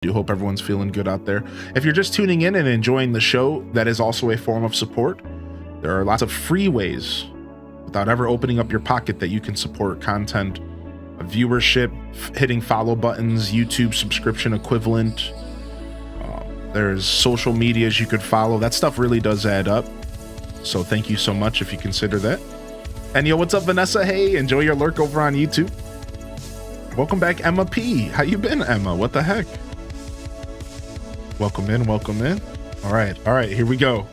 do hope everyone's feeling good out there. If you're just tuning in and enjoying the show, that is also a form of support. There are lots of free ways without ever opening up your pocket that you can support content, viewership, hitting follow buttons, YouTube subscription equivalent. There's social medias you could follow. That stuff really does add up. So thank you so much if you consider that. And yo, what's up, Vanessa? Hey, enjoy your lurk over on YouTube. Welcome back, Emma P. How you been, Emma? What the heck? Welcome in, welcome in. All right, here we go.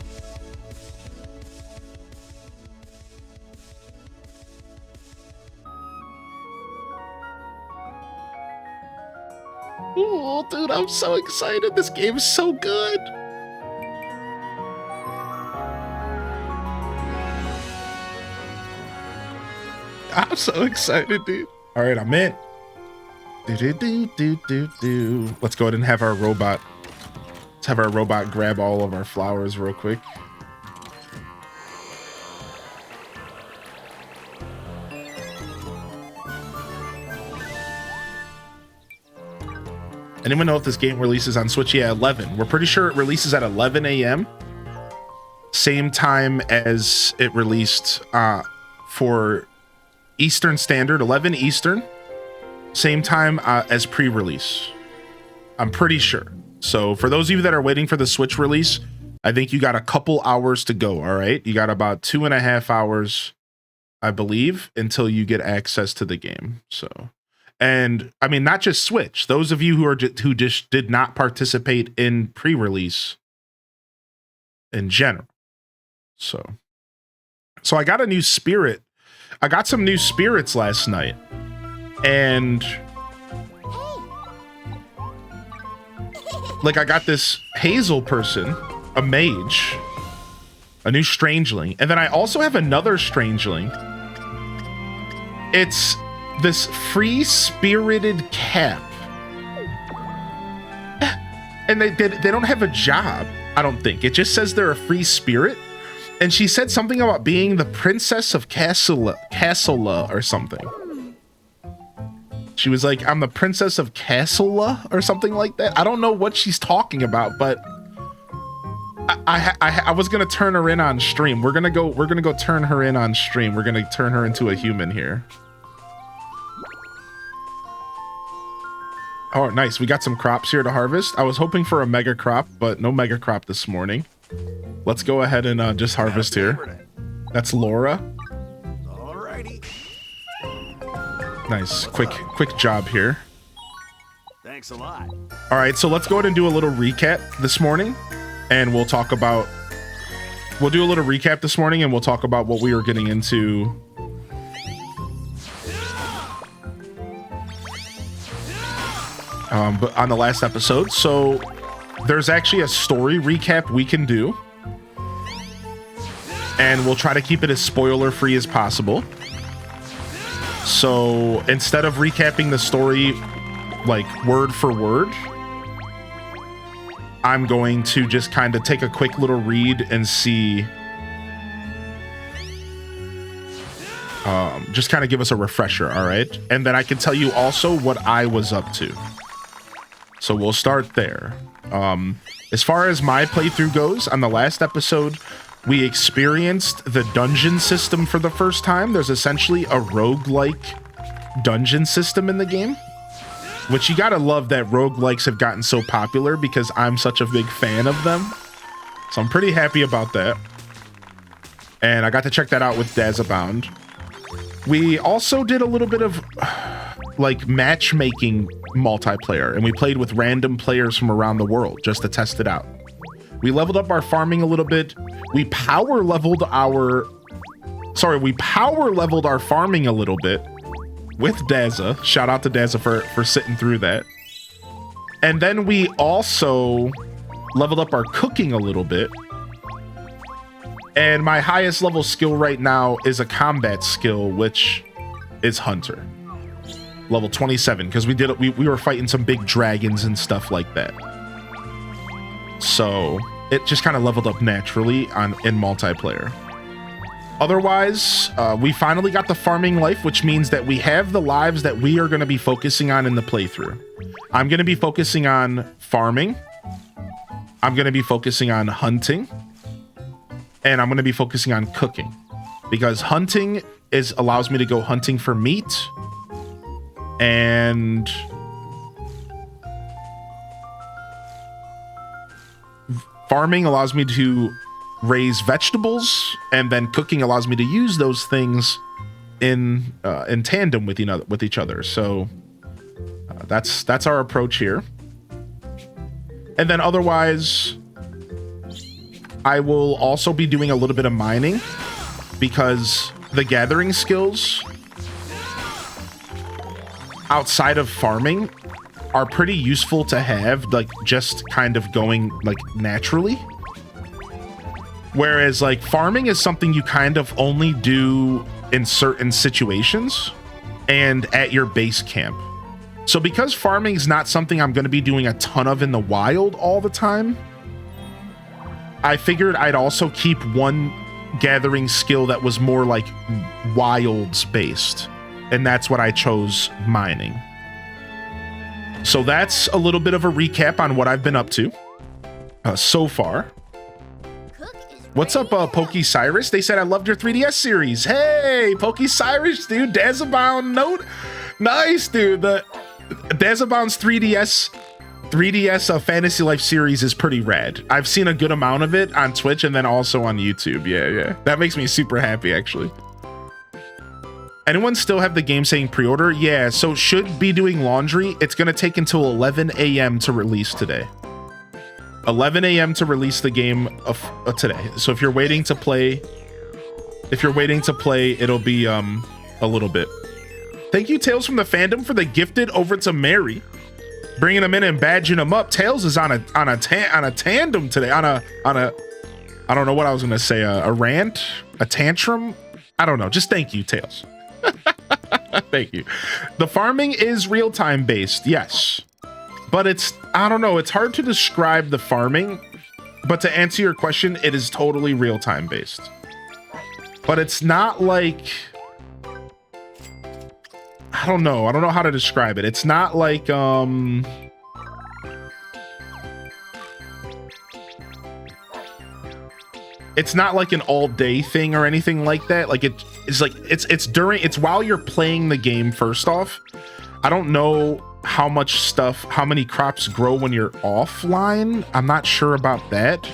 Oh, dude, I'm so excited. This game is so good. I'm so excited, dude. All right, I'm in. Let's go ahead and have our robot. Let's have our robot grab all of our flowers real quick. Anyone know if this game releases on Switch? Yeah, 11. We're pretty sure it releases at 11 a.m. Same time as it released for Eastern Standard, 11 Eastern. Same time as pre-release. I'm pretty sure. So for those of you that are waiting for the Switch release, I think you got a couple hours to go, all right? You got about 2.5 hours, I believe, until you get access to the game. So, and I mean, not just Switch. Those of you who just did not participate in pre-release in general. So I got a new spirit. I got some new spirits last night. And like, I got this Hazel person, a mage, a new strangeling, and then I also have another strangeling. It's this free-spirited cap, and they don't have a job, I don't think. It just says they're a free spirit, and she said something about being the princess of Castlela or something. She was like, I'm the princess of Castlela or something like that. I don't know what she's talking about, but I was gonna turn her in on stream. We're gonna go turn her in on stream. We're gonna turn her into a human here. Oh, nice. We got some crops here to harvest. I was hoping for a mega crop, but no mega crop this morning. Let's go ahead and just harvest here. That's Laura. Nice, quick job here. Thanks a lot. All right, so let's go ahead and do a little recap this morning, and we'll do a little recap this morning, and we'll talk about what we were getting into. But on the last episode, so there's actually a story recap we can do, and we'll try to keep it as spoiler free as possible. So instead of recapping the story like word for word, I'm going to just kind of take a quick little read and see, just kind of give us a refresher, all right? And then I can tell you also what I was up to. So we'll start there. As far as my playthrough goes, on the last episode, we experienced the dungeon system for the first time. There's essentially a roguelike dungeon system in the game, which you gotta love that roguelikes have gotten so popular because I'm such a big fan of them. So I'm pretty happy about that. And I got to check that out with Dazabound. We also did a little bit of like matchmaking multiplayer, and we played with random players from around the world just to test it out. We leveled up our farming a little bit. We power leveled our farming a little bit with Daza. Shout out to Daza for sitting through that. And then we also leveled up our cooking a little bit. And my highest level skill right now is a combat skill, which is Hunter. Level 27, because we were fighting some big dragons and stuff like that. So it just kind of leveled up naturally in multiplayer. Otherwise, we finally got the farming life, which means that we have the lives that we are going to be focusing on in the playthrough. I'm going to be focusing on farming. I'm going to be focusing on hunting. And I'm going to be focusing on cooking. Because hunting allows me to go hunting for meat. And farming allows me to raise vegetables, and then cooking allows me to use those things in tandem with each other. So that's our approach here. And then otherwise, I will also be doing a little bit of mining, because the gathering skills outside of farming are pretty useful to have, like just kind of going like naturally. Whereas like farming is something you kind of only do in certain situations and at your base camp. So because farming is not something I'm going to be doing a ton of in the wild all the time, I figured I'd also keep one gathering skill that was more like wilds based. And that's what I chose, mining. So that's a little bit of a recap on what I've been up to so far. What's up, Pokey Cyrus? They said I loved your 3DS series. Hey, Pokey Cyrus, dude. Dazabound note. Nice, dude. The Dazabound's 3DS Fantasy Life series is pretty rad. I've seen a good amount of it on Twitch and then also on YouTube. Yeah. That makes me super happy, actually. Anyone still have the game saying pre-order? Yeah, so should be doing laundry. It's going to take until 11 a.m. to release today. 11 a.m. to release the game of today. So if you're waiting to play, it'll be a little bit. Thank you, Tales from the Fandom, for the gifted over to Mary, bringing them in and badging them up. Tails is on a tandem today. On a I don't know what I was gonna say. A rant, a tantrum. I don't know. Just thank you, Tails. Thank you. The farming is real time based, yes. But I don't know, it's hard to describe the farming, but to answer your question, it is totally real-time based. But it's not like, I don't know how to describe it. It's not like, it's not like an all-day thing or anything like that. Like it's while you're playing the game, first off. I don't know how many crops grow when you're offline. I'm not sure about that.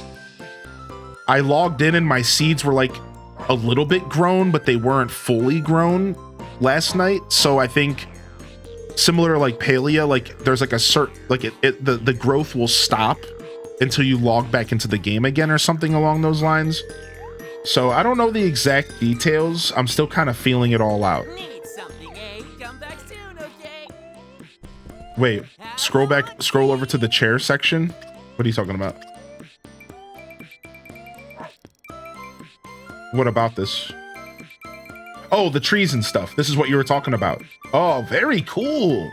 I logged in and my seeds were like a little bit grown, but they weren't fully grown last night. So I think similar to like Palia, like there's like a certain, like the growth will stop until you log back into the game again or something along those lines. So I don't know the exact details. I'm still kind of feeling it all out. Wait, scroll over to the chair section. What are you talking about? What about this? Oh, the trees and stuff. This is what you were talking about. Oh, very cool.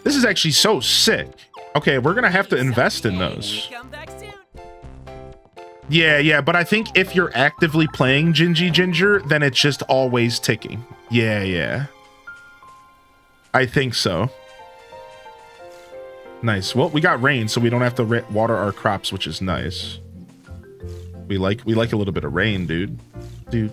This is actually so sick. Okay, we're gonna have to invest in those. Yeah, but I think if you're actively playing Gingy Ginger, then it's just always ticking. Yeah. I think so. Nice. Well, we got rain, so we don't have to water our crops, which is nice. We like a little bit of rain, dude. Do.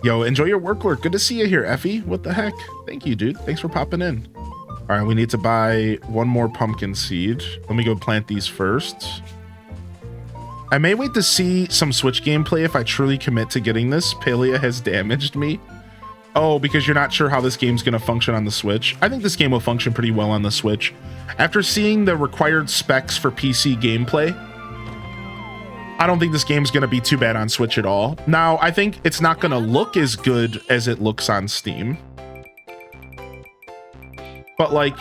Yo, enjoy your work, Lord. Good to see you here, Effie. What the heck? Thank you, dude. Thanks for popping in. All right, we need to buy one more pumpkin seed. Let me go plant these first. I may wait to see some Switch gameplay if I truly commit to getting this. Palia has damaged me. Oh, because you're not sure how this game's going to function on the Switch. I think this game will function pretty well on the Switch. After seeing the required specs for PC gameplay, I don't think this game's going to be too bad on Switch at all. Now, I think it's not going to look as good as it looks on Steam. But, like,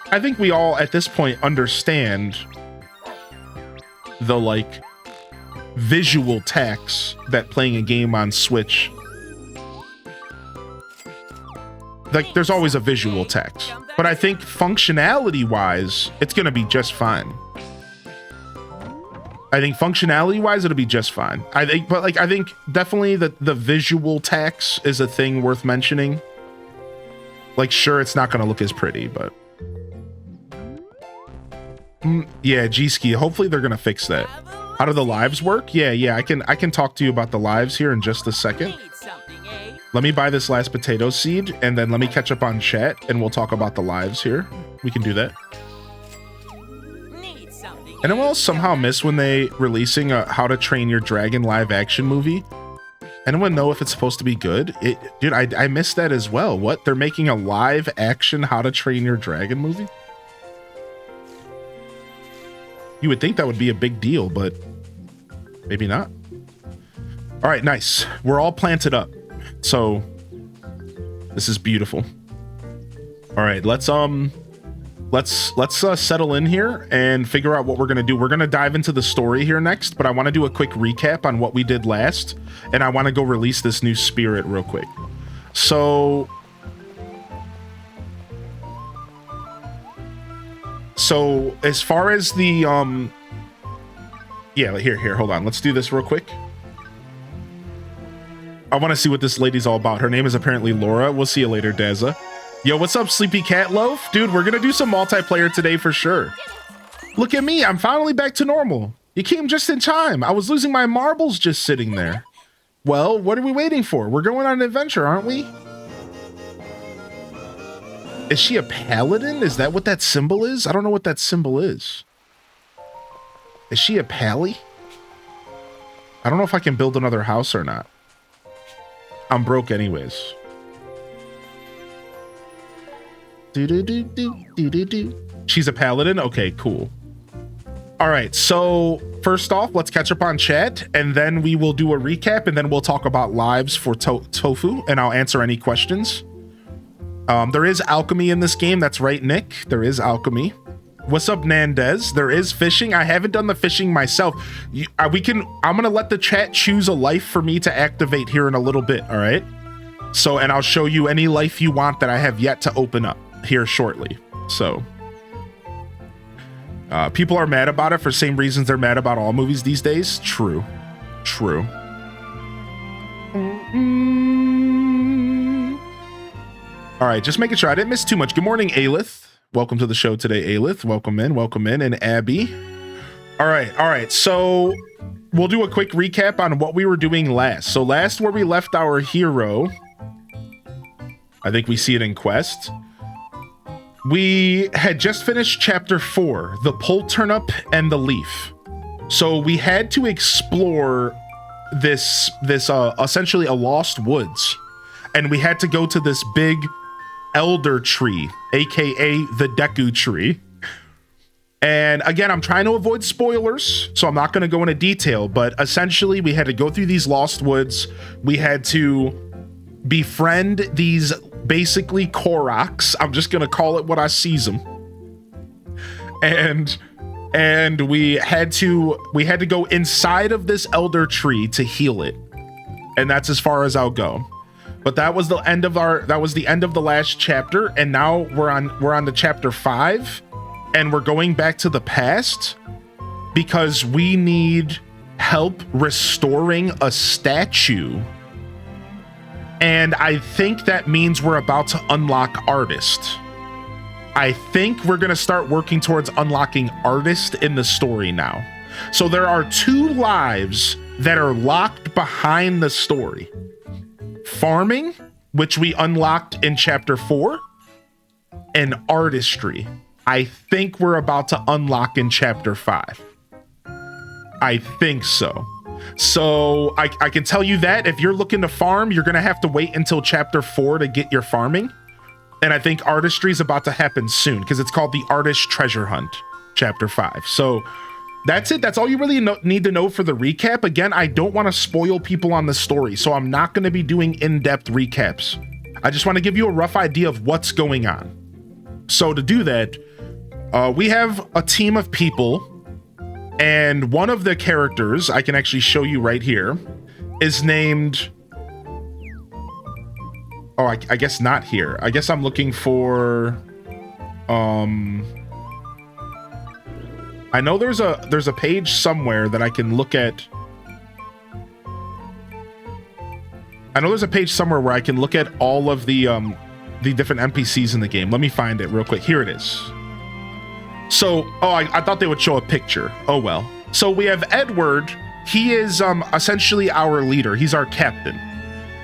I think we all, at this point, understand the, like, visual tax that playing a game on Switch, like there's always a visual tax. But I think functionality wise, it's going to be just fine. I think functionality wise, it'll be just fine. I think definitely the visual tax is a thing worth mentioning. Like, sure, it's not going to look as pretty, but yeah, G-Ski, hopefully they're going to fix that. How do the lives work? Yeah, I can talk to you about the lives here in just a second. Let me buy this last potato seed, and then let me catch up on chat, and we'll talk about the lives here. We can do that. And I will somehow miss when they releasing a How to Train Your Dragon live action movie. Anyone know if it's supposed to be good? Dude, I missed that as well. What? They're making a live action How to Train Your Dragon movie? You would think that would be a big deal, but maybe not. All right, nice. We're all planted up. So this is beautiful. All right, let's settle in here and figure out what we're gonna do. We're gonna dive into the story here next, but I want to do a quick recap on what we did last, and I want to go release this new spirit real quick. So as far as the yeah, here, hold on. Let's do this real quick. I want to see what this lady's all about. Her name is apparently Laura. We'll see you later, Daza. Yo, what's up, Sleepy Cat Loaf? Dude, we're gonna do some multiplayer today for sure. Look at me, I'm finally back to normal. You came just in time. I was losing my marbles just sitting there. Well, what are we waiting for? We're going on an adventure, aren't we? Is she a paladin? Is that what that symbol is? I don't know what that symbol is. Is she a pally? I don't know if I can build another house or not. I'm broke anyways. She's a paladin? Okay, cool. All right, so first off, let's catch up on chat, and then we will do a recap, and then we'll talk about lives for Tofu, and I'll answer any questions. There is alchemy in this game. That's right, Nick. There is alchemy. What's up, Nandez? There is fishing. I haven't done the fishing myself. I'm gonna let the chat choose a life for me to activate here in a little bit, all right? So, and I'll show you any life you want that I have yet to open up here shortly. So, people are mad about it for same reasons they're mad about all movies these days. True. All right, just making sure I didn't miss too much. Good morning, Aelith. Welcome to the show today, Aelith. Welcome in, and Abby. All right. So we'll do a quick recap on what we were doing last. So last where we left our hero, I think we see it in quest. We had just finished chapter 4, the pole turnip and the leaf. So we had to explore this essentially a lost woods, and we had to go to this big elder tree, aka the Deku tree. And again, I'm trying to avoid spoilers, so I'm not going to go into detail, but essentially we had to go through these lost woods. We had to befriend these basically Koroks. I'm just going to call it what I sees them. And we had to go inside of this elder tree to heal it. And that's as far as I'll go. But that was the end of the last chapter, and now we're on to chapter 5, and we're going back to the past because we need help restoring a statue. And I think that means we're about to unlock Artist. I think we're going to start working towards unlocking Artist in the story now. So there are 2 lives that are locked behind the story. Farming, which we unlocked in chapter 4, and artistry, I think we're about to unlock in chapter 5. I think so. So I can tell you that if you're looking to farm, you're going to have to wait until chapter 4 to get your farming. And I think artistry is about to happen soon because it's called the Artist Treasure Hunt, chapter 5. So that's it. That's all you really need to know for the recap. Again, I don't want to spoil people on the story, so I'm not going to be doing in-depth recaps. I just want to give you a rough idea of what's going on. So to do that, we have a team of people, and one of the characters, I can actually show you right here, is named... Oh, I guess not here. I guess I'm looking for... I know there's a page somewhere that I can look at. I know there's a page somewhere where I can look at all of the different NPCs in the game. Let me find it real quick. Here it is. So, I thought they would show a picture. Oh well. So we have Edward. He is essentially our leader. He's our captain.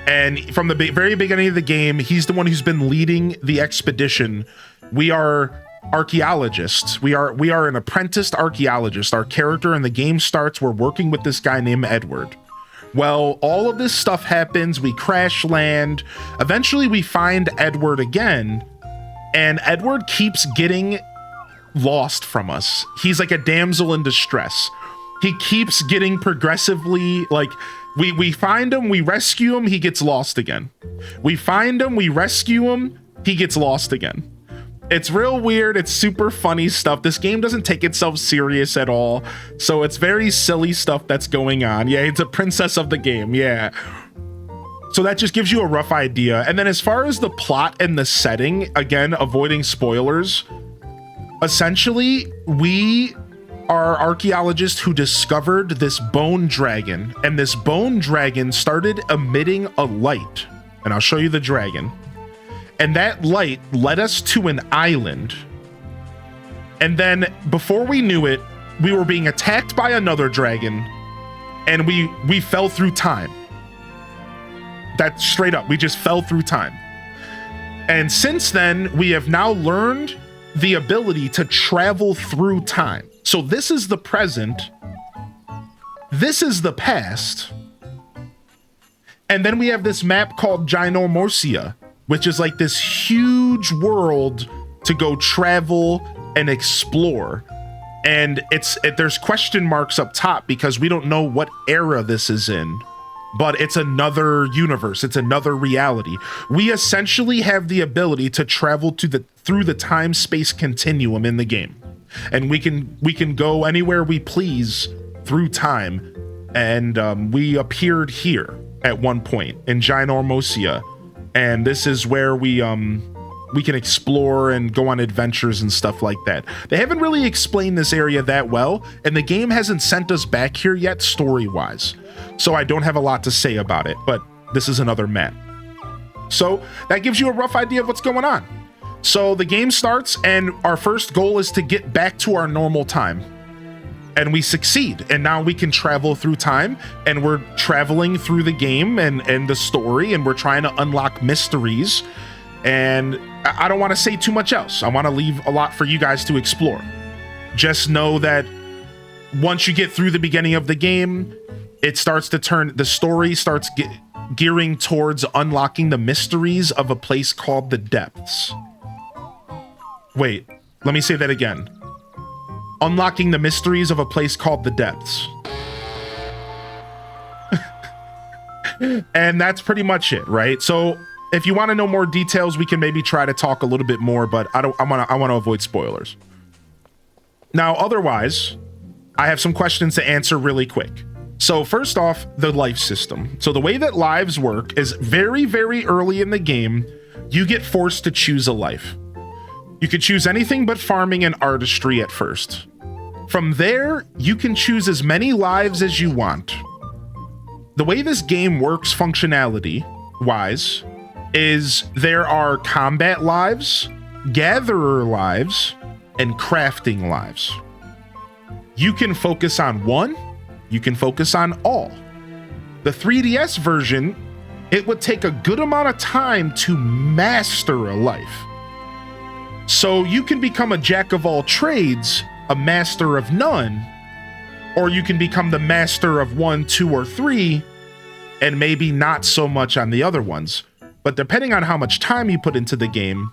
And from the very beginning of the game, he's the one who's been leading the expedition. We are archaeologists. We are an apprenticed archaeologist. Our character in the game starts, we're working with this guy named Edward. Well, all of this stuff happens. We crash land. Eventually, we find Edward again, and Edward keeps getting lost from us. He's like a damsel in distress. He keeps getting progressively, like, we find him, we rescue him, he gets lost again. We find him, we rescue him, he gets lost again. It's real weird. It's super funny stuff. This game doesn't take itself serious at all. So it's very silly stuff that's going on. Yeah, it's a princess of the game. Yeah. So that just gives you a rough idea. And then as far as the plot and the setting, again, avoiding spoilers, essentially, we are archaeologists who discovered this bone dragon. And this bone dragon started emitting a light. And I'll show you the dragon. And that light led us to an island. And then before we knew it, we were being attacked by another dragon, and we fell through time. That's straight up. We just fell through time. And since then, we have now learned the ability to travel through time. So this is the present. This is the past. And then we have this map called Ginormorcia, which is like this huge world to go travel and explore. And there's question marks up top because we don't know what era this is in, but it's another universe. It's another reality. We essentially have the ability to travel through the time-space continuum in the game. And we can go anywhere we please through time. And we appeared here at one point in Ginormorcia. And this is where we can explore and go on adventures and stuff like that. They haven't really explained this area that well, and the game hasn't sent us back here yet story-wise. So I don't have a lot to say about it, but this is another map. So that gives you a rough idea of what's going on. So the game starts, and our first goal is to get back to our normal time. And we succeed, and now we can travel through time, and we're traveling through the game and the story, and we're trying to unlock mysteries. And I don't want to say too much else. I want to leave a lot for you guys to explore. Just know that once you get through the beginning of the game, it starts to turn, the story starts gearing towards unlocking the mysteries of a place called the Depths. Wait, let me say that again. Unlocking the mysteries of a place called the Depths. And that's pretty much it, right? So if you want to know more details, we can maybe try to talk a little bit more, but I want to avoid spoilers. Now, otherwise, I have some questions to answer really quick. So first off, the life system. So the way that lives work is very, very early in the game, you get forced to choose a life. You could choose anything but farming and artistry at first. From there, you can choose as many lives as you want. The way this game works functionality-wise is there are combat lives, gatherer lives, and crafting lives. You can focus on one, you can focus on all. The 3DS version, it would take a good amount of time to master a life. So you can become a jack of all trades, a master of none, or you can become the master of 1, 2, or 3, and maybe not so much on the other ones. But depending on how much time you put into the game,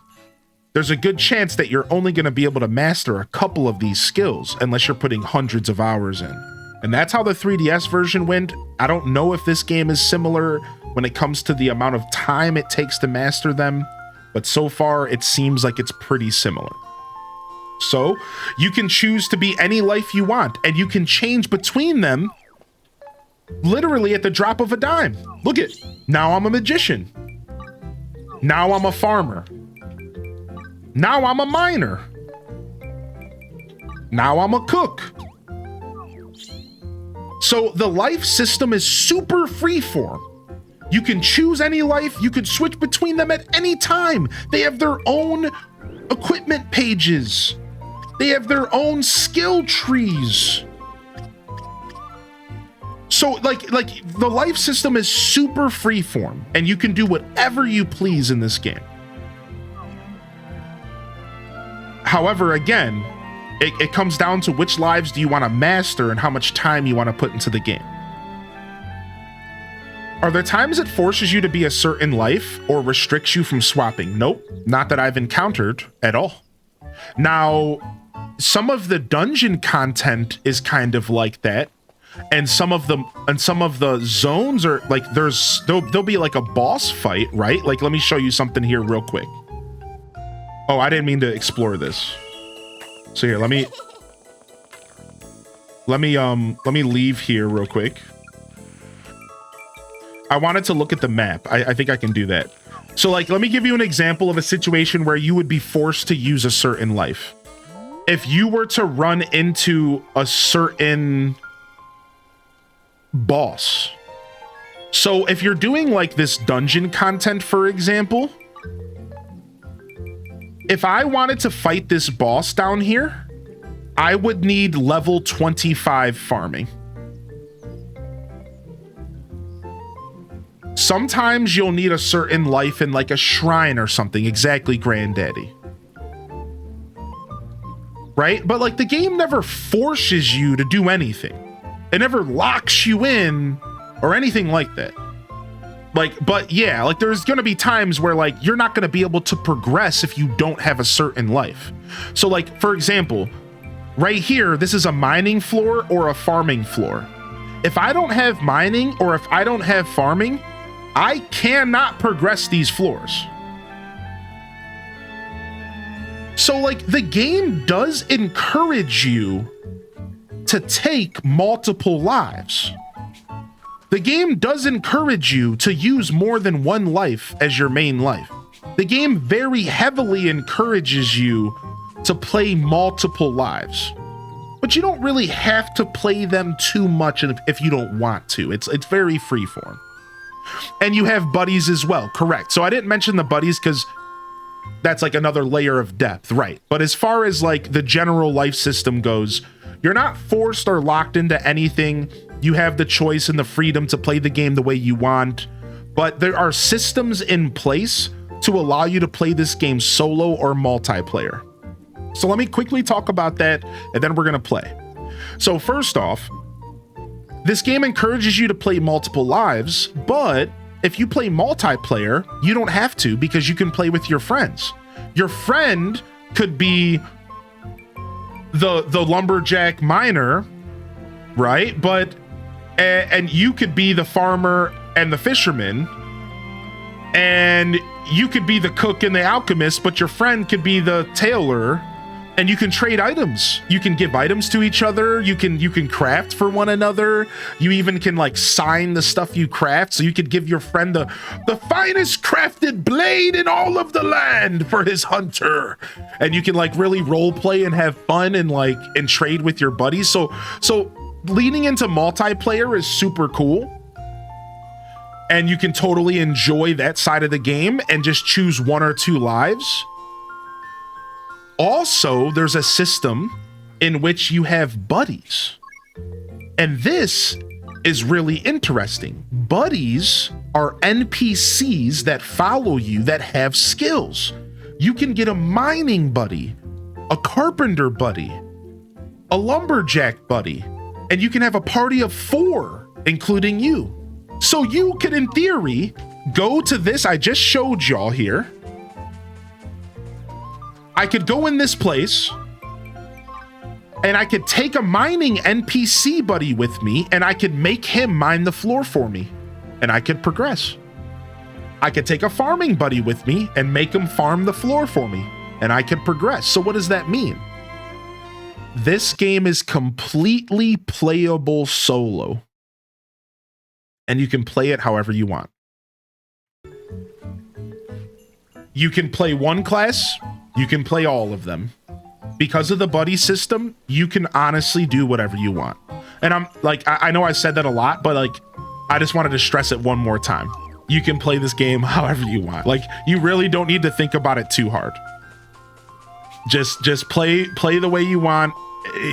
there's a good chance that you're only going to be able to master a couple of these skills unless you're putting hundreds of hours in. And that's how the 3DS version went. I don't know if this game is similar when it comes to the amount of time it takes to master them, but so far it seems like it's pretty similar. So you can choose to be any life you want, and you can change between them literally at the drop of a dime. Look it. Now I'm a magician. Now I'm a farmer. Now I'm a miner. Now I'm a cook. So the life system is super freeform. You can choose any life. You can switch between them at any time. They have their own equipment pages. They have their own skill trees. So like the life system is super freeform, and you can do whatever you please in this game. However, again, it comes down to which lives do you want to master and how much time you want to put into the game. Are there times it forces you to be a certain life or restricts you from swapping? Nope, not that I've encountered at all. Now, some of the dungeon content is kind of like that, and some of the zones are like there'll be like a boss fight, right? Like, let me show you something here real quick. Oh, I didn't mean to explore this. So here, let me leave here real quick. I wanted to look at the map. I think I can do that. So like, let me give you an example of a situation where you would be forced to use a certain life. If you were to run into a certain boss. So if you're doing like this dungeon content, for example, if I wanted to fight this boss down here, I would need level 25 farming. Sometimes you'll need a certain life in like a shrine or something. Exactly, Granddaddy. Right? But like, the game never forces you to do anything. It never locks you in or anything like that. Like, but yeah, like there's going to be times where like you're not going to be able to progress if you don't have a certain life. So like, for example, right here, this is a mining floor or a farming floor. If I don't have mining or if I don't have farming, I cannot progress these floors. So like, the game does encourage you to take multiple lives. The game does encourage you to use more than one life as your main life. The game very heavily encourages you to play multiple lives. But you don't really have to play them too much if you don't want to. It's very freeform. And you have buddies as well, correct. So I didn't mention the buddies because that's like another layer of depth, right? But as far as like the general life system goes, you're not forced or locked into anything. You have the choice and the freedom to play the game the way you want, but there are systems in place to allow you to play this game solo or multiplayer. So let me quickly talk about that, and then we're gonna play. So first off, this game encourages you to play multiple lives, but if you play multiplayer, you don't have to, because you can play with your friends. Your friend could be the lumberjack miner, right? But and you could be the farmer and the fisherman, and you could be the cook and the alchemist, but your friend could be the tailor, and you can trade items. You can give items to each other. You can craft for one another. You even can like sign the stuff you craft. So you could give your friend the finest crafted blade in all of the land for his hunter. And you can like really role play and have fun and like and trade with your buddies. So leaning into multiplayer is super cool. And you can totally enjoy that side of the game and just choose one or two lives. Also, there's a system in which you have buddies. And this is really interesting. Buddies are NPCs that follow you that have skills. You can get a mining buddy, a carpenter buddy, a lumberjack buddy, and you can have a party of 4, including you. So you could, in theory, go to this I just showed y'all here. I could go in this place and I could take a mining NPC buddy with me and I could make him mine the floor for me and I could progress. I could take a farming buddy with me and make him farm the floor for me and I could progress. So what does that mean? This game is completely playable solo, and you can play it however you want. You can play one class You can play all of them. Because of the buddy system, you can honestly do whatever you want. And I'm like, I know I said that a lot, but like, I just wanted to stress it one more time. You can play this game however you want. Like, you really don't need to think about it too hard. Just play the way you want.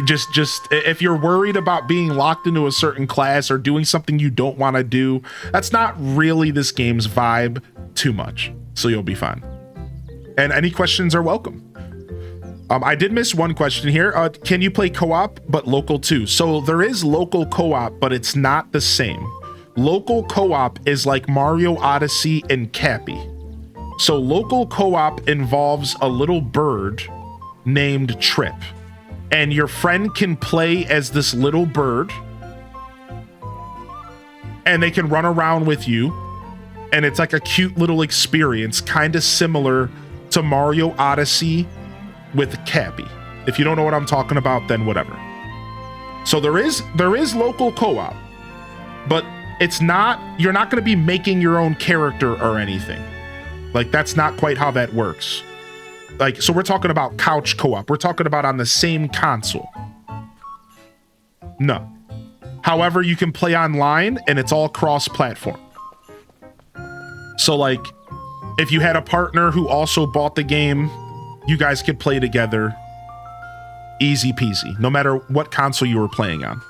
Just if you're worried about being locked into a certain class or doing something you don't want to do, that's not really this game's vibe too much. So you'll be fine. And any questions are welcome. I did miss one question here. Can you play co-op but local too? So there is local co-op, but it's not the same. Local co-op is like Mario Odyssey and Cappy. So local co-op involves a little bird named Trip, and your friend can play as this little bird, and they can run around with you, and it's like a cute little experience, kind of similar to Mario Odyssey with Cappy. If you don't know what I'm talking about, then whatever. So there is local co-op, but it's not, you're not going to be making your own character or anything. Like, that's not quite how that works. Like, so we're talking about couch co-op. We're talking about on the same console. No. However, you can play online and it's all cross-platform. So like, if you had a partner who also bought the game, you guys could play together. Easy peasy, no matter what console you were playing on.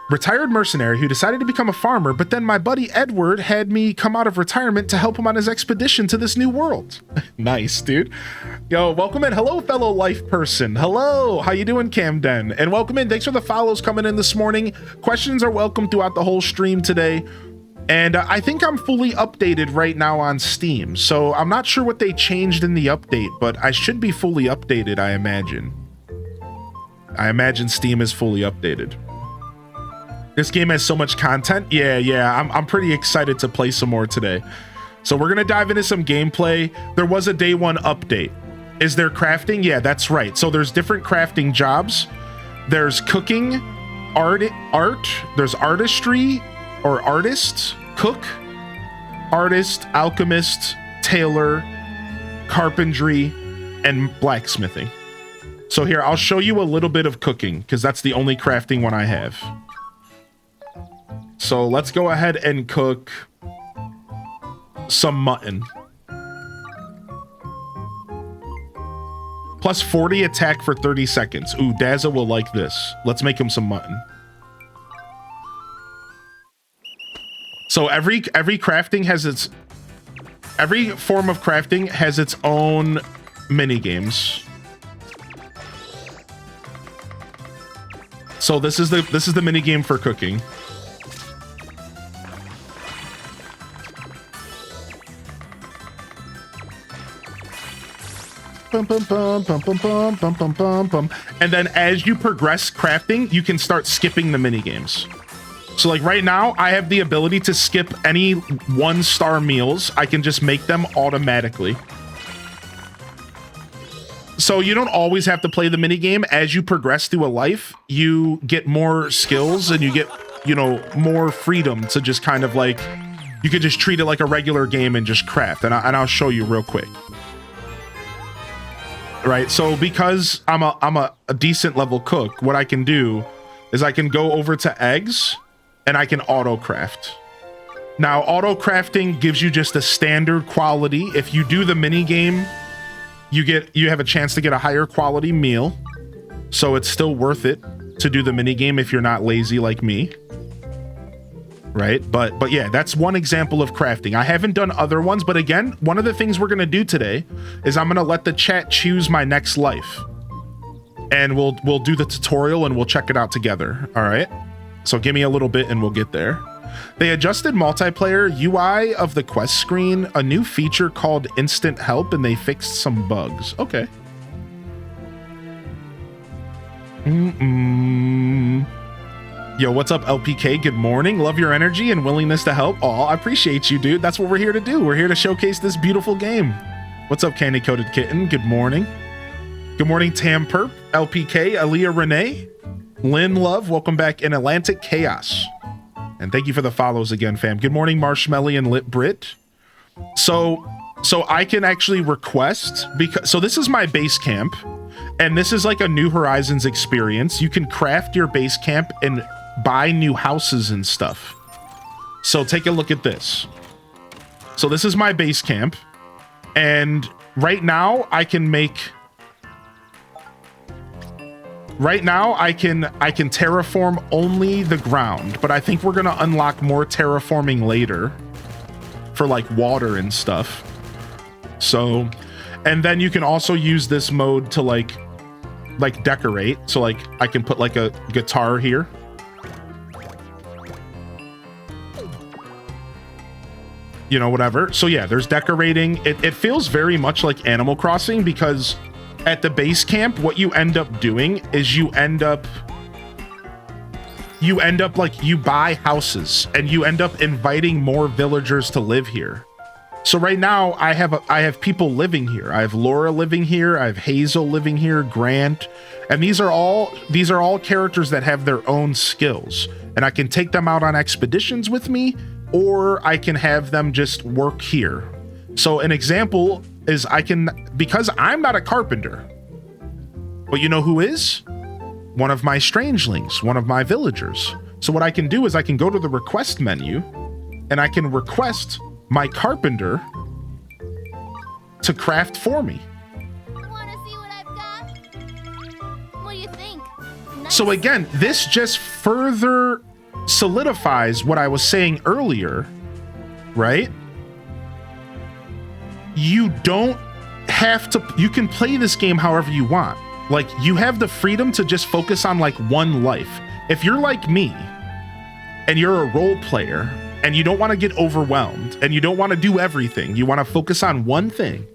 Retired mercenary who decided to become a farmer, but then my buddy Edward had me come out of retirement to help him on his expedition to this new world. Nice, dude. Yo, welcome in. Hello, fellow life person. Hello. How you doing, Camden? And welcome in. Thanks for the follows coming in this morning. Questions are welcome throughout the whole stream today. And I think I'm fully updated right now on Steam. So I'm not sure what they changed in the update, but I should be fully updated, I imagine. I imagine Steam is fully updated. This game has so much content. Yeah, I'm pretty excited to play some more today. So we're gonna dive into some gameplay. There was a day one update. Is there crafting? Yeah, that's right. So there's different crafting jobs. There's cooking, art, there's artistry or artist, cook, artist, alchemist, tailor, carpentry, and blacksmithing. So here, I'll show you a little bit of cooking because that's the only crafting one I have. So let's go ahead and cook some mutton. Plus 40 attack for 30 seconds. Ooh, Dazza will like this. Let's make him some mutton. So every crafting has its... Every form of crafting has its own mini games. So this is the mini game for cooking. Bum, bum, bum, bum, bum, bum, bum, bum, bum, bum. And then as you progress crafting, you can start skipping the mini games. So like right now, I have the ability to skip any 1-star meals. I can just make them automatically. So you don't always have to play the mini game. As you progress through a life, you get more skills and you get, you know, more freedom to just kind of like, you could just treat it like a regular game and just craft. And I'll show you real quick. Right, so because I'm a decent level cook, what I can do is I can go over to eggs and I can auto craft. Now, auto crafting gives you just a standard quality. If you do the mini game, you have a chance to get a higher quality meal. So it's still worth it to do the mini game if you're not lazy like me. Right, but yeah, that's one example of crafting. I haven't done other ones, but again, one of the things we're gonna do today is I'm gonna let the chat choose my next life, and we'll do the tutorial and we'll check it out together. All right, so give me a little bit and we'll get there. They adjusted multiplayer UI of the quest screen, a new feature called instant help, and they fixed some bugs. Okay. Yo, what's up, LPK? Good morning. Love your energy and willingness to help. Oh, I appreciate you, dude. That's what we're here to do. We're here to showcase this beautiful game. What's up, Candy Coated Kitten? Good morning. Good morning, Tam Perp, LPK, Aaliyah Renee, Lynn Love. Welcome back in Atlantic Chaos. And thank you for the follows again, fam. Good morning, Marshmelly and Lit Brit. So So I can actually request, because so this is my base camp, and this is like a New Horizons experience. You can craft your base camp and buy new houses and stuff. So take a look at this. So this is my base camp, and right now I can terraform only the ground, but I think we're gonna unlock more terraforming later for like water and stuff. So, and then you can also use this mode to like decorate. So like I can put like a guitar here. You know, whatever. So yeah, there's decorating. It feels very much like Animal Crossing, because at the base camp, what you end up doing is you end up like, you buy houses and you end up inviting more villagers to live here. So right now I have people living here. I have Laura living here. I have Hazel living here, Grant, and these are all characters that have their own skills, and I can take them out on expeditions with me, or I can have them just work here. So an example is because I'm not a carpenter, but you know who is? One of my strangelings, one of my villagers. So what I can do is I can go to the request menu and I can request my carpenter to craft for me. Wanna see what I've got? What do you think? Nice. So again, this just further solidifies what I was saying earlier, right? You don't have to, you can play this game however you want. Like, you have the freedom to just focus on like one life. If you're like me and you're a role player and you don't want to get overwhelmed and you don't want to do everything, you want to focus on one thing,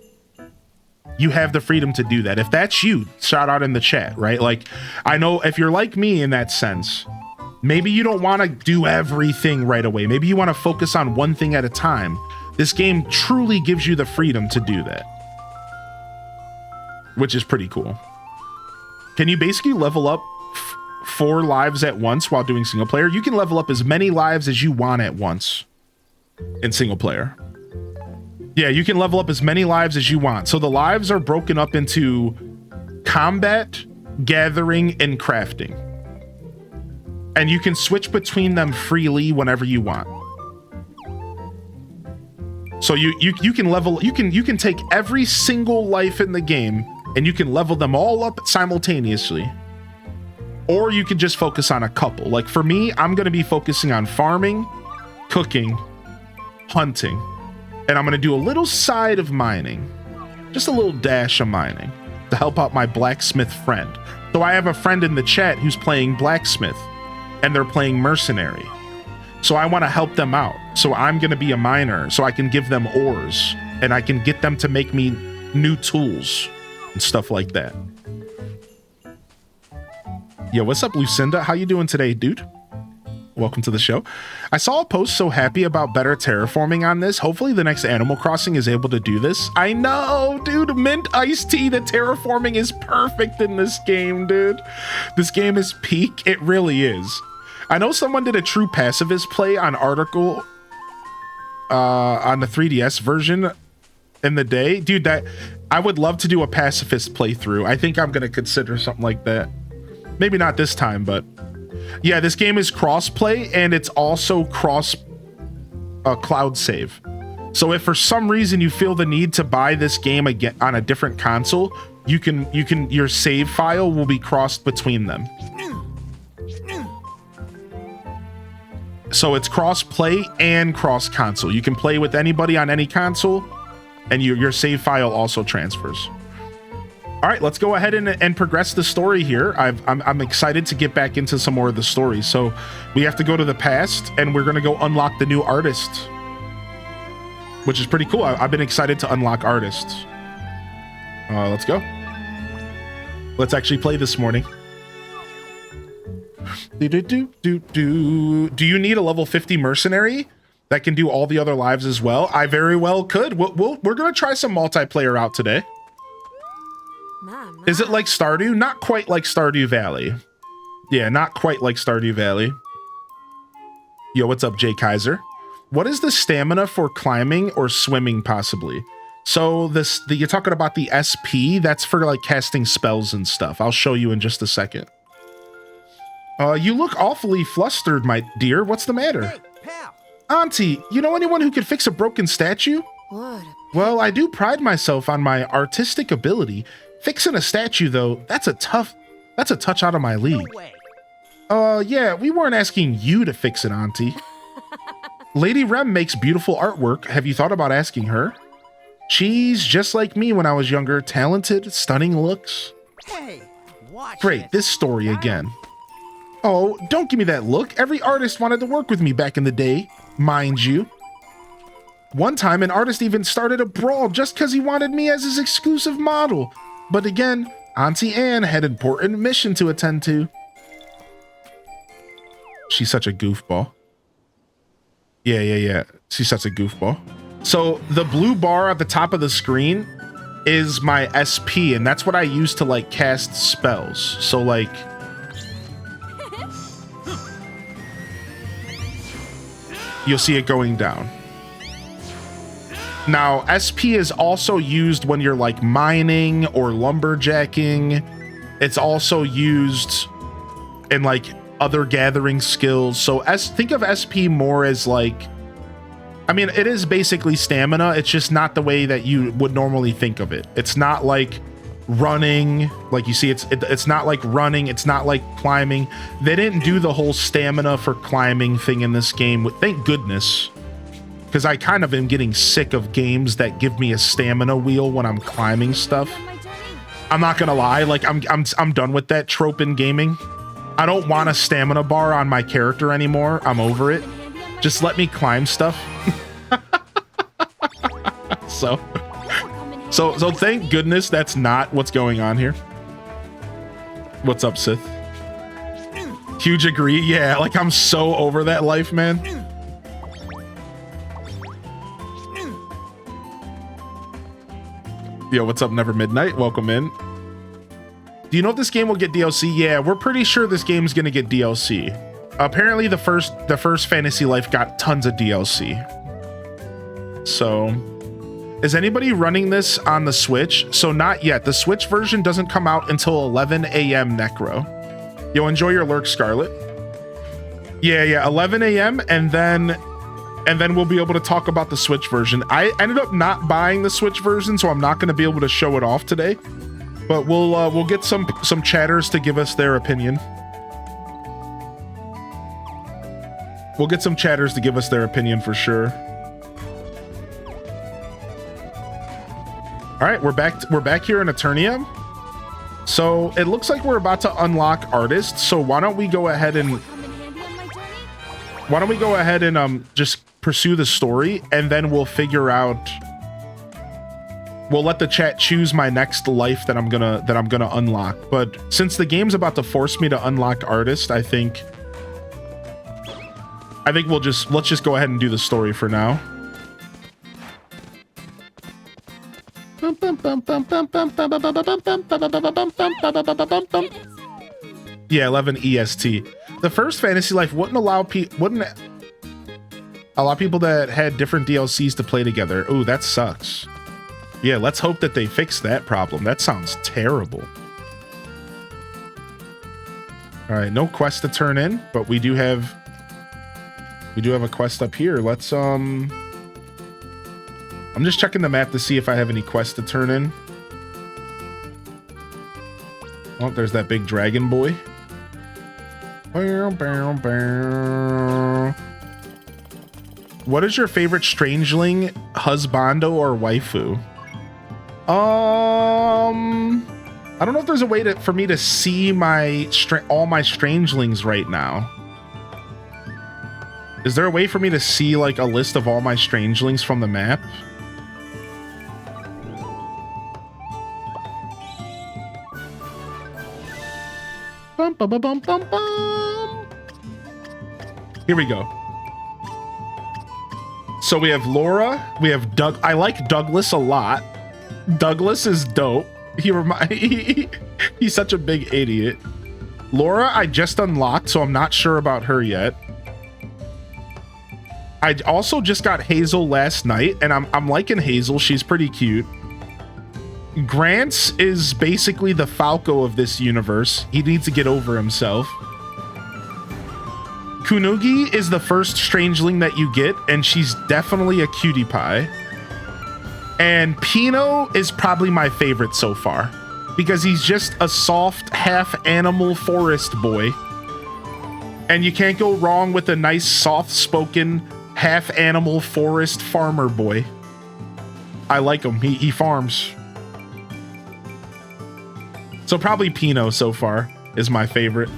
you have the freedom to do that. If that's you, shout out in the chat, right? Like, I know if you're like me in that sense, maybe you don't want to do everything right away. Maybe you want to focus on one thing at a time. This game truly gives you the freedom to do that, which is pretty cool. Can you basically level up 4 lives at once while doing single player? You can level up as many lives as you want at once in single player. Yeah, you can level up as many lives as you want. So the lives are broken up into combat, gathering, and crafting. And you can switch between them freely whenever you want. So you can level, you can take every single life in the game and you can level them all up simultaneously. Or you can just focus on a couple. Like for me, I'm going to be focusing on farming, cooking, hunting, and I'm going to do a little side of mining, just a little dash of mining to help out my blacksmith friend. So I have a friend in the chat who's playing blacksmith and they're playing mercenary. So I want to help them out. So I'm going to be a miner so I can give them ores and I can get them to make me new tools and stuff like that. Yo, what's up, Lucinda? How you doing today, dude? Welcome to the show. I saw a post so happy about better terraforming on this. Hopefully the next Animal Crossing is able to do this. I know, dude. Mint iced tea. The terraforming is perfect in this game, dude. This game is peak. It really is. I know someone did a true pacifist play on Article on the 3DS version in the day. Dude, that I would love to do a pacifist playthrough. I think I'm going to consider something like that. Maybe not this time, but yeah, this game is cross-play and it's also cross cloud save. So if for some reason you feel the need to buy this game again on a different console, you can your save file will be crossed between them. So it's cross-play and cross-console. You can play with anybody on any console, and your save file also transfers. All right, let's go ahead and progress the story here. I'm excited to get back into some more of the story. So we have to go to the past, and we're going to go unlock the new artist, which is pretty cool. I've been excited to unlock artists. Let's go. Let's actually play this morning. Do you need a level 50 mercenary that can do all the other lives as well? I very well could. We're going to try some multiplayer out today. Is it like Stardew? Not quite like Stardew Valley. Yeah, not quite like Stardew Valley. Yo, what's up, Jay Kaiser? What is the stamina for climbing or swimming, possibly? So you're talking about the SP? That's for like casting spells and stuff. I'll show you in just a second. You look awfully flustered, my dear. What's the matter? Hey, pal. Auntie, you know anyone who could fix a broken statue? What? Well, I do pride myself on my artistic ability. Fixing a statue, though, that's a touch out of my No league. way. Yeah, we weren't asking you to fix it, Auntie. Lady Rem makes beautiful artwork. Have you thought about asking her? She's just like me when I was younger, talented, stunning looks. Hey, watch Great, this story again. Oh, don't give me that look. Every artist wanted to work with me back in the day, mind you. One time, an artist even started a brawl just because he wanted me as his exclusive model. But again, Auntie Anne had an important mission to attend to. She's such a goofball. Yeah. She's such a goofball. So the blue bar at the top of the screen is my SP, and that's what I use to like cast spells. So like, you'll see it going down. Now, SP is also used when you're like mining or lumberjacking. It's also used in like other gathering skills. So think of SP more as like, I mean, it is basically stamina. It's just not the way that you would normally think of it. It's not like running, like you see, it's not like running. It's not like climbing. They didn't do the whole stamina for climbing thing in this game. Thank goodness, because I kind of am getting sick of games that give me a stamina wheel when I'm climbing stuff. I'm not gonna lie, like I'm done with that trope in gaming. I don't want a stamina bar on my character anymore. I'm over it. Just let me climb stuff. So thank goodness that's not what's going on here. What's up, Sith? Huge agree. Yeah, like I'm so over that life, man. Yo, what's up, Never Midnight? Welcome in. Do you know if this game will get DLC? Yeah, we're pretty sure this game's gonna get DLC. Apparently the first Fantasy Life got tons of DLC. So, is anybody running this on the Switch? So not yet. The Switch version doesn't come out until 11 a.m. Necro. Yo, enjoy your lurk, Scarlet. Yeah, 11 a.m. and then we'll be able to talk about the Switch version. I ended up not buying the Switch version, so I'm not going to be able to show it off today. But we'll get some chatters to give us their opinion. We'll get some chatters to give us their opinion for sure. All right, we're back here in Eternium. So it looks like we're about to unlock artists. So why don't we go ahead and just pursue the story, and then we'll figure out. We'll let the chat choose my next life that I'm gonna unlock. But since the game's about to force me to unlock artist, I think let's just go ahead and do the story for now. Yeah, 11 EST. The first Fantasy Life wouldn't allow people that had different DLCs to play together. Ooh, that sucks. Yeah, let's hope that they fix that problem. That sounds terrible. All right, no quest to turn in, but we do have a quest up here. Let's I'm just checking the map to see if I have any quests to turn in. Oh, there's that big dragon boy. What is your favorite strangeling, husbando, or waifu? I don't know if there's a way for me to see all my strangelings right now. Is there a way for me to see like a list of all my strangelings from the map? Bum, bum, bum, bum, bum, bum. Here we go. So we have Laura, we have Doug. I like Douglas a lot. Douglas is dope. He's such a big idiot. Laura, I just unlocked, so I'm not sure about her yet. I also just got Hazel last night, and I'm liking Hazel. She's pretty cute. Grants is basically the Falco of this universe. He needs to get over himself. Kunugi is the first strangeling that you get, and she's definitely a cutie pie. And Pino is probably my favorite so far, because he's just a soft, half-animal forest boy. And you can't go wrong with a nice, soft-spoken, half-animal forest farmer boy. I like him. He farms. So probably Pino so far is my favorite.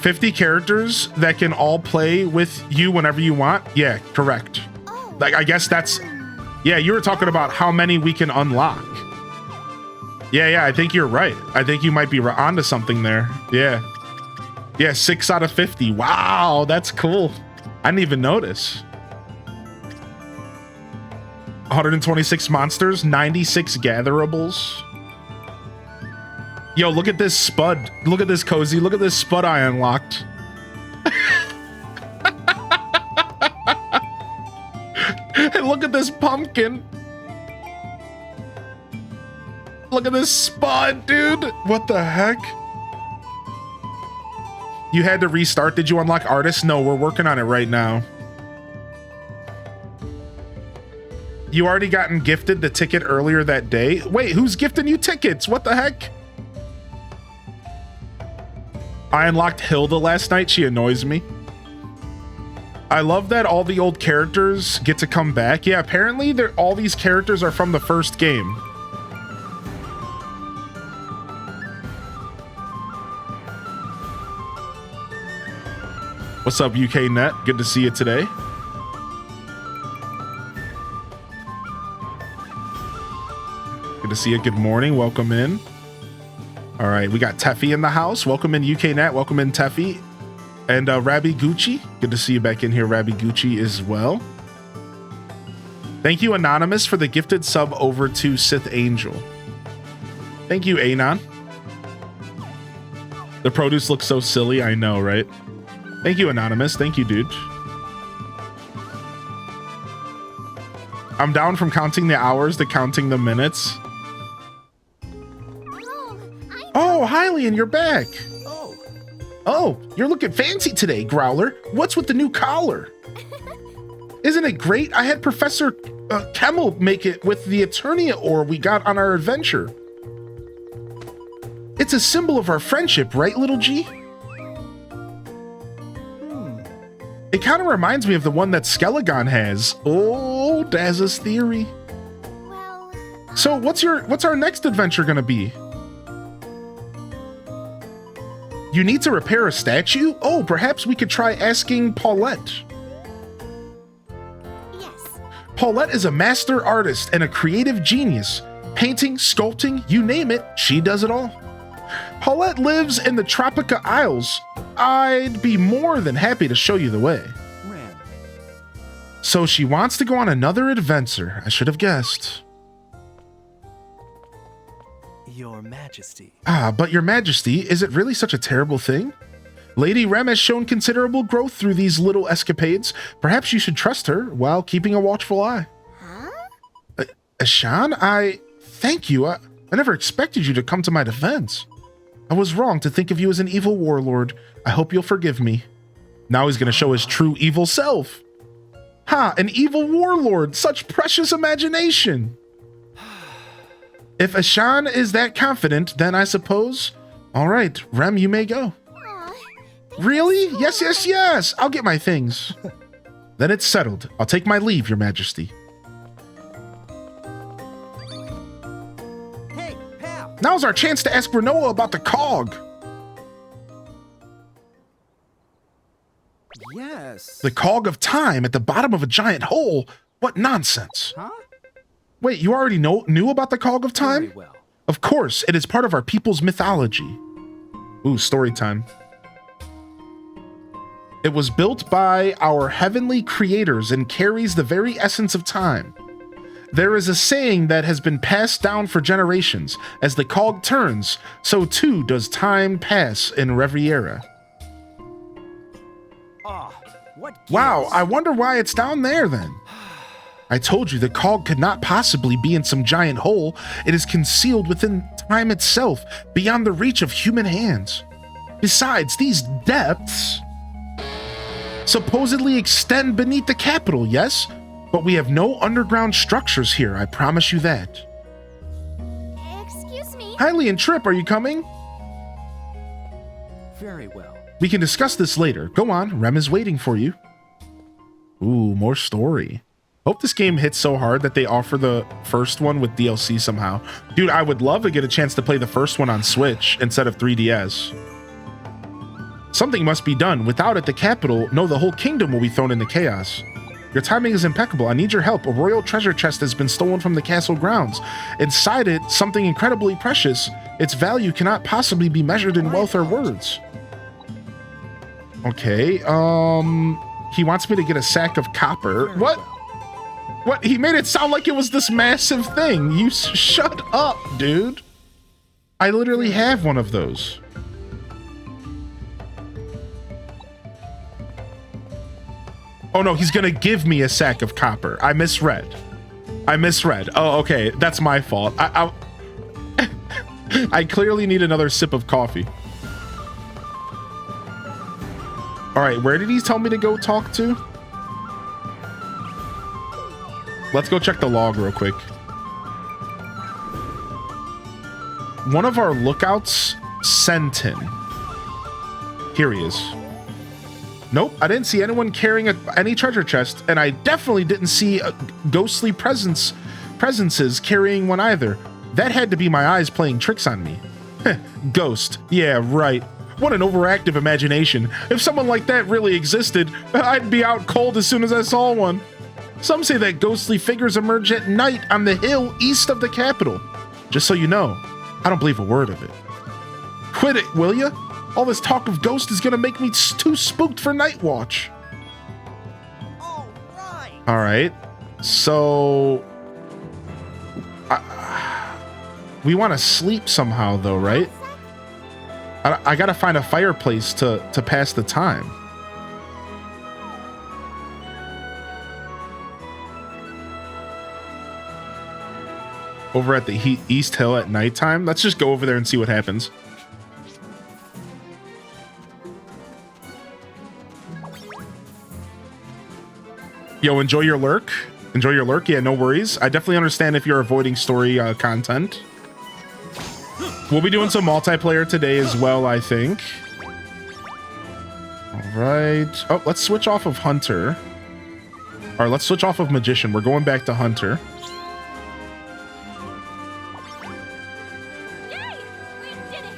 50 characters that can all play with you whenever you want? Yeah, correct. Like, I guess that's... Yeah, you were talking about how many we can unlock. Yeah, I think you're right. I think you might be onto something there. Yeah. Yeah, 6 out of 50. Wow, that's cool. I didn't even notice. 126 monsters, 96 gatherables. Yo, look at this Spud. Look at this Cozy. Look at this Spud I unlocked. And look at this Pumpkin. Look at this Spud, dude. What the heck? You had to restart. Did you unlock Artist? No, we're working on it right now. You already gotten gifted the ticket earlier that day? Wait, who's gifting you tickets? What the heck? I unlocked Hilda last night. She annoys me. I love that all the old characters get to come back. Yeah, apparently all these characters are from the first game. What's up, UK Net? Good to see you today. Good to see you. Good morning. Welcome in. All right, we got Teffy in the house. Welcome in, UK Net. Welcome in, Teffy. And Rabbi Gucci. Good to see you back in here, Rabbi Gucci, as well. Thank you, Anonymous, for the gifted sub over to Sith Angel. Thank you, Anon. The produce looks so silly. I know, right? Thank you, Anonymous. Thank you, dude. I'm down from counting the hours to counting the minutes. Oh, hi, Leon, you're back. Oh, you're looking fancy today, Growler. What's with the new collar? Isn't it great? I had Professor Kemmel make it with the Eternia ore we got on our adventure. It's a symbol of our friendship, right, little G? It kind of reminds me of the one that Skelegon has. Oh, Daz's theory. So what's our next adventure gonna be? You need to repair a statue? Oh, perhaps we could try asking Paulette. Yes. Paulette is a master artist and a creative genius. Painting, sculpting, you name it, she does it all. Paulette lives in the Tropica Isles. I'd be more than happy to show you the way. Ram. So she wants to go on another adventure. I should have guessed. Your Majesty. But Your Majesty, is it really such a terrible thing? Lady Rem has shown considerable growth through these little escapades. Perhaps you should trust her while keeping a watchful eye. Huh? Ashan, thank you. I never expected you to come to my defense. I was wrong to think of you as an evil warlord. I hope you'll forgive me. Now he's going to show his true evil self. An evil warlord, such precious imagination. If Ashan is that confident, then I suppose... All right, Rem, you may go. Really? Yes. I'll get my things. Then it's settled. I'll take my leave, Your Majesty. Hey, pal. Now's our chance to ask Renoa about the cog. Yes. The cog of time at the bottom of a giant hole? What nonsense. Huh? Wait, you already knew about the cog of time? Very well. Of course, it is part of our people's mythology. Ooh, story time. It was built by our heavenly creators and carries the very essence of time. There is a saying that has been passed down for generations. As the cog turns, so too does time pass in Riviera. What Wow, gives? I wonder why it's down there then. I told you the cog could not possibly be in some giant hole. It is concealed within time itself, beyond the reach of human hands. Besides, these depths supposedly extend beneath the capital, yes? But we have no underground structures here, I promise you that. Excuse me. Hylie and Trip, are you coming? Very well. We can discuss this later. Go on, Rem is waiting for you. Ooh, more story. Hope this game hits so hard that they offer the first one with DLC somehow. Dude, I would love to get a chance to play the first one on Switch instead of 3DS. Something must be done. Without it, the capital, no, the whole kingdom will be thrown into chaos. Your timing is impeccable. I need your help. A royal treasure chest has been stolen from the castle grounds. Inside it, something incredibly precious. Its value cannot possibly be measured in wealth or words. Okay, he wants me to get a sack of copper. Very What? well. What? He made it sound like it was this massive thing. You shut up, dude. I literally have one of those. Oh no, he's gonna give me a sack of copper. I misread. Oh, okay, that's my fault. I clearly need another sip of coffee. All right, where did he tell me to go talk to? Let's go check the log real quick. One of our lookouts sent him. Here he is. Nope, I didn't see anyone carrying any treasure chest, and I definitely didn't see ghostly presences carrying one either. That had to be my eyes playing tricks on me. Ghost. Yeah, right. What an overactive imagination. If someone like that really existed, I'd be out cold as soon as I saw one. Some say that ghostly figures emerge at night on the hill east of the capital. Just so you know, I don't believe a word of it. Quit it, will ya? All this talk of ghosts is gonna make me too spooked for night watch. All right. All right, so we want to sleep somehow, though, right? I gotta find a fireplace to pass the time. Over at the East Hill at nighttime. Let's just go over there and see what happens. Yo, enjoy your lurk. Enjoy your lurk. Yeah, no worries. I definitely understand if you're avoiding story content. We'll be doing some multiplayer today as well, I think. All right. Oh, let's switch off of Hunter. All right, let's switch off of Magician. We're going back to Hunter. Yay! We did it!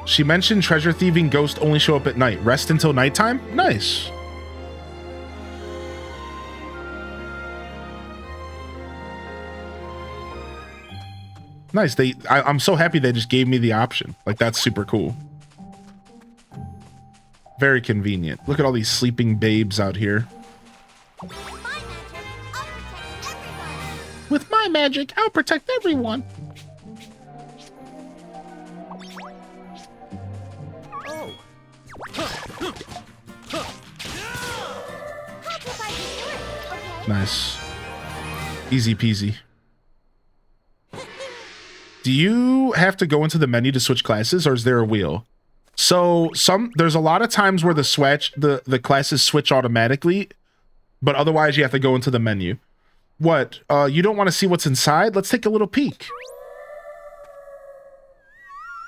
She mentioned treasure thieving ghosts only show up at night. Rest until nighttime? Nice. Nice. I'm so happy they just gave me the option. Like, that's super cool. Very convenient. Look at all these sleeping babes out here. With my magic, I'll protect everyone. With my magic, I'll protect everyone. Oh. Help if I can do it, okay? Nice. Easy peasy. Do you have to go into the menu to switch classes, or is there a wheel? So there's a lot of times where the classes switch automatically, but otherwise you have to go into the menu. What? You don't want to see what's inside? Let's take a little peek.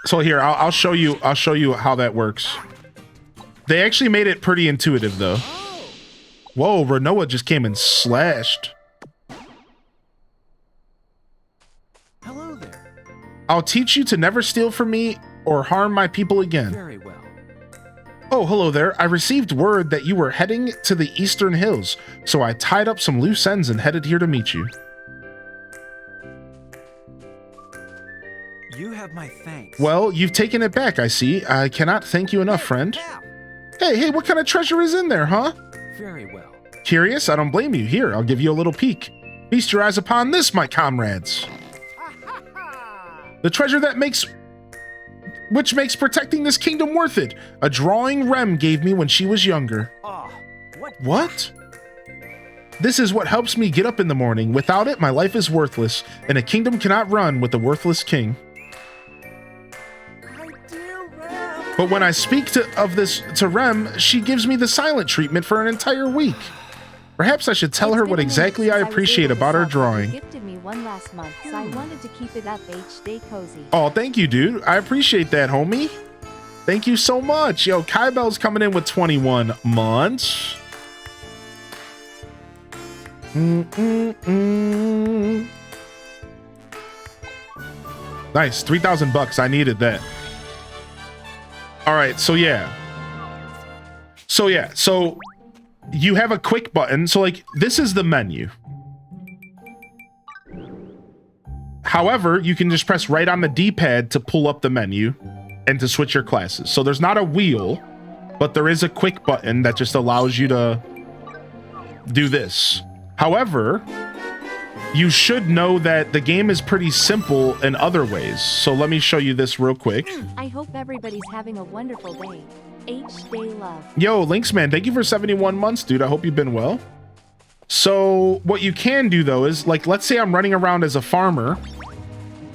So here, I'll show you how that works. They actually made it pretty intuitive though. Whoa, Renoa just came and slashed. Hello there. I'll teach you to never steal from me or harm my people again. Very well. Oh, hello there. I received word that you were heading to the Eastern Hills, so I tied up some loose ends and headed here to meet you. You have my thanks. Well, you've taken it back, I see. I cannot thank you enough, friend. Cap. Hey, what kind of treasure is in there, huh? Very well. Curious? I don't blame you. Here, I'll give you a little peek. Feast your eyes upon this, my comrades. The treasure that makes which makes protecting this kingdom worth it. A drawing Rem gave me when she was younger. Ah, what? What? This is what helps me get up in the morning. Without it, my life is worthless, and a kingdom cannot run with a worthless king. My dear Ram. But when I speak of this to Rem, she gives me the silent treatment for an entire week. Perhaps I should tell her what exactly I appreciate about her drawing. Gifted me one last month, so I wanted to keep it up. Stay cozy. Oh, thank you, dude. I appreciate that, homie. Thank you so much. Yo, Kybell's coming in with 21 months. Nice, 3,000 bucks. I needed that. All right, so you have a quick button. So like this is the menu. However, you can just press right on the D-pad to pull up the menu and to switch your classes. So there's not a wheel, but there is a quick button that just allows you to do this. However, you should know that the game is pretty simple in other ways. So let me show you this real quick. I hope everybody's having a wonderful day. Day love. Yo, Lynxman, thank you for 71 months, dude. I hope you've been well. So what you can do though is like, let's say I'm running around as a farmer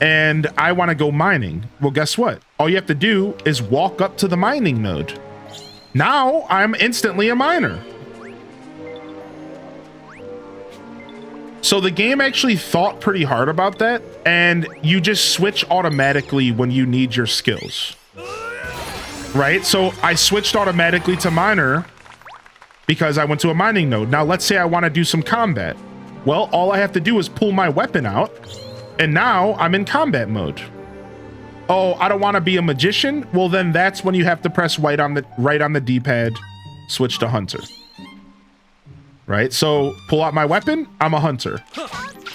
and I want to go mining. Well, guess what? All you have to do is walk up to the mining node. Now I'm instantly a miner. So the game actually thought pretty hard about that, and you just switch automatically when you need your skills. Right? So I switched automatically to miner because I went to a mining node. Now let's say I want to do some combat. Well, all I have to do is pull my weapon out, and now I'm in combat mode. Oh, I don't want to be a magician? Well, then that's when you have to press right on the D-pad, switch to hunter. Right? So pull out my weapon, I'm a hunter.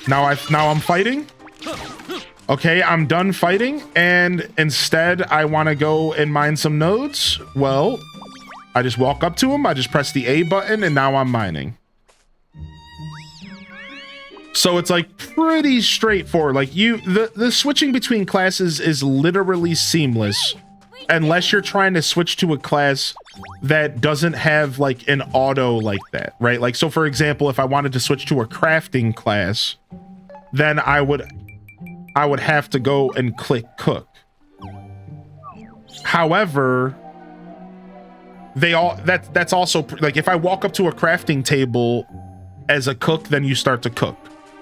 Now I'm fighting. Okay, I'm done fighting, and instead I want to go and mine some nodes. Well, I just walk up to them, I just press the A button, and now I'm mining. So it's like pretty straightforward. Like the switching between classes is literally seamless, unless you're trying to switch to a class that doesn't have like an auto like that, right? Like, so for example, if I wanted to switch to a crafting class, then I would have to go and click cook. However, that's also like, if I walk up to a crafting table as a cook, then you start to cook.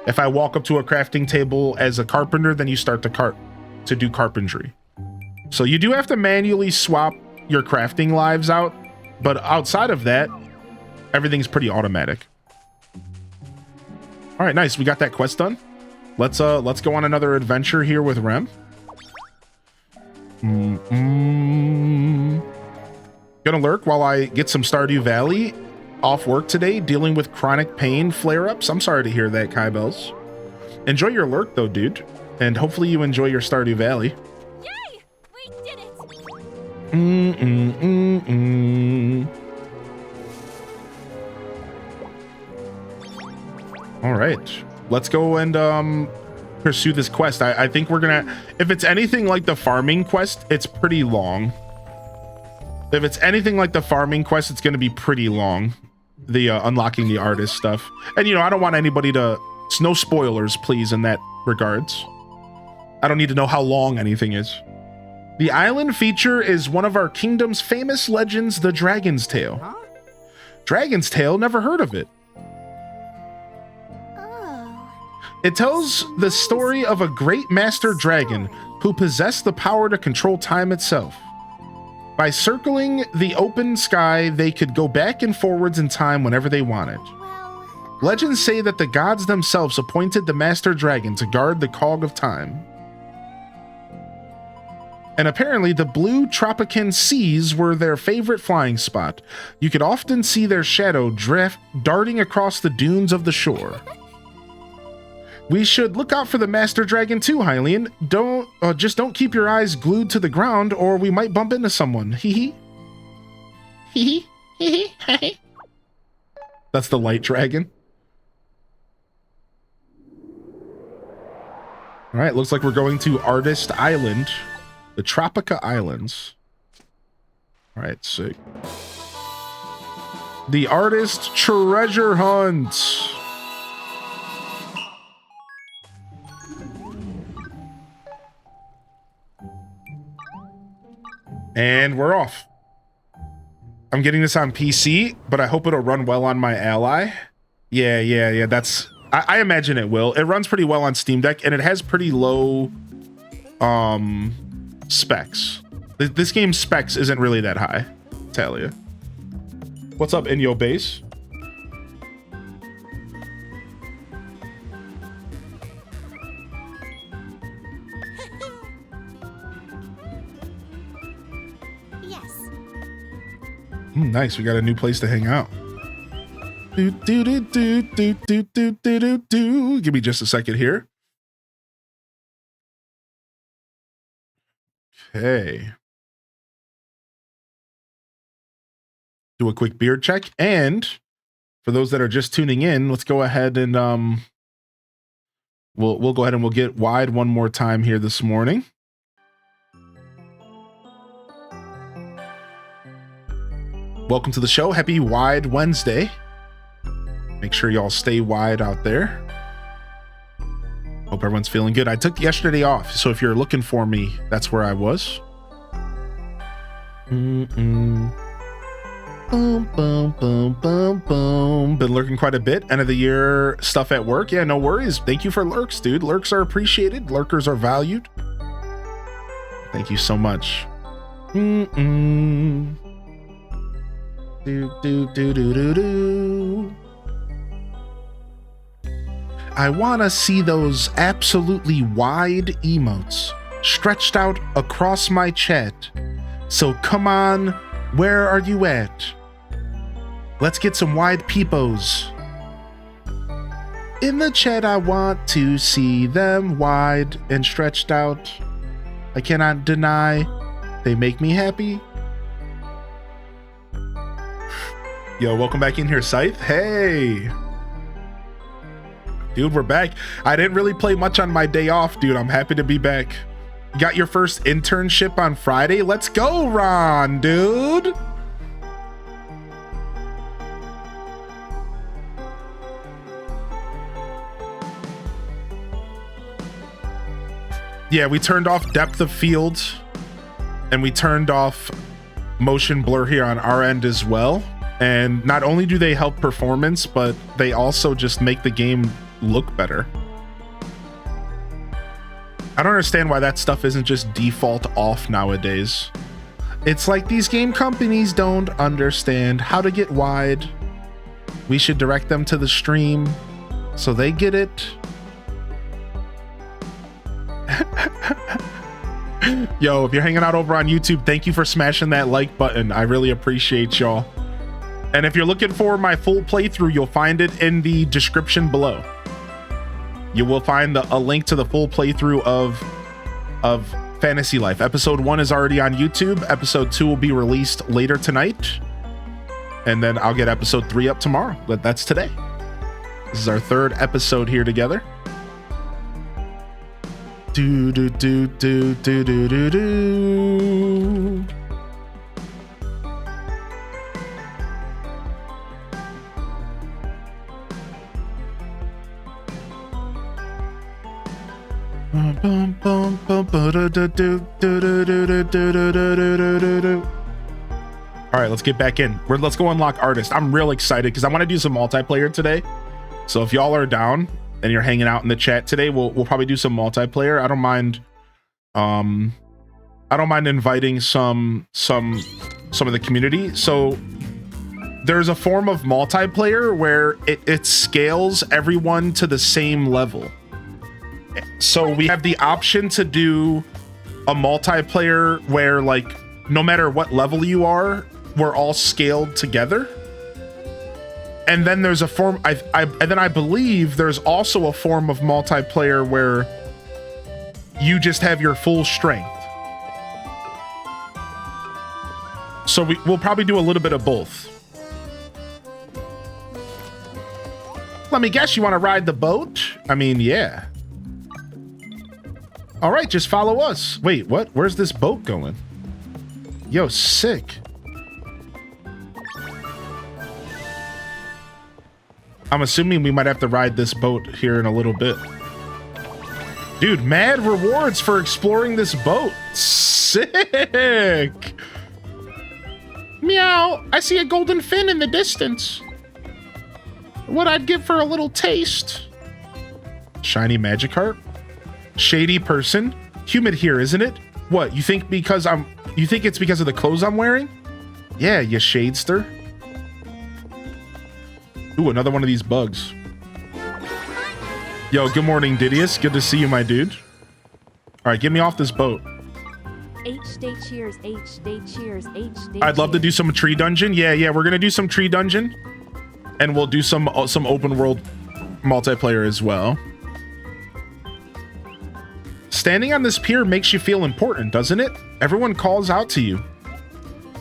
If I walk up to a crafting table as a carpenter, then you start to do carpentry. So you do have to manually swap your crafting lives out, but outside of that, everything's pretty automatic. All right, nice. We got that quest done. Let's go on another adventure here with Rem. Gonna lurk while I get some Stardew Valley. Off work today, dealing with chronic pain flare-ups. I'm sorry to hear that, Kybells. Enjoy your lurk though, dude, and hopefully you enjoy your Stardew Valley. Yay! We did it! All right, let's go and pursue this quest. I think we're gonna, if it's anything like the farming quest, it's pretty long. If it's anything like the farming quest, it's gonna be pretty long. The unlocking the artist stuff. And you know, I don't want anybody to, it's no spoilers, please, in that regards. I don't need to know how long anything is. The island feature is one of our kingdom's famous legends, the Dragon's Tale. Huh? Dragon's Tale? Never heard of it. Oh. It tells the story of a great master dragon who possessed the power to control time itself. By circling the open sky, they could go back and forwards in time whenever they wanted. Well, Legends say that the gods themselves appointed the master dragon to guard the cog of time. And apparently the blue Tropican seas were their favorite flying spot. You could often see their shadow darting across the dunes of the shore. We should look out for the Master Dragon too, Hylian. Just don't keep your eyes glued to the ground or we might bump into someone. Hee hee. Hee hee. That's the light dragon. All right, looks like we're going to Artist Island. The Tropica Islands. All right, sick. The Artist Treasure Hunt. And we're off. I'm getting this on PC, but I hope it'll run well on my Ally. Yeah. That's... I imagine it will. It runs pretty well on Steam Deck, and it has pretty low specs. This game's specs isn't really that high, I'll tell you. What's up, in your base? Yes. Nice, we got a new place to hang out. Do, do, do, do, do, do, do, do, do, do. Give me just a second here. Okay. Do a quick beard check. And for those that are just tuning in, let's go ahead and we'll go ahead and we'll get wide one more time here this morning. Welcome to the show. Happy Wide Wednesday. Make sure y'all stay wide out there. Hope everyone's feeling good. I took yesterday off, so if you're looking for me, that's where I was. Boom, boom, boom, boom, boom. Been lurking quite a bit. End of the year stuff at work. Yeah, no worries. Thank you for lurks, dude. Lurks are appreciated. Lurkers are valued. Thank you so much. Do, do, do, do, do, do. I want to see those absolutely wide emotes stretched out across my chat. So come on, where are you at? Let's get some wide peepos. In the chat, I want to see them wide and stretched out. I cannot deny they make me happy. Yo, welcome back in here, Scythe. Hey. Dude, we're back. I didn't really play much on my day off, dude. I'm happy to be back. You got your first internship on Friday? Let's go, Ron, dude. Yeah, we turned off depth of field and we turned off motion blur here on our end as well. And not only do they help performance, but they also just make the game look better. I don't understand why that stuff isn't just default off nowadays. It's like these game companies don't understand how to get wide. We should direct them to the stream so they get it. Yo, if you're hanging out over on YouTube, thank you for smashing that like button. I really appreciate y'all. And if you're looking for my full playthrough, you'll find it in the description below. You will find a link to the full playthrough of Fantasy Life. Episode 1 is already on YouTube. Episode 2 will be released later tonight. And then I'll get episode 3 up tomorrow. But that's today. This is our 3rd episode here together. Do do do do do do do do. All right, let's get back in. Let's go unlock Artist. I'm real excited because I want to do some multiplayer today. So if y'all are down and you're hanging out in the chat today, we'll probably do some multiplayer. I don't mind. I don't mind inviting some of the community. So there's a form of multiplayer where it scales everyone to the same level. So we have the option to do a multiplayer where, like, no matter what level you are, we're all scaled together. And then there's a form, and then I believe there's also a form of multiplayer where you just have your full strength. So we'll probably do a little bit of both. Let me guess, you want to ride the boat? I mean, yeah. All right, just follow us. Wait, what? Where's this boat going? Yo, sick. I'm assuming we might have to ride this boat here in a little bit. Dude, mad rewards for exploring this boat. Sick. Meow, I see a golden fin in the distance. What I'd give for a little taste. Shiny Magikarp? Shady person? Humid here, isn't it? What, you think it's because of the clothes I'm wearing? Yeah, you shadester. Ooh, another one of these bugs. Yo, good morning, Didius. Good to see you, my dude. All right, get me off this boat. H-Day cheers, H-Day cheers, H-Day I'd love to do some tree dungeon. Yeah, we're gonna do some tree dungeon. And we'll do some open world multiplayer as well. Standing on this pier makes you feel important, doesn't it? Everyone calls out to you.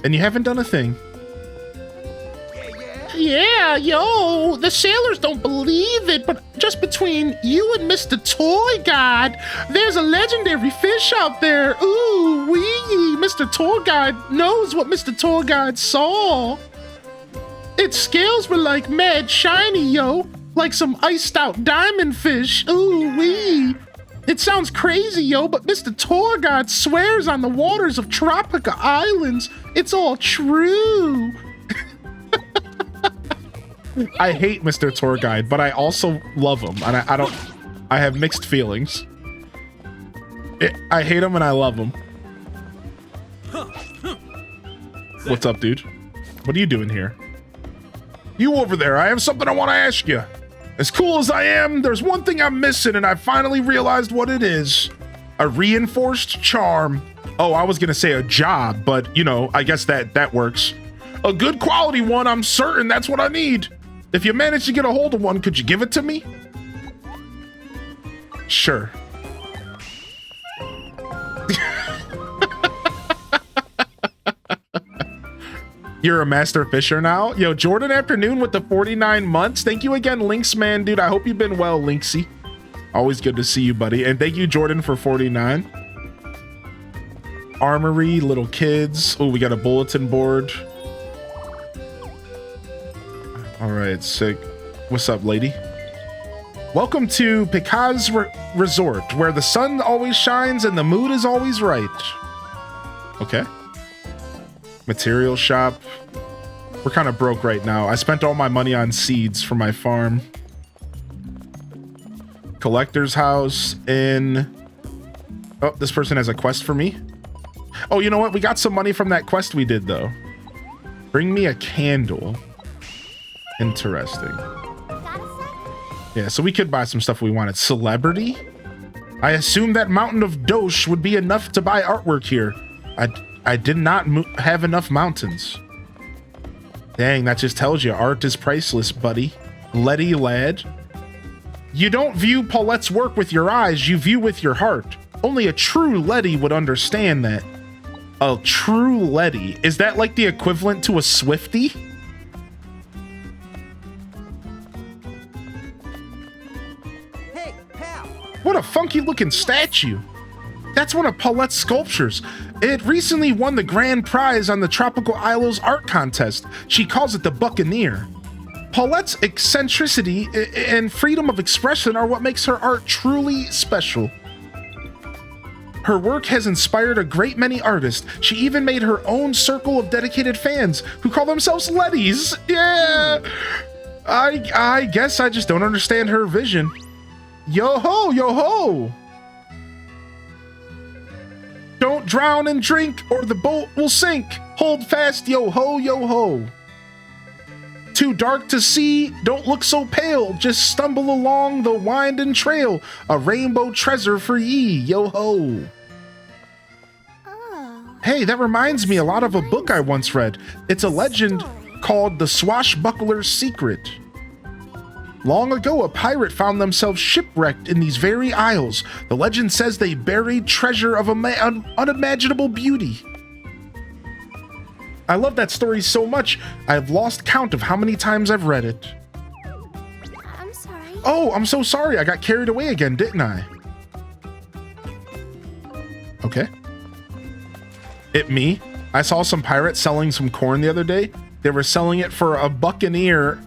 And you haven't done a thing. Yeah, yo, the sailors don't believe it, but just between you and Mr. Toy God, there's a legendary fish out there. Ooh, wee, Mr. Toy God knows what Mr. Toy God saw. Its scales were like mad shiny, yo, like some iced out diamond fish. Ooh, wee. It sounds crazy, yo, but Mr. Toy God swears on the waters of Tropica Islands. It's all true. I hate Mr. Tour Guide, but I also love him, and I have mixed feelings. I hate him and I love him. What's up, dude? What are you doing here? You over there, I have something I want to ask you. As cool as I am, there's one thing I'm missing, and I finally realized what it is. A reinforced charm. Oh, I was gonna say a job, but you know, I guess that works. A good quality one, I'm certain that's what I need. If you manage to get a hold of one, could you give it to me? Sure. You're a master fisher now? Yo, Jordan Afternoon with the 49 months. Thank you again, Lynx man, dude. I hope you've been well, Lynxy. Always good to see you, buddy. And thank you, Jordan, for 49. Armory, little kids. Oh, we got a bulletin board. All right, sick. What's up, lady? Welcome to Picaz Resort, where the sun always shines and the mood is always right. Okay. Material shop. We're kind of broke right now. I spent all my money on seeds for my farm. Collector's house in... Oh, this person has a quest for me. Oh, you know what? We got some money from that quest we did, though. Bring me a candle. Interesting. Yeah, so we could buy some stuff we wanted. Celebrity? I assumed that Mountain of Dosh would be enough to buy artwork here. I did not have enough mountains. Dang, that just tells you art is priceless, buddy. Letty lad. You don't view Paulette's work with your eyes, you view with your heart. Only a true Letty would understand that. A true Letty? Is that like the equivalent to a Swiftie? Hey, pal. What a funky looking statue. That's one of Paulette's sculptures. It recently won the grand prize on the Tropical Isles art contest. She calls it the Buccaneer. Paulette's eccentricity and freedom of expression are what makes her art truly special. Her work has inspired a great many artists. She even made her own circle of dedicated fans who call themselves Letties. Yeah! I guess I just don't understand her vision. Yo ho, yo ho! Don't drown and drink or the boat will sink. Hold fast, yo ho, yo ho. Too dark to see, don't look so pale. Just stumble along the winding trail. A rainbow treasure for ye, yo ho. Oh. Hey, that reminds me a lot of a book I once read. It's a legend called The Swashbuckler's Secret. Long ago, a pirate found themselves shipwrecked in these very isles. The legend says they buried treasure of unimaginable beauty. I love that story so much, I've lost count of how many times I've read it. I'm sorry. Oh, I'm so sorry. I got carried away again, didn't I? Okay. It me. I saw some pirates selling some corn the other day. They were selling it for a buccaneer.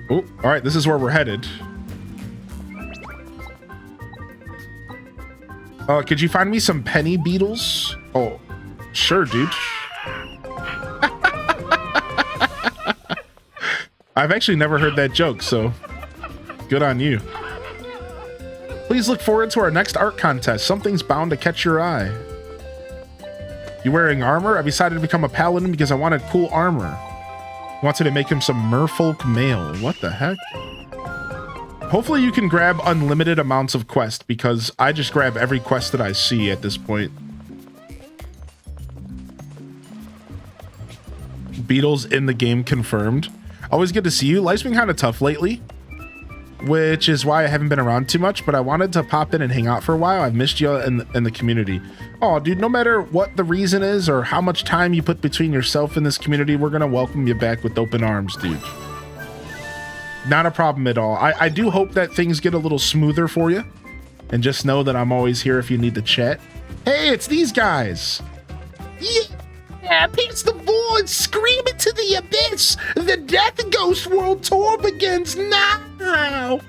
Oh, all right. This is where we're headed. Could you find me some penny beetles? Oh, sure, dude. I've actually never heard that joke, so good on you. Please look forward to our next art contest. Something's bound to catch your eye. You wearing armor? I decided to become a paladin because I wanted cool armor. Wanted to make him some merfolk mail. What the heck? Hopefully you can grab unlimited amounts of quests, because I just grab every quest that I see at this point. Beetles in the game confirmed. Always good to see you. Life's been kind of tough lately, which is why I haven't been around too much, but I wanted to pop in and hang out for a while. I've missed you in the community. Oh, dude, no matter what the reason is or how much time you put between yourself and this community, we're going to welcome you back with open arms, dude. Not a problem at all. I do hope that things get a little smoother for you. And just know that I'm always here if you need to chat. Hey, it's these guys. Yeah, pierce the void, scream into the abyss. The Death Ghost World Tour begins now.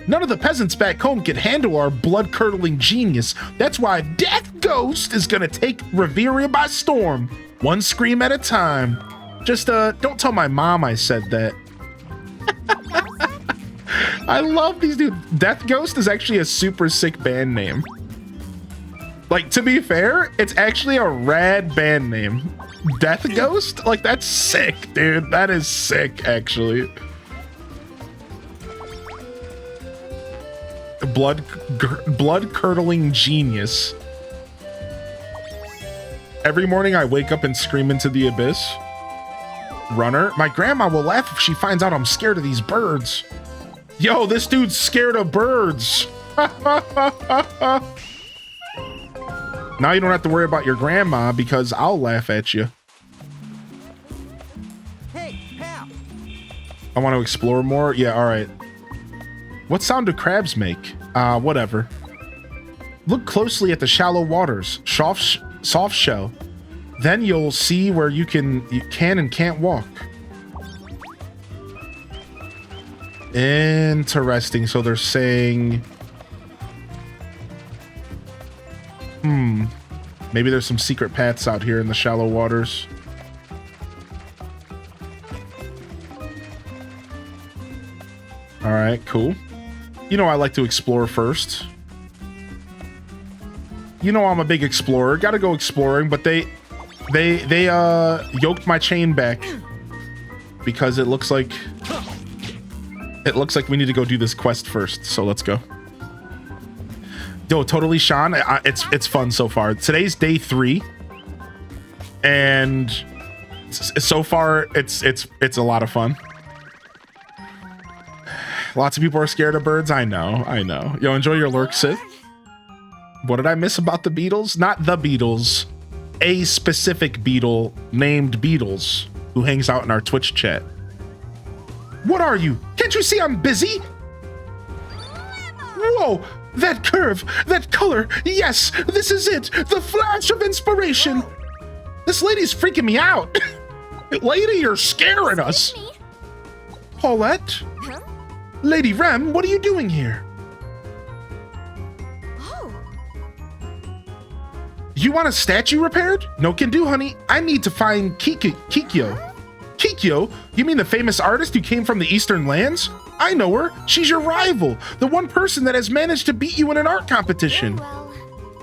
None of the peasants back home can handle our blood-curdling genius. That's why Death Ghost is gonna take Reveria by storm. One scream at a time. Just, don't tell my mom I said that. I love these dudes. Death Ghost is actually a super sick band name. Like, to be fair, it's actually a rad band name. Death Ghost? Like, that's sick, dude. That is sick, actually. Blood-curdling genius. Every morning I wake up and scream into the abyss. Runner? My grandma will laugh if she finds out I'm scared of these birds. Yo, this dude's scared of birds. Now you don't have to worry about your grandma because I'll laugh at you. Hey, pal. I want to explore more. Yeah, all right. What sound do crabs make? Whatever. Look closely at the shallow waters. Soft shell. Then you'll see where you can and can't walk. Interesting. So they're saying... Maybe there's some secret paths out here in the shallow waters. All right, cool. You know I like to explore first. You know I'm a big explorer. Gotta go exploring, but they yoked my chain back because it looks like we need to go do this quest first. So let's go. Yo, totally, Sean. It's fun so far. Today's day 3, and so far it's a lot of fun. Lots of people are scared of birds. I know. Yo, enjoy your lurk, Sith. What did I miss about the Beatles? Not the Beatles. A specific beetle named Beatles who hangs out in our Twitch chat. What are you? Can't you see I'm busy? Whoa! That curve, that color, yes, this is it, the flash of inspiration. This lady's freaking me out. Lady, you're scaring us. Paulette? Huh? Lady Rem, what are you doing here? Oh. You want a statue repaired? No can do, honey. I need to find Kikyo. Kikyo? You mean the famous artist who came from the Eastern lands? I know her. She's your rival. The one person that has managed to beat you in an art competition. Well,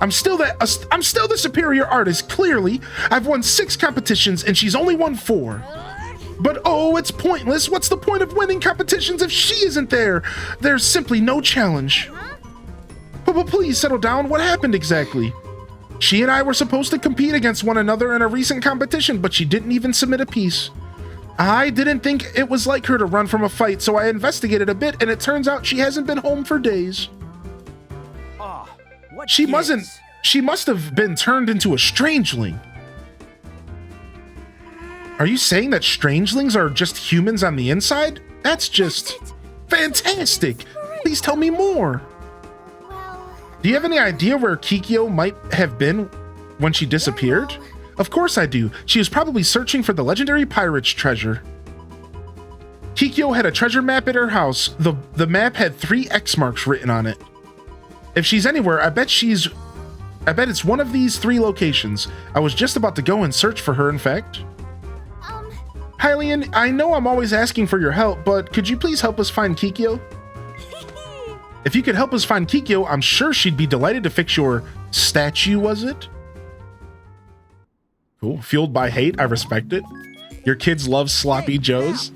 I'm still the superior artist, clearly. I've won 6 competitions and she's only won 4. But oh, it's pointless. What's the point of winning competitions if she isn't there? There's simply no challenge. But please settle down. What happened exactly? She and I were supposed to compete against one another in a recent competition, but she didn't even submit a piece. I didn't think it was like her to run from a fight, so I investigated a bit, and it turns out she hasn't been home for days. Oh, what She gives? she must have been turned into a strangeling. Are you saying that strangelings are just humans on the inside? That's just... Fantastic! Please tell me more. Well, Do you have any idea where Kikyo might have been when she disappeared? Of course I do. She was probably searching for the legendary pirate's treasure. Kikyo had a treasure map at her house. The map had 3 X marks written on it. If she's anywhere, I bet it's one of these 3 locations. I was just about to go and search for her, in fact. Hylian, I know I'm always asking for your help, but could you please help us find Kikyo? If you could help us find Kikyo, I'm sure she'd be delighted to fix your statue, was it? Cool. Fueled by hate, I respect it. Your kids love sloppy joes.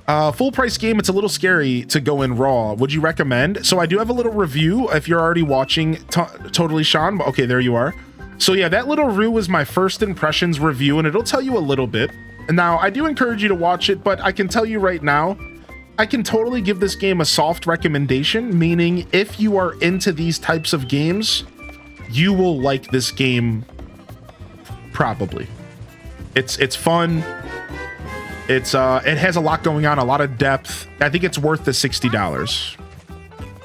Full price game, it's a little scary to go in raw. Would you recommend? So I do have a little review if you're already watching Totally Sean. Okay, there you are. So yeah, that little review was my first impressions review, and it'll tell you a little bit. Now, I do encourage you to watch it, but I can tell you right now, I can totally give this game a soft recommendation, meaning if you are into these types of games, you will like this game probably. It's fun. It has a lot going on, a lot of depth. I think it's worth the $60.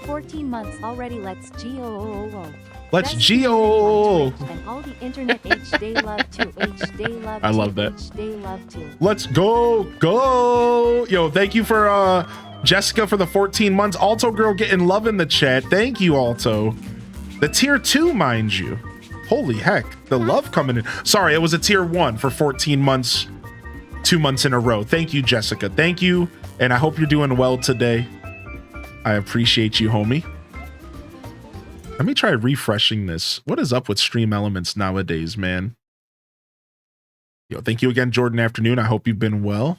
14 months already. Let's go. Let's Best Geo. And all the internet H day love to H day love. I to, love that. H day love to. Let's go. Yo, thank you for Jessica for the 14 months. Alto girl getting love in the chat. Thank you, Alto. The tier 2, mind you. Holy heck, the love coming in. Sorry, it was a tier 1 for 14 months, 2 months in a row. Thank you, Jessica. Thank you, and I hope you're doing well today. I appreciate you, homie. Let me try refreshing this. What is up with Stream Elements nowadays, man? Yo, thank you again, Jordan Afternoon. I hope you've been well.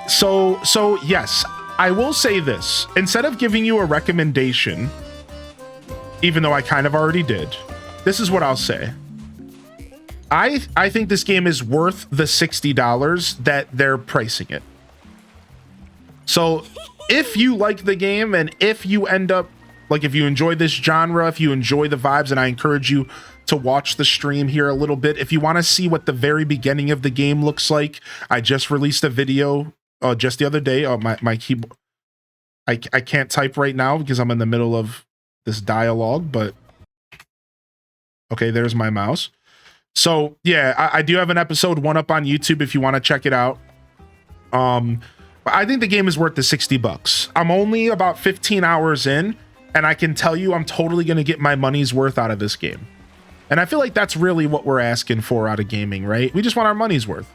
So yes, I will say this. Instead of giving you a recommendation, even though I kind of already did, this is what I'll say. I think this game is worth the $60 that they're pricing it. So if you like the game, and if you end up, like, if you enjoy this genre, if you enjoy the vibes, and I encourage you to watch the stream here a little bit. If you want to see what the very beginning of the game looks like, I just released a video just the other day. My keyboard, I can't type right now because I'm in the middle of this dialogue, but okay, there's my mouse. So yeah, I do have an episode 1 up on YouTube if you want to check it out. But I think the game is worth the $60. I'm only about 15 hours in, and I can tell you I'm totally going to get my money's worth out of this game. And I feel like that's really what we're asking for out of gaming, right? We just want our money's worth.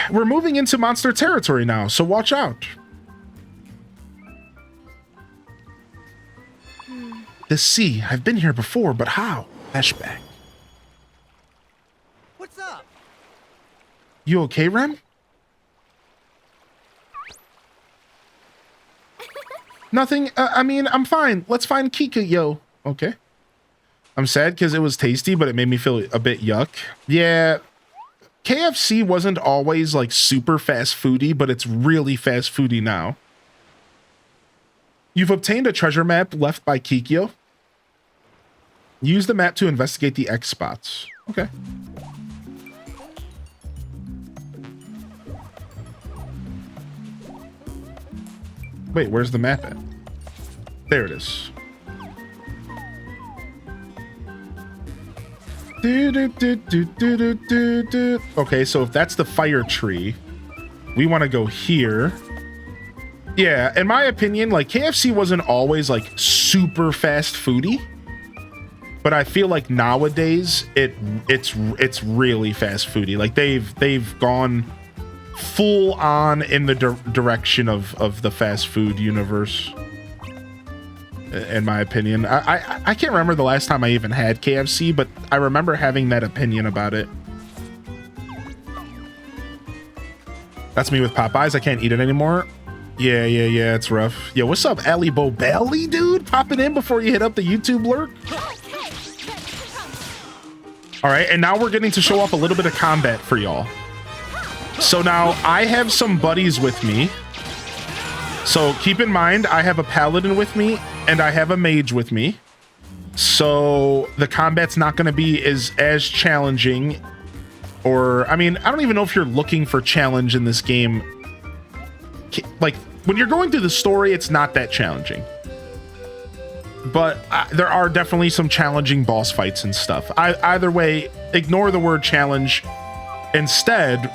We're moving into monster territory now, so watch out. The sea. I've been here before, but how? Flashback. What's up? You okay, Rem? Nothing. I mean, I'm fine. Let's find Kika, yo. Okay. I'm sad because it was tasty, but it made me feel a bit yuck. Yeah. KFC wasn't always like super fast foody, but it's really fast foody now. You've obtained a treasure map left by Kikyo. Use the map to investigate the X spots. Okay. Wait, where's the map at? There it is. Okay, so if that's the fire tree, we want to go here. Yeah, in my opinion, like KFC wasn't always like super fast foody, but I feel like nowadays it's really fast foody. Like they've gone full on in the direction of the fast food universe. In my opinion, I can't remember the last time I even had KFC, but I remember having that opinion about it. That's me with Popeyes. I can't eat it anymore. Yeah, it's rough. Yo, what's up, Ali Bobelli, dude? Popping in before you hit up the YouTube lurk. All right, and now we're getting to show off a little bit of combat for y'all. So now I have some buddies with me. So keep in mind, I have a paladin with me and I have a mage with me. So the combat's not going to be as challenging Or, I mean, I don't even know if you're looking for challenge in this game. Like, when you're going through the story, it's not that challenging. But there are definitely some challenging boss fights and stuff. Either way, ignore the word challenge. Instead,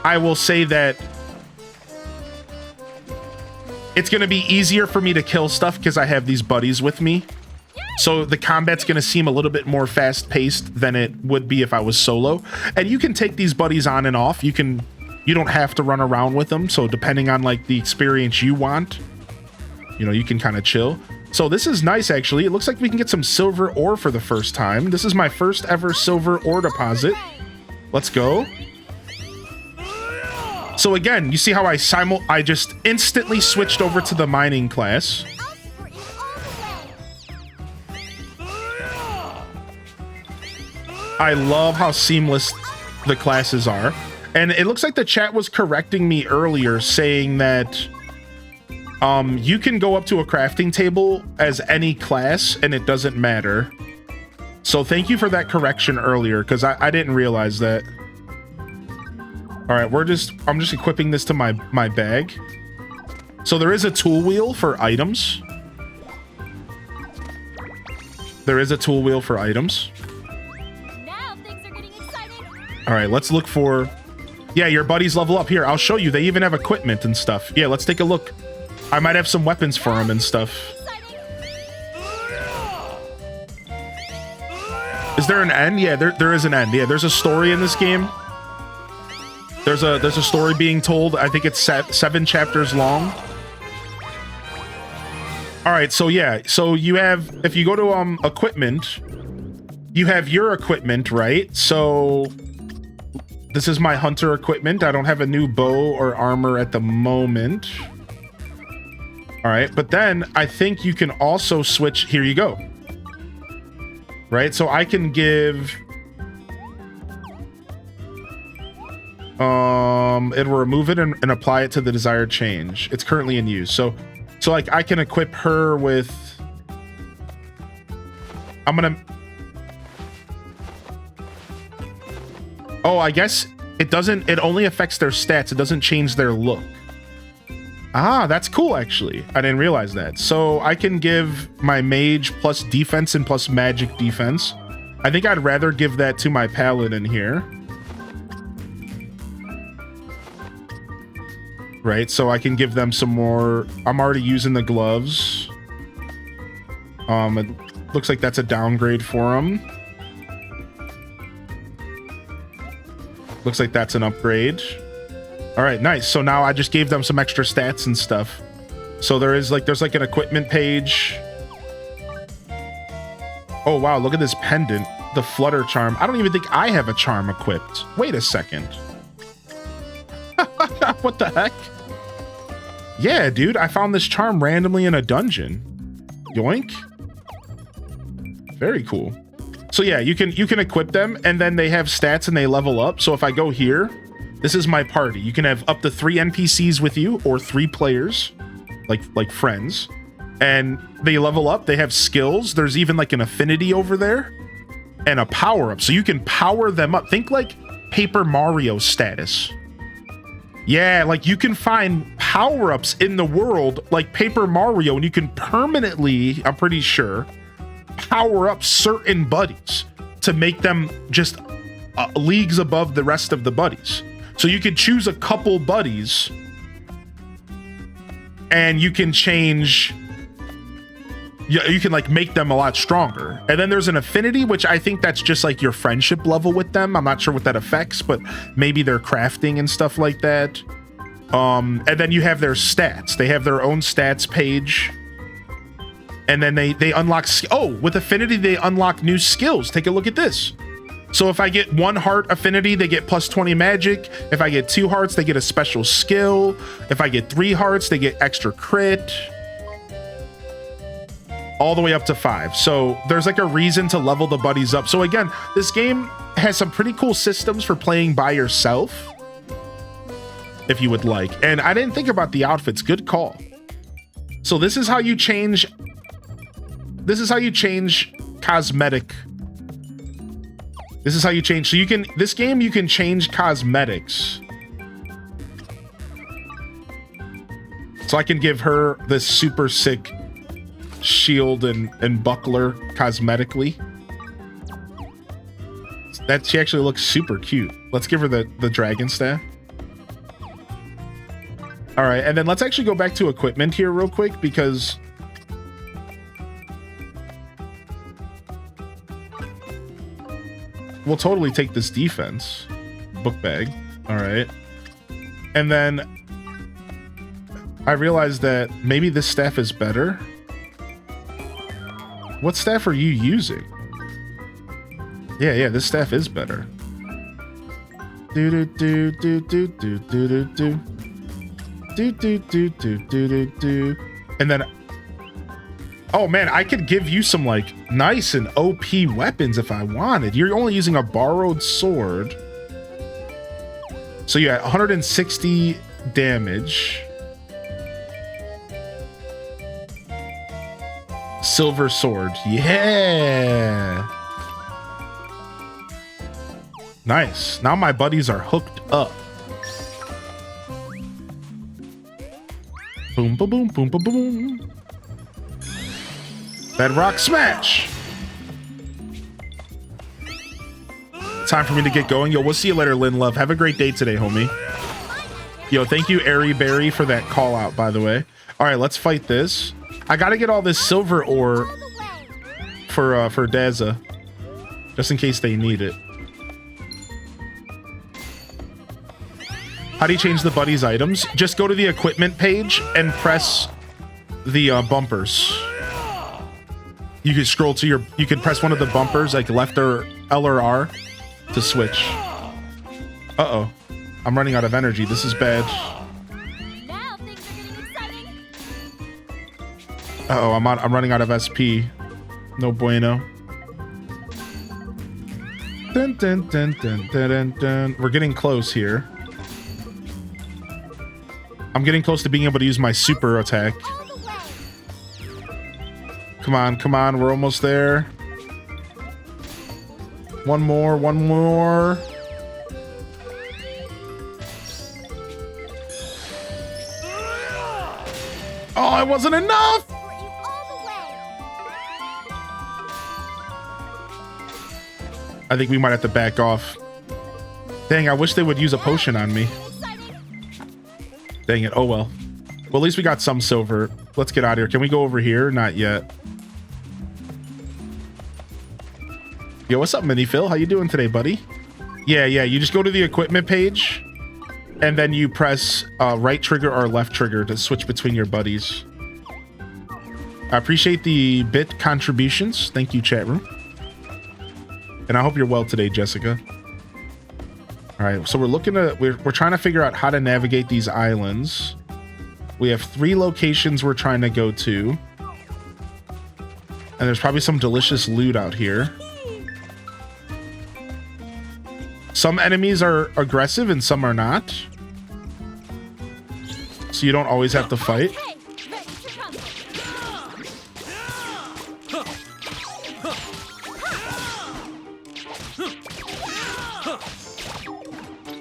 I will say that it's going to be easier for me to kill stuff because I have these buddies with me. So the combat's going to seem a little bit more fast-paced than it would be if I was solo. And you can take these buddies on and off. You don't have to run around with them. So depending on like the experience you want, you know, you can kind of chill. So this is nice, actually. It looks like we can get some silver ore for the first time. This is my first ever silver ore deposit. Let's go. So again, you see how I just instantly switched over to the mining class. I love how seamless the classes are. And it looks like the chat was correcting me earlier, saying that you can go up to a crafting table as any class and it doesn't matter. So thank you for that correction earlier, because I didn't realize that. All right, I'm just equipping this to my bag. So there is a tool wheel for items. There is a tool wheel for items. Now things are getting exciting. All right, let's look for... Yeah, your buddies level up. Here, I'll show you. They even have equipment and stuff. Yeah, let's take a look. I might have some weapons for them and stuff. Is there an end? Yeah, there is an end. Yeah, there's a story in this game. There's a story being told. I think it's 7 chapters long. All right, so yeah, so you have, if you go to equipment, you have your equipment, right? So this is my hunter equipment. I don't have a new bow or armor at the moment. All right, but then I think you can also switch. Here you go. Right, so I can give... it'll remove it and apply it to the desired change. It's currently in use. So like I can equip her with... I'm gonna... Oh, I guess it doesn't... It only affects their stats. It doesn't change their look. Ah, that's cool, actually. I didn't realize that. So I can give my mage plus defense and plus magic defense. I think I'd rather give that to my paladin here. Right, so I can give them some more... I'm already using the gloves. It looks like that's a downgrade for them. Looks like that's an upgrade. All right, nice. So now I just gave them some extra stats and stuff. So there's like an equipment page. Oh, wow, look at this pendant. The flutter charm. I don't even think I have a charm equipped. Wait a second. What the heck? Yeah, dude, I found this charm randomly in a dungeon. Yoink. Very cool. So yeah, you can equip them, and then they have stats and they level up. So if I go here, this is my party. You can have up to 3 NPCs with you or 3 players, like friends, and they level up. They have skills. There's even like an affinity over there and a power up. So you can power them up. Think like Paper Mario status. Yeah, like you can find power-ups in the world like Paper Mario, and you can permanently, I'm pretty sure, power up certain buddies to make them just leagues above the rest of the buddies. So you could choose a couple buddies and you can change, you can like make them a lot stronger. And then there's an affinity, which I think that's just like your friendship level with them. I'm not sure what that affects, but maybe they're crafting and stuff like that. And then you have their stats. They have their own stats page. And then they unlock, oh, with affinity, they unlock new skills. Take a look at this. So if I get 1 heart affinity, they get plus 20 magic. If I get 2 hearts, they get a special skill. If I get 3 hearts, they get extra crit. All the way up to 5. So there's like a reason to level the buddies up. So again, this game has some pretty cool systems for playing by yourself, if you would like. And I didn't think about the outfits. Good call. So this is how you change. This is how you change cosmetic This is how you change. So you can, this game, you can change cosmetics. So I can give her this super sick shield and buckler cosmetically. That she actually looks super cute. Let's give her the dragon staff. All right, and then let's actually go back to equipment here real quick because we'll totally take this defense. Book bag. All right. And then I realized that maybe this staff is better. What staff are you using? Yeah, this staff is better. Do do do do do do do do do do do do do do do. And then, oh man, I could give you some like nice and OP weapons if I wanted. You're only using a borrowed sword, so you got 160 damage. Silver sword, yeah. Nice. Now my buddies are hooked up. Boom, boom, boom, boom, boom, boom. Bedrock smash. Time for me to get going. Yo, we'll see you later, Lynn Love. Have a great day today, homie. Yo, thank you, Airy Berry, for that call out, by the way. All right, let's fight this. I gotta get all this silver ore for Daza, just in case they need it. How do you change the buddy's items? Just go to the equipment page and press the bumpers. You can scroll to your, you can press one of the bumpers, like left or L or R, to switch. Uh-oh. I'm running out of energy. This is bad. Now things are getting exciting. Uh-oh, I'm running out of SP. No bueno. Dun, dun, dun, dun, dun, dun, dun. We're getting close here. I'm getting close to being able to use my super attack. Come on, come on, we're almost there. One more, one more. Oh, it wasn't enough! I think we might have to back off. Dang, I wish they would use a potion on me. Dang it, oh well. Well, at least we got some silver. Let's get out of here. Can we go over here? Not yet. Yo, what's up, Mini Phil? How you doing today, buddy? Yeah, you just go to the equipment page and then you press right trigger or left trigger to switch between your buddies. I appreciate the bit contributions. Thank you, chat room. And I hope you're well today, Jessica. All right, so we're looking at, we're trying to figure out how to navigate these islands. We have 3 locations we're trying to go to. And there's probably some delicious loot out here. Some enemies are aggressive and some are not. So you don't always have to fight.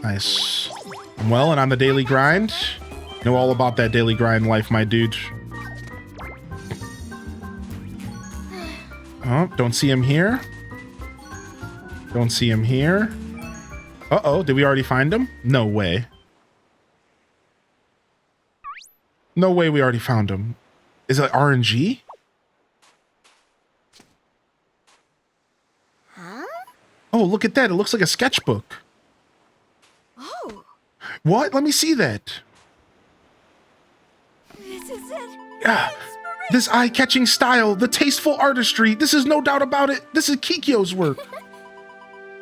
Nice. I'm well and on the daily grind. Know all about that daily grind life, my dude. Oh, don't see him here. Don't see him here. Uh-oh, did we already find him? No way. No way we already found him. Is it RNG? Huh? Oh, look at that. It looks like a sketchbook. Oh, What? Let me see that. this is it. Yeah. This eye-catching style, the tasteful artistry. This is no doubt about it. This is Kikyo's work.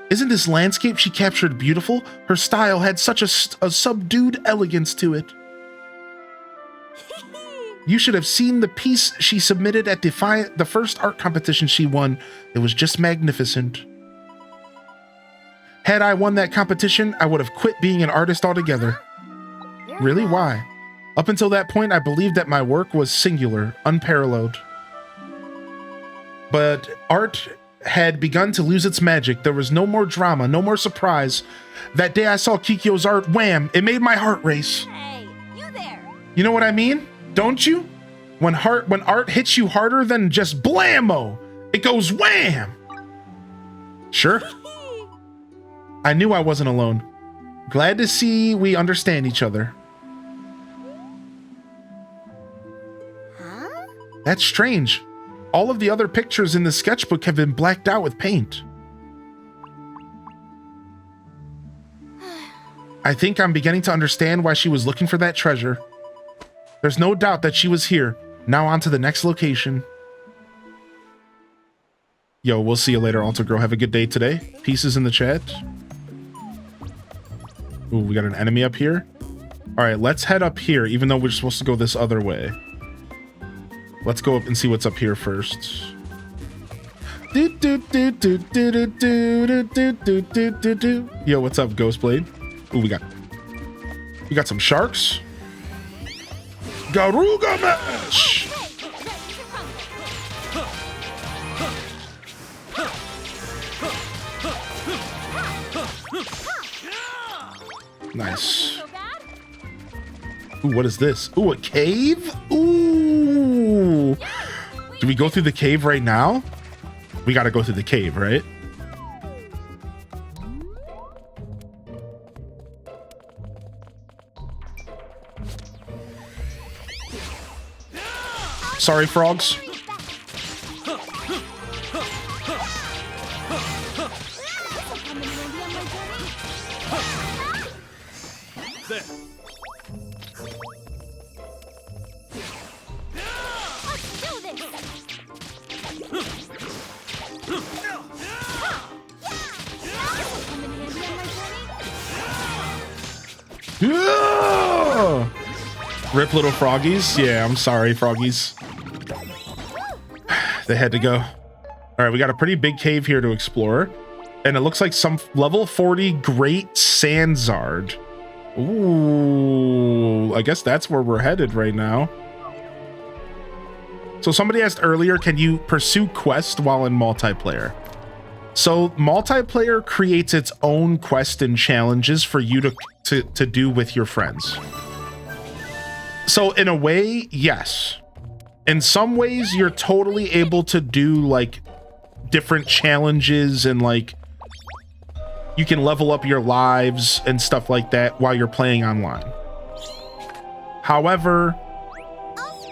Isn't this landscape she captured beautiful? Her style had such a subdued elegance to it. You should have seen the piece she submitted at the first art competition she won. It was just magnificent. Had I won that competition, I would have quit being an artist altogether. Really? Why? Up until that point, I believed that my work was singular, unparalleled. But art had begun to lose its magic. There was no more drama, no more surprise. That day I saw Kikyo's art, wham, it made my heart race. Hey, you there? You know what I mean? Don't you? When art hits you harder than just blammo, it goes wham. Sure. I knew I wasn't alone. Glad to see we understand each other. Huh? That's strange. All of the other pictures in the sketchbook have been blacked out with paint. I think I'm beginning to understand why she was looking for that treasure. There's no doubt that she was here. Now on to the next location. Yo, we'll see you later, Alter Girl. Have a good day today. Pieces in the chat. Ooh, we got an enemy up here. All right, let's head up here, even though we're supposed to go this other way. Let's go up and see what's up here first. Yo, what's up, Ghostblade? Ooh, we got some sharks. Garuga Mash! Nice. Ooh, what is this? Ooh, a cave? Ooh. Do we go through the cave right now? We gotta go through the cave, right? Sorry, frogs. Yeah! Rip little froggies. Yeah, I'm sorry, froggies. They had to go. All right, we got a pretty big cave here to explore. And it looks like some level 40 Great Sandzard. Ooh, I guess that's where we're headed right now. So somebody asked earlier, can you pursue quests while in multiplayer? So multiplayer creates its own quest and challenges for you to do with your friends. So in a way, yes. In some ways, you're totally able to do like different challenges and like you can level up your lives and stuff like that while you're playing online. However,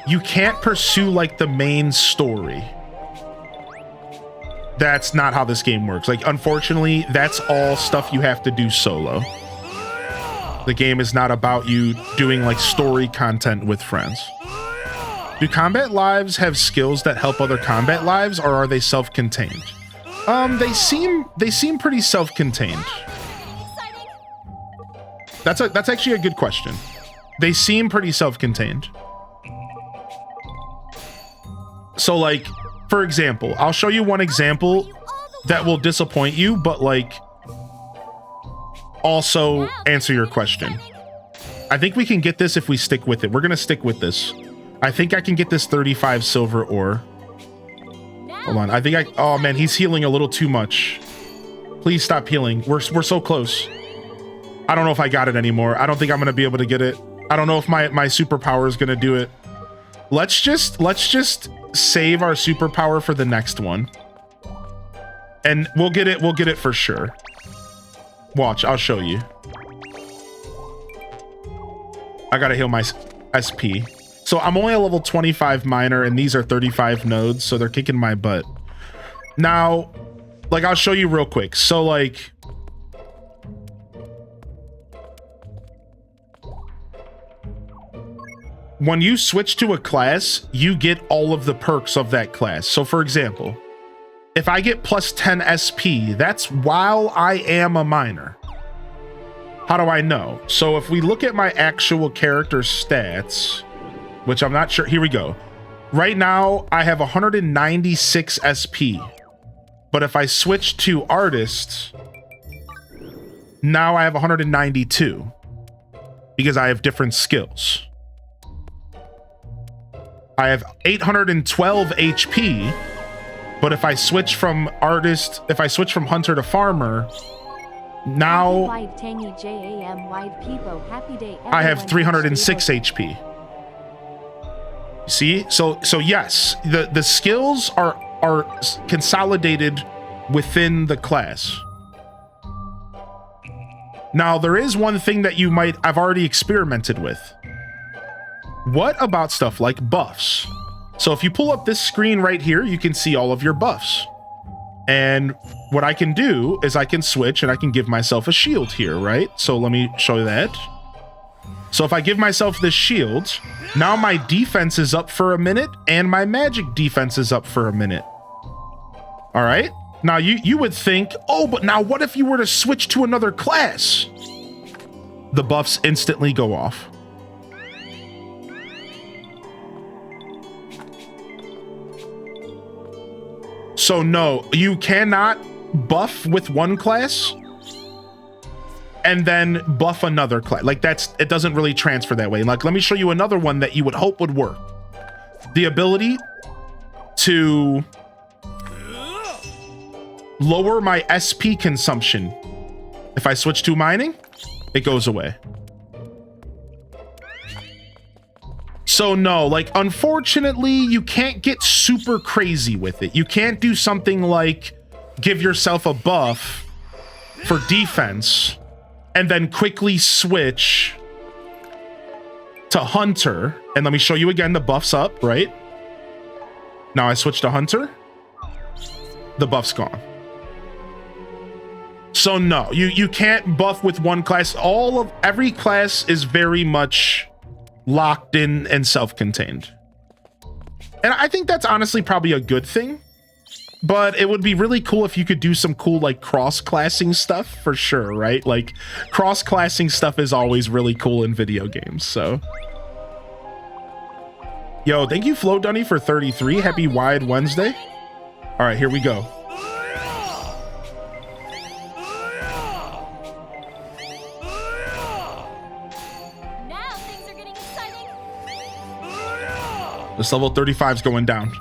you can't pursue like the main story. That's not how this game works. Like, unfortunately, that's all stuff you have to do solo. The game is not about you doing like story content with friends. Do combat lives have skills that help other combat lives, or are they self-contained? They seem pretty self-contained. That's actually a good question. They seem pretty self-contained. So like, for example, I'll show you one example that will disappoint you, but like also answer your question. I think we can get this if we stick with it. We're gonna stick with this. I think I can get this 35 silver ore. Hold on, oh man, he's healing a little too much. Please stop healing. We're so close. I don't know if I got it anymore. I don't think I'm gonna be able to get it. I don't know if my superpower is gonna do it. Let's just save our superpower for the next one. And we'll get it for sure. Watch, I'll show you. I gotta heal my SP. So I'm only a level 25 miner and these are 35 nodes, so they're kicking my butt. Now, like I'll show you real quick. So like when you switch to a class, you get all of the perks of that class. So for example, if I get plus 10 SP, that's while I am a miner. How do I know? So if we look at my actual character stats, which I'm not sure, here we go. Right now, I have 196 SP. But if I switch to artist, now I have 192 because I have different skills. I have 812 HP, But if I switch from hunter to farmer, now Wide tangy JAM wide people happy day. I have Everyone 306 HP. See? So yes, the skills are consolidated within the class. Now, there is one thing that I've already experimented with. What about stuff like buffs? So if you pull up this screen right here, you can see all of your buffs. And what I can do is I can switch and I can give myself a shield here, right? So let me show you that. So if I give myself this shield, now my defense is up for a minute and my magic defense is up for a minute. All right. Now you would think, oh, but now what if you were to switch to another class? The buffs instantly go off. So no, you cannot buff with one class and then buff another class. Like it doesn't really transfer that way. Like, let me show you another one that you would hope would work. The ability to lower my SP consumption. If I switch to mining, it goes away. So no, like, unfortunately, you can't get super crazy with it. You can't do something like give yourself a buff for defense and then quickly switch to hunter. And let me show you again, the buff's up, right? Now I switch to hunter. The buff's gone. So no, you can't buff with one class. Every class is very much locked in and self-contained. And I think that's honestly probably a good thing. But it would be really cool if you could do some cool like cross-classing stuff for sure, right? Like cross-classing stuff is always really cool in video games, so. Yo, thank you Flo Dunny for 33. Happy Wide Wednesday. All right, here we go. This level 35 is going down. Now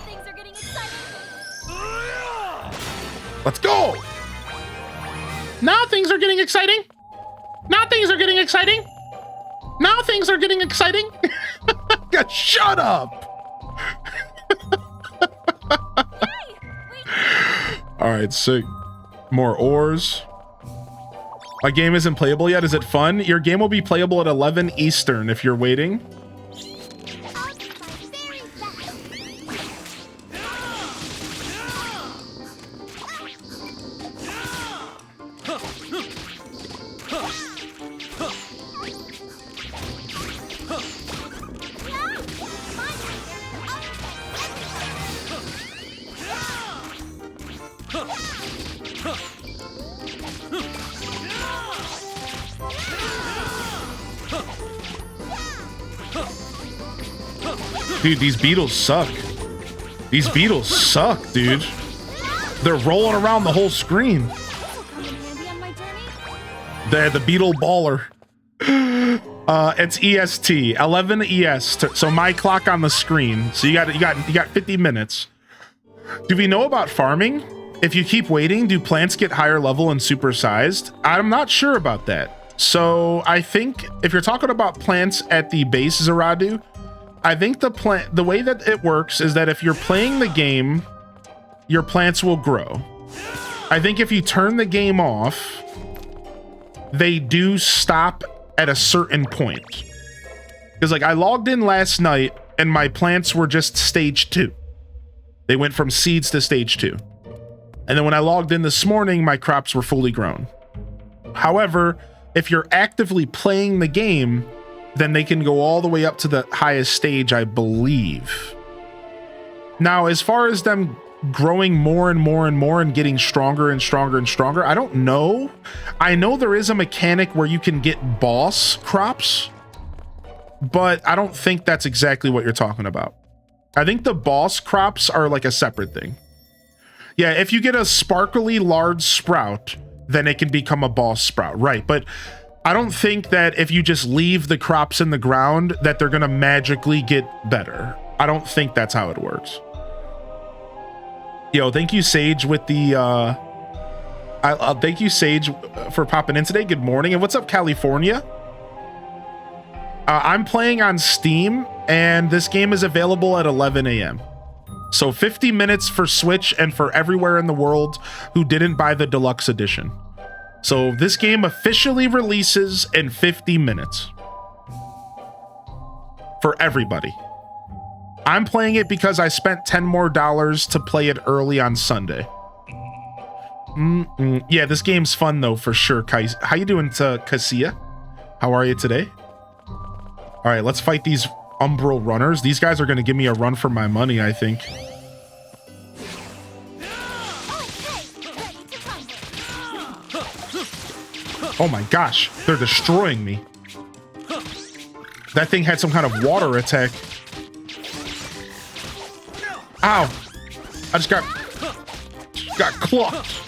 things are getting exciting. Let's go. Now things are getting exciting. Now things are getting exciting. Now things are getting exciting. Shut up. All right, sick. More ores. My game isn't playable yet. Is it fun? Your game will be playable at 11 Eastern if you're waiting. I'll do my very best. Dude, these beetles suck. These beetles suck, dude. They're rolling around the whole screen. Come in handy on my journey. They're the beetle baller. It's EST, 11 ES. So my clock on the screen. So you got 50 minutes. Do we know about farming? If you keep waiting, do plants get higher level and supersized? I'm not sure about that. So I think if you're talking about plants at the base Zaradu, I think the way that it works is that if you're playing the game, your plants will grow. I think if you turn the game off, they do stop at a certain point. Because like I logged in last night and my plants were just stage 2. They went from seeds to stage 2. And then when I logged in this morning, my crops were fully grown. However, if you're actively playing the game, then they can go all the way up to the highest stage, I believe. Now, as far as them growing more and more and more and getting stronger and stronger and stronger, I don't know. I know there is a mechanic where you can get boss crops, but I don't think that's exactly what you're talking about. I think the boss crops are like a separate thing. Yeah, if you get a sparkly large sprout, then it can become a boss sprout, right? But I don't think that if you just leave the crops in the ground that they're gonna magically get better. I don't think that's how it works. Yo, thank you, Sage, with the thank you, Sage, for popping in today. Good morning. And what's up, California? I'm playing on Steam, and this game is available at 11 a.m. So 50 minutes for Switch and for everywhere in the world who didn't buy the deluxe edition. So this game officially releases in 50 minutes for everybody. I'm playing it because I spent $10 more to play it early on Sunday. Yeah, this game's fun though, for sure. How you doing, Cassia? How are you today? All right, let's fight these Umbral runners. These guys are going to give me a run for my money, I think. Oh my gosh, they're destroying me. That thing had some kind of water attack. Ow! I just got clocked.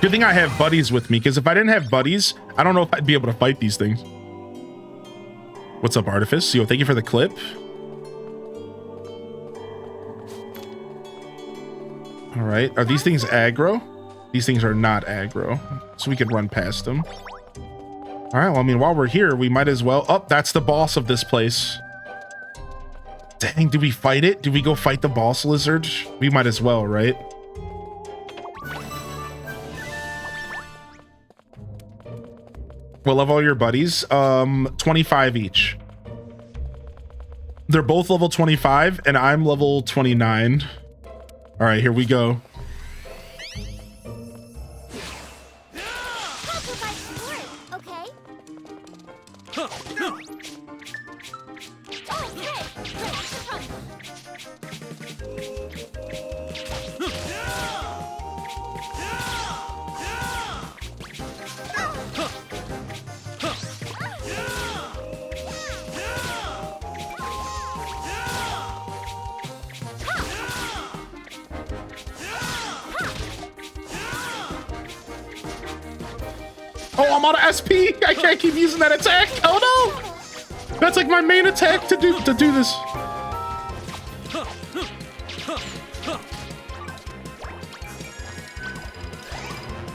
Good thing I have buddies with me, because if I didn't have buddies, I don't know if I'd be able to fight these things. What's up, Artifice? Yo, thank you for the clip. All right, are these things aggro? These things are not aggro, so we could run past them. All right, well, I mean, while we're here, we might as well... Oh, that's the boss of this place. Dang, do we fight it? Do we go fight the boss lizard? We might as well, right? What level are your buddies? 25 each. They're both level 25 and I'm level 29. All right, here we go. Oh, I'm out of SP. I can't keep using that attack. Oh no! That's like my main attack to do this.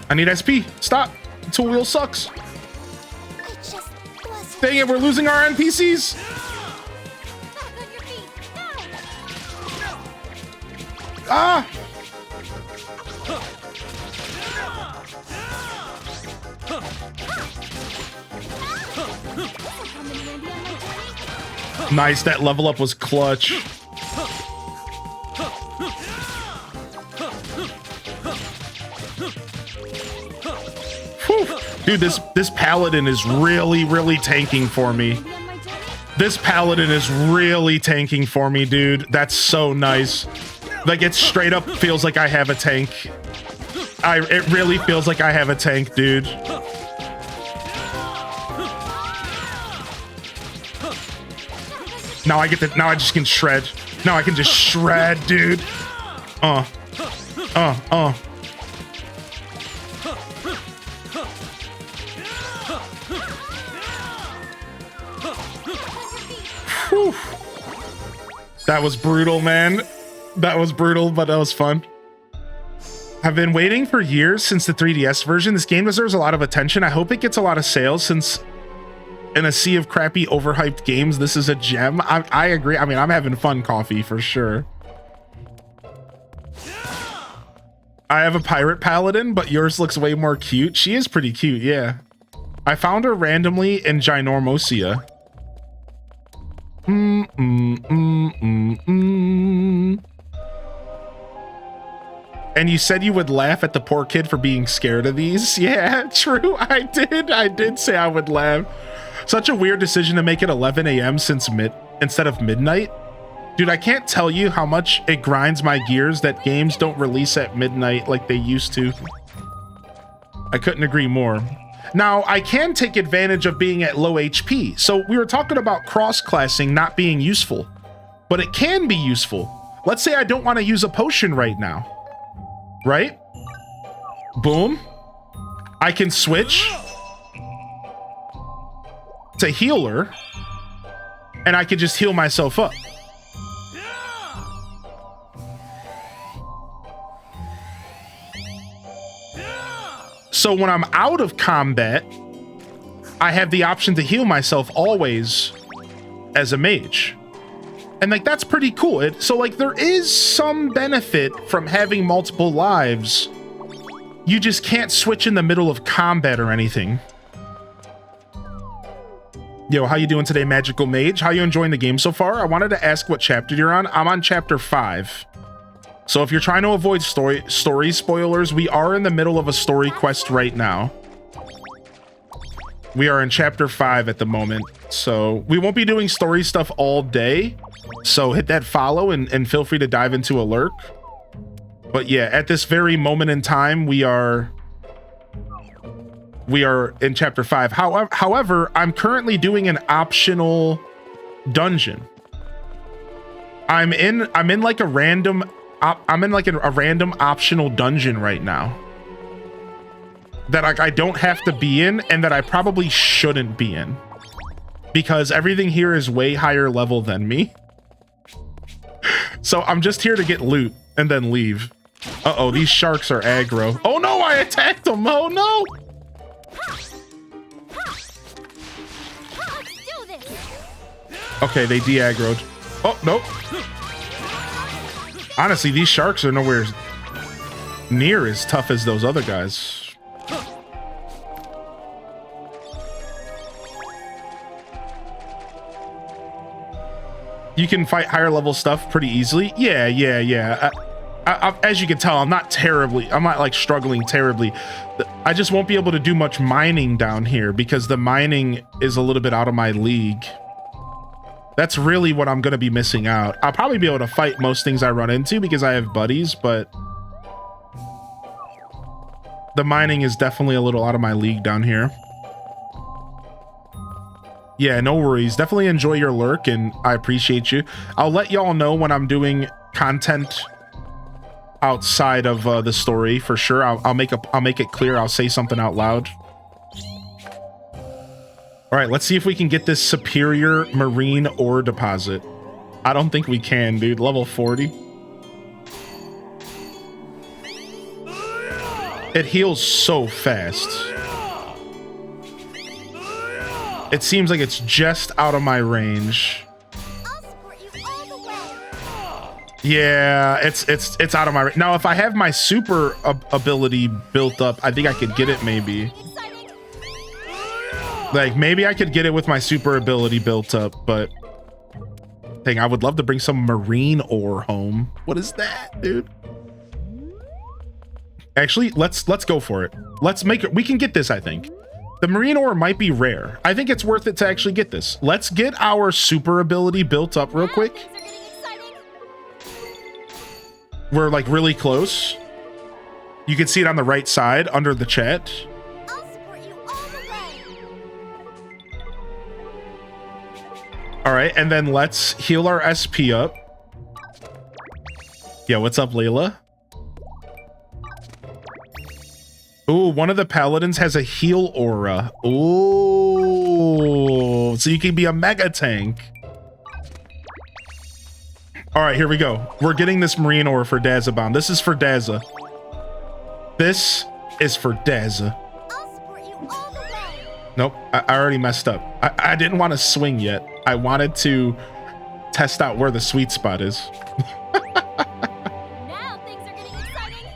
I need SP. Stop. Tool wheel sucks. Dang it, we're losing our NPCs. Ah! Nice, that level up was clutch. Whew. Dude, this paladin is really tanking for me. This paladin is really tanking for me, dude. That's so nice. Like, it straight up feels like I have a tank. It really feels like I have a tank, dude. Now I just can shred. Now I can just shred, dude. Whew. That was brutal, man. That was brutal, but that was fun. I've been waiting for years since the 3DS version. This game deserves a lot of attention. I hope it gets a lot of sales, since in a sea of crappy, overhyped games, this is a gem. I agree. I mean, I'm having fun, Coffee, for sure. I have a pirate paladin, but yours looks way more cute. She is pretty cute, yeah. I found her randomly in Ginormosia. And you said you would laugh at the poor kid for being scared of these? Yeah, true. I did say I would laugh. Such a weird decision to make it 11 a.m. instead of midnight. Dude, I can't tell you how much it grinds my gears that games don't release at midnight like they used to. I couldn't agree more. Now, I can take advantage of being at low HP. So we were talking about cross-classing not being useful, but it can be useful. Let's say I don't want to use a potion right now, right? Boom. I can switch to healer, and I can just heal myself up. So when I'm out of combat, I have the option to heal myself always as a mage. And like, that's pretty cool. So like, there is some benefit from having multiple lives. You just can't switch in the middle of combat or anything. Yo, how you doing today, Magical Mage? How you enjoying the game so far? I wanted to ask what chapter you're on. I'm on chapter 5. So if you're trying to avoid story spoilers, we are in the middle of a story quest right now. We are in chapter 5 at the moment, so we won't be doing story stuff all day. So hit that follow and feel free to dive into a lurk. But yeah, at this very moment in time, we are in chapter 5. However, I'm currently doing an optional dungeon. I'm in like a random optional dungeon right now that I don't have to be in, and that I probably shouldn't be in, because everything here is way higher level than me. So I'm just here to get loot and then leave. Uh-oh, these sharks are aggro. Oh no, I attacked them. Oh no. Let's do this. Okay, they de-aggroed. Oh, nope. Honestly, these sharks are nowhere near as tough as those other guys. You can fight higher level stuff pretty easily. Yeah. As you can tell, I'm not like struggling terribly. I just won't be able to do much mining down here because the mining is a little bit out of my league. That's really what I'm going to be missing out. I'll probably be able to fight most things I run into because I have buddies, but the mining is definitely a little out of my league down here. Yeah, no worries. Definitely enjoy your lurk, and I appreciate you. I'll let y'all know when I'm doing content outside of the story for sure. I'll make it clear. I'll say something out loud. All right, let's see if we can get this superior marine ore deposit. I don't think we can, dude. Level 40. It heals so fast. It seems like it's just out of my range. I'll support you all the way. Yeah, it's out of my range. Now, if I have my super ability built up, I think I could get it maybe. Like, maybe I could get it with my super ability built up, but dang, I would love to bring some marine ore home. What is that, dude? Actually, let's go for it. Let's make it. We can get this, I think. The marine ore might be rare. I think it's worth it to actually get this. Let's get our super ability built up real quick. We're like really close. You can see it on the right side under the chat. All right, and then let's heal our SP up. Yeah, what's up, Layla? Ooh, one of the paladins has a heal aura. Ooh, so you can be a mega tank. All right, here we go. We're getting this marine ore for Dazabon. This is for Daza. This is for Daza. Nope, I already messed up. I didn't want to swing yet. I wanted to test out where the sweet spot is. Now things are getting exciting.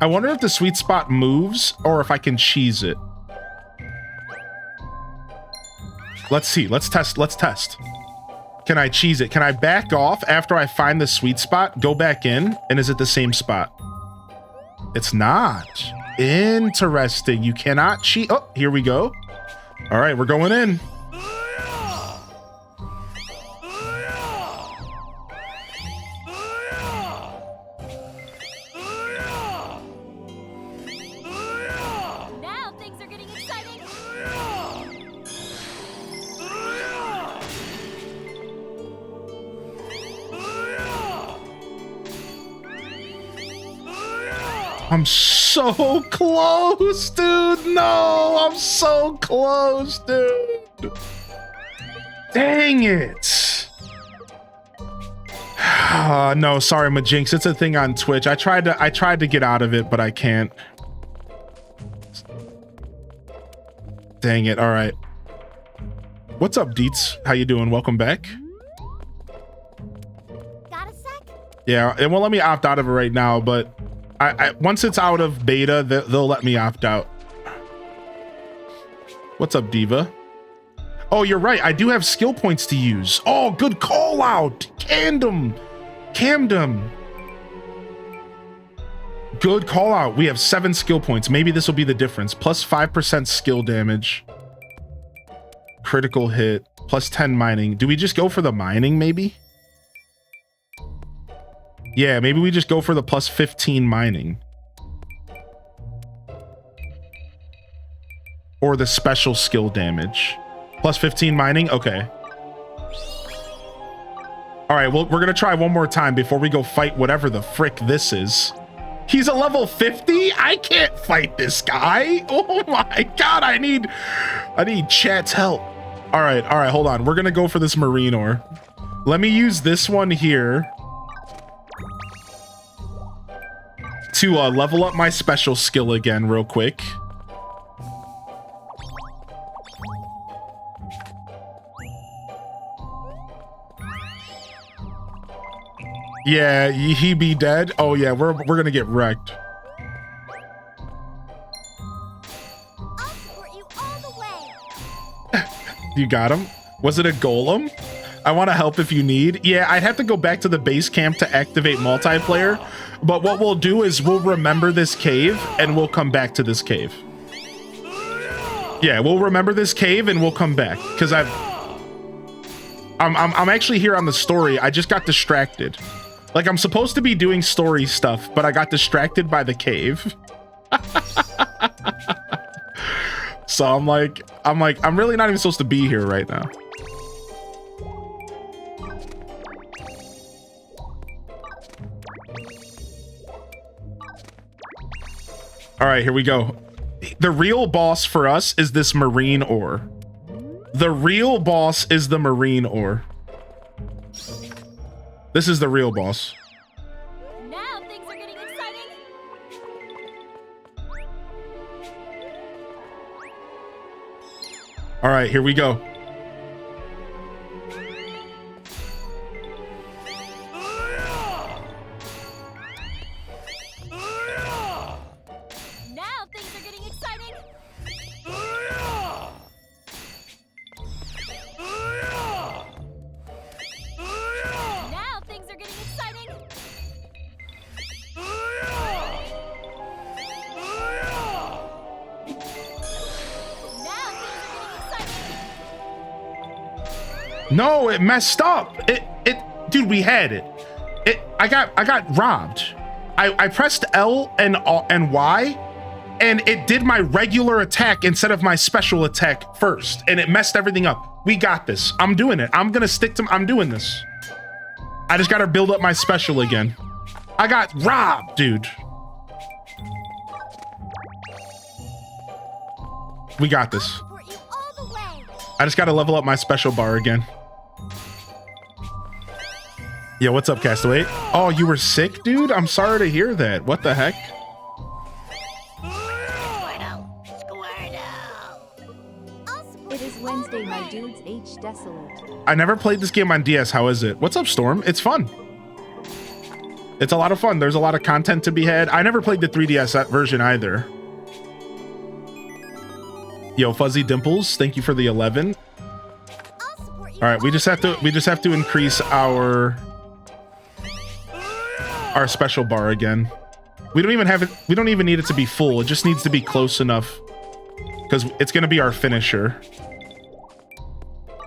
I wonder if the sweet spot moves or if I can cheese it. Let's see. Let's test. Can I cheese it? Can I back off after I find the sweet spot, go back in, and is it the same spot? It's not. Interesting. You cannot cheat. Oh, here we go. All right, we're going in. I'm so close, dude. No, I'm so close, dude. Dang it. No, sorry, Majinx. It's a thing on Twitch. I tried to get out of it, but I can't. Dang it. All right. What's up, Deets? How you doing? Welcome back. Got a sec? Yeah, it won't let me opt out of it right now, but I once it's out of beta, they'll let me opt out. What's up, Diva? Oh, you're right. I do have skill points to use. Oh, good call out. Camden. Good call out. We have 7 skill points. Maybe this will be the difference. Plus 5% skill damage. Critical hit. Plus 10 mining. Do we just go for the mining, maybe? Yeah, maybe we just go for the plus 15 mining. Or the special skill damage. Plus 15 mining? Okay. All right, well, we're going to try one more time before we go fight whatever the frick this is. He's a level 50? I can't fight this guy. Oh my God, I need chat's help. All right, hold on. We're going to go for this marine ore. Let me use this one here to level up my special skill again real quick. Yeah, he be dead. Oh yeah, we're gonna get wrecked. I'll support you all the way. You got him? Was it a golem? I want to help if you need. Yeah, I'd have to go back to the base camp to activate multiplayer. But what we'll do is we'll remember this cave and we'll come back to this cave. Yeah, we'll remember this cave and we'll come back because I'm actually here on the story. I just got distracted. Like I'm supposed to be doing story stuff, but I got distracted by the cave. So I'm really not even supposed to be here right now. All right, here we go. The real boss for us is this marine ore. The real boss is the marine ore. This is the real boss. Now things are getting exciting. All right, here we go. Now things are getting exciting. Now things are getting exciting. Now things are getting exciting. No, it messed up. Dude, we had it. I got robbed. I pressed L and Y, and it did my regular attack instead of my special attack first, and it messed everything up. We got this. I'm doing it. I'm doing this. I just gotta build up my special again. I got robbed, dude. We got this. Support you all the way. I just gotta level up my special bar again. Yo, what's up, Castaway? Oh, you were sick, dude? I'm sorry to hear that. What the heck? It is Wednesday, my dudes. H desolate. I never played this game on DS. How is it? What's up, Storm? It's fun. It's a lot of fun. There's a lot of content to be had. I never played the 3DS version either. Yo, Fuzzy Dimples, thank you for the 11. I'll support you. All right, we just have to increase our special bar again. We don't even need it to be full. It just needs to be close enough because it's going to be our finisher.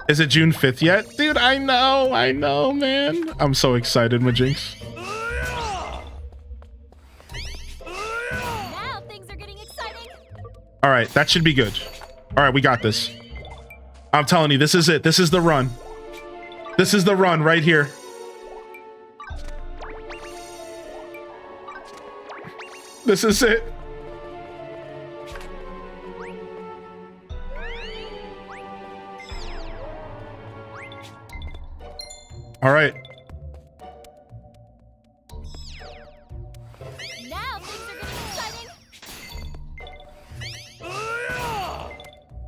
Is it June 5th yet? Dude, I know, man. I'm so excited, Majinx. Now things are getting exciting. All right, that should be good. All right, we got this. I'm telling you, this is it. This is the run. This is the run right here. This is it. All right. Now things are getting exciting.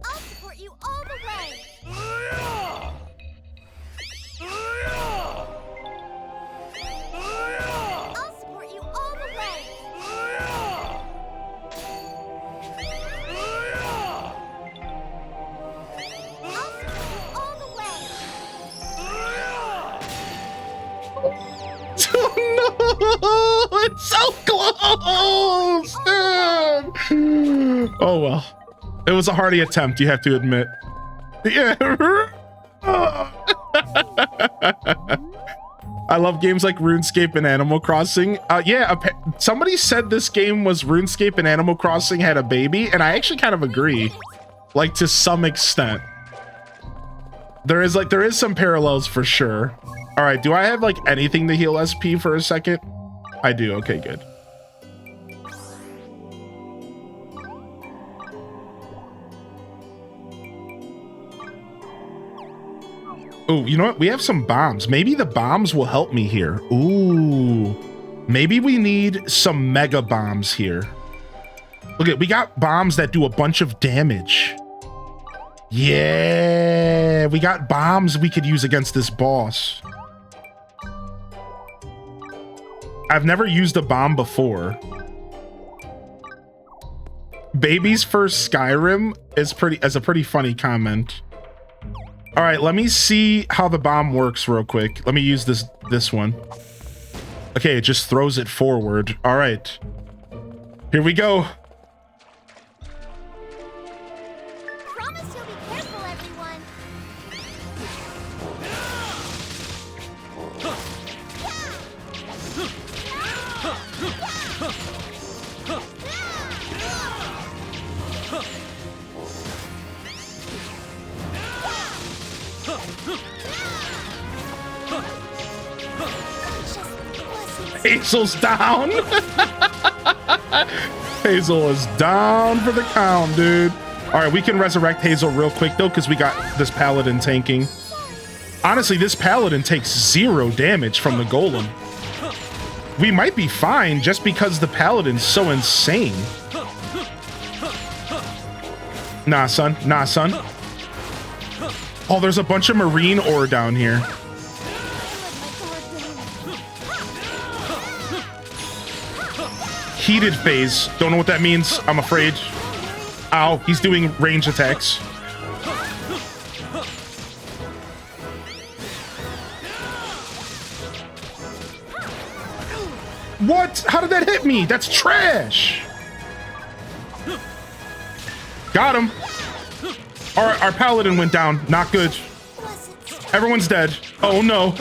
I'll support you all the way. I'll support you all the way. I'll support you all the way. Oh no! It's so close! Dude. Oh well. It was a hearty attempt, you have to admit. Yeah. I love games like RuneScape and Animal Crossing. Somebody said this game was RuneScape and Animal Crossing had a baby, and I actually kind of agree. Like, to some extent. There is some parallels for sure. All right, do I have like anything to heal SP for a second? I do. Okay, good. Oh, you know what? We have some bombs. Maybe the bombs will help me here. Ooh. Maybe we need some mega bombs here. Look at, we got bombs that do a bunch of damage. Yeah, we got bombs we could use against this boss. I've never used a bomb before. Baby's first Skyrim is a pretty funny comment. All right, let me see how the bomb works real quick. Let me use this one. Okay, it just throws it forward. All right, here we go. Promise you'll be careful, everyone. Hazel's down. Hazel is down for the count, dude. All right, we can resurrect Hazel real quick though, because we got this paladin tanking. Honestly, this paladin takes 0 damage from the golem. We might be fine just because the paladin's so insane. Nah, son. Nah, son. Oh, there's a bunch of marine ore down here. Heated phase. Don't know what that means. I'm afraid. Ow, he's doing range attacks. What? How did that hit me? That's trash. Got him. Our paladin went down. Not good. Everyone's dead. Oh no.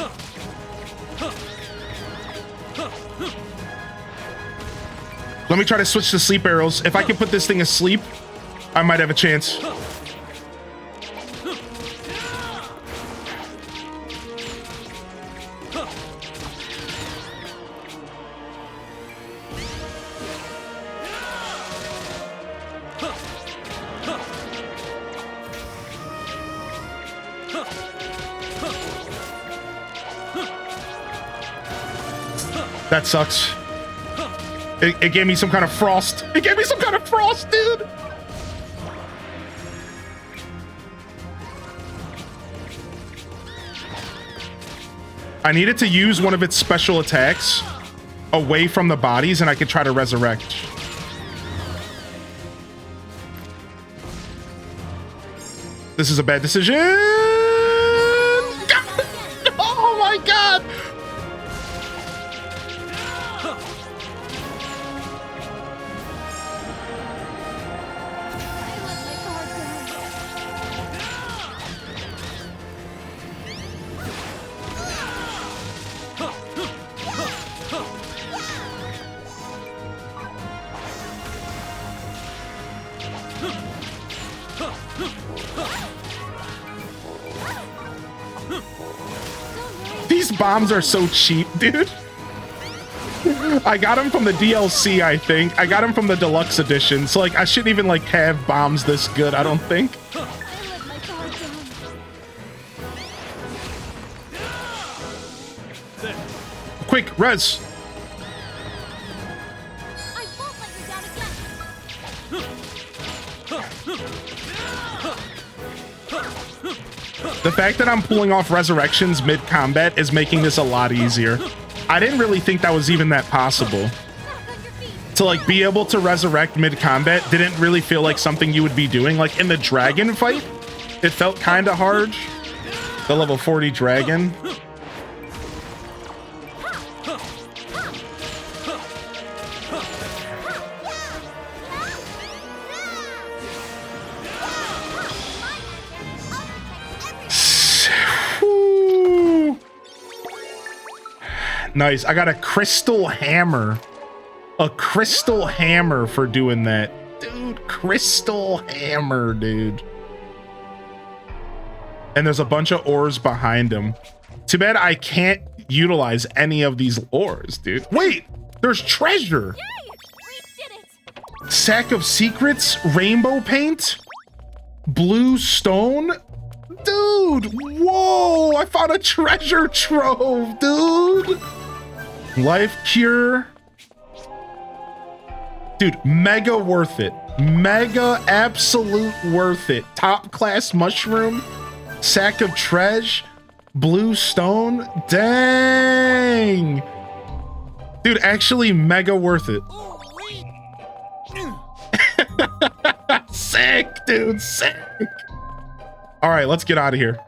Let me try to switch to sleep arrows. If I can put this thing asleep, I might have a chance. That sucks. It gave me some kind of frost. It gave me some kind of frost, dude. I needed to use one of its special attacks away from the bodies, and I could try to resurrect. This is a bad decision. Oh my god. These bombs are so cheap, dude. I got him from the DLC, I think. I got him from the deluxe edition. So like I shouldn't even like have bombs this good, I don't think. I let my guard down. Quick, res. I won't let you down again. The fact that I'm pulling off resurrections mid-combat is making this a lot easier. I didn't really think that was even that possible. Back on your feet. To like be able to resurrect mid-combat didn't really feel like something you would be doing. Like in the dragon fight, it felt kind of hard. The level 40 dragon. Whew. Nice. I got a crystal hammer. A crystal hammer for doing that. Dude, crystal hammer, dude. And there's a bunch of ores behind him. Too bad I can't utilize any of these ores, dude. Wait, there's treasure. Yay! We did it. Sack of secrets, rainbow paint, blue stone. Dude, whoa, I found a treasure trove, dude. Life cure. Dude, mega worth it. Mega absolute worth it. Top class mushroom, sack of treasure, blue stone. Dang. Dude, actually mega worth it. Sick, dude, sick. All right, let's get out of here.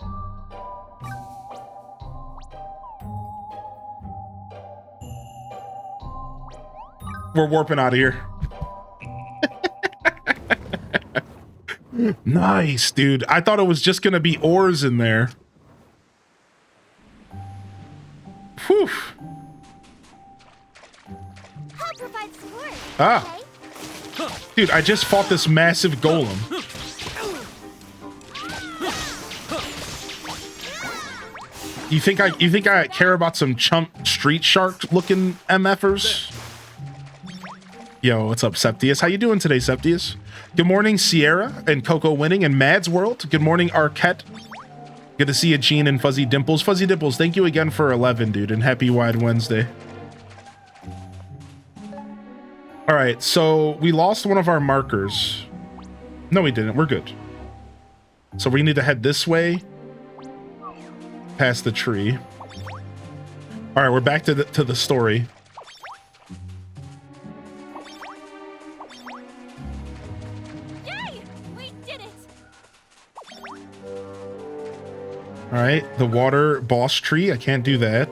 We're warping out of here. Nice, dude. I thought it was just gonna be ores in there. Whew. I'll provide support. Ah. Okay? Dude, I just fought this massive golem. You think I care about some chump street shark looking MFers? Yo, what's up, Septius? How you doing today, Septius? Good morning, Sierra and Coco Winning and Mad's World. Good morning, Arquette. Good to see you, Gene and Fuzzy Dimples. Fuzzy Dimples, thank you again for 11, dude, and happy Wide Wednesday. All right, so we lost one of our markers. No, we didn't. We're good. So we need to head this way, past the tree. All right, we're back to the story. Yay! We did it. All right, the water boss tree. I can't do that.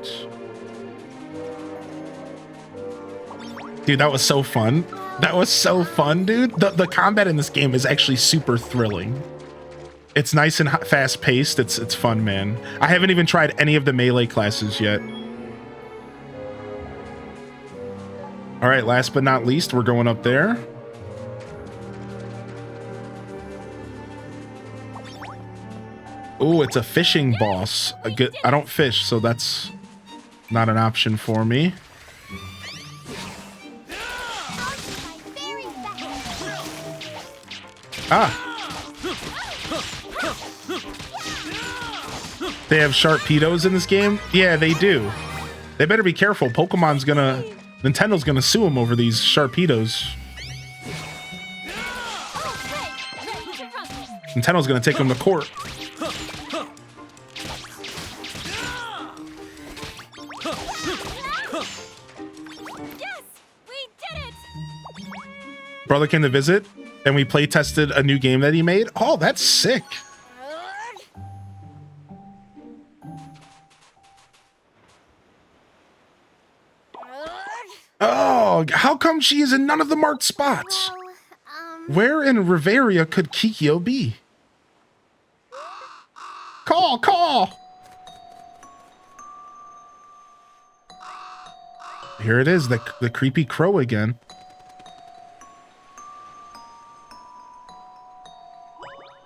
Dude, that was so fun. That was so fun, dude. The combat in this game is actually super thrilling. It's nice and fast paced. It's fun, man. I haven't even tried any of the melee classes yet. All right, last but not least, we're going up there. Oh, it's a fishing boss. I don't fish, so that's not an option for me. Ah. They have Sharpedos in this game? Yeah, they do. They better be careful. Nintendo's gonna sue them over these Sharpedos. Nintendo's gonna take them to court. Yes, we did it. Brother came to visit, and we play tested a new game that he made. Oh, that's sick. Oh, how come she is in none of the marked spots? Well, Where in Riveria could Kikyo be? Call! Here it is, the creepy crow again.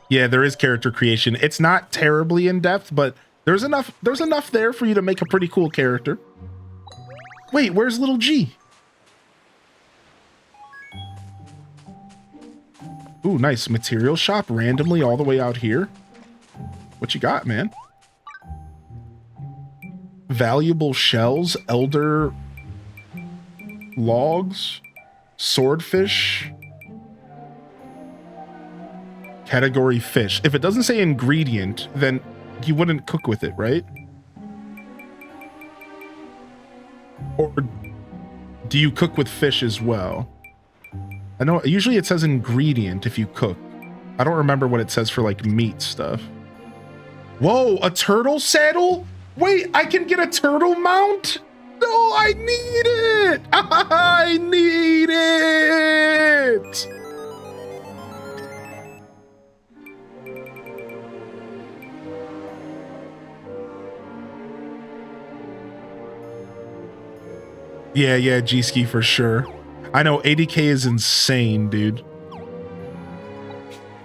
Yeah, there is character creation. It's not terribly in depth, but there's enough there for you to make a pretty cool character. Wait, where's little G? Ooh, nice. Material shop randomly all the way out here. What you got, man? Valuable shells, elder logs, swordfish. Category fish. If it doesn't say ingredient, then you wouldn't cook with it, right? Or do you cook with fish as well? I know usually it says ingredient if you cook. I don't remember what it says for like meat stuff. Whoa, a turtle saddle? Wait, I can get a turtle mount? No, I need it! I need it! Yeah, G-Ski for sure. I know 80K is insane, dude.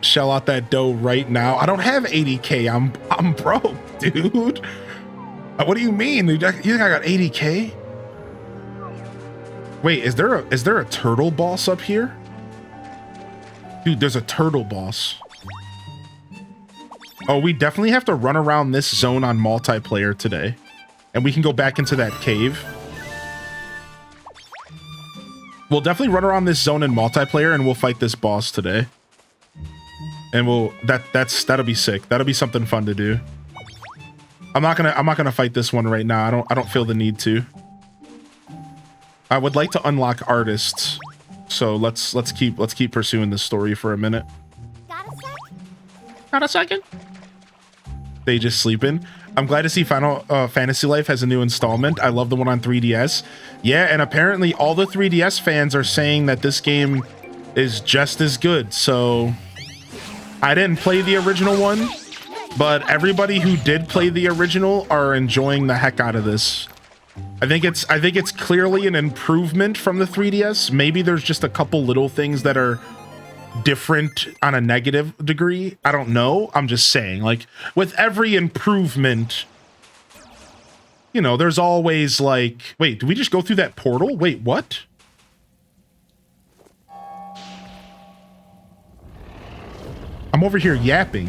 Shell out that dough right now. I don't have 80K. I'm broke, dude. What do you mean? You think I got 80K? Wait, is there a turtle boss up here? Dude, there's a turtle boss. Oh, we definitely have to run around this zone on multiplayer today. And we can go back into that cave. We'll definitely run around this zone in multiplayer and we'll fight this boss today. And that'll be sick. That'll be something fun to do. I'm not gonna fight this one right now. I don't feel the need to. I would like to unlock artists. So let's keep pursuing this story for a minute. Got a sec? Got a second? They just sleeping. I'm glad to see Final Fantasy Life has a new installment. I love the one on 3DS. Yeah, and apparently all the 3DS fans are saying that this game is just as good. So I didn't play the original one, but everybody who did play the original are enjoying the heck out of this. I think it's clearly an improvement from the 3DS. Maybe there's just a couple little things that are different on a negative degree. I don't know. I'm just saying, like, with every improvement, you know, there's always like, wait, do we just go through that portal? Wait, what? I'm over here yapping.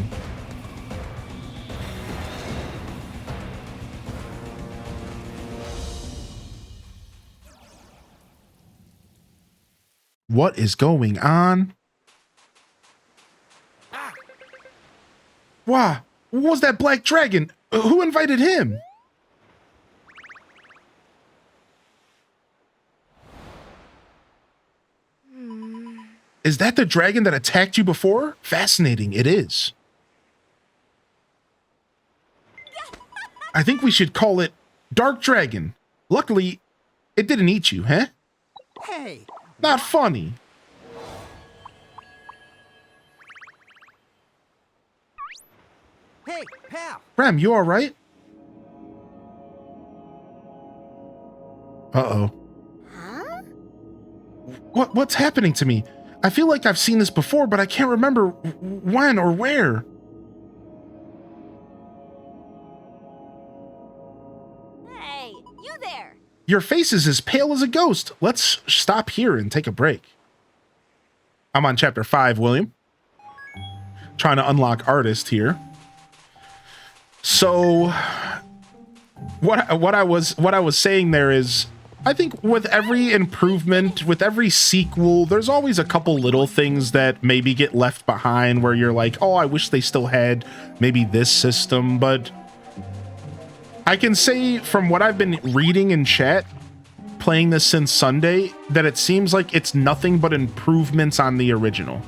What is going on? Wow, what was that black dragon? Who invited him? Is that the dragon that attacked you before? Fascinating, it is. I think we should call it Dark Dragon. Luckily, it didn't eat you, huh? Hey, Not funny. hey, pal. Rem, you all right? Uh-oh. Huh? What's happening to me? I feel like I've seen this before, but I can't remember when or where. Hey, you there. Your face is as pale as a ghost. Let's stop here and take a break. I'm on chapter 5, William. Trying to unlock artist here. So what I was saying there is, I think with every improvement, with every sequel, there's always a couple little things that maybe get left behind where you're like, oh, I wish they still had maybe this system. But I can say from what I've been reading in chat, playing this since Sunday, that it seems like it's nothing but improvements on the original.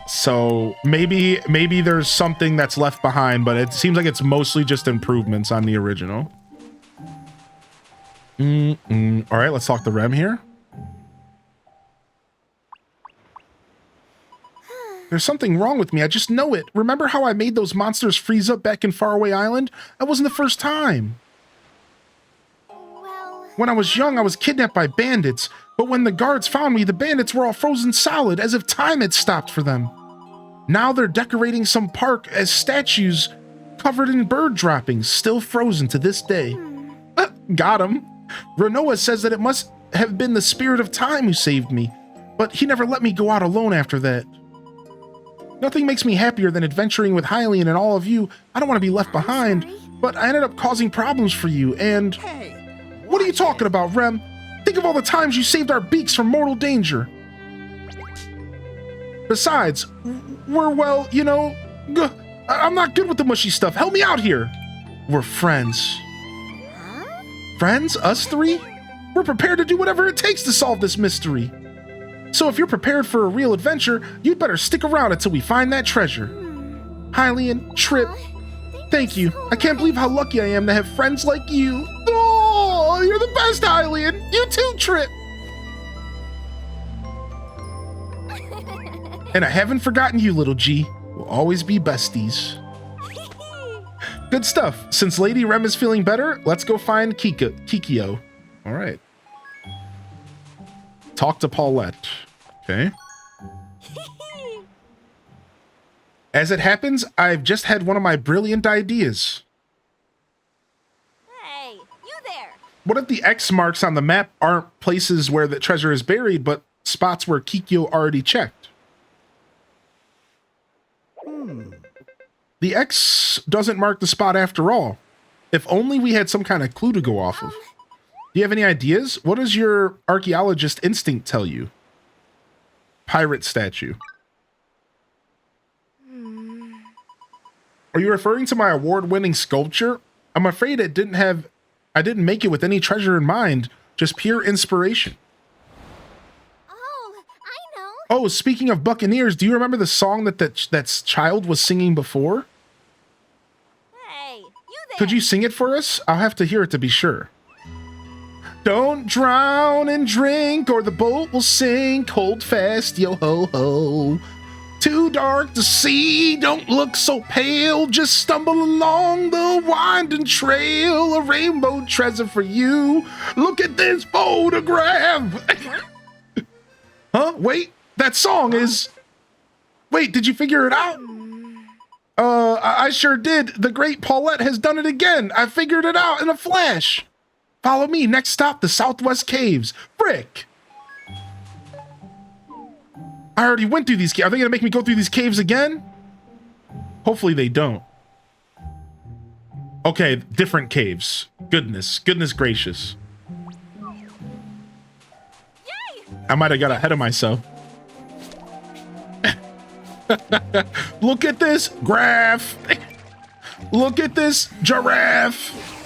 So maybe there's something that's left behind, but it seems like it's mostly just improvements on the original. All right, let's talk to Rem here. There's something wrong with me. I just know it. Remember how I made those monsters freeze up back in Faraway Island? That wasn't the first time. Well, When I was young, I was kidnapped by bandits. But when the guards found me, the bandits were all frozen solid, as if time had stopped for them. Now they're decorating some park as statues covered in bird droppings, still frozen to this day. Got him. Renoa says that it must have been the Spirit of Time who saved me, but he never let me go out alone after that. Nothing makes me happier than adventuring with Hylian and all of you. I don't want to be left behind, but I ended up causing problems for you, and... Hey, What are you talking about, Rem? Think of all the times you saved our beaks from mortal danger. Besides, we're, well, you know, I'm not good with the mushy stuff. Help me out here. We're friends. Friends? Us three? We're prepared to do whatever it takes to solve this mystery. So if you're prepared for a real adventure, you'd better stick around until we find that treasure. Hylian, Trip, thank you. I can't believe how lucky I am to have friends like you. Oh, you're the best, Hylian. You too, Trip. And I haven't forgotten you, little G. We'll always be besties. Good stuff. Since Lady Rem is feeling better, let's go find Kikyo. All right. Talk to Paulette. Okay. As it happens, I've just had one of my brilliant ideas. Hey, you there. What if the X marks on the map aren't places where the treasure is buried, but spots where Kikyo already checked? The X doesn't mark the spot after all. If only we had some kind of clue to go off of. Do you have any ideas? What does your archaeologist instinct tell you? Pirate statue. Are you referring to my award-winning sculpture? I'm afraid I didn't make it with any treasure in mind, just pure inspiration. Oh, I know. Oh, speaking of Buccaneers, do you remember the song that child was singing before? Hey, you there. Could you sing it for us? I'll have to hear it to be sure. Don't drown and drink or the boat will sink. Hold fast, yo ho ho. Too dark to see, don't look so pale. Just stumble along the winding trail. A rainbow treasure for you. Look at this photograph. Huh? Wait, that song is... Wait, did you figure it out? I sure did. The great Paulette has done it again. I figured it out in a flash. Follow me. Next stop, the Southwest Caves. Frick. I already went through these caves. Are they going to make me go through these caves again? Hopefully they don't. Okay, different caves. Goodness gracious. Yay! I might have got ahead of myself. Look at this graph. Look at this giraffe.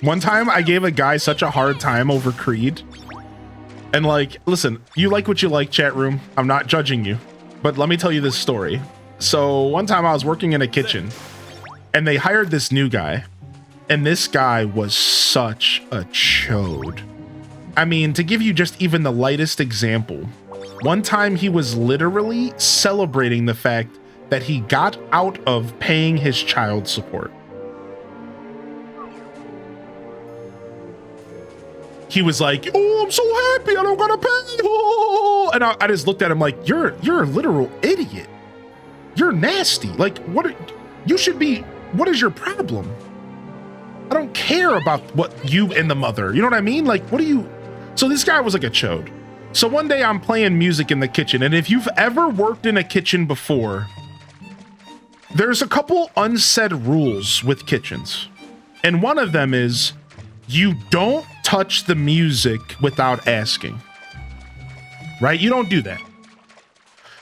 One time I gave a guy such a hard time over Creed. And like, listen, you like what you like, chat room. I'm not judging you. But let me tell you this story. So one time I was working in a kitchen and they hired this new guy. And this guy was such a chode. I mean, to give you just even the lightest example, one time he was literally celebrating the fact that he got out of paying his child support. He was like, oh, I'm so happy I don't gotta pay. Oh. And I just looked at him like, you're a literal idiot. You're nasty. Like, what is your problem? I don't care about what you and the mother, you know what I mean? Like, what do you... So this guy was like a chode. So one day I'm playing music in the kitchen, and if you've ever worked in a kitchen before, there's a couple unsaid rules with kitchens. And one of them is you don't touch the music without asking. Right? You don't do that.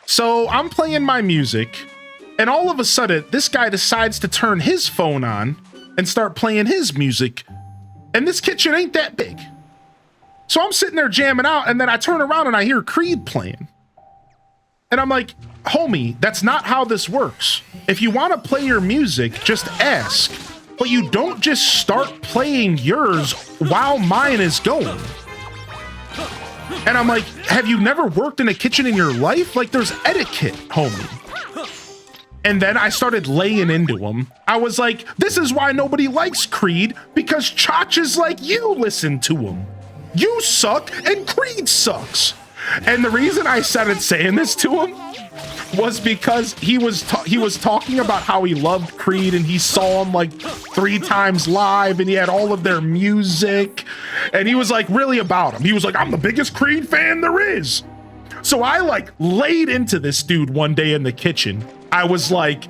So I'm playing my music, and all of a sudden, this guy decides to turn his phone on and start playing his music. And this kitchen ain't that big. So I'm sitting there jamming out, and then I turn around and I hear Creed playing. And I'm like, homie, that's not how this works. If you want to play your music, just ask. But you don't just start playing yours while mine is going. And I'm like, have you never worked in a kitchen in your life? Like, there's etiquette, homie. And then I started laying into him. I was like, this is why nobody likes Creed, because chotches like you listen to him. You suck and Creed sucks. And the reason I started saying this to him was because he was talking about how he loved Creed and he saw him like 3 times live and he had all of their music and he was like really about him. He was like, I'm the biggest Creed fan there is. So I like laid into this dude one day in the kitchen. I was like,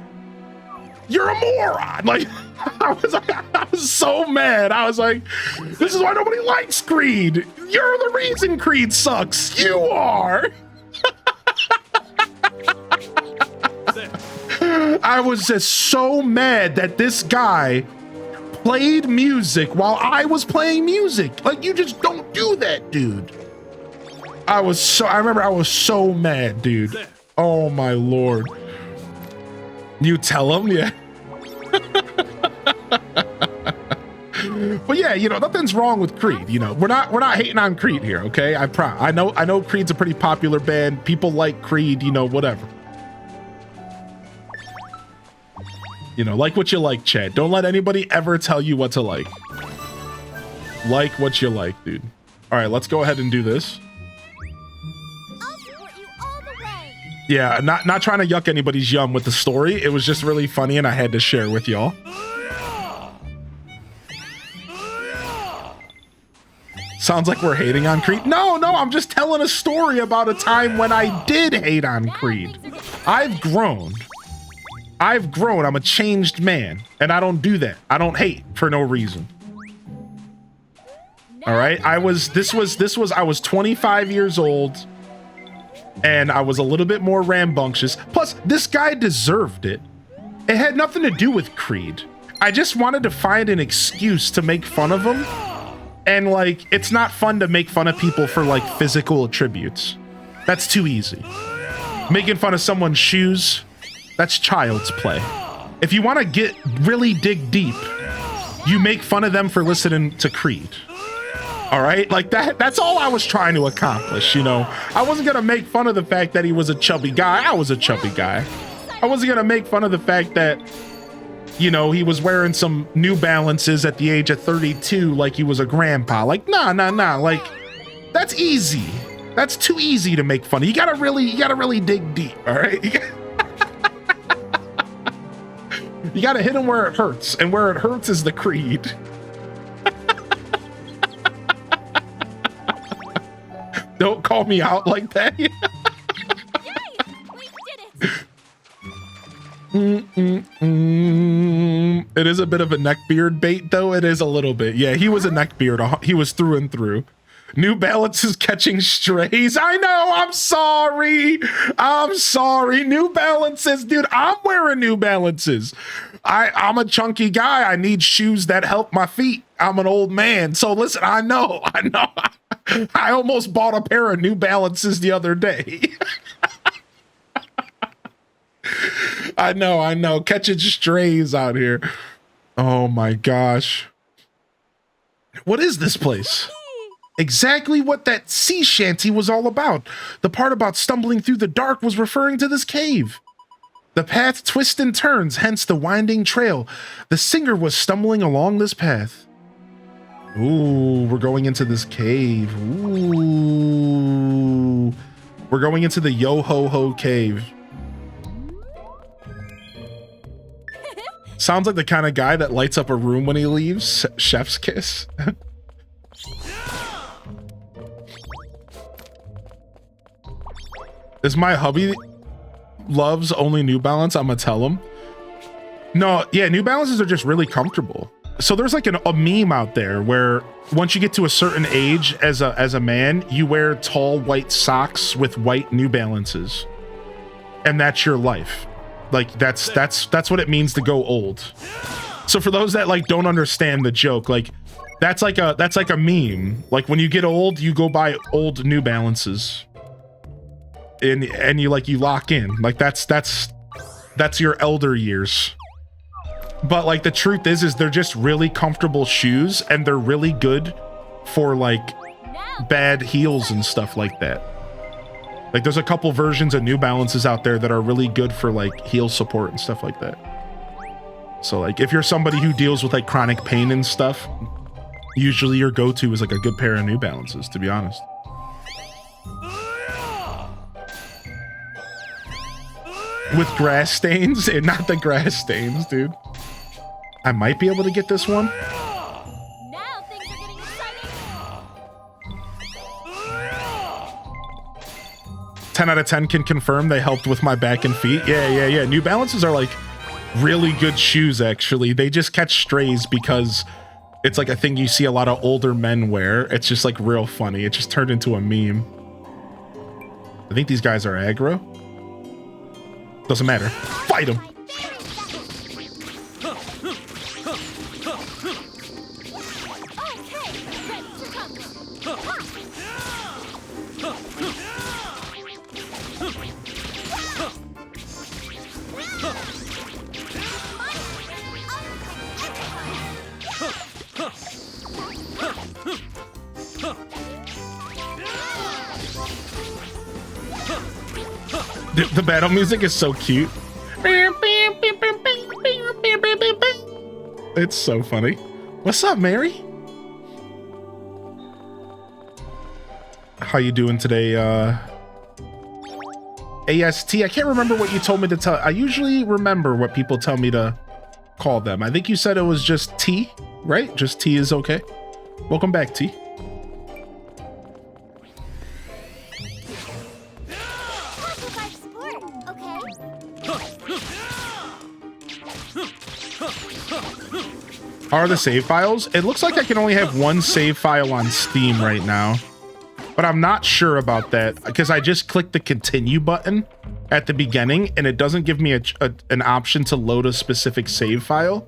you're a moron. Like I was so mad. I was like, this is why nobody likes Creed. You're the reason Creed sucks. You are. I was just so mad that this guy played music while I was playing music. Like, you just don't do that, dude. I remember I was so mad, dude. Oh my Lord. You tell him, yeah. But yeah, you know, nothing's wrong with Creed. You know, we're not hating on Creed here, okay? I know Creed's a pretty popular band. People like Creed, you know, whatever. You know, like what you like, Chad. Don't let anybody ever tell you what to like. Like what you like, dude. All right, let's go ahead and do this. I'll support you all the way. Yeah, not trying to yuck anybody's yum with the story. It was just really funny and I had to share with y'all. Sounds like we're hating on Creed. No, I'm just telling a story about a time when I did hate on Creed. I've grown. I'm a changed man, and I don't do that. I don't hate for no reason. All right, I was 25 years old, and I was a little bit more rambunctious. Plus, this guy deserved it. It had nothing to do with Creed. I just wanted to find an excuse to make fun of him. And like, it's not fun to make fun of people for like physical attributes. That's too easy. Making fun of someone's shoes, that's child's play. If you want to really dig deep, you make fun of them for listening to Creed. All right, like that's all I was trying to accomplish, you know. I wasn't gonna make fun of the fact that he was a chubby guy. I was a chubby guy. I wasn't gonna make fun of the fact that, you know, he was wearing some New Balances at the age of 32 like he was a grandpa. Like, nah. Like, that's easy. That's too easy to make fun of. You gotta really dig deep, all right? You gotta hit him where it hurts, and where it hurts is the Creed. Don't call me out like that. Yay! We did it. It is a bit of a neckbeard bait, though. It is a little bit. Yeah, he was a neckbeard. He was through and through. New Balances catching strays. I know. I'm sorry. New Balances, dude. I'm wearing New Balances. I'm a chunky guy. I need shoes that help my feet. I'm an old man. So listen, I know. I almost bought a pair of New Balances the other day. I know. Catching strays out here. Oh my gosh. What is this place? Exactly what that sea shanty was all about. The part about stumbling through the dark was referring to this cave. The path twists and turns, hence the winding trail. The singer was stumbling along this path. Ooh, we're going into this cave. Ooh. We're going into the Yo-Ho-Ho cave. Sounds like the kind of guy that lights up a room when he leaves. Chef's kiss. Is my hubby loves only New Balance? I'm gonna tell him. No, yeah, New Balances are just really comfortable. So there's like a meme out there where once you get to a certain age as a man, you wear tall white socks with white New Balances, and that's your life. Like that's what it means to go old. So for those that like don't understand the joke, like that's like a meme. Like when you get old, you go buy old New Balances. And you lock in. Like that's your elder years. But like the truth is they're just really comfortable shoes, and they're really good for like bad heels and stuff like that. Like there's a couple versions of New Balances out there that are really good for like heel support and stuff like that. So like if you're somebody who deals with like chronic pain and stuff, usually your go-to is like a good pair of New Balances, to be honest. with grass stains and not the grass stains, dude. I might be able to get this one. Now things are getting exciting. 10 out of 10 can confirm they helped with my back and feet. Yeah. New Balances are like really good shoes, actually. They just catch strays because it's like a thing you see a lot of older men wear. It's just like real funny. It just turned into a meme. I think these guys are aggro. Doesn't matter. Fight them. The battle music is so cute. It's so funny. What's up, Mary? How you doing today, AST? I can't remember what you told me to tell. I usually remember what people tell me to call them. I think you said it was just T, right? Just T is okay. Welcome back, T. Are the save files? It looks like I can only have one save file on Steam right now, but I'm not sure about that because I just clicked the continue button at the beginning and it doesn't give me an option to load a specific save file.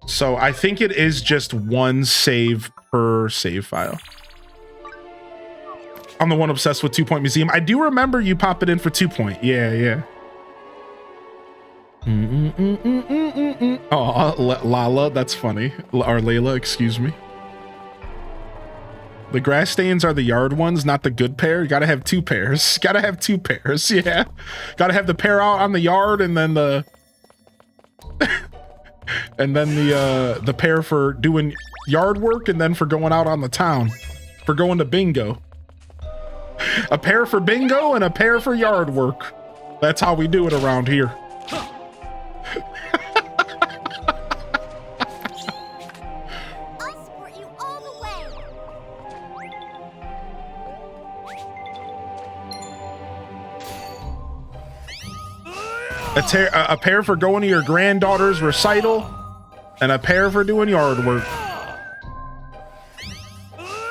So I think it is just one save per save file. I'm the one obsessed with 2 Point Museum. I do remember you pop it in for 2 Point. Yeah. Oh, Lala, that's funny. Or Layla, excuse me. The grass stains are the yard ones, not the good pair. You gotta have 2 pairs. Gotta have 2 pairs, yeah. Gotta have the pair out on the yard and then the... and then the pair for doing yard work and then for going out on the town. For going to bingo. A pair for bingo and a pair for yard work. That's how we do it around here. A pair for going to your granddaughter's recital and a pair for doing yard work.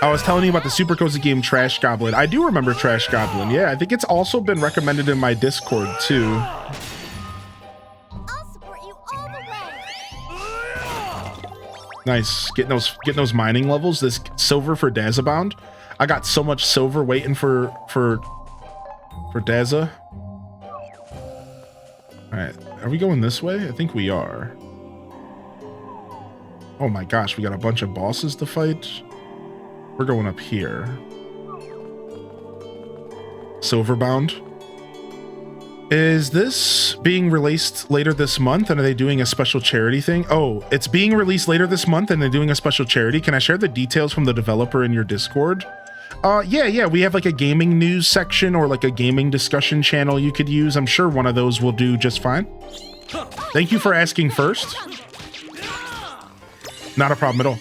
I was telling you about the super cozy game Trash Goblin. I do remember Trash Goblin. Yeah, I think it's also been recommended in my Discord too. I'll support you all the way. Nice. Getting those mining levels. This silver for Dazabound. I got so much silver waiting for Daza. All right, are we going this way? I think we are. Oh my gosh, we got a bunch of bosses to fight. We're going up here. Silverbound. Is this being released later this month and are they doing a special charity thing? Oh, it's being released later this month and they're doing a special charity. Can I share the details from the developer in your Discord? Yeah, we have like a gaming news section or like a gaming discussion channel you could use. I'm sure one of those will do just fine. Thank you for asking first. Not a problem at all.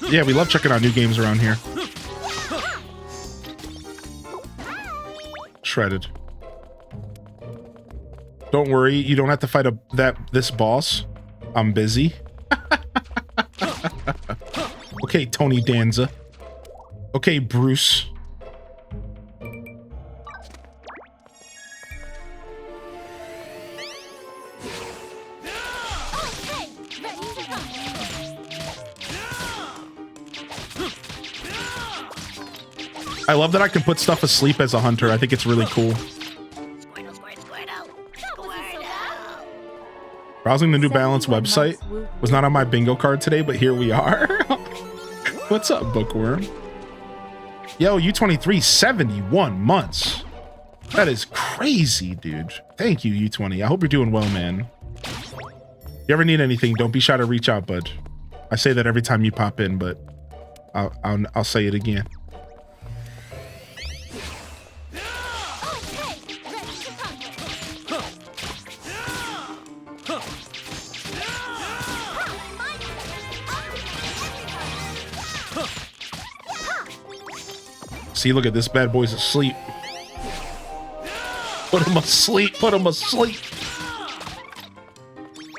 Yeah, we love checking out new games around here. Shredded. Don't worry, you don't have to fight this boss. I'm busy. Okay, Tony Danza. Okay, Bruce. I love that I can put stuff asleep as a hunter. I think it's really cool. Browsing the New Balance website. Was not on my bingo card today, but here we are. What's up, Bookworm? Yo, U23, 71 months. That is crazy, dude. Thank you, U20. I hope you're doing well, man. You ever need anything, don't be shy to reach out, bud. I say that every time you pop in, but I'll say it again. See, look at this bad boy's asleep. Put him asleep. Put him asleep.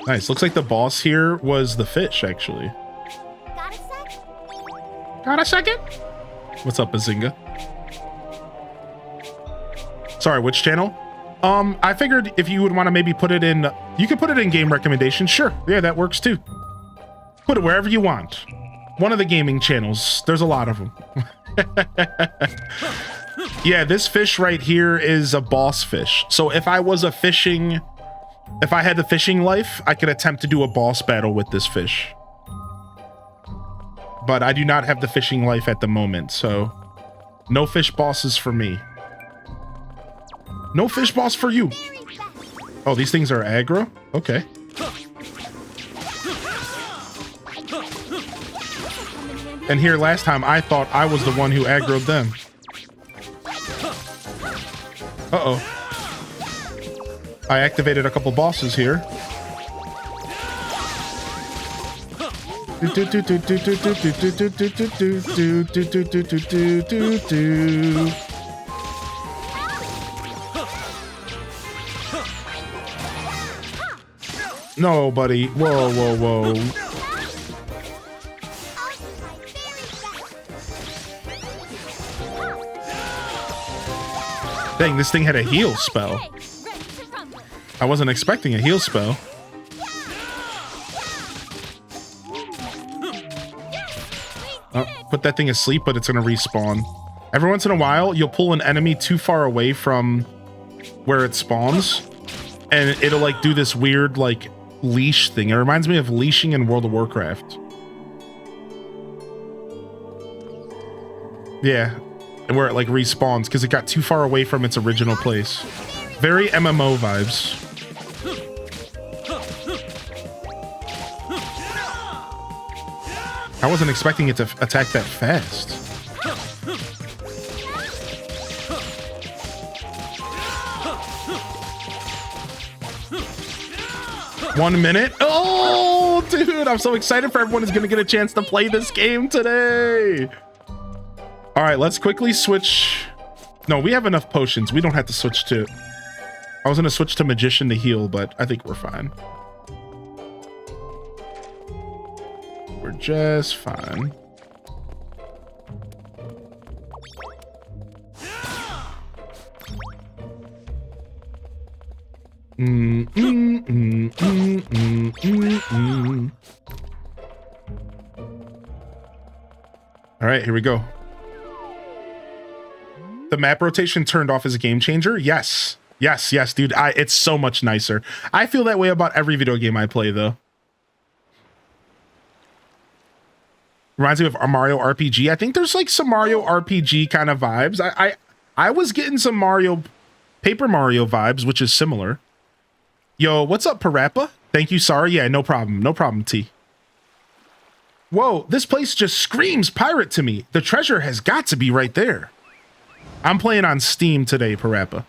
Nice. Looks like the boss here was the fish, actually. Got a sec? Got a second? What's up, Bazinga? Sorry, which channel? I figured if you would want to maybe put it in, you could put it in game recommendations. Sure. Yeah, that works too. Put it wherever you want. One of the gaming channels. There's a lot of them. Yeah, this fish right here is a boss fish. So if I was if I had the fishing life, I could attempt to do a boss battle with this fish. But I do not have the fishing life at the moment, so no fish bosses for me. No fish boss for you. Oh, these things are aggro? Okay. And here last time, I thought I was the one who aggroed them. Uh-oh. I activated a couple bosses here. No, buddy. Whoa, whoa, whoa. Dang, this thing had a heal spell. I wasn't expecting a heal spell. Oh, put that thing asleep, but it's gonna respawn. Every once in a while, you'll pull an enemy too far away from where it spawns, and it'll like do this weird like leash thing. It reminds me of leashing in World of Warcraft. Yeah. And where it like respawns because it got too far away from its original place. Very MMO vibes. I wasn't expecting it to attack that fast. One minute. Oh, dude, I'm so excited for everyone who's going to get a chance to play this game today. All right, let's quickly switch. No, we have enough potions. We don't have to switch to... I was going to switch to Magician to heal, but I think we're fine. We're just fine. All right, here we go. The map rotation turned off as a game changer? Yes. Yes, yes, dude. It's so much nicer. I feel that way about every video game I play, though. Reminds me of Mario RPG. I think there's like some Mario RPG kind of vibes. I was getting some Paper Mario vibes, which is similar. Yo, what's up, Parappa? Thank you, sorry. Yeah, no problem. No problem, T. Whoa, this place just screams pirate to me. The treasure has got to be right there. I'm playing on Steam today, Parappa.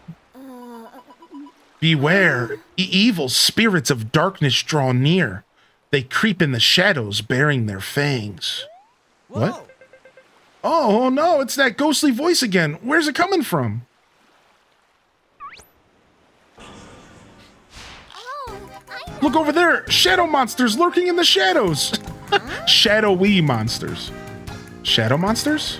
Beware, evil spirits of darkness draw near. They creep in the shadows, bearing their fangs. Whoa. What? Oh no, it's that ghostly voice again. Where's it coming from? Look over there! Shadow monsters lurking in the shadows! Shadowy monsters. Shadow monsters?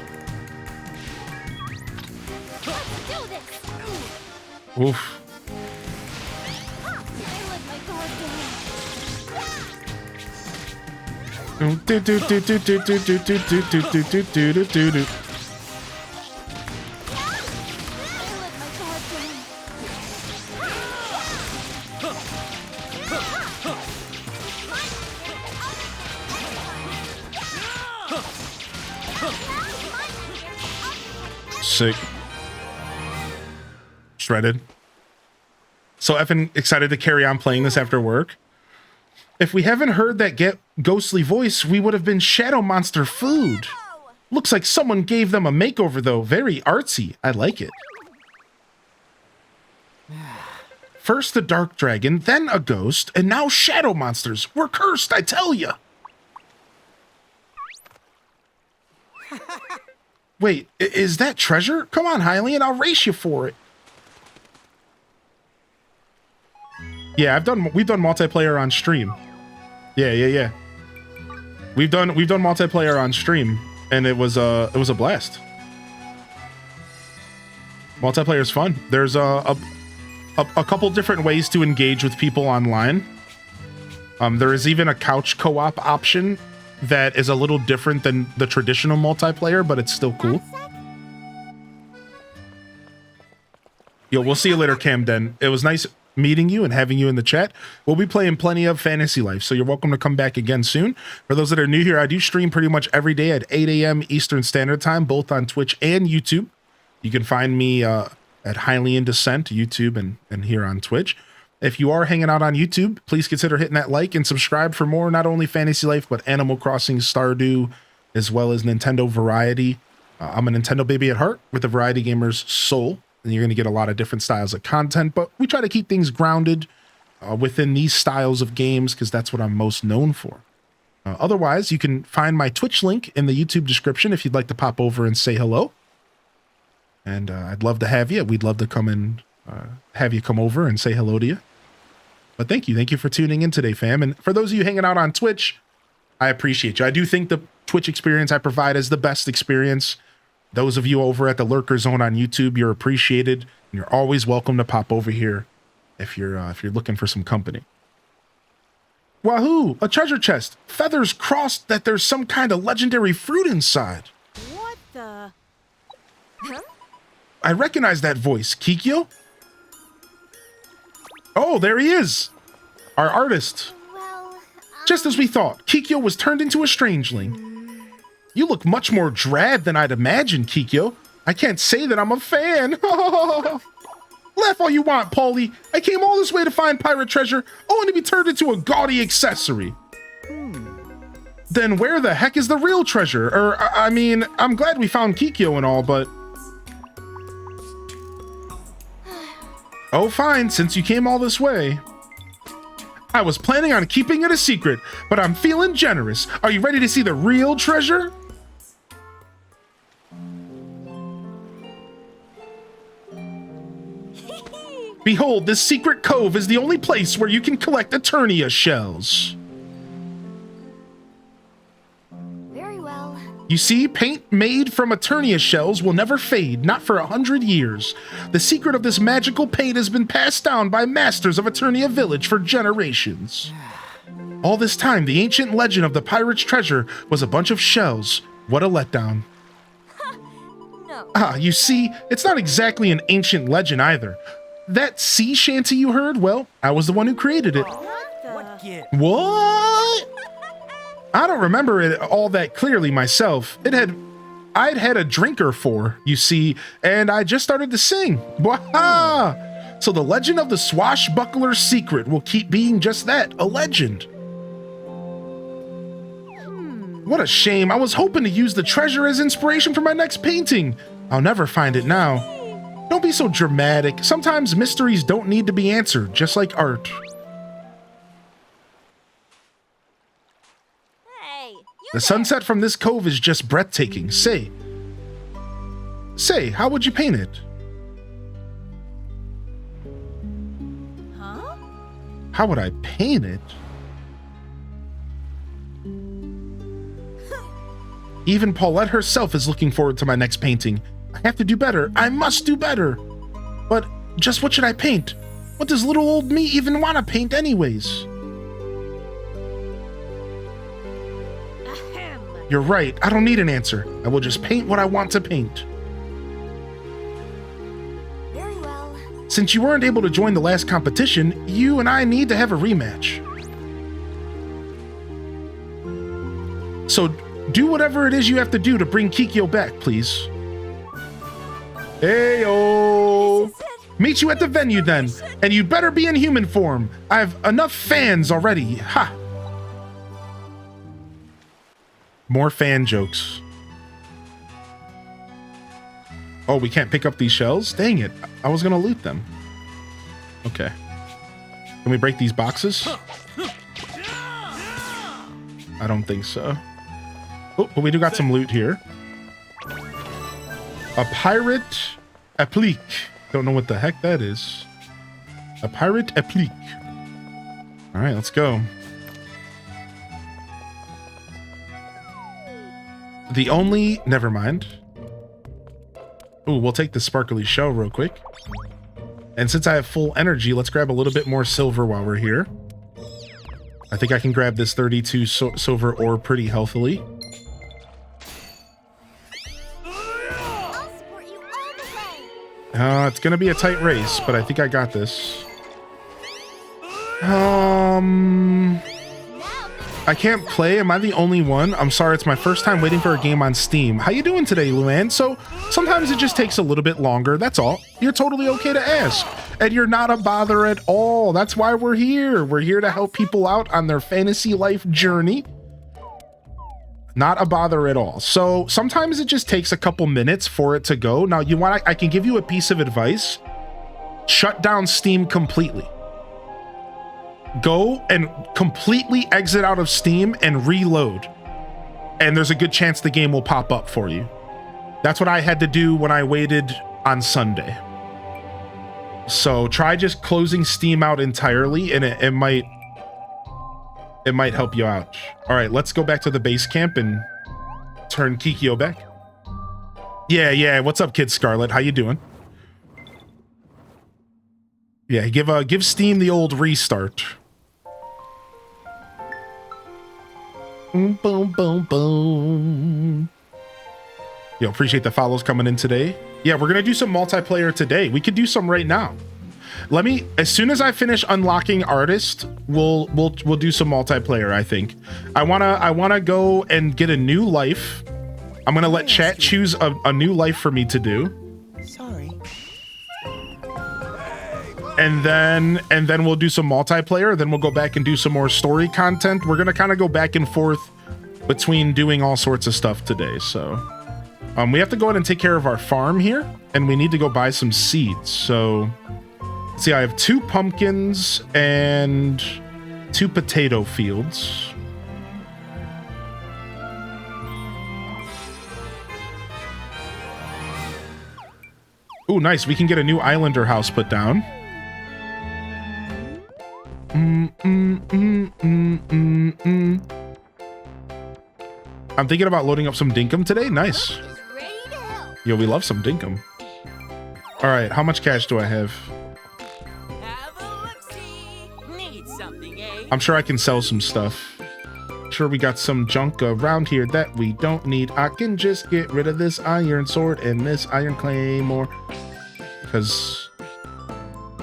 Oof. Sick. Shredded. So effing excited to carry on playing this after work. If we haven't heard that ghostly voice, we would have been Shadow Monster food. Looks like someone gave them a makeover, though. Very artsy. I like it. First the Dark Dragon, then a ghost, and now Shadow Monsters. We're cursed, I tell ya. Wait, is that treasure? Come on, Hylian, I'll race you for it. Yeah, we've done multiplayer on stream. Yeah. We've done multiplayer on stream, and it was a blast. Multiplayer is fun. There's a couple different ways to engage with people online. There is even a couch co-op option that is a little different than the traditional multiplayer, but it's still cool. Yo, we'll see you later, Camden. It was nice meeting you and having you in the chat. We'll be playing plenty of Fantasy Life, so you're welcome to come back again soon. For those that are new here, I do stream pretty much every day at 8 a.m. Eastern Standard Time, both on Twitch and YouTube. You can find me at Hylian Descent, YouTube, and here on Twitch. If you are hanging out on YouTube, please consider hitting that like and subscribe for more, not only Fantasy Life, but Animal Crossing, Stardew, as well as Nintendo Variety. I'm a Nintendo baby at heart with a Variety Gamer's soul, and you're going to get a lot of different styles of content, but we try to keep things grounded within these styles of games because that's what I'm most known for. Otherwise, you can find my Twitch link in the YouTube description if you'd like to pop over and say hello. And I'd love to have you. We'd love to come and have you come over and say hello to you. But thank you. Thank you for tuning in today, fam. And for those of you hanging out on Twitch, I appreciate you. I do think the Twitch experience I provide is the best experience. Those of you over at the Lurker Zone on YouTube, you're appreciated. And you're always welcome to pop over here if you're looking for some company. Wahoo! A treasure chest. Feathers crossed that there's some kind of legendary fruit inside. What the? Huh? I recognize that voice. Kikyo? Oh, there he is. Our artist. Well, Just as we thought, Kikyo was turned into a strangeling. You look much more drab than I'd imagined, Kikyo. I can't say that I'm a fan. Laugh all you want, Paulie. I came all this way to find pirate treasure, only to be turned into a gaudy accessory. Then where the heck is the real treasure? Or, I mean, I'm glad we found Kikyo and all, but... Oh, fine, since you came all this way. I was planning on keeping it a secret, but I'm feeling generous. Are you ready to see the real treasure? Behold, this secret cove is the only place where you can collect Eternia shells. very well. You see, paint made from Eternia shells will never fade, not for 100 years. The secret of this magical paint has been passed down by masters of Eternia Village for generations. All this time, the ancient legend of the pirate's treasure was a bunch of shells. What a letdown. No. Ah, you see, it's not exactly an ancient legend either. That sea shanty you heard, well, I was the one who created it. What gift? What? I don't remember it all that clearly myself. I'd had a drink or four, you see, and I just started to sing. Waha! So the legend of the swashbuckler's secret will keep being just that, a legend. What a shame. I was hoping to use the treasure as inspiration for my next painting. I'll never find it now. Don't be so dramatic. Sometimes mysteries don't need to be answered, just like art. Hey, you The sunset from this cove is just breathtaking. Say, how would you paint it? Huh? How would I paint it? Even Paulette herself is looking forward to my next painting. I have to do better. I must do better. But just what should I paint? What does little old me even want to paint anyways? Ahem. You're right. I don't need an answer. I will just paint what I want to paint. Very well. Since you weren't able to join the last competition, you and I need to have a rematch. So do whatever it is you have to do to bring Kikyo back, please. Heyo! Meet you at the venue then, and you'd better be in human form. I have enough fans already. Ha! More fan jokes. Oh, we can't pick up these shells? Dang it. I was gonna loot them. Okay. Can we break these boxes? I don't think so. Oh, but we do got some loot here. A pirate applique. Don't know what the heck that is. A pirate applique. All right, let's go. The only... Never mind. Ooh, we'll take the sparkly shell real quick. And since I have full energy, let's grab a little bit more silver while we're here. I think I can grab this 32 silver ore pretty healthily. I'll support you all the way. It's gonna be a tight race, but I think I got this. I can't play. Am I the only one? I'm sorry, it's my first time waiting for a game on Steam. How you doing today, Luann? So sometimes it just takes a little bit longer. That's all. You're totally okay to ask. And you're not a bother at all. That's why we're here. We're here to help people out on their fantasy life journey. Not a bother at all. So sometimes it just takes a couple minutes for it to go. Now, you want? I can give you a piece of advice. Shut down Steam completely. Go and completely exit out of Steam and reload. And there's a good chance the game will pop up for you. That's what I had to do when I waited on Sunday. So try just closing Steam out entirely and it might help you out. All right, let's go back to the base camp and turn Kikyo back. Yeah. What's up, Kid Scarlet? How you doing? Yeah, give Steam the old restart. Boom, boom, boom. Yo, appreciate the follows coming in today. Yeah, we're gonna do some multiplayer today. We could do some right now. As soon as I finish unlocking artist, we'll do some multiplayer. I think I wanna go and get a new life. I'm gonna let chat choose a new life for me to do. Sorry. And then we'll do some multiplayer. Then we'll go back and do some more story content. We're gonna kind of go back and forth between doing all sorts of stuff today. So we have to go ahead and take care of our farm here, and we need to go buy some seeds. So let's see, I have 2 pumpkins and 2 potato fields. Ooh, nice. We can get a new islander house put down. I'm thinking about loading up some dinkum today. Nice. Is ready to help. Yo, we love some dinkum. All right, how much cash do I have? Have a look-see. Need something, eh? I'm sure I can sell some stuff. Sure, we got some junk around here that we don't need. I can just get rid of this iron sword and this iron claymore, because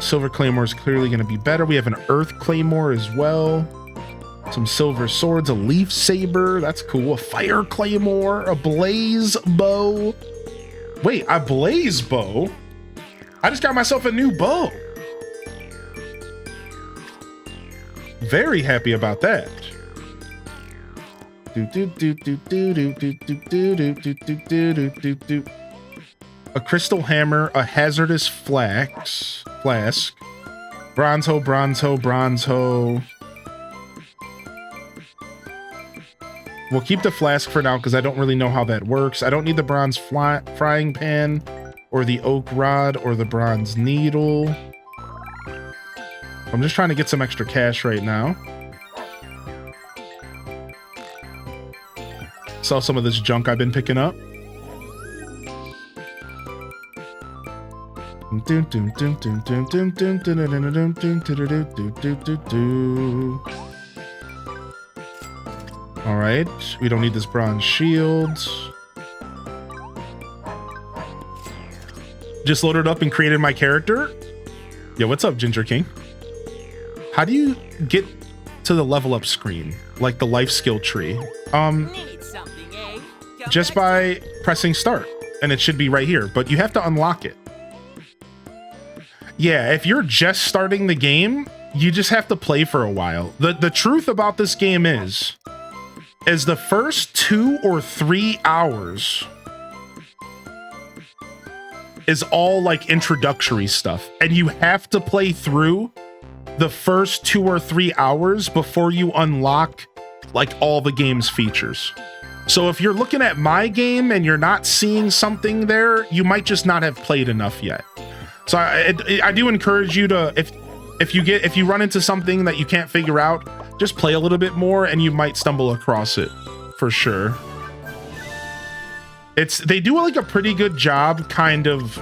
silver claymore is clearly going to be better. We have an earth claymore as well. Some silver swords, a leaf saber. That's cool. A fire claymore, a blaze bow. Wait, a blaze bow? I just got myself a new bow. Very happy about that. A crystal hammer, a hazardous flask, bronze hoe. We'll keep the flask for now because I don't really know how that works. I don't need the bronze frying pan or the oak rod or the bronze needle. I'm just trying to get some extra cash right now. Sell some of this junk I've been picking up. All right, we don't need this bronze shield. Just loaded up and created my character. Yo, what's up, Ginger King? How do you get to the level up screen, like the life skill tree? Need something, eh? Just by pressing start, and it should be right here, but you have to unlock it. Yeah, if you're just starting the game, you just have to play for a while. The truth about this game is is the first 2 or 3 hours is all like introductory stuff. And you have to play through the first 2 or 3 hours before you unlock like all the game's features. So if you're looking at my game and you're not seeing something there, you might just not have played enough yet. So I do encourage you to, if you run into something that you can't figure out, just play a little bit more and you might stumble across it for sure. They do like a pretty good job kind of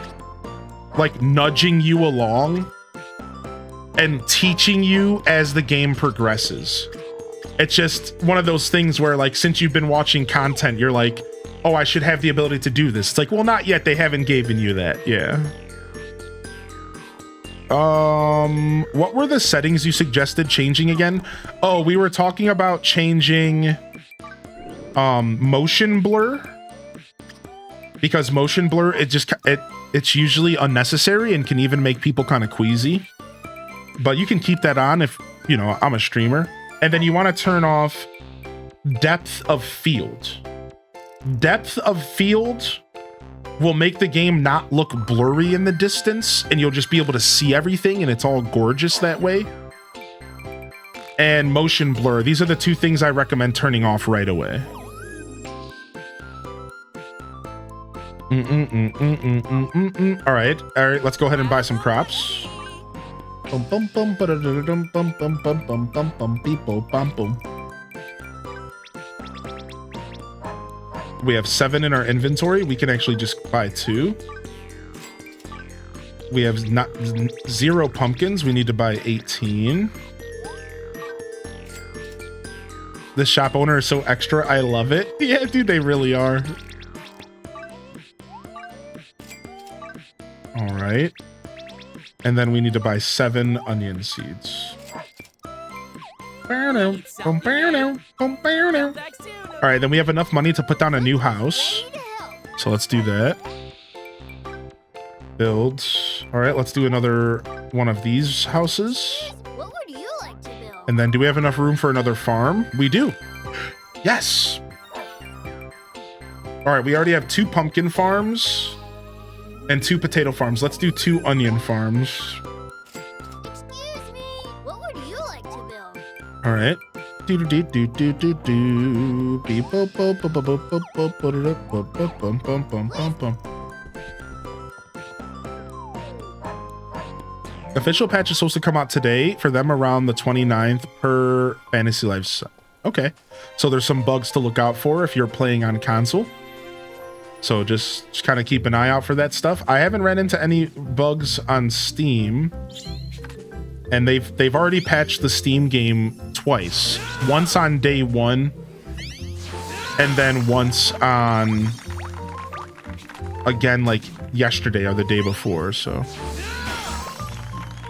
like nudging you along and teaching you as the game progresses. It's just one of those things where like, since you've been watching content, you're like, oh, I should have the ability to do this. It's like, well, not yet. They haven't given you that. Yeah. What were the settings you suggested changing again? Oh, we were talking about changing motion blur, because motion blur, it's usually unnecessary and can even make people kind of queasy. But you can keep that on if, you know, I'm a streamer. And then you want to turn off depth of field. Depth of field will make the game not look blurry in the distance, and you'll just be able to see everything, and it's all gorgeous that way. And motion blur, these are the two things I recommend turning off right away. All right, let's go ahead and buy some crops. We have 7 in our inventory. We can actually just buy 2. We have 0 pumpkins. We need to buy 18. The shop owner is so extra. I love it. Yeah, dude, they really are. All right. And then we need to buy 7 onion seeds. All right, then we have enough money to put down a new house. So let's do that. Build. All right, let's do another one of these houses. What would you like to build? And then do we have enough room for another farm? We do. Yes. All right, we already have 2 pumpkin farms and 2 potato farms. Let's do 2 onion farms. Excuse me. What would you like to build? All right. Official patch is supposed to come out today for them around the 29th per Fantasy Life. Okay. So there's some bugs to look out for if you're playing on console. So just kind of keep an eye out for that stuff. I haven't ran into any bugs on Steam. And they've already patched the Steam game twice. Once on day 1, and then once on again like yesterday or the day before. So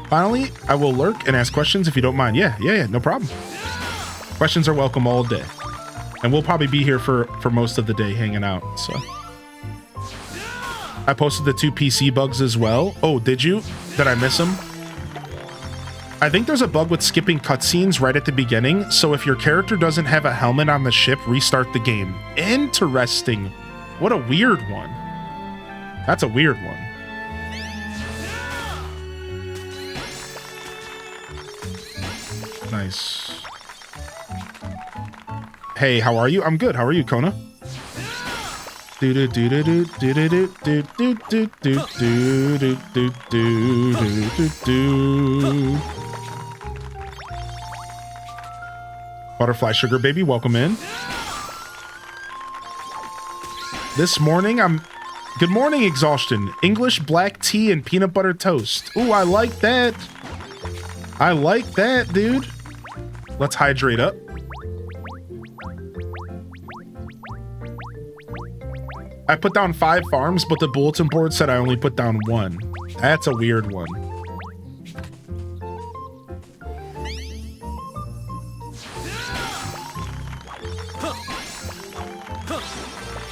finally, I will lurk and ask questions if you don't mind. Yeah, no problem. Questions are welcome all day, and we'll probably be here for most of the day hanging out. So I posted the 2 PC bugs as well. Oh, did you? Did I miss them? I think there's a bug with skipping cutscenes right at the beginning, so if your character doesn't have a helmet on the ship, restart the game. Interesting. What a weird one. That's a weird one. Nice. Hey, how are you? I'm good. How are you, Kona? Butterfly Sugar Baby, welcome in. This morning, good morning, Exhaustion. English black tea and peanut butter toast. Ooh, I like that. I like that, dude. Let's hydrate up. I put down 5 farms, but the bulletin board said I only put down 1. That's a weird one.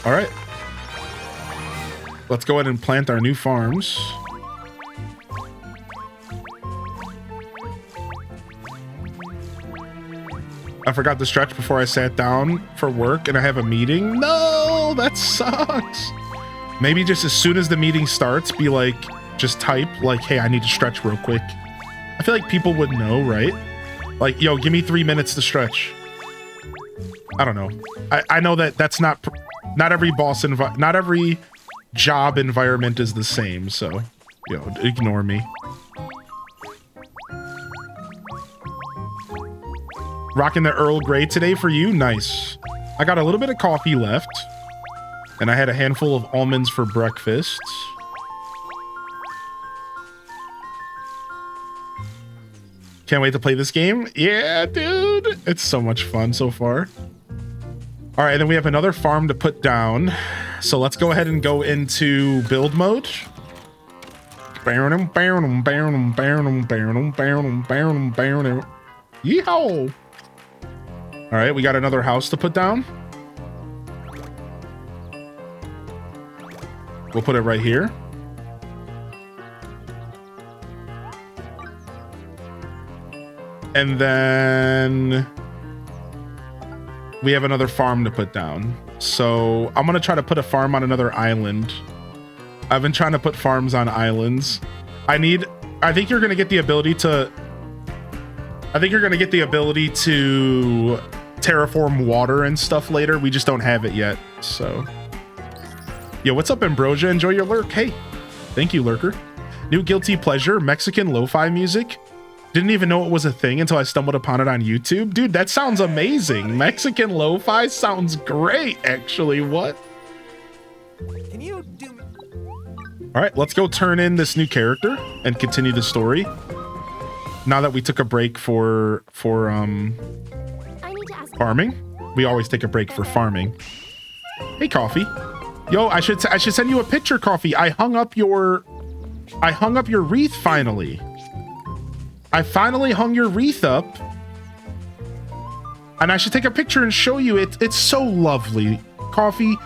All right. Let's go ahead and plant our new farms. I forgot to stretch before I sat down for work and I have a meeting. No, that sucks. Maybe just as soon as the meeting starts, be like, just type like, hey, I need to stretch real quick. I feel like people would know, right? Like, yo, give me 3 minutes to stretch. I don't know. I know that that's not every not every job environment is the same. So, yo, ignore me. Rocking the Earl Grey today for you. Nice. I got a little bit of coffee left. And I had a handful of almonds for breakfast. Can't wait to play this game. Yeah, dude. It's so much fun so far. All right, then we have another farm to put down. So let's go ahead and go into build mode. Yeehaw! All right, we got another house to put down. We'll put it right here. And then we have another farm to put down. So I'm going to try to put a farm on another island. I've been trying to put farms on islands. I think you're going to get the ability to terraform water and stuff later. We just don't have it yet. So, yo, what's up, Ambrosia? Enjoy your lurk. Hey, thank you, lurker. New guilty pleasure, Mexican lo-fi music. Didn't even know it was a thing until I stumbled upon it on YouTube. Dude, that sounds amazing. Mexican lo-fi sounds great, actually. What? Can you do? All right, let's go turn in this new character and continue the story. Now that we took a break for I need to ask. farming. We always take a break for farming. Hey, Coffee. Yo, I should send you a picture, Coffee. I hung up your wreath finally. I finally hung your wreath up. And I should take a picture and show you it. It's so lovely. Coffee,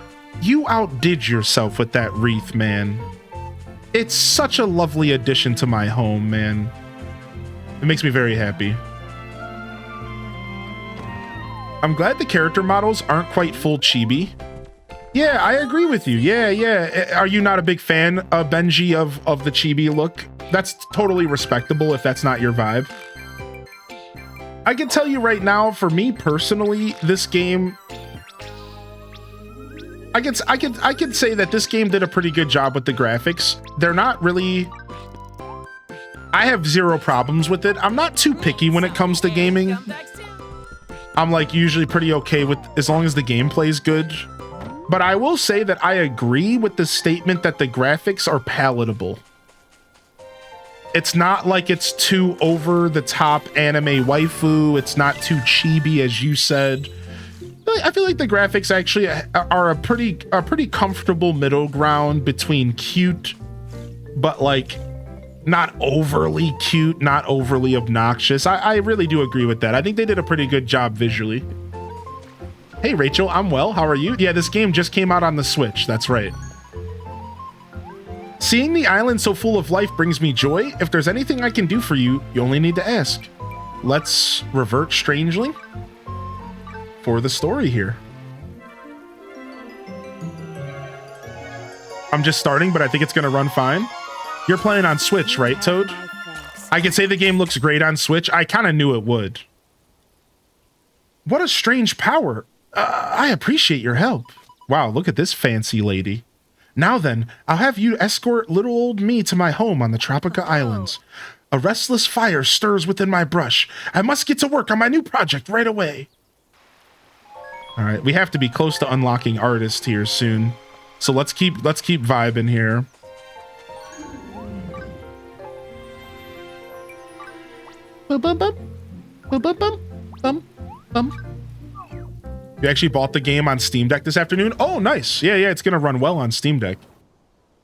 you outdid yourself with that wreath, man. It's such a lovely addition to my home, man. It makes me very happy. I'm glad the character models aren't quite full chibi. Yeah, I agree with you. Yeah. Are you not a big fan, Benji, of the chibi look? That's totally respectable if that's not your vibe. I can tell you right now, for me personally, this game, I could say that this game did a pretty good job with the graphics. They're not really, I have zero problems with it. I'm not too picky when it comes to gaming. I'm like usually pretty okay with as long as the gameplay is good. But I will say that I agree with the statement that the graphics are palatable. It's not like it's too over the top anime waifu. It's not too chibi, as you said. I feel like the graphics actually are a pretty comfortable middle ground between cute, but like not overly cute, not overly obnoxious. I really do agree with that. I think they did a pretty good job visually. Hey, Rachel, I'm well. How are you? Yeah, this game just came out on the Switch. That's right. Seeing the island so full of life brings me joy. If there's anything I can do for you, you only need to ask. Let's revert strangely for the story here. I'm just starting, but I think it's going to run fine. You're playing on Switch, right, Toad? I can say the game looks great on Switch. I kind of knew it would. What a strange power. I appreciate your help. Wow, look at this fancy lady. Now then, I'll have you escort little old me to my home on the Tropica Islands. A restless fire stirs within my brush. I must get to work on my new project right away. All right, we have to be close to unlocking artist here soon. So let's keep vibing here. Bum, bum, bum. Bum, bum, bum. Bum, bum. You actually bought the game on Steam Deck this afternoon? Oh, nice. Yeah, it's gonna run well on Steam Deck.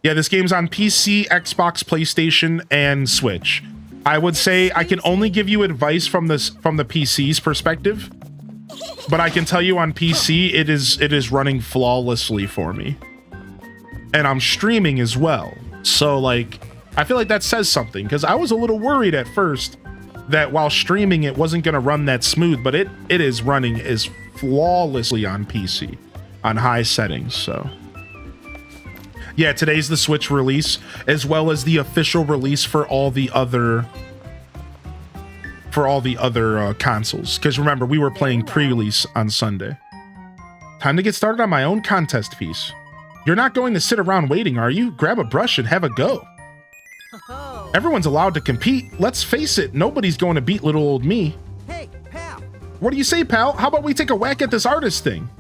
Yeah, this game's on PC, Xbox, PlayStation, and Switch. I would say I can only give you advice from the PC's perspective, but I can tell you on PC it is running flawlessly for me. And I'm streaming as well. So like, I feel like that says something, because I was a little worried at first that while streaming it wasn't going to run that smooth, but it is running as flawlessly on PC on high settings. So yeah, today's the Switch release, as well as the official release for all the other consoles. Because remember, we were playing pre-release on Sunday. Time to get started on my own contest piece. You're not going to sit around waiting, are you? Grab a brush and have a go. Everyone's allowed to compete. Let's face it, nobody's going to beat little old me. Hey, pal. What do you say, pal? How about we take a whack at this artist thing?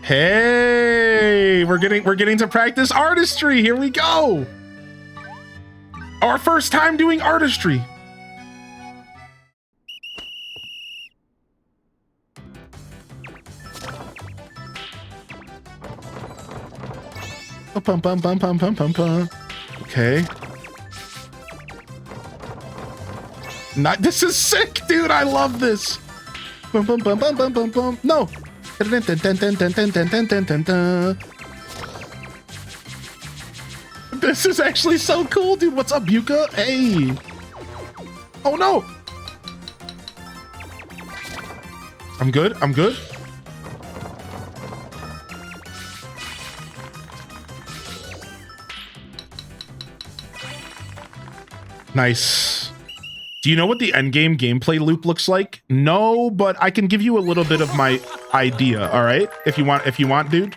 Hey, we're getting to practice artistry. Here we go. Our first time doing artistry. Pum pum pum pum pum pum pum. Okay. This is sick, dude. I love this. Bum bum bum bum bum bum bum. No. This is actually so cool, dude. What's up, Yuka? Hey. Oh no. I'm good. I'm good. Nice. Do you know what the endgame gameplay loop looks like? No, but I can give you a little bit of my idea, all right? If you want, dude.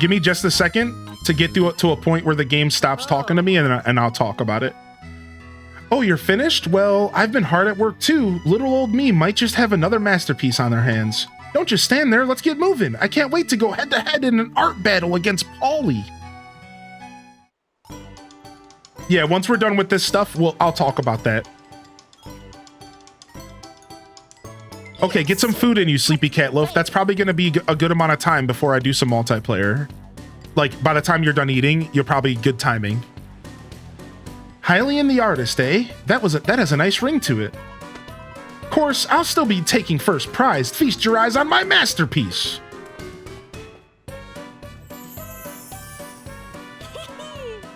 Give me just a second to get to a point where the game stops talking to me, and I'll talk about it. Oh, you're finished? Well, I've been hard at work too. Little old me might just have another masterpiece on their hands. Don't just stand there, let's get moving. I can't wait to go head to head in an art battle against Paulie. Yeah, once we're done with this stuff, I'll talk about that. Okay, get some food in you, Sleepy Cat Loaf. That's probably going to be a good amount of time before I do some multiplayer. Like, by the time you're done eating, you're probably good timing. Hylian the artist, eh? That has a nice ring to it. Of course, I'll still be taking first prize. Feast your eyes on my masterpiece.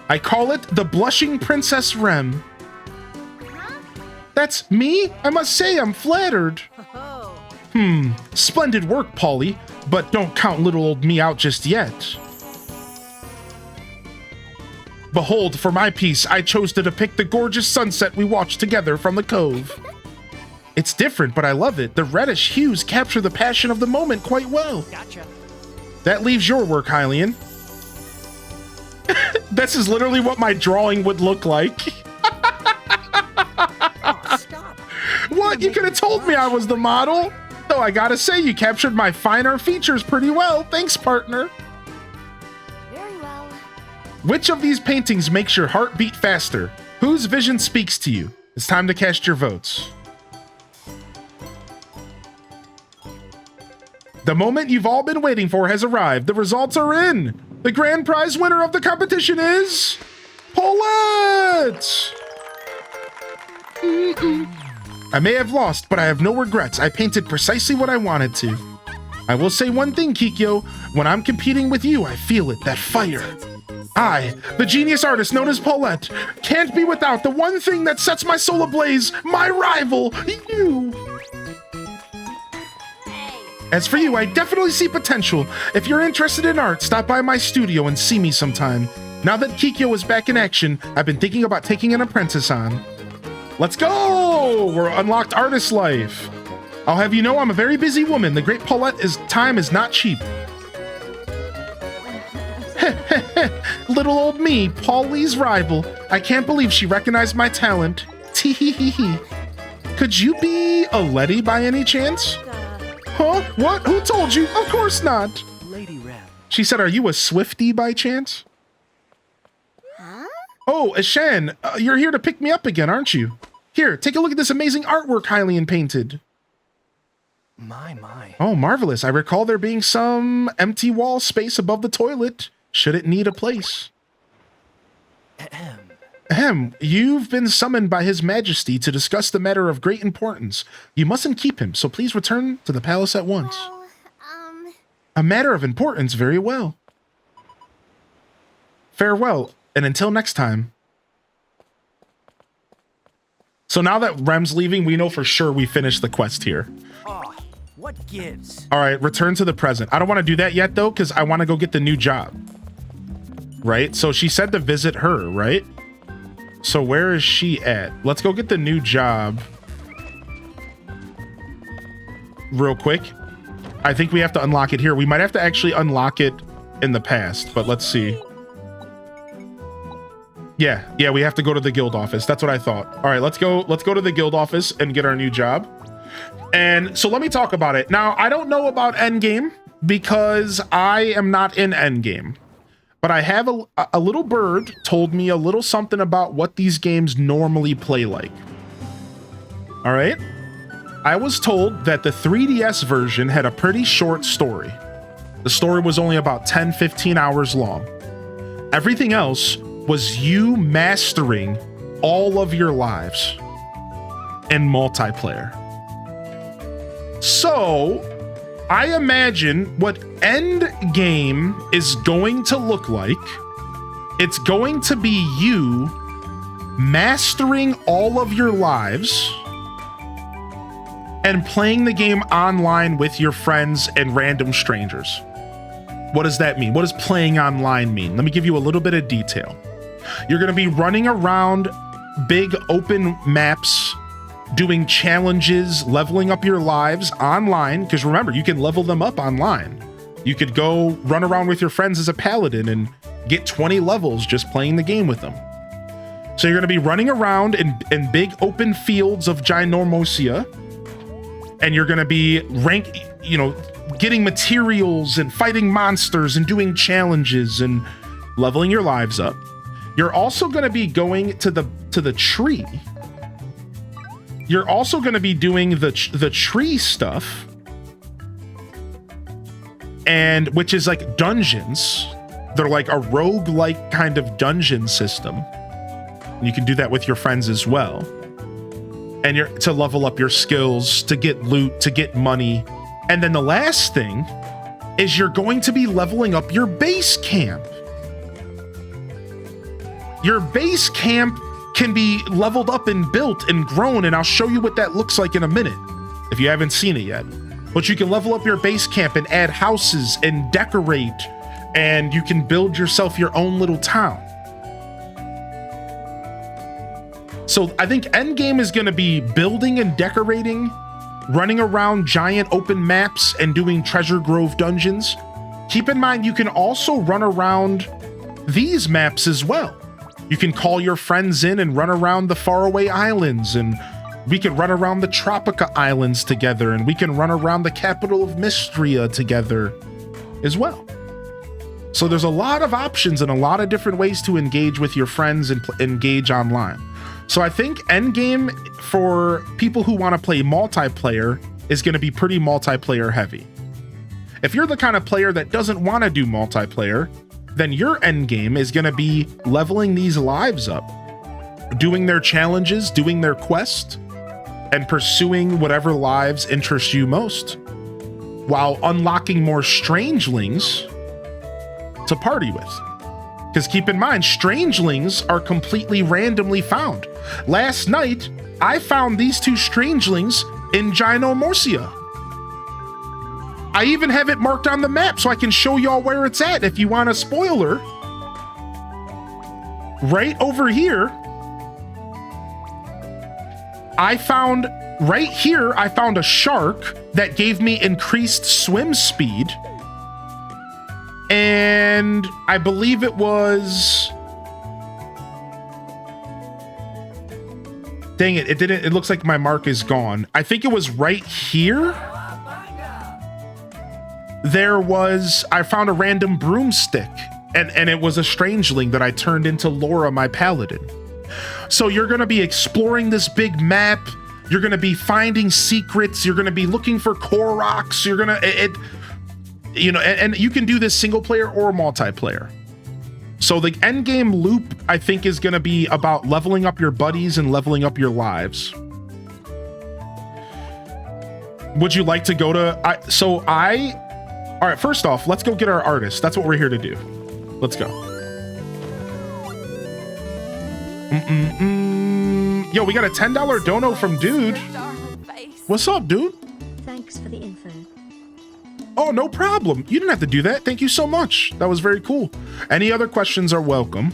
I call it the Blushing Princess Rem. That's me? I must say I'm flattered. Splendid work, Paulie, but don't count little old me out just yet. Behold, for my piece, I chose to depict the gorgeous sunset we watched together from the cove. It's different, but I love it. The reddish hues capture the passion of the moment quite well. Gotcha. That leaves your work, Hylian. This is literally what my drawing would look like. Oh, stop. What? You could have told me I was the model. Though I gotta say, you captured my finer features pretty well. Thanks, partner. Very well. Which of these paintings makes your heart beat faster? Whose vision speaks to you? It's time to cast your votes. The moment you've all been waiting for has arrived. The results are in. The grand prize winner of the competition is Paulette! I may have lost, but I have no regrets. I painted precisely what I wanted to. I will say one thing, Kikyo. When I'm competing with you, I feel it, that fire. I, the genius artist known as Paulette, can't be without the one thing that sets my soul ablaze, my rival, you. As for you, I definitely see potential. If you're interested in art, stop by my studio and see me sometime. Now that Kikyo is back in action, I've been thinking about taking an apprentice on. Let's go! We're unlocked artist life. I'll have you know I'm a very busy woman. The great Paulette's time is not cheap. Little old me, Paulie's rival. I can't believe she recognized my talent. Tee-hee-hee-hee. Could you be a Letty by any chance? Huh? What? Who told you? Of course not. Lady Rem. She said, are you a Swiftie by chance? Huh? Oh, Ashan, you're here to pick me up again, aren't you? Here, take a look at this amazing artwork Hylian painted. My. Oh, marvelous. I recall there being some empty wall space above the toilet. Should it need a place? Ahem. You've been summoned by His Majesty to discuss the matter of great importance. You mustn't keep him, so please return to the palace at once. Well, A matter of importance, very well. Farewell, and until next time. So now that Rem's leaving, we know for sure we finished the quest here. Oh, what gives? All right, return to the present. I don't want to do that yet though, because I want to go get the new job. Right? So she said to visit her, right? So where is she at? Let's go get the new job real quick. I think we have to unlock it here. We might have to actually unlock it in the past, but let's see. Yeah, we have to go to the guild office. That's what I thought. All right, let's go to the guild office and get our new job. And so let me talk about it. Now, I don't know about Endgame because I am not in Endgame. But I have a little bird told me a little something about what these games normally play like. All right? I was told that the 3DS version had a pretty short story. The story was only about 10-15 hours long. Everything else was you mastering all of your lives in multiplayer. So, I imagine what Endgame is going to look like. It's going to be you mastering all of your lives and playing the game online with your friends and random strangers. What does that mean? What does playing online mean? Let me give you a little bit of detail. You're going to be running around big open maps, doing challenges, leveling up your lives online, because remember, you can level them up online. You could go run around with your friends as a paladin and get 20 levels just playing the game with them. So you're going to be running around in big open fields of Ginormosia, and you're going to be getting materials and fighting monsters and doing challenges and leveling your lives up. You're also going to be going to the tree. You're also going to be doing the tree stuff, and which is like dungeons. They're like a roguelike kind of dungeon system. You can do that with your friends as well. And you're to level up your skills, to get loot, to get money. And then the last thing is you're going to be leveling up your base camp. Your base camp can be leveled up and built and grown, and I'll show you what that looks like in a minute if you haven't seen it yet. But you can level up your base camp and add houses and decorate, and you can build yourself your own little town. So I think Endgame is going to be building and decorating, running around giant open maps and doing treasure grove dungeons. Keep in mind, you can also run around these maps as well. You can call your friends in and run around the faraway islands, and we can run around the Tropica Islands together, and we can run around the capital of Mystria together as well. So there's a lot of options and a lot of different ways to engage with your friends and engage online. So I think Endgame for people who want to play multiplayer is going to be pretty multiplayer heavy. If you're the kind of player that doesn't want to do multiplayer, then your Endgame is going to be leveling these lives up, doing their challenges, doing their quest, and pursuing whatever lives interest you most, while unlocking more strangelings to party with. Because keep in mind, strangelings are completely randomly found. Last night, I found these two strangelings in Ginormosia. I even have it marked on the map so I can show y'all where it's at if you want a spoiler. Right over here, I found a shark that gave me increased swim speed. And I believe it was... Dang it, it looks like my mark is gone. I think it was right here. I found a random broomstick, and it was a strangeling that I turned into Laura, my paladin. So you're going to be exploring this big map. You're going to be finding secrets. You're going to be looking for Koroks. You're going to... and you can do this single player or multiplayer. So the end game loop, I think, is going to be about leveling up your buddies and leveling up your lives. Would you like to go to... All right, first off, let's go get our artist. That's what we're here to do. Let's go. Yo, we got a $10 dono from Dude. Darling face. What's up, Dude? Thanks for the info. Oh, no problem. You didn't have to do that. Thank you so much. That was very cool. Any other questions are welcome.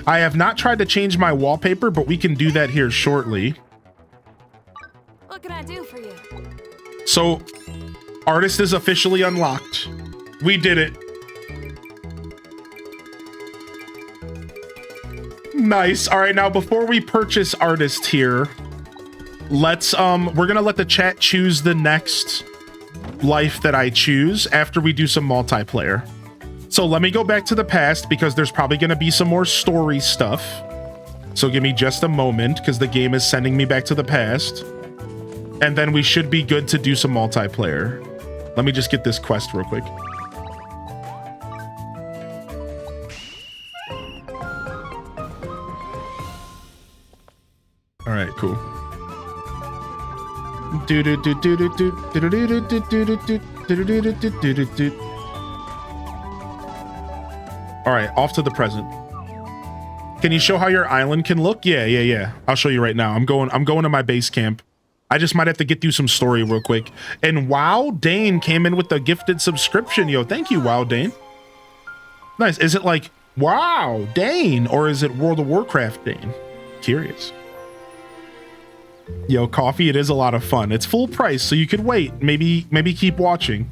I have not tried to change my wallpaper, but we can do that here shortly. What can I do for you? So, Artist is officially unlocked. We did it. Nice. All right, now before we purchase Artist here, let's we're gonna let the chat choose the next life that I choose after we do some multiplayer. So let me go back to the past because there's probably gonna be some more story stuff. So give me just a moment because the game is sending me back to the past. And then we should be good to do some multiplayer. Let me just get this quest real quick. All right, cool. All right, off to the present. Can you show how your island can look? Yeah. I'll show you right now. I'm going to my base camp. I just might have to get through some story real quick. And Wow Dane came in with a gifted subscription. Yo, thank you, Wow Dane. Nice. Is it like Wow Dane or is it World of Warcraft Dane? Curious. Yo, coffee, it is a lot of fun. It's full price, so you could wait. Maybe keep watching.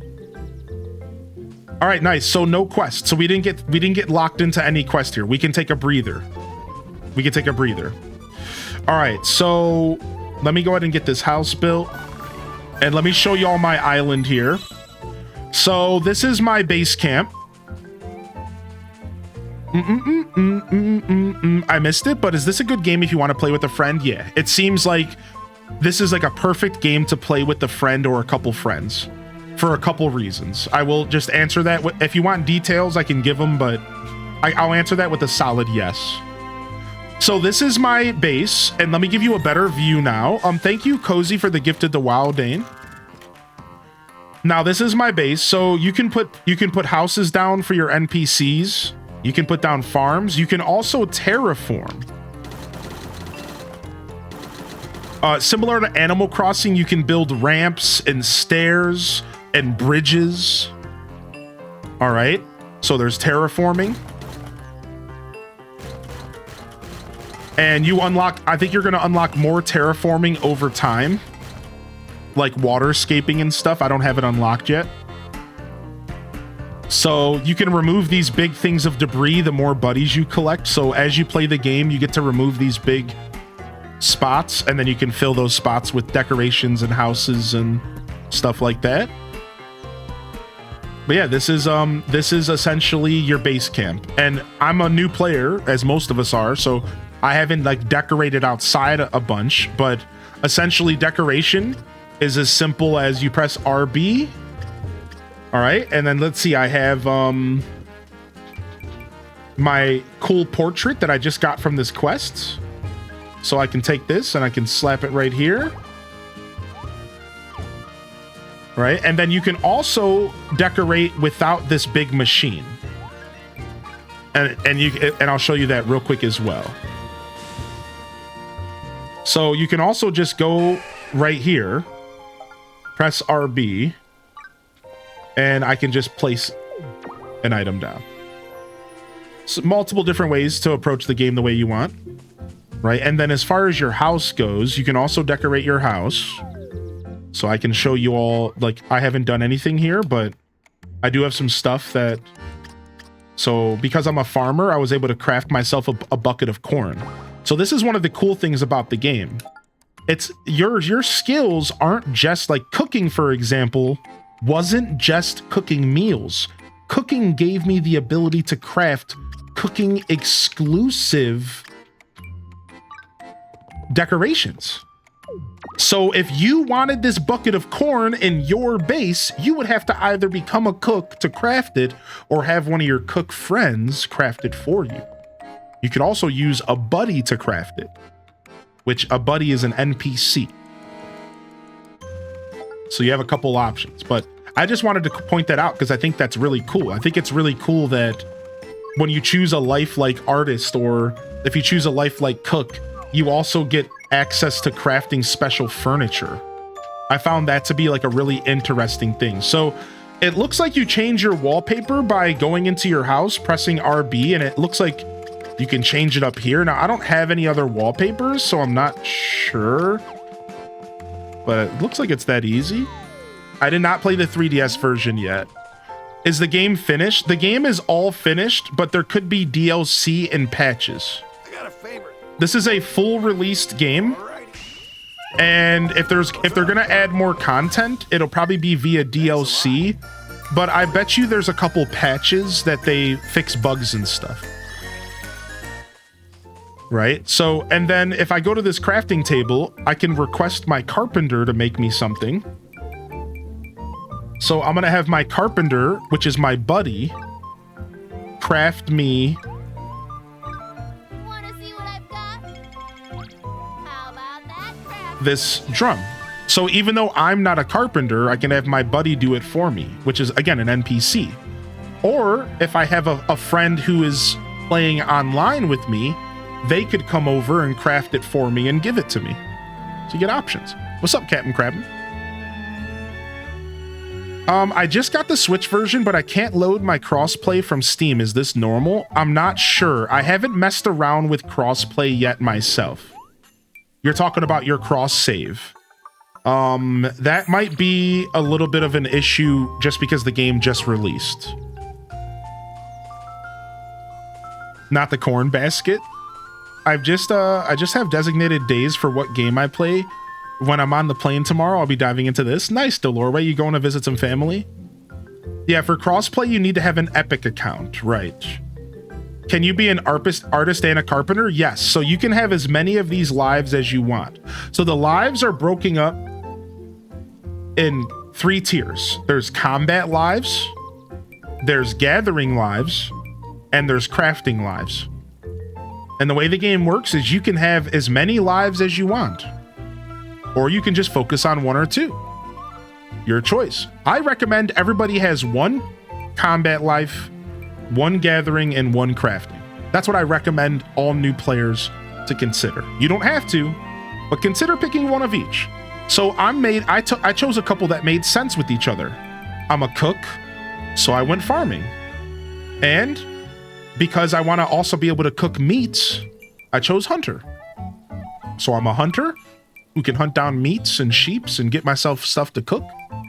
All right, nice. So no quest. So we didn't get locked into any quest here. We can take a breather. All right, so let me go ahead and get this house built. And let me show you all my island here. So this is my base camp. I missed it, but is this a good game if you want to play with a friend? Yeah, it seems like this is like a perfect game to play with a friend or a couple friends for a couple reasons. I will just answer that. If you want details, I can give them, but I'll answer that with a solid yes. So this is my base, and let me give you a better view now. Thank you, Cozy, for the gifted to Wow Dane. Now this is my base, so you can put houses down for your NPCs. You can put down farms. You can also terraform. Similar to Animal Crossing, you can build ramps and stairs and bridges. All right. So there's terraforming. And you unlock, I think you're going to unlock more terraforming over time. Like waterscaping and stuff. I don't have it unlocked yet. So you can remove these big things of debris the more buddies you collect. So as you play the game, you get to remove these big spots, and then you can fill those spots with decorations and houses and stuff like that. But yeah, this is essentially your base camp. And I'm a new player, as most of us are, so I haven't like decorated outside a bunch, but essentially decoration is as simple as you press RB. All right, and then let's see, I have my cool portrait that I just got from this quest. So I can take this and I can slap it right here. Right, and then you can also decorate without this big machine. And I'll show you that real quick as well. So you can also just go right here, press RB, and I can just place an item down. So multiple different ways to approach the game the way you want, right? And then as far as your house goes, you can also decorate your house. So I can show you all, like, I haven't done anything here, but I do have some stuff that... So because I'm a farmer, I was able to craft myself a bucket of corn. So this is one of the cool things about the game. It's your skills aren't just like cooking, for example, wasn't just cooking meals. Cooking gave me the ability to craft cooking exclusive decorations. So if you wanted this bucket of corn in your base, you would have to either become a cook to craft it or have one of your cook friends craft it for you. You could also use a buddy to craft it, which a buddy is an NPC. So you have a couple options, but I just wanted to point that out because I think that's really cool. I think it's really cool that when you choose a life like artist, or if you choose a life like cook, you also get access to crafting special furniture. I found that to be like a really interesting thing. So it looks like you change your wallpaper by going into your house, pressing RB, and it looks like you can change it up here. Now, I don't have any other wallpapers, so I'm not sure, but it looks like it's that easy. I did not play the 3DS version yet. Is the game finished? The game is all finished, but there could be DLC and patches. I got a favor. This is a full released game. And if they're gonna add more content, it'll probably be via DLC. But I bet you there's a couple patches that they fix bugs and stuff. Right? So, and then if I go to this crafting table, I can request my carpenter to make me something. So I'm gonna have my carpenter, which is my buddy, craft me this drum. So even though I'm not a carpenter, I can have my buddy do it for me, which is again an NPC. Or if I have a friend who is playing online with me, they could come over and craft it for me and give it to me. So you get options. What's up, Captain Crabben? I just got the Switch version, but I can't load my crossplay from Steam. Is this normal? I'm not sure. I haven't messed around with crossplay yet myself. You're talking about your cross save. That might be a little bit of an issue just because the game just released. Not the corn basket. I just have designated days for what game I play. When I'm on the plane tomorrow, I'll be diving into this. Nice, Delorway. You going to visit some family? Yeah, for crossplay, you need to have an Epic account, right? Can you be an artist and a carpenter? Yes. So you can have as many of these lives as you want. So the lives are broken up in 3 tiers. There's combat lives, there's gathering lives, and there's crafting lives. And the way the game works is you can have as many lives as you want, or you can just focus on 1 or 2. Your choice. I recommend everybody has 1 combat life, 1 gathering, and 1 crafting. That's what I recommend all new players to consider. You don't have to, but consider picking 1 of each. So I chose a couple that made sense with each other. I'm a cook, so I went farming. And because I want to also be able to cook meats, I chose hunter. So I'm a hunter who can hunt down meats and sheeps and get myself stuff to cook.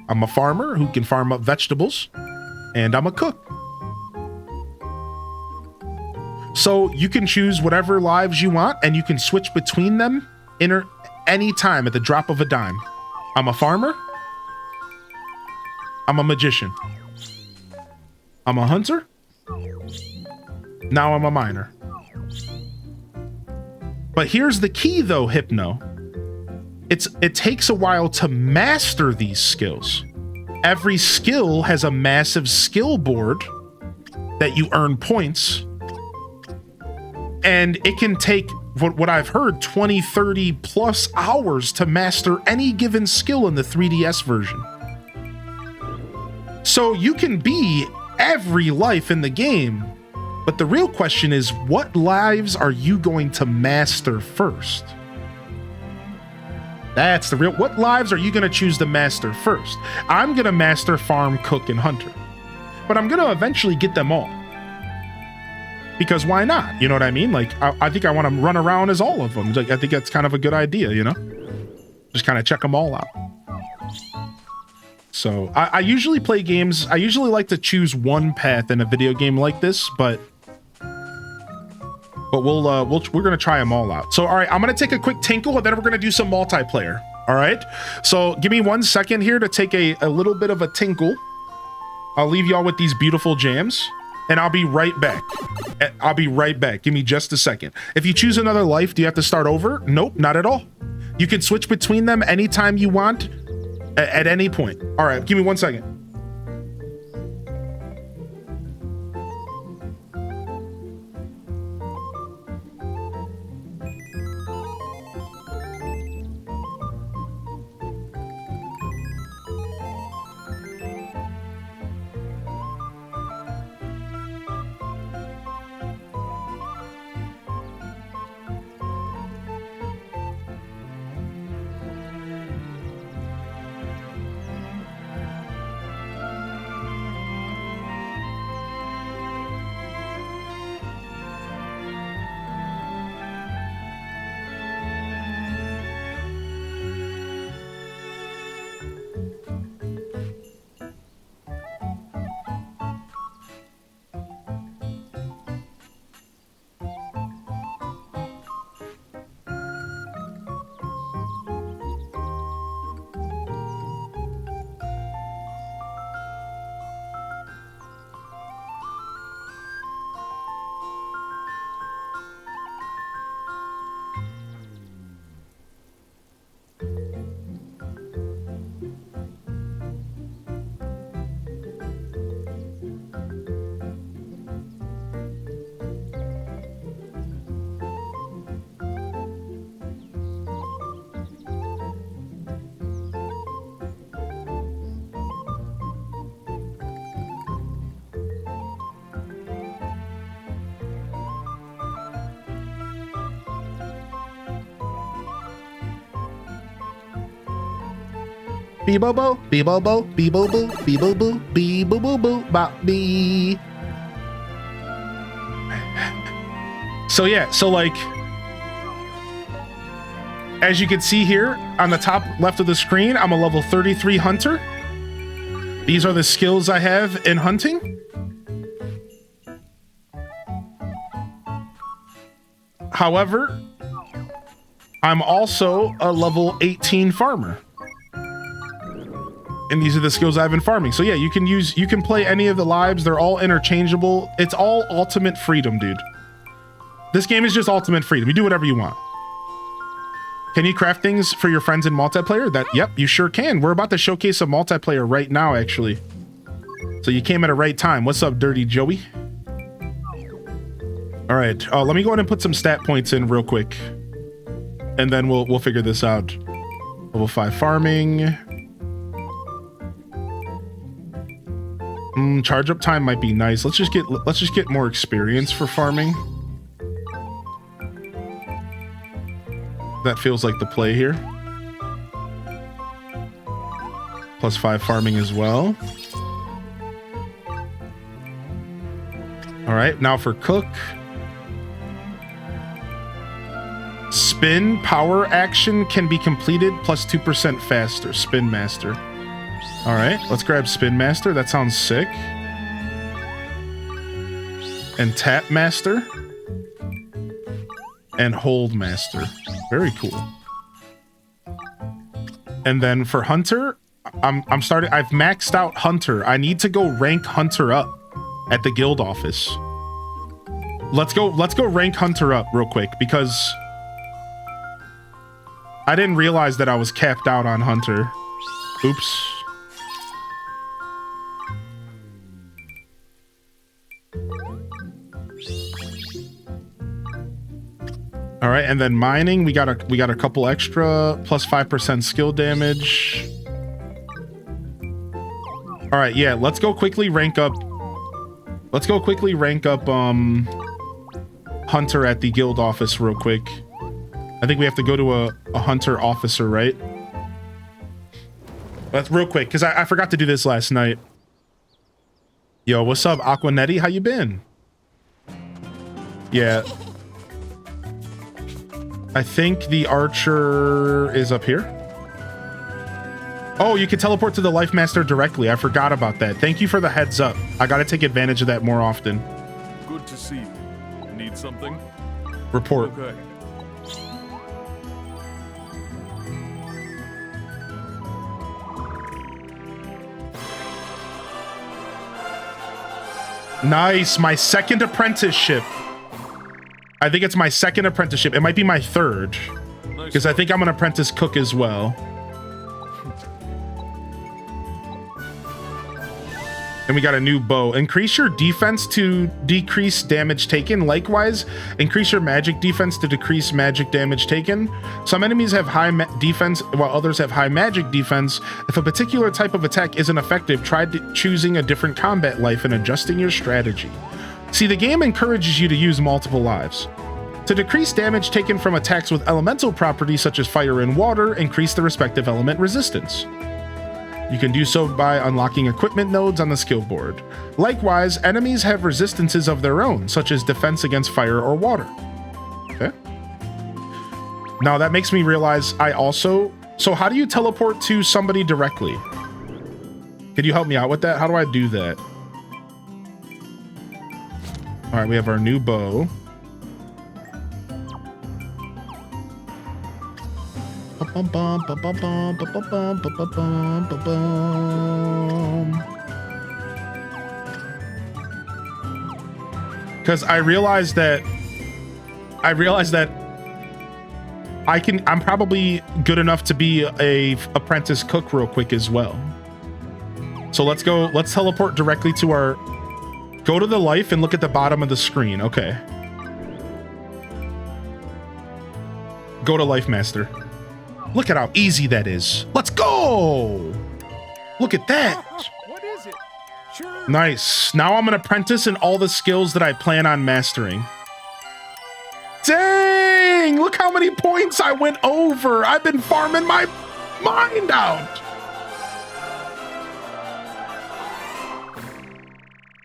I'm a farmer who can farm up vegetables, and I'm a cook. So you can choose whatever lives you want, and you can switch between them any time at the drop of a dime. I'm a farmer. I'm a magician. I'm a hunter. Now I'm a miner. But here's the key though, Hypno. It takes a while to master these skills. Every skill has a massive skill board that you earn points. And it can take, what I've heard, 20, 30 plus hours to master any given skill in the 3DS version. So you can be every life in the game, but the real question is, what lives are you going to master first? That's the real, what lives are you going to choose to master first? I'm going to master farm, cook, and hunter, but I'm going to eventually get them all. Because why not? You know what I mean? Like, I think I want to run around as all of them. Like, I think that's kind of a good idea, you know? Just kind of check them all out. So I usually play games. I usually like to choose one path in a video game like this, but we're gonna try them all out. So all right, I'm gonna take a quick tinkle, and then we're gonna do some multiplayer. All right. So give me 1 second here to take a little bit of a tinkle. I'll leave y'all with these beautiful jams, and I'll be right back. I'll be right back. Give me just a second. If you choose another life, do you have to start over? Nope, not at all. You can switch between them anytime you want, at any point. All right, give me 1 second. Bee-bo-bo, bee-bo-bo, bee-bo-boo, bee-bo-boo, bee-boo-boo-boo, bop-bee. So yeah, so like, as you can see here on the top left of the screen, I'm a level 33 hunter. These are the skills I have in hunting. However, I'm also a level 18 farmer. And these are the skills I've been farming. So yeah, you can play any of the lives. They're all interchangeable. It's all ultimate freedom, dude. This game is just ultimate freedom. You do whatever you want. Can you craft things for your friends in multiplayer? Yep, you sure can. We're about to showcase a multiplayer right now, actually. So you came at a right time. What's up, Dirty Joey? All right, let me go ahead and put some stat points in real quick. And then we'll figure this out. Level 5 farming. Charge up time might be nice. Let's just get more experience for farming. That feels like the play here. +5 farming as well. All right, now for cook. Spin power action can be completed +2% faster. Spin master. All right, let's grab spin master. That sounds sick. And tap master. And hold master. Very cool. And then for hunter, I've maxed out hunter. I need to go rank hunter up at the guild office. Let's go rank hunter up real quick because I didn't realize that I was capped out on hunter. Oops. All right, and then mining, we got a couple extra +5% skill damage. All right, yeah, let's go quickly rank up. Hunter at the guild office real quick. I think we have to go to a hunter officer, right? That's real quick because I forgot to do this last night. Yo, what's up, Aquanetti? How you been? Yeah. I think the archer is up here. Oh, you can teleport to the Life Master directly. I forgot about that. Thank you for the heads up. I gotta take advantage of that more often. Good to see you. Need something? Report. Okay. Nice, my second apprenticeship. I think it's my second apprenticeship. It might be my third. Because I think I'm an apprentice cook as well. And we got a new bow. Increase your defense to decrease damage taken. Likewise, increase your magic defense to decrease magic damage taken. Some enemies have high defense while others have high magic defense. If a particular type of attack isn't effective, try choosing a different combat life and adjusting your strategy. See, the game encourages you to use multiple lives. To decrease damage taken from attacks with elemental properties such as fire and water, increase the respective element resistance. You can do so by unlocking equipment nodes on the skill board. Likewise, enemies have resistances of their own, such as defense against fire or water. Okay. Now that makes me realize so how do you teleport to somebody directly? Could you help me out with that? How do I do that? All right, we have our new bow. Because I realized that I'm probably good enough to be a apprentice cook real quick as well. So let's teleport directly to go to the life and look at the bottom of the screen. Okay. Go to Life Master. Look at how easy that is. Let's go. Look at that. What is it? Sure. Nice. Now I'm an apprentice in all the skills that I plan on mastering. Dang, look how many points I went over. I've been farming my mind out.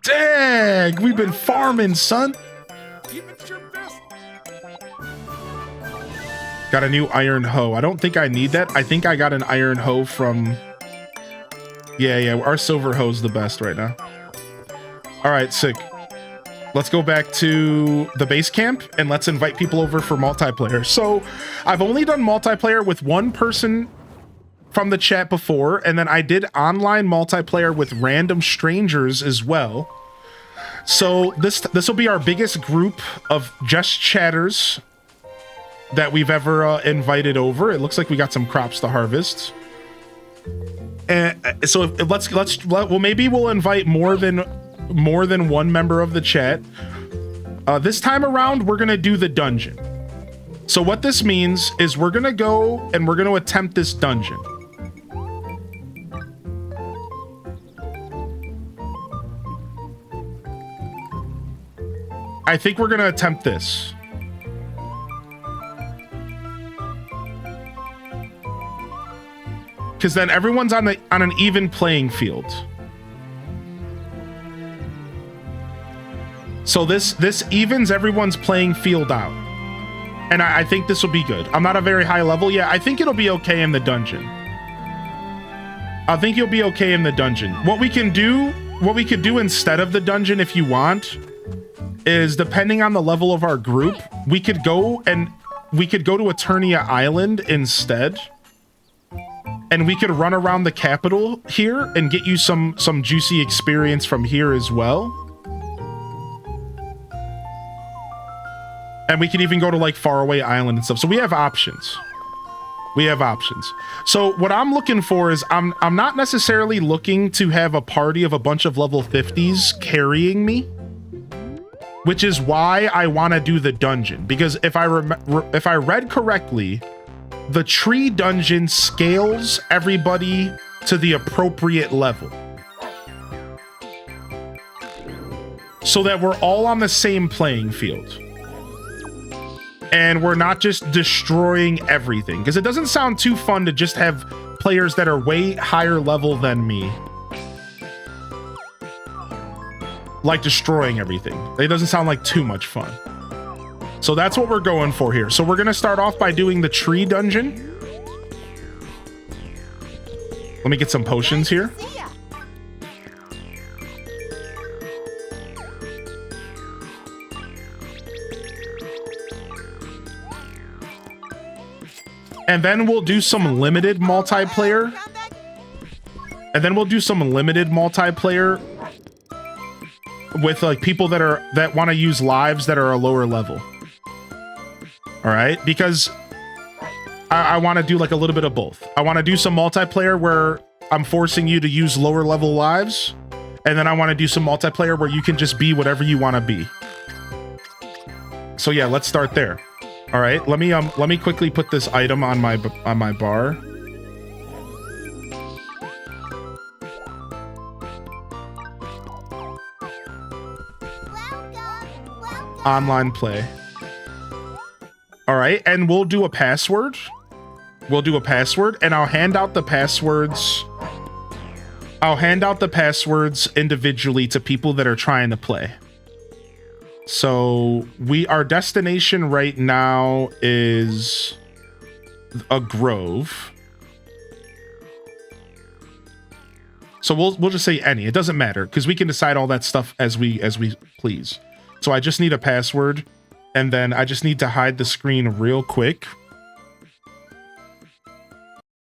Dang, we've been farming, son. Give it your best. Got a new iron hoe. I don't think I need that. I think I got an iron hoe from... Yeah, our silver hoe's the best right now. All right, sick. Let's go back to the base camp and let's invite people over for multiplayer. So I've only done multiplayer with one person from the chat before, and then I did online multiplayer with random strangers as well. So this will be our biggest group of just chatters that we've ever invited over. It looks like we got some crops to harvest. And so well, maybe we'll invite more than one member of the chat. This time around, we're gonna do the dungeon. So what this means is we're gonna go and we're gonna attempt this dungeon. I think we're gonna attempt this. Because then everyone's on an even playing field. So this evens everyone's playing field out. And I think this will be good. I'm not a very high level yet. I think it'll be okay in the dungeon. I think you'll be okay in the dungeon. What we could do instead of the dungeon, if you want, is depending on the level of our group, we could go to Eternia Island instead. And we could run around the capital here and get you some juicy experience from here as well. And we can even go to like Faraway Island and stuff. So we have options. We have options. So what I'm looking for is I'm not necessarily looking to have a party of a bunch of level 50s carrying me, which is why I want to do the dungeon. Because if I read correctly, the tree dungeon scales everybody to the appropriate level, so that we're all on the same playing field. And we're not just destroying everything, because it doesn't sound too fun to just have players that are way higher level than me like destroying everything. It doesn't sound like too much fun. So that's what we're going for here. So we're going to start off by doing the tree dungeon. Let me get some potions here. And then we'll do some limited multiplayer. With like people that want to use lives that are a lower level. All right, because I want to do like a little bit of both. I want to do some multiplayer where I'm forcing you to use lower level lives, and then I want to do some multiplayer where you can just be whatever you want to be. So yeah, let's start there. All right, let me quickly put this item on my bar. Online play. All right, and we'll do a password. And I'll hand out the passwords. Individually to people that are trying to play. So our destination right now is a grove. So we'll just say any. It doesn't matter because we can decide all that stuff as we please. So I just need a password. And then I just need to hide the screen real quick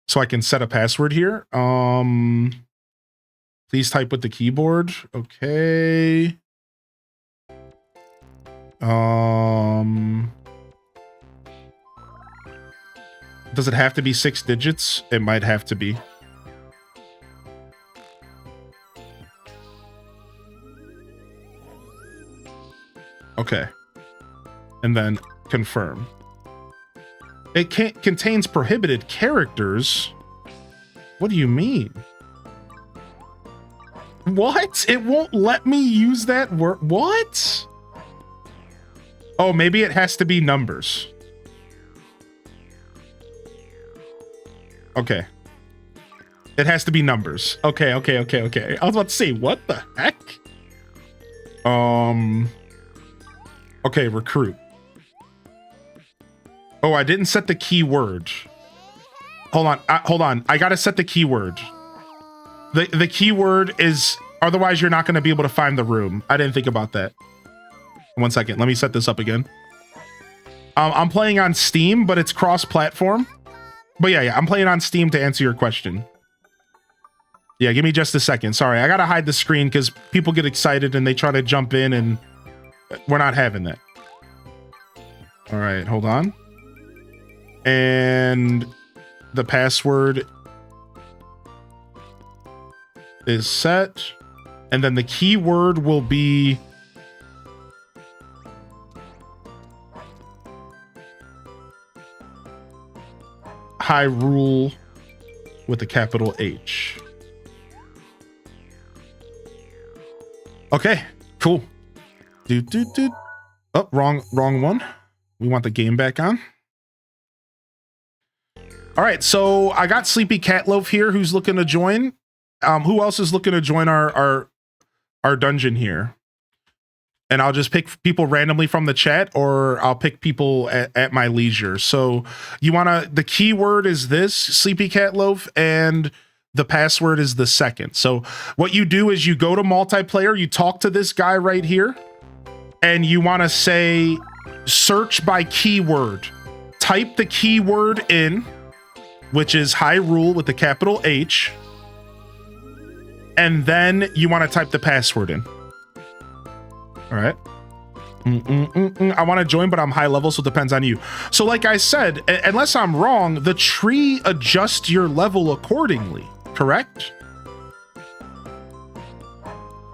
so I can set a password here. Please type with the keyboard. Okay. Does it have to be 6 digits? It might have to be. Okay. And then confirm. It contains prohibited characters. What do you mean? What? It won't let me use that word. What? Oh, maybe it has to be numbers. Okay. It has to be numbers. Okay. I was about to say, what the heck? Okay, recruit. Oh, I didn't set the keyword. Hold on. I gotta set the keyword. The keyword is, otherwise you're not gonna be able to find the room. I didn't think about that. 1 second, let me set this up again. I'm playing on Steam, but it's cross-platform. But yeah, I'm playing on Steam to answer your question. Yeah, give me just a second. Sorry, I gotta hide the screen because people get excited and they try to jump in, and we're not having that. All right, hold on. And the password is set. And then the keyword will be Hyrule with a capital H. Okay, cool. Oh, wrong one. We want the game back on. All right, so I got Sleepy Catloaf here who's looking to join. Who else is looking to join our dungeon here? And I'll just pick people randomly from the chat, or I'll pick people at my leisure. So the keyword is this, Sleepy Catloaf, and the password is the second. So what you do is you go to multiplayer, you talk to this guy right here, and you want to say, search by keyword. Type the keyword in, which is Hyrule with the capital H, and then you want to type the password in. All right. I want to join, but I'm high level, so it depends on you. So like I said, unless I'm wrong, the tree adjusts your level accordingly, correct?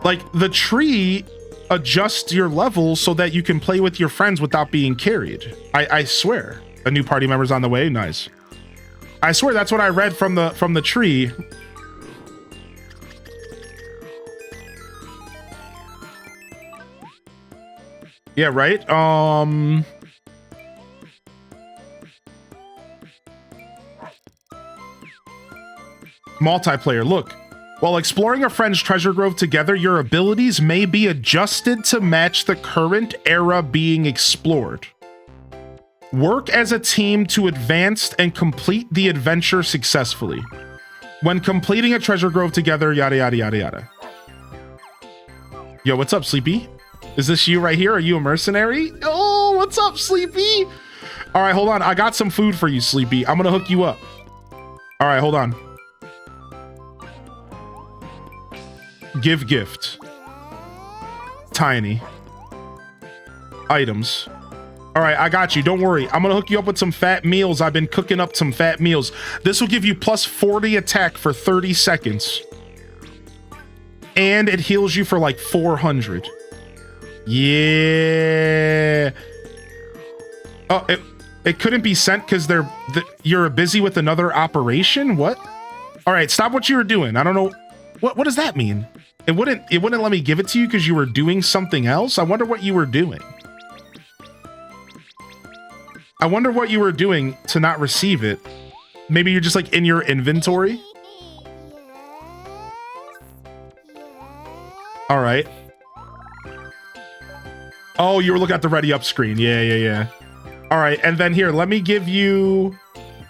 Like the tree adjusts your level so that you can play with your friends without being carried. I swear. A new party member's on the way. Nice. I swear that's what I read from the tree. Yeah, right? Multiplayer, look. While exploring a friend's treasure grove together, your abilities may be adjusted to match the current era being explored. Work as a team to advance and complete the adventure successfully. When completing a treasure grove together, yada, yada, yada, yada. Yo, what's up, Sleepy? Is this you right here? Are you a mercenary? Oh, what's up, Sleepy? All right, hold on. I got some food for you, Sleepy. I'm gonna hook you up. All right, hold on. Give gift. Tiny. Items. All right, I got you. Don't worry. I'm gonna hook you up with some fat meals. I've been cooking up some fat meals. This will give you plus 40 attack for 30 seconds. And it heals you for like 400. Yeah. Oh, it couldn't be sent because you're busy with another operation. What? All right, stop what you were doing. I don't know. What does that mean? It wouldn't let me give it to you because you were doing something else. I wonder what you were doing. I wonder what you were doing to not receive it. Maybe you're just like in your inventory. All right. Oh, you were looking at the ready up screen. Yeah. All right, and then here, let me give you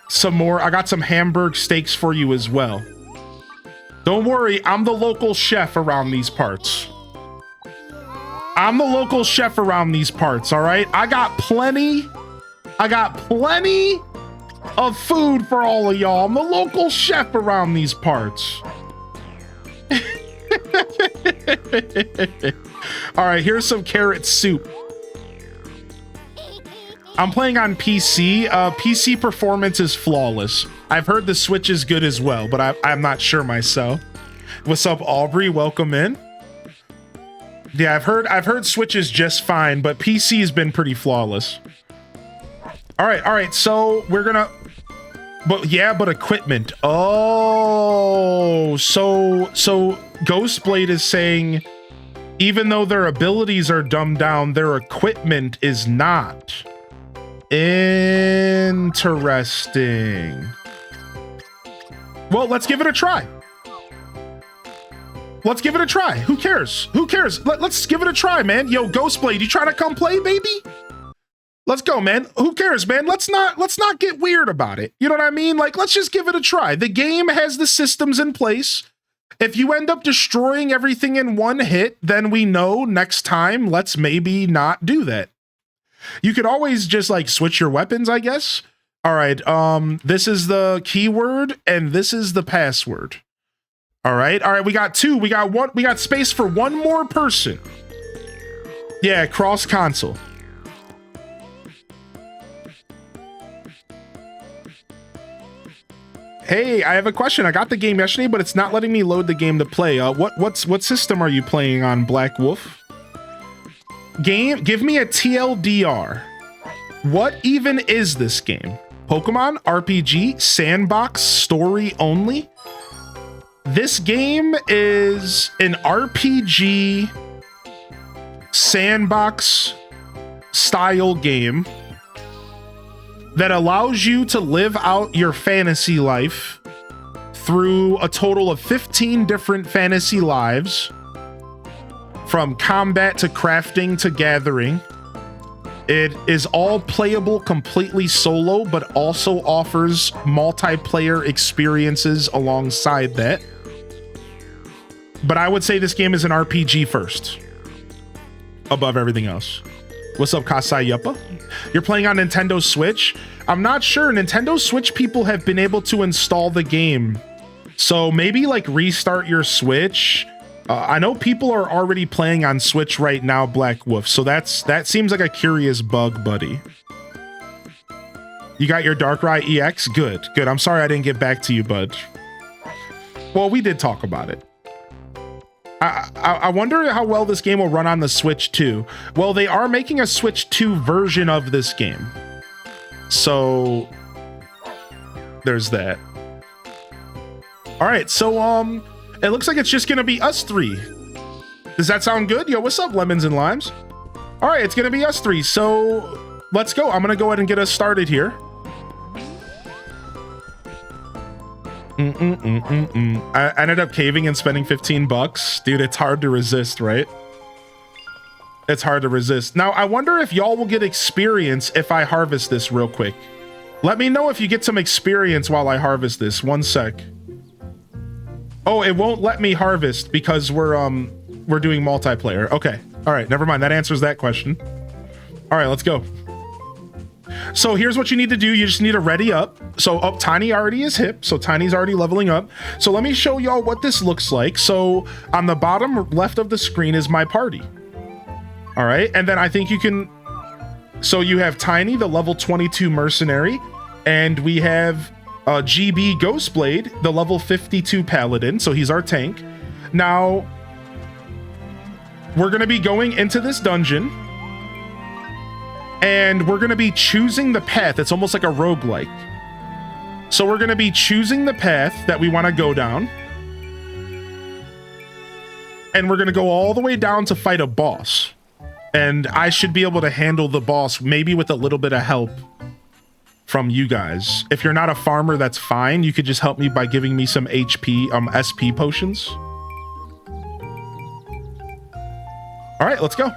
some more. I got some Hamburg steaks for you as well. Don't worry, I'm the local chef around these parts. I'm the local chef around these parts, all right? I got plenty of food for all of y'all. I'm the local chef around these parts. All right, here's some carrot soup. I'm playing on PC. PC performance is flawless. I've heard the Switch is good as well, but I'm not sure myself. What's up, Aubrey? Welcome in. Yeah, I've heard Switch is just fine, but PC has been pretty flawless. All right. So we're gonna, but equipment. Oh, so Ghostblade is saying, even though their abilities are dumbed down, their equipment is not. Interesting. Well, let's give it a try. Let's give it a try. Who cares? Who cares? Let's give it a try, man. Yo, Ghostblade, you trying to come play, baby? Let's go, man. Who cares, man? Let's not get weird about it. You know what I mean? Like, let's just give it a try. The game has the systems in place. If you end up destroying everything in one hit, then we know next time, let's maybe not do that. You could always just like switch your weapons, I guess. All right, this is the keyword and this is the password. All right, we got two. We got one. We got space for one more person. Yeah, cross console. Hey, I have a question. I got the game yesterday, but it's not letting me load the game to play. What system are you playing on, Black Wolf? Game, give me a TLDR. What even is this game? Pokemon, RPG, sandbox, story only? This game is an RPG sandbox style game that allows you to live out your fantasy life through a total of 15 different fantasy lives, from combat to crafting to gathering. It is all playable completely solo, but also offers multiplayer experiences alongside that. But I would say this game is an RPG first, above everything else. What's up, Kasai Yuppa? You're playing on Nintendo Switch? I'm not sure. Nintendo Switch people have been able to install the game. So maybe like restart your Switch. I know people are already playing on Switch right now, Black Wolf. So that seems like a curious bug, buddy. You got your Darkrai EX? Good, good. I'm sorry I didn't get back to you, bud. Well, we did talk about it. I wonder how well this game will run on the Switch 2. Well, they are making a Switch 2 version of this game. So there's that. All right, so it looks like it's just gonna be us three. Does that sound good? Yo, what's up, lemons and limes? All right, it's gonna be us three. So let's go. I'm gonna go ahead and get us started here. I ended up caving and spending 15 bucks. Dude, it's hard to resist, right? It's hard to resist. Now, I wonder if y'all will get experience if I harvest this real quick. Let me know if you get some experience while I harvest this. One sec. Oh, it won't let me harvest because we're doing multiplayer. Okay. All right, never mind. That answers that question. All right, let's go. So here's what you need to do. You just need to ready up. So Tiny already is hip. So Tiny's already leveling up. So let me show y'all what this looks like. So on the bottom left of the screen is my party. All right. And then I think you can. So you have Tiny, the level 22 mercenary. And we have GB Ghostblade, the level 52 paladin. So he's our tank. Now we're going to be going into this dungeon. And we're going to be choosing the path. It's almost like a roguelike. So we're going to be choosing the path that we want to go down. And we're going to go all the way down to fight a boss. And I should be able to handle the boss, maybe with a little bit of help from you guys. If you're not a farmer, that's fine. You could just help me by giving me some SP potions. All right, let's go.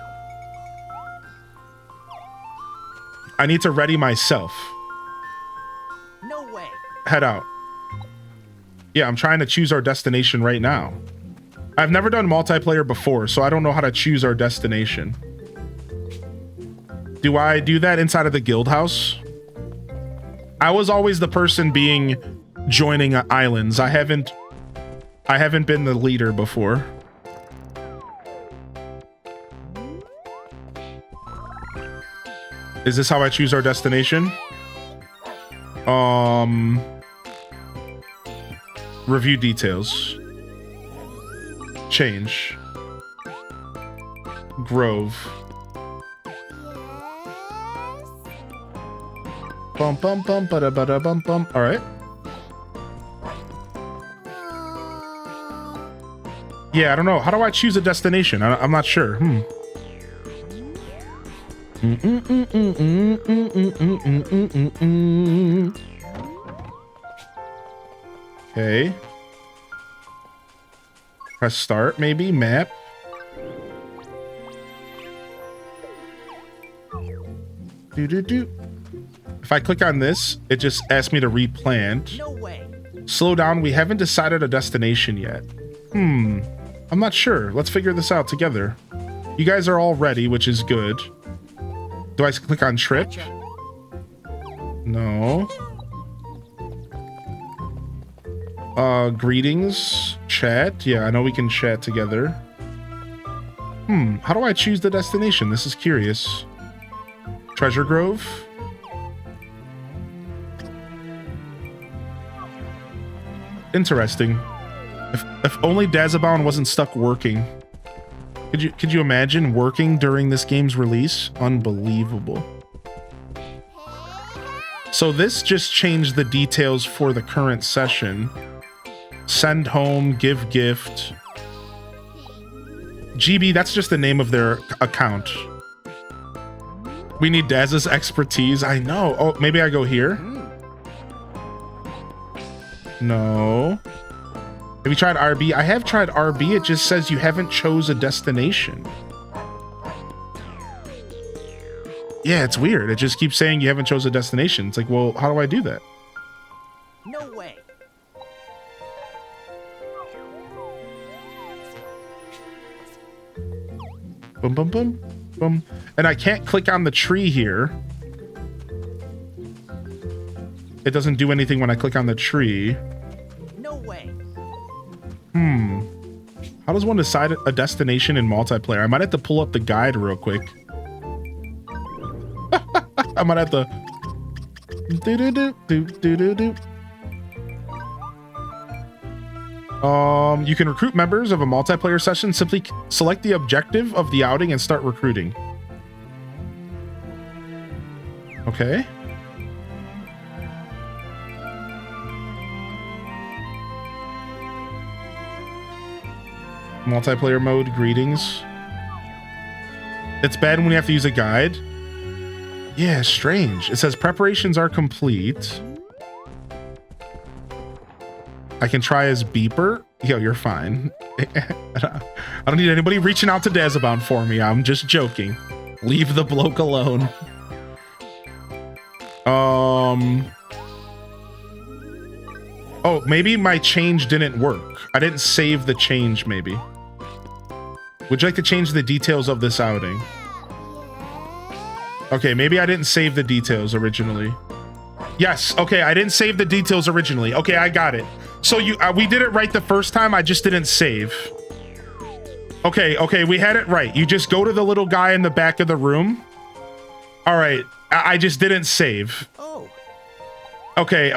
I need to ready myself. No way. Head out. Yeah, I'm trying to choose our destination right now. I've never done multiplayer before, so I don't know how to choose our destination. Do I do that inside of the guild house? I was always the person joining islands. I haven't been the leader before. Is this how I choose our destination? Review details. Change. Grove. Bum bum bum bada bada bum bum. All right. Yeah, I don't know. How do I choose a destination? I'm not sure. Okay. Press start, maybe. Map. Do. If I click on this, it just asks me to replant. No way. Slow down. We haven't decided a destination yet. I'm not sure. Let's figure this out together. You guys are all ready, which is good. Do I click on trip? No. Greetings. Chat. Yeah, I know we can chat together. How do I choose the destination? This is curious. Treasure Grove. Interesting. If only Dazabound wasn't stuck working. Could you imagine working during this game's release? Unbelievable. So this just changed the details for the current session. Send home, give gift. GB, that's just the name of their account. We need Daz's expertise. I know. Oh, maybe I go here? No. Have you tried RB? I have tried RB. It just says you haven't chose a destination. Yeah, it's weird. It just keeps saying you haven't chose a destination. It's like, well, how do I do that? No way. Boom, boom, boom, boom. And I can't click on the tree here. It doesn't do anything when I click on the tree. No way. How does one decide a destination in multiplayer? I might have to pull up the guide real quick. I might have to... You can recruit members of a multiplayer session. Simply select the objective of the outing and start recruiting. Okay. Multiplayer mode, greetings. It's bad when you have to use a guide. Yeah, strange. It says preparations are complete. I can try as Beeper. Yo, you're fine. I don't need anybody reaching out to Dazabound for me. I'm just joking. Leave the bloke alone. Oh, maybe my change didn't work. I didn't save the change, maybe. Would you like to change the details of this outing? Okay, maybe I didn't save the details originally. Yes, okay, I didn't save the details originally. Okay, I got it. So we did it right the first time, I just didn't save. Okay, we had it right. You just go to the little guy in the back of the room. All right, I just didn't save. Oh. Okay.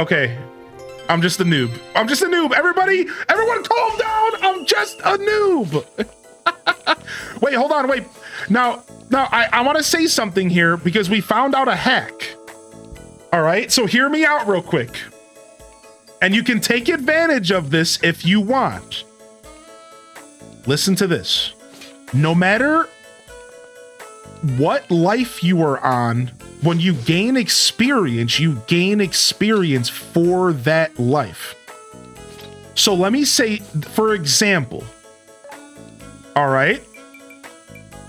I'm just a noob. Everyone calm down. I'm just a noob. Wait, hold on, wait. Now I want to say something here because we found out a hack. All right, so hear me out real quick. And you can take advantage of this if you want. Listen to this. No matter what life you are on, when you gain experience for that life. So let me say, for example, all right,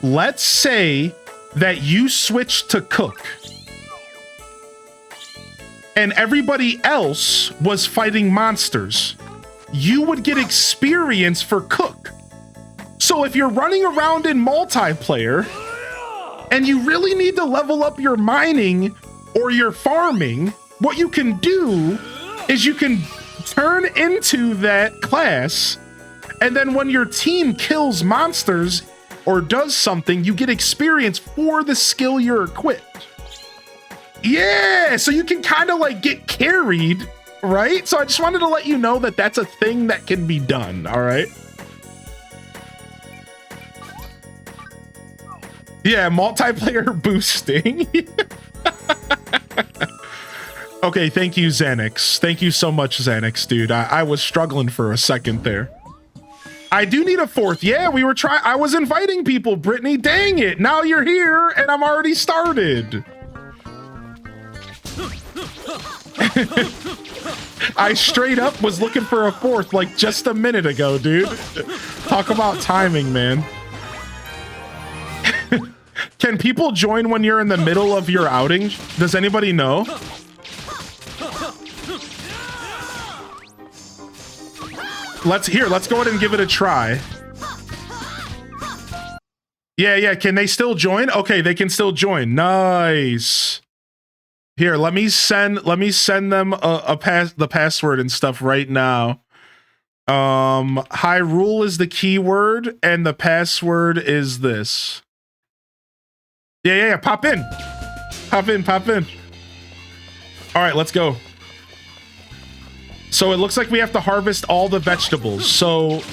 let's say that you switch to cook and everybody else was fighting monsters. You would get experience for cook. So if you're running around in multiplayer and you really need to level up your mining or your farming, what you can do is you can turn into that class, and then when your team kills monsters or does something, you get experience for the skill you're equipped. Yeah, so you can kind of like get carried, right? So I just wanted to let you know that that's a thing that can be done, all right? Yeah, multiplayer boosting. Okay, thank you, Xanax. Thank you so much, Xanax, dude. I was struggling for a second there. I do need a fourth. Yeah, we were trying. I was inviting people, Brittany. Dang it. Now you're here and I'm already started. I straight up was looking for a fourth like just a minute ago, dude. Talk about timing, man. Can people join when you're in the middle of your outing? Does anybody know? Let's go ahead and give it a try. Yeah, can they still join? Okay, they can still join. Nice. Here, let me send them the password and stuff right now. Hyrule is the keyword and the password is this. Yeah, pop in. Pop in. All right, let's go. So it looks like we have to harvest all the vegetables. So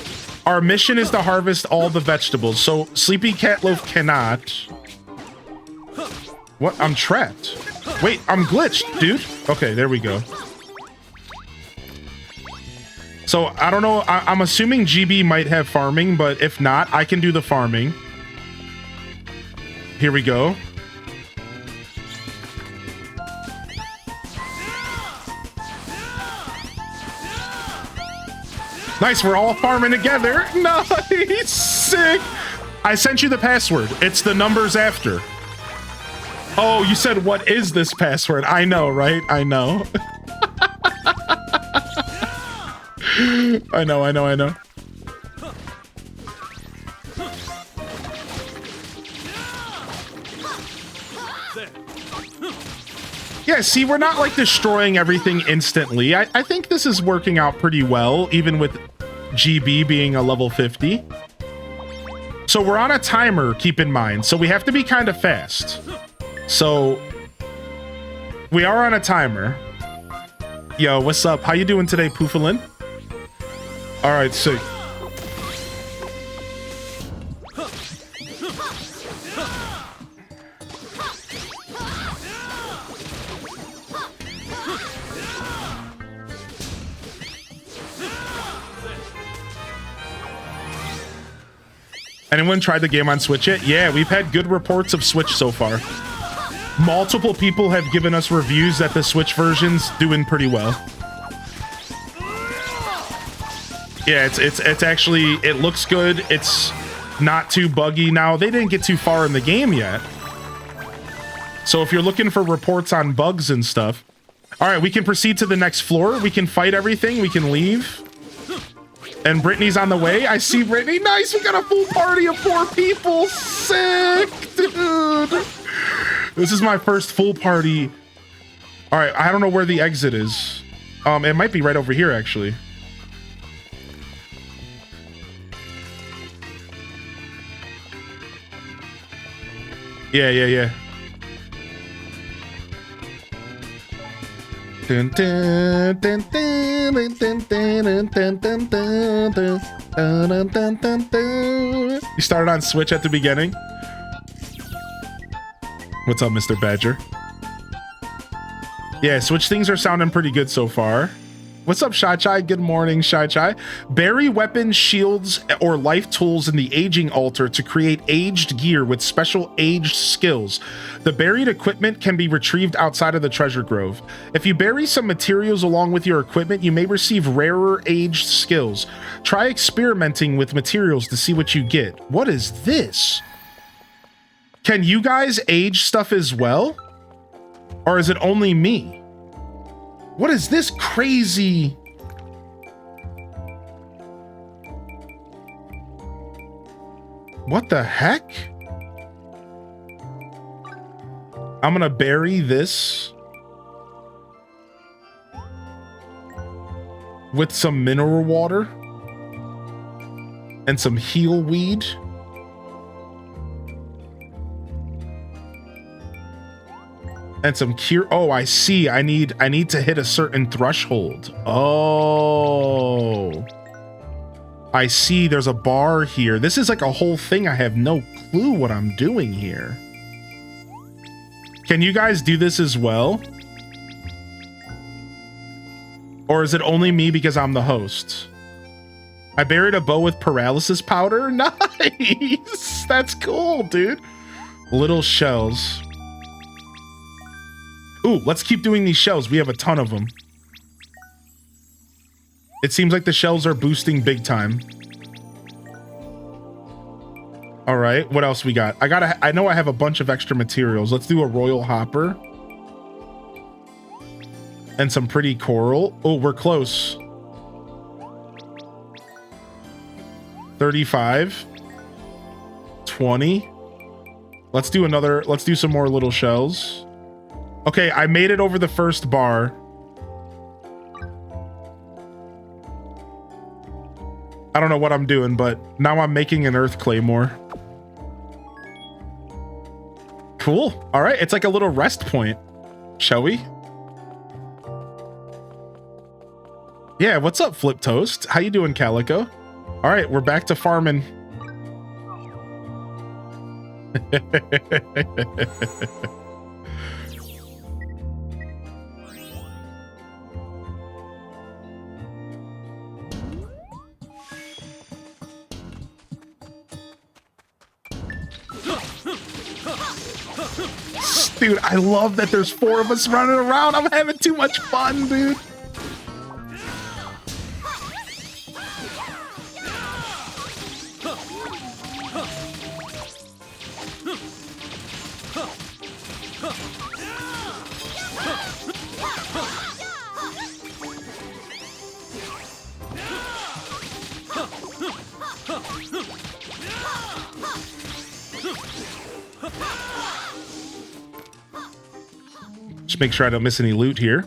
our mission is to harvest all the vegetables. So Sleepy Cat Loaf cannot. What? I'm trapped. Wait, I'm glitched, dude. Okay, there we go. So I don't know. I'm assuming GB might have farming, but if not, I can do the farming. Here we go. Nice, we're all farming together. Nice, sick. I sent you the password. It's the numbers after. Oh, you said, what is this password? I know, right? I know. I know. Yeah, see, we're not like destroying everything instantly. I think this is working out pretty well, even with GB being a level 50. So we're on a timer, keep in mind. So we have to be kind of fast. So we are on a timer. Yo, what's up? How you doing today, Poofalin? All right, sick. Anyone tried the game on Switch yet? Yeah, we've had good reports of Switch so far. Multiple people have given us reviews that the Switch version's doing pretty well. Yeah, it's actually, it looks good. It's not too buggy. Now, they didn't get too far in the game yet. So if you're looking for reports on bugs and stuff. All right, we can proceed to the next floor. We can fight everything. We can leave. And Brittany's on the way. I see Brittany. Nice, we got a full party of 4 people. Sick, dude. This is my first full party. All right, I don't know where the exit is. It might be right over here, actually. Yeah. Dun, dun, dun, dun, dun, dun, dun, dun, dun, dun, dun, dun, dun, dun. You started on Switch at the beginning. What's up, Mr. Badger? Yeah, Switch things are sounding pretty good so far. What's up, Shy Chai? Good morning, Shy Chai. Bury weapons, shields, or life tools in the aging altar to create aged gear with special aged skills. The buried equipment can be retrieved outside of the treasure grove. If you bury some materials along with your equipment, you may receive rarer aged skills. Try experimenting with materials to see what you get. What is this? Can you guys age stuff as well? Or is it only me? What is this crazy? What the heck? I'm gonna bury this with some mineral water and some heal weed. And some cure. Oh, I see. I need to hit a certain threshold. Oh, I see. There's a bar here. This is like a whole thing. I have no clue what I'm doing here. Can you guys do this as well? Or is it only me because I'm the host? I buried a bow with paralysis powder. Nice. That's cool, dude. Little shells. Ooh, let's keep doing these shells. We have a ton of them. It seems like the shells are boosting big time. All right, what else we got? I know I have a bunch of extra materials. Let's do a royal hopper. And some pretty coral. Oh, we're close. 35. 20. Let's do some more little shells. Okay, I made it over the first bar. I don't know what I'm doing, but now I'm making an earth claymore. Cool. All right, it's like a little rest point. Shall we? Yeah, what's up, Flip Toast? How you doing, Calico? All right, we're back to farming. Dude, I love that there's 4 of us running around. I'm having too much fun, dude. Just make sure I don't miss any loot here.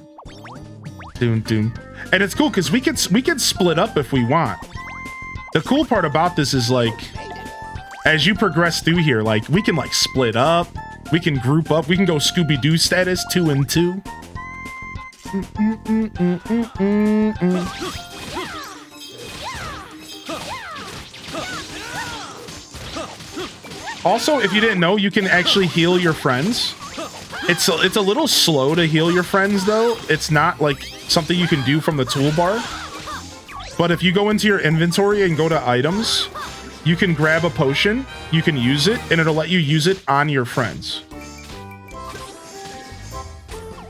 Doom. And it's cool because we can split up if we want. The cool part about this is like, as you progress through here, like we can like split up, we can group up, we can go Scooby-Doo status 2 and 2. Also, if you didn't know, you can actually heal your friends. It's a little slow to heal your friends though. It's not like something you can do from the toolbar. But if you go into your inventory and go to items, you can grab a potion, you can use it, and it'll let you use it on your friends.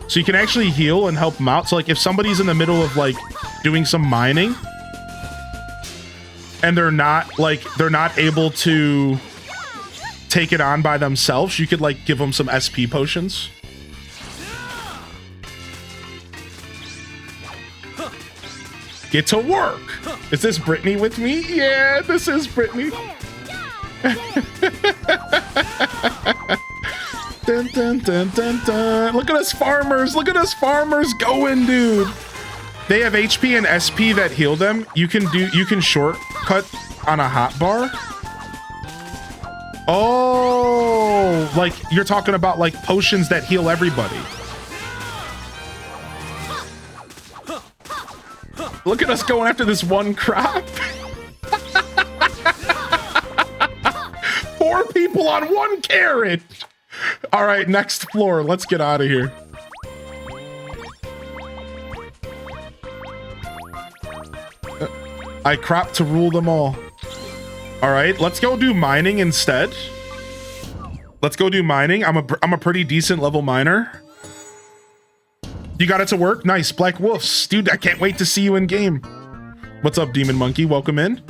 So you can actually heal and help them out. So like if somebody's in the middle of like doing some mining and they're not able to take it on by themselves, you could like give them some SP potions. Get to work. Is this Brittany with me? Yeah, this is Brittany. Dun, dun, dun, dun, dun. Look at us farmers. Look at us farmers going, dude. They have HP and SP that heal them. You can shortcut on a hotbar. Oh, like you're talking about like potions that heal everybody. Look at us going after this one crop. 4 people on 1 carrot. All right, next floor. Let's get out of here. I crop to rule them all. All right, let's go do mining instead. Let's go do mining. I'm a pretty decent level miner. You got it to work? Nice. Black Wolves. Dude, I can't wait to see you in game. What's up, Demon Monkey? Welcome in.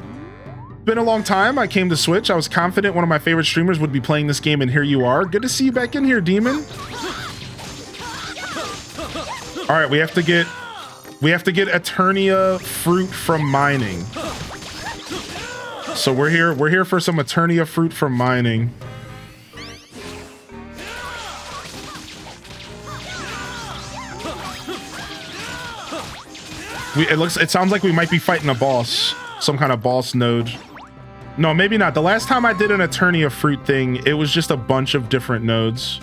Been a long time. I came to Switch. I was confident one of my favorite streamers would be playing this game, and here you are. Good to see you back in here, Demon. All right, we have to get Eternia fruit from mining. So we're here for some Eternia fruit from mining. It sounds like we might be fighting a boss, some kind of boss node. No, maybe not. The last time I did an Eternia fruit thing, it was just a bunch of different nodes.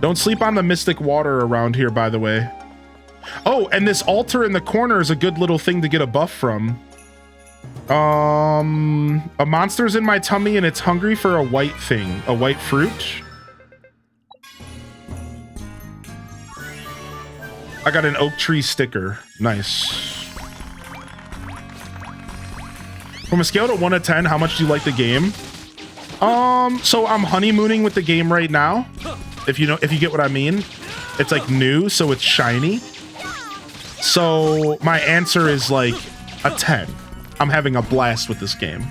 Don't sleep on the mystic water around here, by the way. Oh, and this altar in the corner is a good little thing to get a buff from. A monster's in my tummy and it's hungry for a white thing, a white fruit. I got an oak tree sticker. Nice. From a scale to 1 to 10, how much do you like the game? So I'm honeymooning with the game right now. If you get what I mean. It's like new, so it's shiny. So my answer is like a 10. I'm having a blast with this game.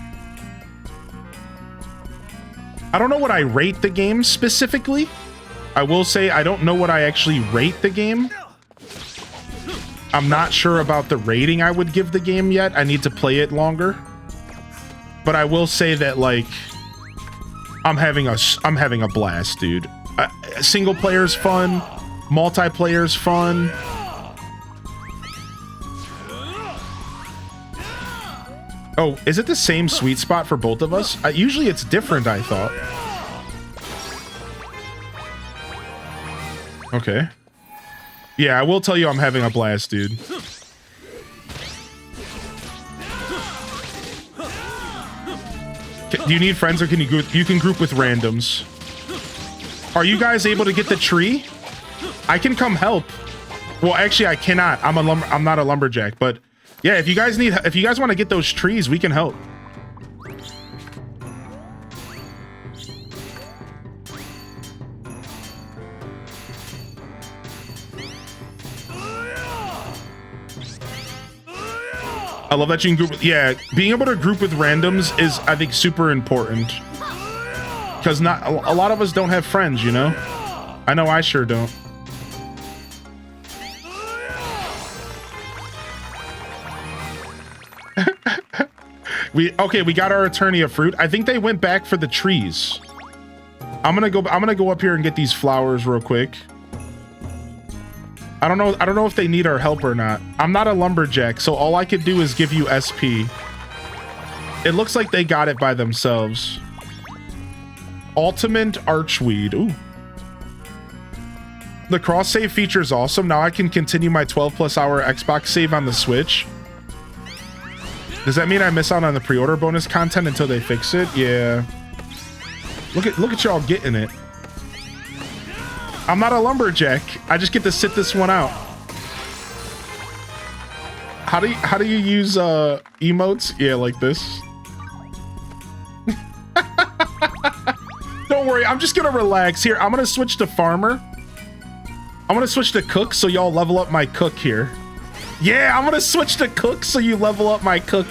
I don't know what I rate the game specifically. I will say I don't know what I actually rate the game. I'm not sure about the rating I would give the game yet. I need to play it longer. But I will say that like I'm having a blast, dude. Single player's fun, multiplayer's fun. Oh, is it the same sweet spot for both of us? Usually it's different, I thought. Okay. Yeah, I will tell you I'm having a blast, dude. Do you need friends or can you group? You can group with randoms. Are you guys able to get the tree? I can come help. Well, actually, I cannot. I'm not a lumberjack, but yeah, if you guys want to get those trees, we can help. I love that you can group. Yeah, being able to group with randoms is, I think, super important. Because not a lot of us don't have friends, you know? I know I sure don't. We got our Eternia fruit. I think they went back for the trees. I'm gonna go up here and get these flowers real quick. I don't know if they need our help or not. I'm not a lumberjack, so all I could do is give you SP. It looks like they got it by themselves. Ultimate Archweed. Ooh. The cross save feature is awesome. Now I can continue my 12+ hour Xbox save on the Switch. Does that mean I miss out on the pre-order bonus content until they fix it? Yeah. Look at y'all getting it. I'm not a lumberjack. I just get to sit this one out. How do you use emotes? Yeah, like this. Don't worry, I'm just gonna relax. Here, I'm gonna switch to farmer. I'm gonna switch to cook so y'all level up my cook here. Yeah, I'm gonna switch to cook so you level up my cook.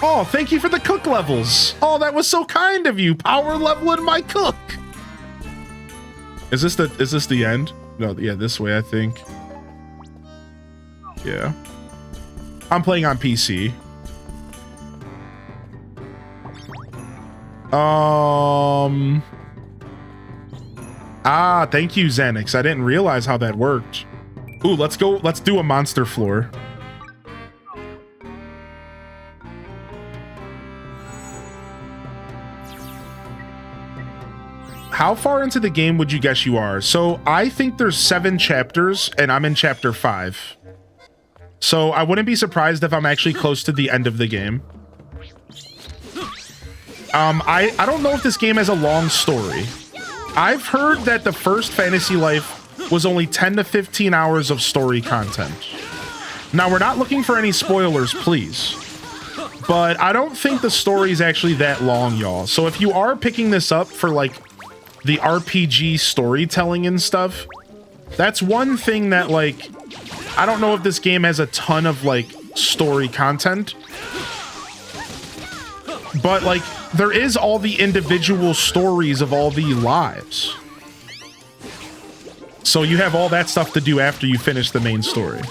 Oh, thank you for the cook levels. Oh, that was so kind of you. Power leveling my cook. Is this the end? No, yeah, this way I think. Yeah. I'm playing on PC. Thank you, Xenix. I didn't realize how that worked. Ooh, let's go. Let's do a monster floor. How far into the game would you guess you are? So I think there's 7 chapters and I'm in chapter 5. So I wouldn't be surprised if I'm actually close to the end of the game. I don't know if this game has a long story. I've heard that the first Fantasy Life was only 10 to 15 hours of story content. Now, we're not looking for any spoilers, please. But I don't think the story is actually that long, y'all. So if you are picking this up for, like, the RPG storytelling and stuff, that's one thing that, like, I don't know if this game has a ton of, like, story content. But, like, there is all the individual stories of all the lives. So you have all that stuff to do after you finish the main story.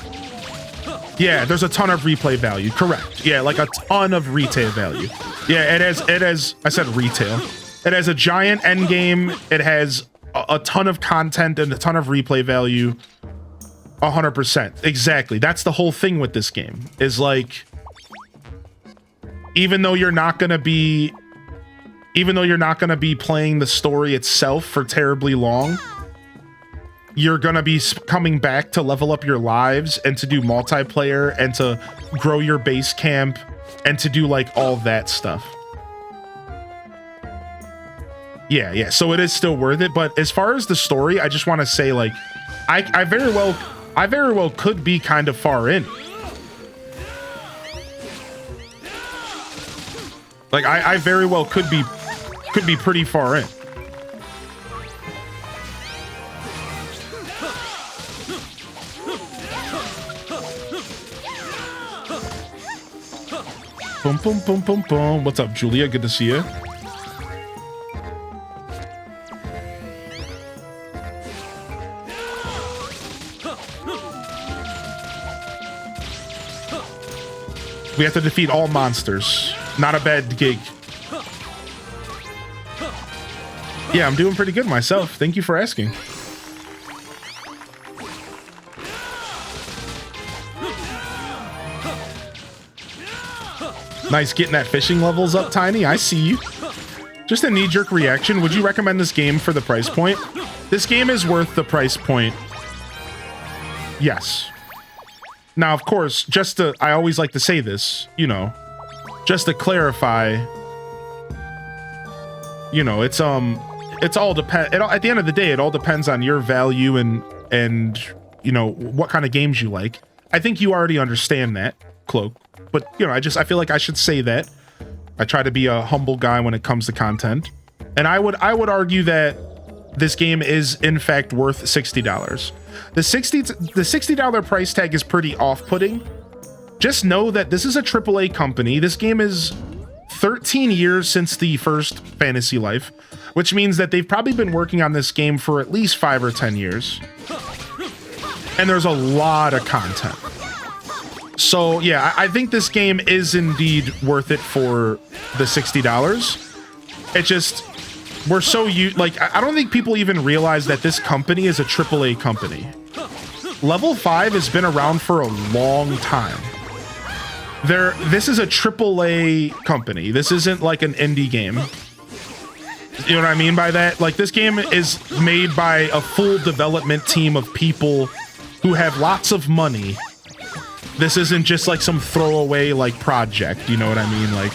Yeah, there's a ton of replay value. Correct. Yeah, like a ton of retail value. Yeah, it has, I said retail. It has a giant end game. It has a ton of content and a ton of replay value. 100%. Exactly. That's the whole thing with this game. Is like, even though you're not gonna be playing the story itself for terribly long, you're gonna be coming back to level up your lives and to do multiplayer and to grow your base camp and to do like all that stuff. Yeah. So it is still worth it. But as far as the story, I just want to say, like, I very well could be kind of far in. Like I very well could be pretty far in. Boom, boom, boom, boom, boom. What's up, Julia? Good to see you. We have to defeat all monsters. Not a bad gig. Yeah, I'm doing pretty good myself. Thank you for asking. Nice getting that fishing levels up, Tiny. I see you. Just a knee-jerk reaction. Would you recommend this game for the price point? This game is worth the price point. Yes. Now, of course, I always like to say this, you know, just to clarify, you know, it's all depend. At the end of the day, it all depends on your value and you know what kind of games you like. I think you already understand that, Cloak. But you know, I feel like I should say that. I try to be a humble guy when it comes to content, and I would argue that this game is in fact worth $60. The $60 price tag is pretty off-putting. Just know that this is a AAA company. This game is 13 years since the first Fantasy Life, which means that they've probably been working on this game for at least 5 or 10 years. And there's a lot of content. So yeah, I think this game is indeed worth it for the $60. It just, we're so I don't think people even realize that this company is a AAA company. Level 5 has been around for a long time. This is a AAA company. This isn't like an indie game. You know what I mean by that? Like, this game is made by a full development team of people who have lots of money. This isn't just like some throwaway like project, you know what I mean? Like,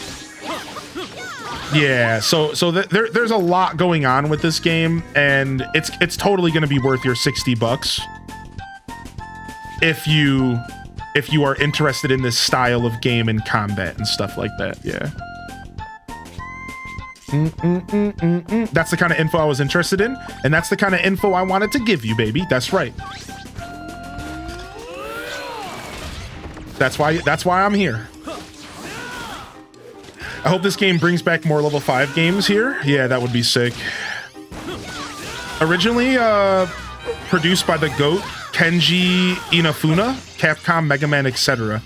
yeah, so there's a lot going on with this game, and it's totally going to be worth your $60 if you are interested in this style of game and combat and stuff like that. Yeah. That's the kind of info I was interested in, and that's the kind of info I wanted to give you, baby. That's right. That's why I'm here. I hope this game brings back more level 5 games here. Yeah, that would be sick. Originally produced by the GOAT, Kenji Inafune, Capcom, Mega Man, etc.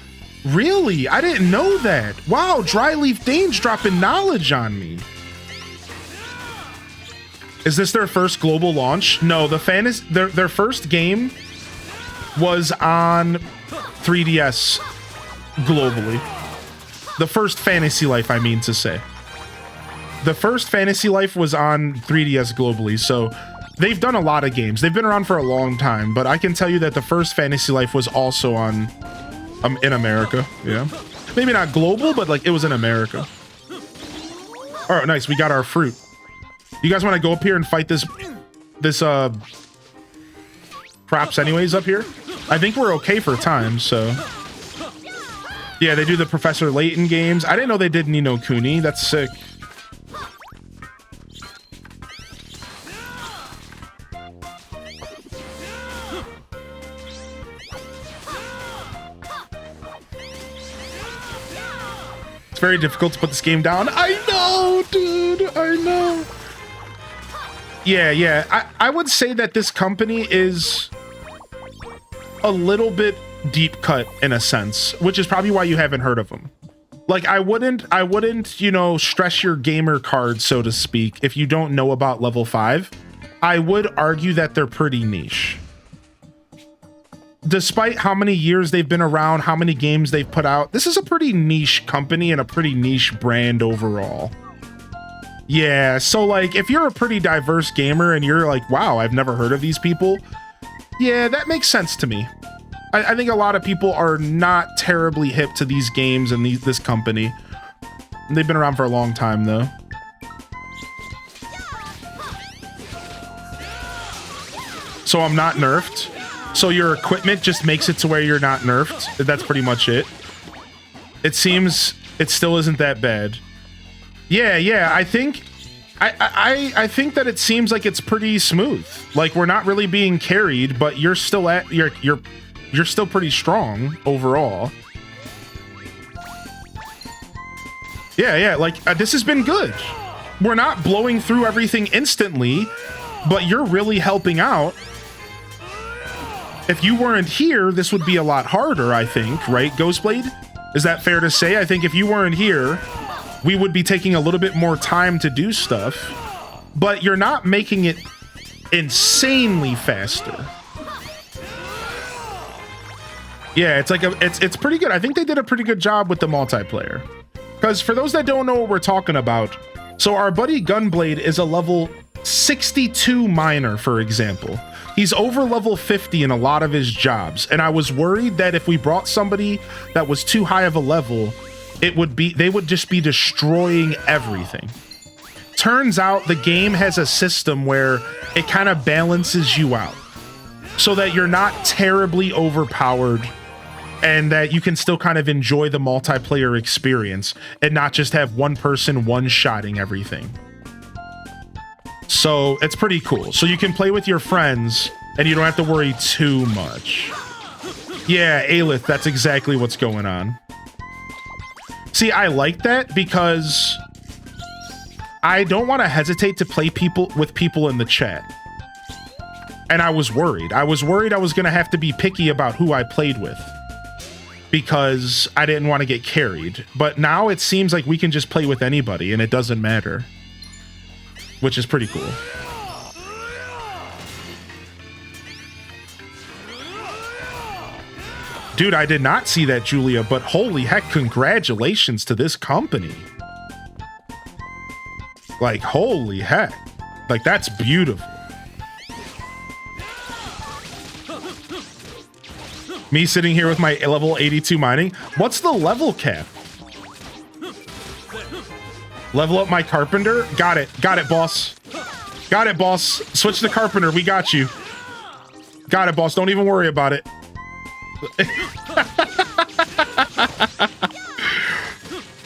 Really? I didn't know that. Wow, Dryleaf Dane's dropping knowledge on me. Is this their first global launch? No, their first game was on 3DS globally. The first Fantasy Life, I mean to say. The first Fantasy Life was on 3DS globally, so they've done a lot of games. They've been around for a long time, but I can tell you that the first Fantasy Life was also on in America. Yeah, maybe not global, but like it was in America. All right, nice. We got our fruit. You guys want to go up here and fight this props anyways up here? I think we're okay for time, so. Yeah, they do the Professor Layton games. I didn't know they did Ni no Kuni. That's sick. It's very difficult to put this game down. I know, dude. I know. Yeah. I would say that this company is a little bit deep cut in a sense, which is probably why you haven't heard of them. Like, I wouldn't, you know, stress your gamer card, so to speak, if you don't know about level 5. I would argue that they're pretty niche. Despite how many years they've been around, how many games they've put out, this is a pretty niche company and a pretty niche brand overall. Yeah, so like, if you're a pretty diverse gamer and you're like, wow, I've never heard of these people, yeah, that makes sense to me. I think a lot of people are not terribly hip to these games and this company. They've been around for a long time, though. So I'm not nerfed. So your equipment just makes it to where you're not nerfed. That's pretty much it. It seems it still isn't that bad. Yeah. I think that it seems like it's pretty smooth. Like, we're not really being carried, but you're still you're still pretty strong overall. Yeah, like this has been good. We're not blowing through everything instantly, but you're really helping out. If you weren't here, this would be a lot harder, I think, right, Ghostblade? Is that fair to say? I think if you weren't here, we would be taking a little bit more time to do stuff, but you're not making it insanely faster. Yeah, it's like it's pretty good. I think they did a pretty good job with the multiplayer. Because for those that don't know what we're talking about, so our buddy Gunblade is a level 62 miner, for example. He's over level 50 in a lot of his jobs, and I was worried that if we brought somebody that was too high of a level, they would just be destroying everything. Turns out the game has a system where it kind of balances you out so that you're not terribly overpowered and that you can still kind of enjoy the multiplayer experience and not just have one person one-shotting everything. So it's pretty cool. So you can play with your friends and you don't have to worry too much. Yeah, Aelith, that's exactly what's going on. See, I like that because I don't want to hesitate to play with people in the chat. And I was worried. I was worried I was going to have to be picky about who I played with because I didn't want to get carried. But now it seems like we can just play with anybody and it doesn't matter, which is pretty cool. Dude, I did not see that, Julia, but holy heck, congratulations to this company. Like, holy heck. Like, that's beautiful. Me sitting here with my level 82 mining. What's the level cap? Level up my carpenter. Got it. Got it, boss. Got it, boss. Switch to carpenter. We got you. Got it, boss. Don't even worry about it.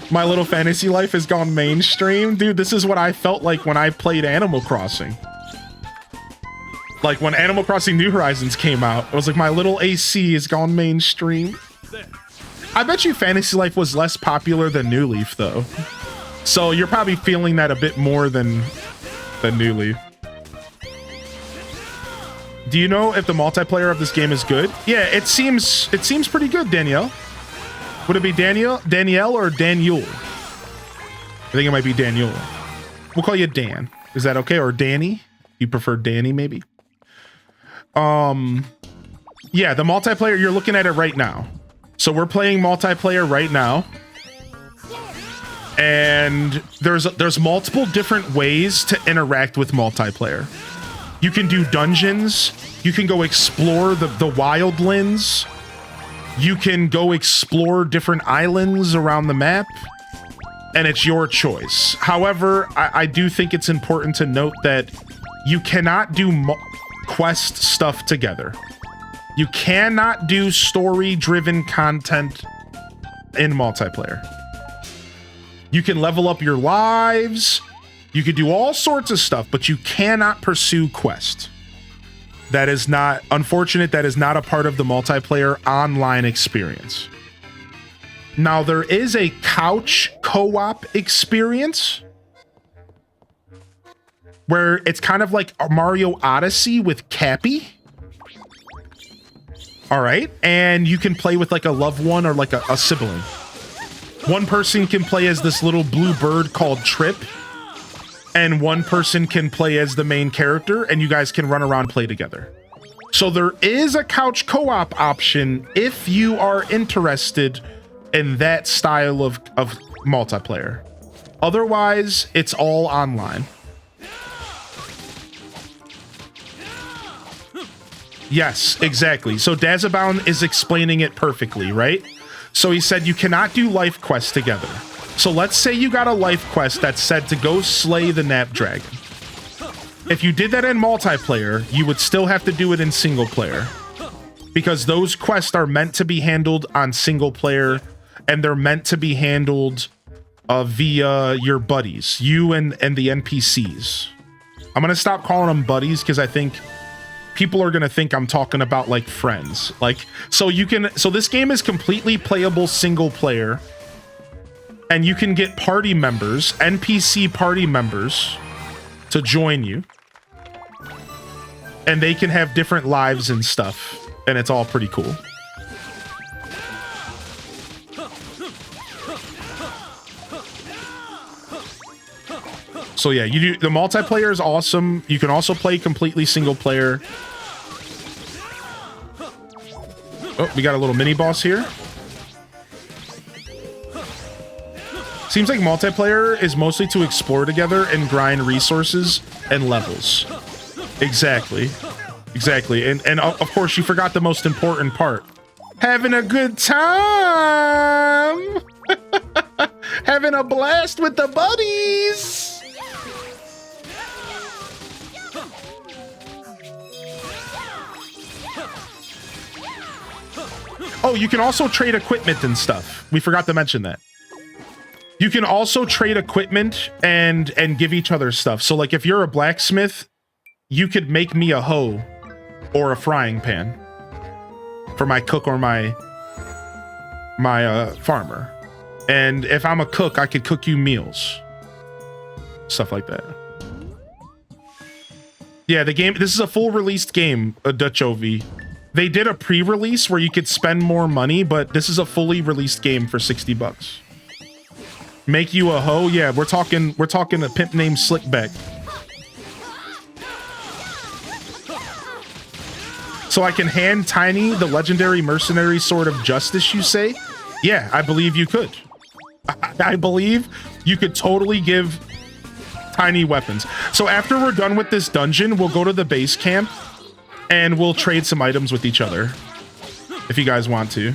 My little fantasy life has gone mainstream. Dude, this is what I felt like when I played Animal Crossing. Like when Animal Crossing New Horizons came out, it was like my little AC has gone mainstream. I bet you Fantasy Life was less popular than New Leaf though. So you're probably feeling that a bit more than New Leaf. Do you know if the multiplayer of this game is good? Yeah, it seems pretty good, Danielle. Would it be Danielle or Daniel? I think it might be Daniel. We'll call you Dan. Is that okay? Or Danny? You prefer Danny maybe? Yeah, the multiplayer, you're looking at it right now. So we're playing multiplayer right now. And there's multiple different ways to interact with multiplayer. You can do dungeons. You can go explore the wildlands. You can go explore different islands around the map. And it's your choice. However, I do think it's important to note that you cannot do quest stuff together. You cannot do story-driven content in multiplayer. You can level up your lives. You can do all sorts of stuff, but you cannot pursue quest. That is not, unfortunate, that is not a part of the multiplayer online experience. Now, there is a couch co-op experience where it's kind of like a Mario Odyssey with Cappy. All right. And you can play with like a loved one or like a sibling. One person can play as this little blue bird called Trip. And one person can play as the main character, and you guys can run around and play together. So there is a couch co-op option if you are interested in that style of multiplayer. Otherwise, it's all online. Yes, exactly. So Dazabound is explaining it perfectly, right? So he said you cannot do life quests together. So let's say you got a life quest that said to go slay the Napdragon. If you did that in multiplayer, you would still have to do it in single player. Because those quests are meant to be handled on single player, and they're meant to be handled via your buddies, you and the NPCs. I'm going to stop calling them buddies because I think people are going to think I'm talking about like friends. Like, so this game is completely playable single player. and you can get party members, NPC party members, to join you. And they can have different lives and stuff, and it's all pretty cool. So yeah, you do the multiplayer is awesome. You can also play completely single player. Oh, we got a little mini boss here. Seems like multiplayer is mostly to explore together and grind resources and levels. Exactly. Exactly. And of course you forgot the most important part. Having a good time. Having a blast with the buddies. Oh, you can also trade equipment and stuff. We forgot to mention that. You can also trade equipment and give each other stuff. So like if you're a blacksmith, you could make me a hoe or a frying pan for my cook or my farmer. And if I'm a cook, I could cook you meals. Stuff like that. Yeah, the game, this is a full released game, a Dutch OV. They did a pre-release where you could spend more money, but this is a fully released game for 60 bucks. Make you a hoe? Yeah, we're talking a pimp named Slickback. So I can hand Tiny the legendary mercenary sword of justice, you say? Yeah, I believe you could. I believe you could totally give Tiny weapons. So after we're done with this dungeon, we'll go to the base camp and we'll trade some items with each other if you guys want to.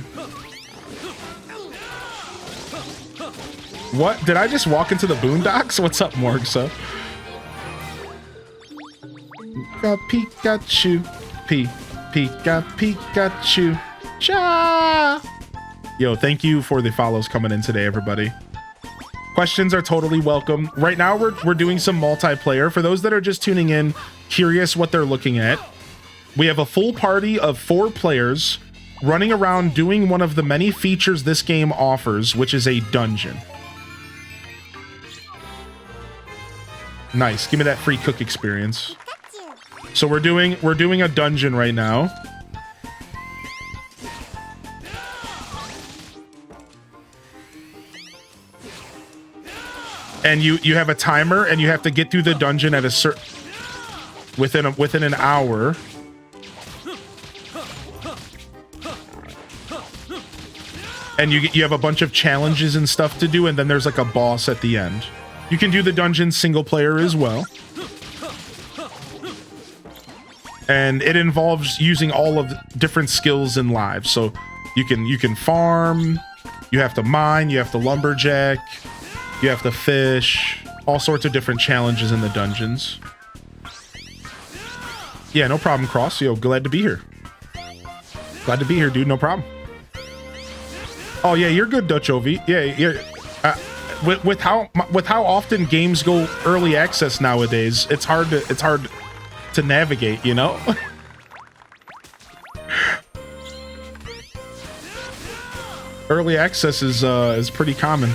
What? Did I just walk into the boondocks? What's up, Morgsa? Pikachu. Pikachu. Cha! Yo, thank you for the follows coming in today, everybody. Questions are totally welcome. Right now, we're doing some multiplayer. For those that are just tuning in, curious what they're looking at, we have a full party of 4 players running around doing one of the many features this game offers, which is a dungeon. Nice. Give me that free cook experience. So we're doing a dungeon right now. And you have a timer and you have to get through the dungeon at a certain within an hour. And you have a bunch of challenges and stuff to do, and then there's like a boss at the end. You can do the dungeon single player as well. And it involves using all of the different skills and lives. So you can farm, you have to mine, you have to lumberjack, you have to fish, all sorts of different challenges in the dungeons. Yeah, no problem, Cross. Yo, glad to be here. Glad to be here, dude. No problem. Oh yeah, you're good, Dutch OV. Yeah. With how often games go early access nowadays, it's hard to navigate, you know. Early access is pretty common.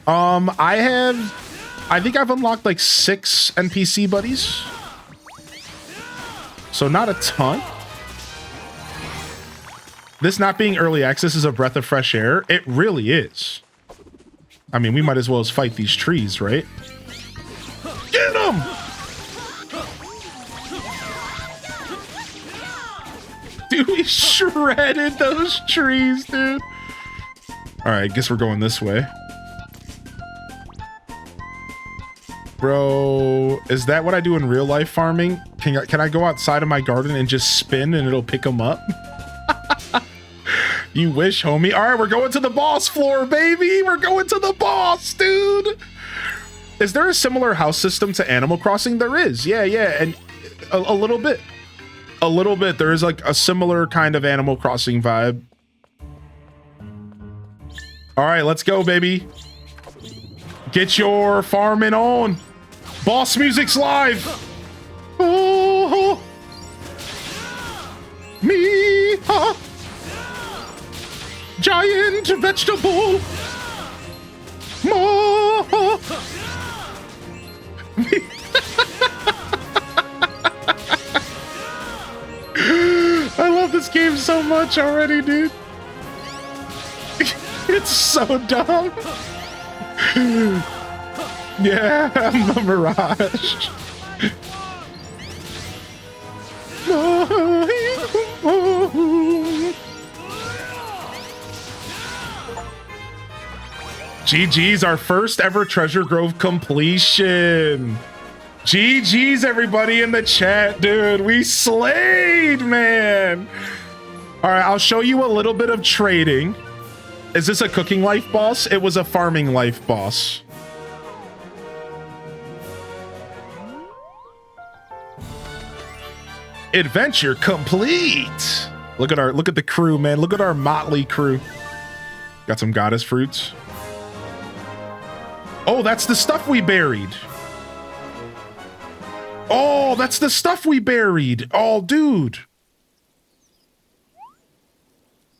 I think I've unlocked like 6 NPC buddies, so not a ton. This not being early access is a breath of fresh air. It really is. I mean, we might as well as fight these trees, right? Get them! Dude, we shredded those trees, dude. All right, I guess we're going this way. Bro, is that what I do in real life farming? Can I go outside of my garden and just spin and it'll pick them up? You wish, homie. All right, we're going to the boss floor, baby. We're going to the boss, dude. Is there a similar house system to Animal Crossing? There is. Yeah. And a little bit. A little bit. There is like a similar kind of Animal Crossing vibe. All right, let's go, baby. Get your farming on. Boss music's live. Oh, me, huh? Giant vegetable. this game so much already, dude. It's so dumb. Yeah, the Mirage. GG's, our first ever Treasure Grove completion. GG's, everybody in the chat, dude. We slayed, man. All right, I'll show you a little bit of trading. Is this a cooking life boss? It was a farming life boss. Adventure complete. Look at the crew, man. Look at our motley crew. Got some goddess fruits. Oh, that's the stuff we buried. Oh, that's the stuff we buried. Oh, dude.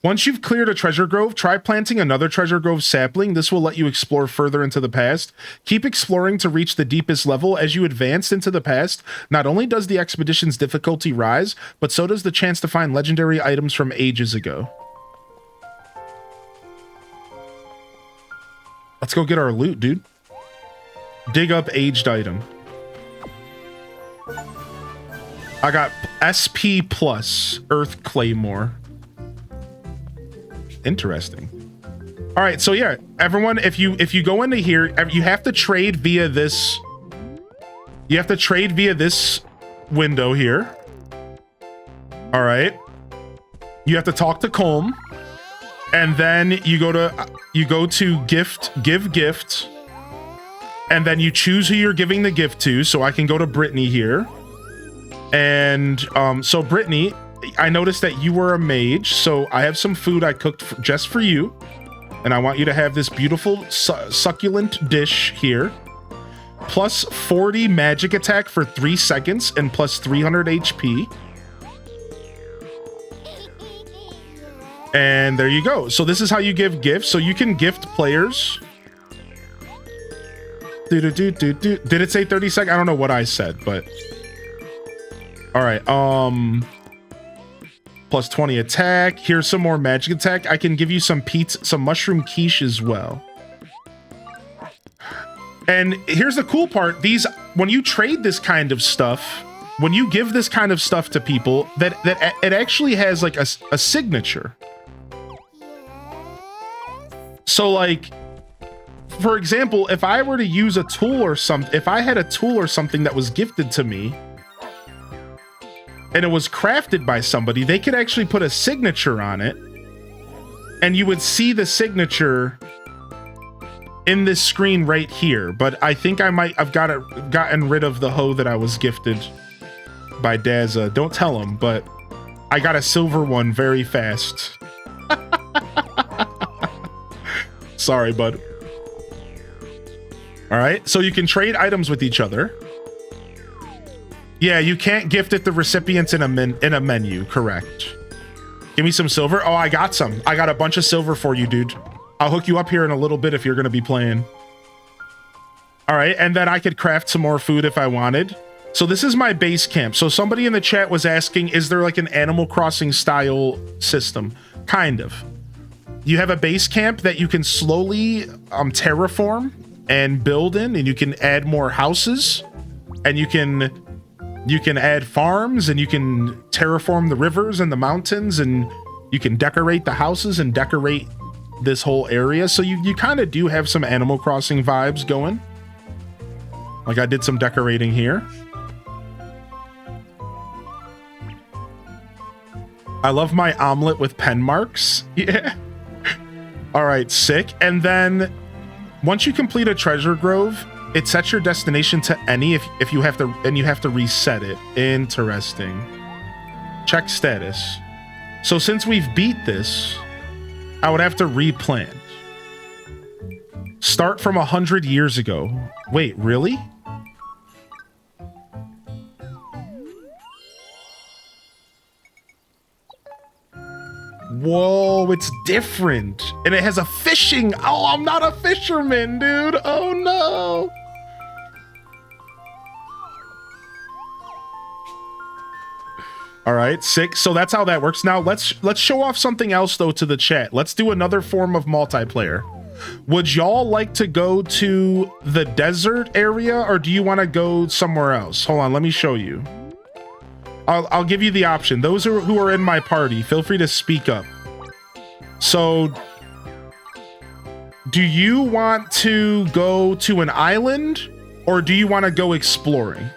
Once you've cleared a treasure grove, try planting another treasure grove sapling. This will let you explore further into the past. Keep exploring to reach the deepest level. As you advance into the past, not only does the expedition's difficulty rise, but so does the chance to find legendary items from ages ago. Let's go get our loot, dude. Dig up aged item. I got SP plus Earth Claymore. Interesting. All right, so yeah, everyone, if you go into here, you have to trade via this. You have to trade via this window here. All right. You have to talk to Colm, and then you go to give gift, and then you choose who you're giving the gift to. So I can go to Brittany here, and so Brittany, I noticed that you were a mage, so I have some food I cooked just for you, and I want you to have this beautiful succulent dish here. Plus 40 magic attack for 3 seconds and plus 300 HP. And there you go. So this is how you give gifts. So you can gift players. Did it say 30 seconds? I don't know what I said, but all right. Plus 20 attack. Here's some more magic attack. I can give you some pizza, some mushroom quiche as well. And here's the cool part. These, when you trade this kind of stuff, when you give this kind of stuff to people, that it actually has like a signature. So like, for example, if I were to use a tool or something, if I had a tool or something that was gifted to me, and it was crafted by somebody, they could actually put a signature on it, and you would see the signature in this screen right here. But I think I might have gotten rid of the hoe that I was gifted by Dazza. Don't tell him, but I got a silver one very fast. Sorry, bud. All right, so you can trade items with each other. Yeah, you can't gift it the recipients in a menu, correct. Give me some silver. Oh, I got some. I got a bunch of silver for you, dude. I'll hook you up here in a little bit if you're going to be playing. All right, and then I could craft some more food if I wanted. So this is my base camp. So somebody in the chat was asking, is there like an Animal Crossing style system? Kind of. You have a base camp that you can slowly terraform and build in, and you can add more houses, and you can add farms, and you can terraform the rivers and the mountains, and you can decorate the houses and decorate this whole area. So you kind of do have some Animal Crossing vibes going. Like I did some decorating here. I love my omelet with pen marks. Yeah. All right, sick. And then once you complete a treasure grove, it sets your destination to any if you have to, and you have to reset it. Interesting. Check status. So since we've beat this, I would have to replant. Start from 100 years ago. Wait, really? Whoa, it's different. And it has a fishing. Oh, I'm not a fisherman, dude. Oh no. All right, 6. So that's how that works. Now let's show off something else though to the chat. Let's do another form of multiplayer. Would y'all like to go to the desert area, or do you want to go somewhere else? Hold on, let me show you. I'll give you the option. Those who are in my party, feel free to speak up. So, do you want to go to an island, or do you want to go exploring?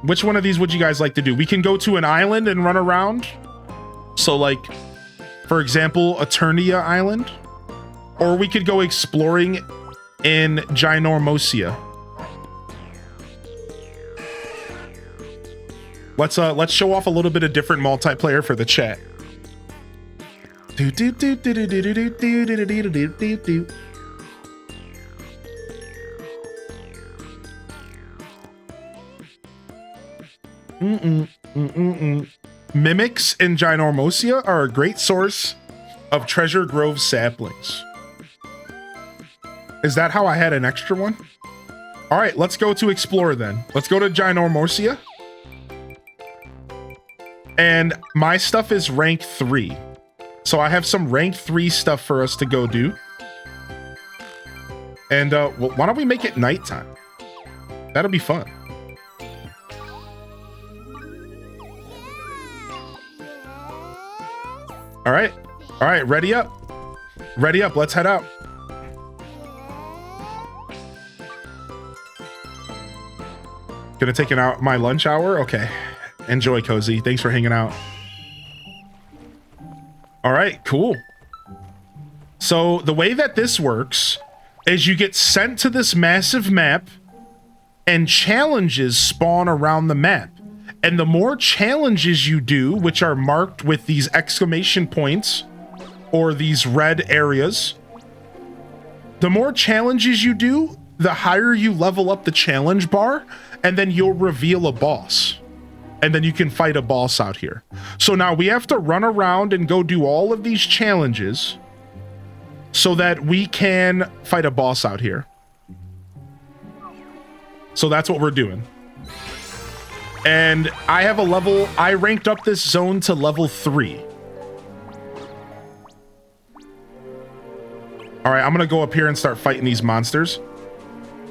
Which one of these would you guys like to do? We can go to an island and run around. So like, for example, Eternia Island. Or we could go exploring in Ginormosia. Let's show off a little bit of different multiplayer for the chat. Mimics in Ginormosia are a great source of Treasure Grove saplings. Is that how I had an extra one? All right, let's go to explore then. Let's go to Ginormosia. And my stuff is rank 3. So I have some rank 3 stuff for us to go do. And well, why don't we make it nighttime? That'll be fun. All right, ready up. Ready up, let's head out. Gonna take my lunch hour? Okay. Enjoy, Cozy. Thanks for hanging out. All right, cool. So the way that this works is you get sent to this massive map and challenges spawn around the map. And the more challenges you do, which are marked with these exclamation points or these red areas, the more challenges you do, the higher you level up the challenge bar, and then you'll reveal a boss. And then you can fight a boss out here. So now we have to run around and go do all of these challenges so that we can fight a boss out here. So that's what we're doing. And I ranked up this zone to level 3. All right, I'm gonna go up here and start fighting these monsters.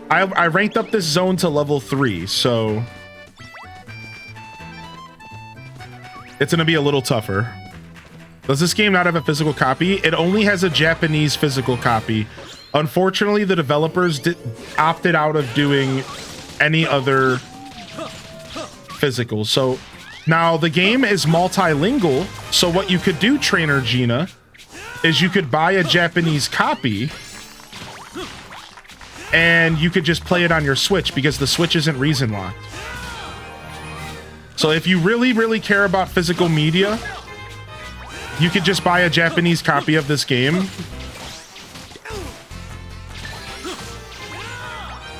I ranked up this zone to level 3, so it's gonna be a little tougher. Does this game not have a physical copy? It only has a Japanese physical copy. Unfortunately, the developers opted out of doing any other physical. So now the game is multilingual. So what you could do, Trainer Gina, is you could buy a Japanese copy and you could just play it on your Switch because the Switch isn't Reason locked. So if you really, really care about physical media, you could just buy a Japanese copy of this game.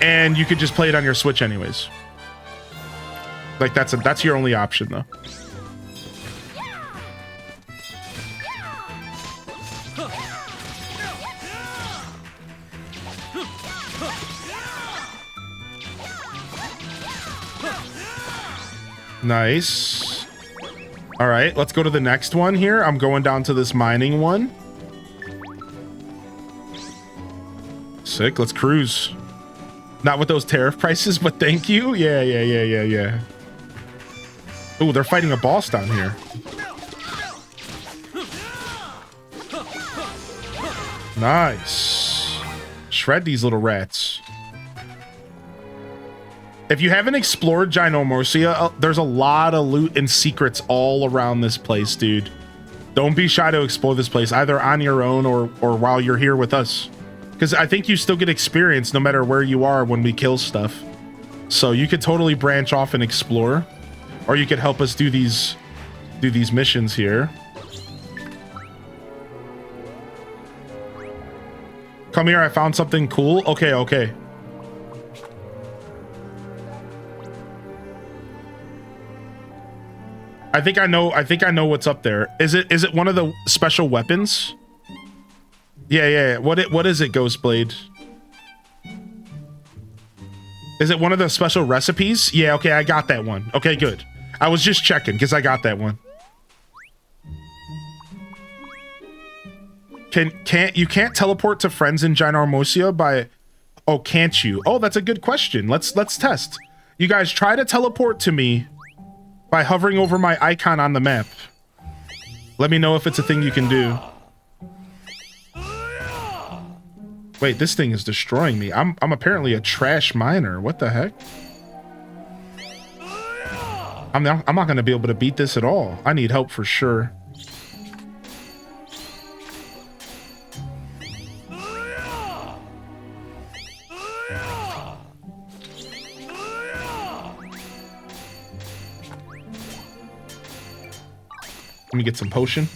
And you could just play it on your Switch anyways. Like that's your only option though. Nice. All right, let's go to the next one here. I'm going down to this mining one. Sick, let's cruise. Not with those tariff prices, but thank you. Yeah. Ooh, they're fighting a boss down here. Nice. Shred these little rats. If you haven't explored Ginormosia, there's a lot of loot and secrets all around this place, dude. Don't be shy to explore this place, either on your own or while you're here with us. Because I think you still get experience no matter where you are when we kill stuff. So you could totally branch off and explore. Or you could help us do these missions here. Come here, I found something cool. Okay. I think I know what's up there. Is it one of the special weapons? Yeah. What is it, Ghostblade? Is it one of the special recipes? Yeah, okay, I got that one. Okay, good. I was just checking because I got that one. You can't teleport to friends in Ginormosia by... Oh, can't you? Oh, that's a good question. Let's test. You guys try to teleport to me by hovering over my icon on the map. Let me know if it's a thing you can do. Wait, this thing is destroying me. I'm apparently a trash miner. What the heck? I'm not going to be able to beat this at all. I need help for sure. Let me get some potion.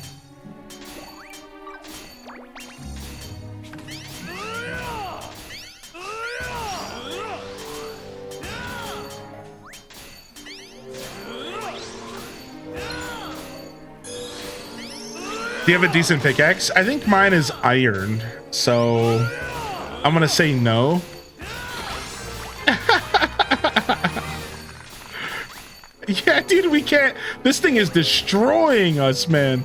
Do you have a decent pickaxe? I think mine is iron, so I'm gonna say no. Yeah, dude, we can't. This thing is destroying us, man.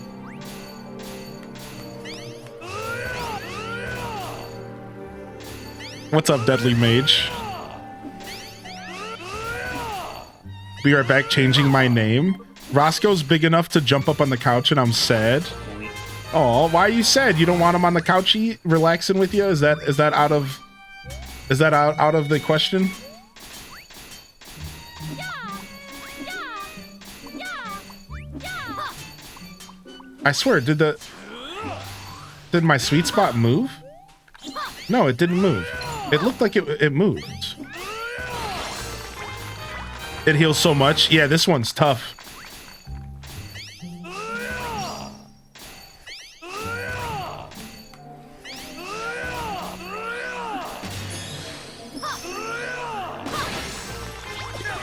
What's up, Deadly Mage? Be right back, changing my name. Roscoe's big enough to jump up on the couch and I'm sad. Oh, why are you sad? You don't want him on the couch relaxing with you? Is that out of the question? I swear, did my sweet spot move? No, it didn't move. It looked like it moved. It heals so much. Yeah, this one's tough.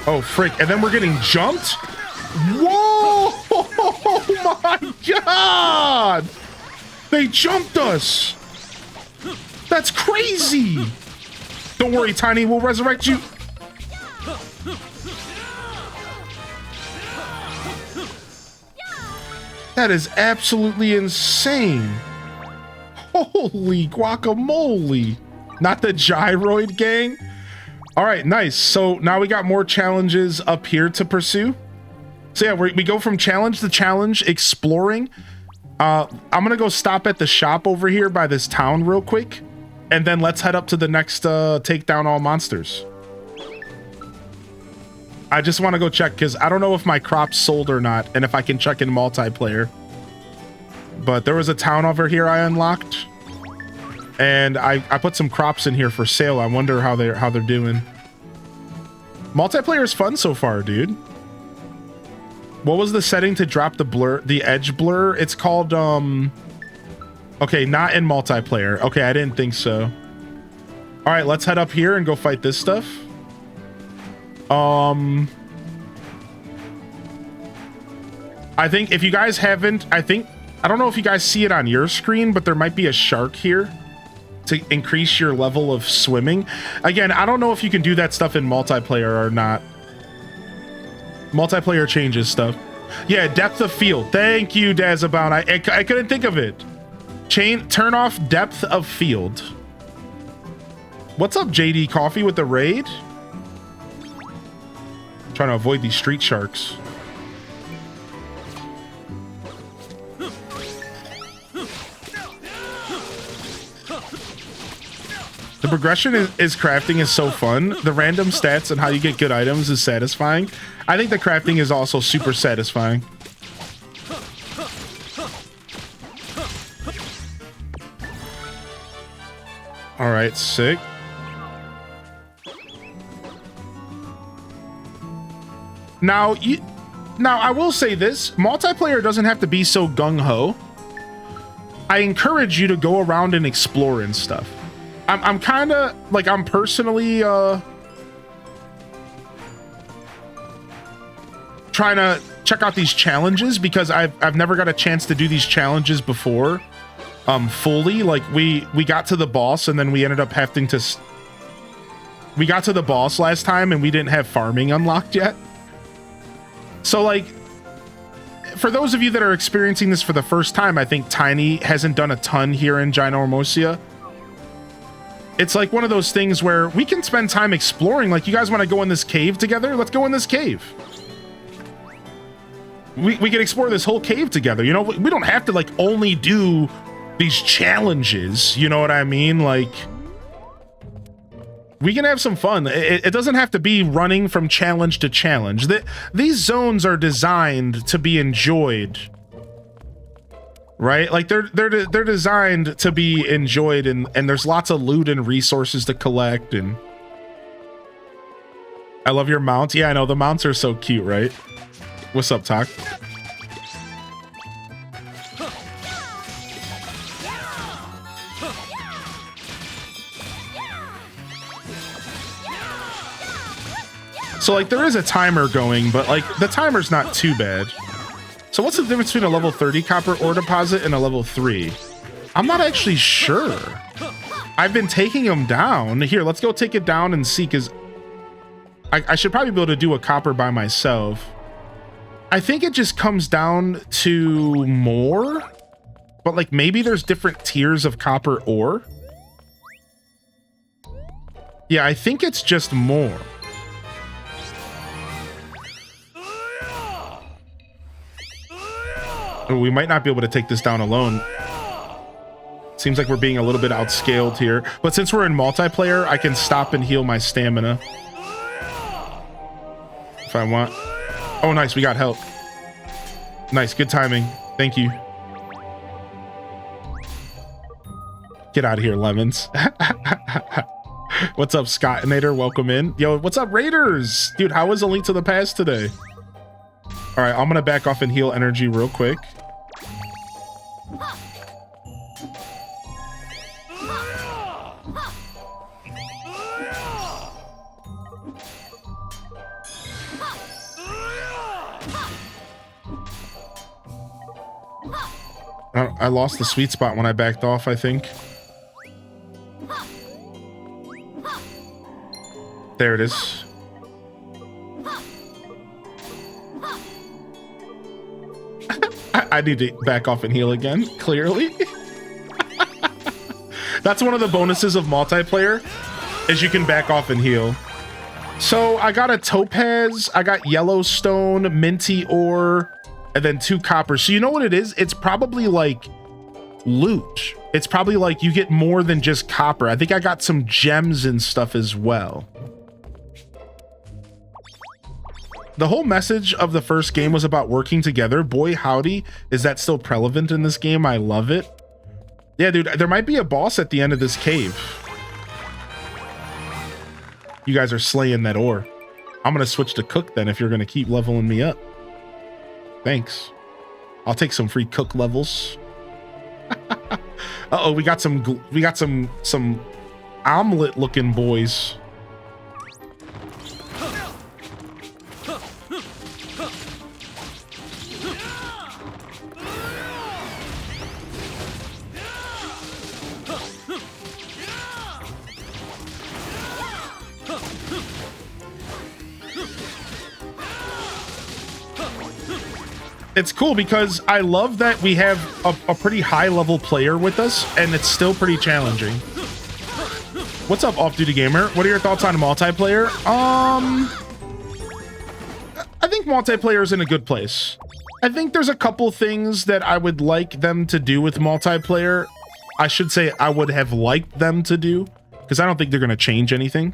Oh, frick. And then we're getting jumped? Whoa! Oh my god! They jumped us! That's crazy! Don't worry, Tiny. We'll resurrect you. That is absolutely insane. Holy guacamole. Not the gyroid gang? All right, nice. So now we got more challenges up here to pursue. So yeah, we go from challenge to challenge, exploring. I'm gonna go stop at the shop over here by this town real quick. And then let's head up to the next take down all monsters. I just want to go check because I don't know if my crops sold or not and if I can check in multiplayer. But there was a town over here I unlocked. And I put some crops in here for sale. I wonder how they're doing. Multiplayer is fun so far, dude. What was the setting to drop the edge blur? It's called okay, not in multiplayer. Okay, I didn't think so. All right, let's head up here and go fight this stuff. I think if you guys haven't, I don't know if you guys see it on your screen, but there might be a shark here to increase your level of swimming. Again, I don't know if you can do that stuff in multiplayer or not. Multiplayer changes stuff. Yeah, depth of field. Thank you, Dazabound. I couldn't think of it. Turn off depth of field. What's up, JD Coffee with the raid? Trying to avoid these street sharks. The progression is crafting is so fun. The random stats and how you get good items is satisfying. I think the crafting is also super satisfying. All right, sick. Now, I will say this. Multiplayer doesn't have to be so gung-ho. I encourage you to go around and explore and stuff. I'm kind of like, I'm personally trying to check out these challenges because I've never got a chance to do these challenges before fully. Like we got to the boss and then we ended up having to we got to the boss last time and we didn't have farming unlocked yet. So like, for those of you that are experiencing this for the first time, I think Tiny hasn't done a ton here in Ginormosia. It's like one of those things where we can spend time exploring. Like, you guys want to go in this cave together? Let's go in this cave. We can explore this whole cave together. You know, we don't have to like only do these challenges. You know what I mean? Like, we can have some fun. It doesn't have to be running from challenge to challenge. These zones are designed to be enjoyed, right? Like they're designed to be enjoyed, and there's lots of loot and resources to collect. And I love your mount. Yeah, I know, the mounts are so cute, right? What's up, Talk? So like there is a timer going, but like the timer's not too bad. So what's the difference between a level 30 copper ore deposit and a level 3? I'm not actually sure. I've been taking them down. Here, let's go take it down and see, because I should probably be able to do a copper by myself. I think it just comes down to more, but like maybe there's different tiers of copper ore. Yeah, I think it's just more. Oh, we might not be able to take this down alone. Seems like we're being a little bit outscaled here. But since we're in multiplayer, I can stop and heal my stamina if I want. Oh, nice. We got help. Nice. Good timing. Thank you. Get out of here, Lemons. What's up, Scottinator? Welcome in. Yo, what's up, Raiders? Dude, how was A Link to the Past today? All right, I'm going to back off and heal energy real quick. I lost the sweet spot when I backed off, I think. There it is. I need to back off and heal again, clearly. That's one of the bonuses of multiplayer, is you can back off and heal. So I got a topaz, I got yellowstone, minty ore, and then 2 copper. So you know what it is? It's probably like loot. It's probably like you get more than just copper. I think I got some gems and stuff as well. The whole message of the first game was about working together. Boy, howdy, is that still prevalent in this game? I love it. Yeah, dude, there might be a boss at the end of this cave. You guys are slaying that ore. I'm going to switch to cook then if you're going to keep leveling me up. Thanks. I'll take some free cook levels. Uh-oh, we got some omelet looking boys. It's cool because I love that we have a pretty high level player with us, and it's still pretty challenging. What's up, Off Duty Gamer? What are your thoughts on multiplayer? I think multiplayer is in a good place. I think there's a couple things that I would like them to do with multiplayer. I should say I would have liked them to do, because I don't think they're going to change anything.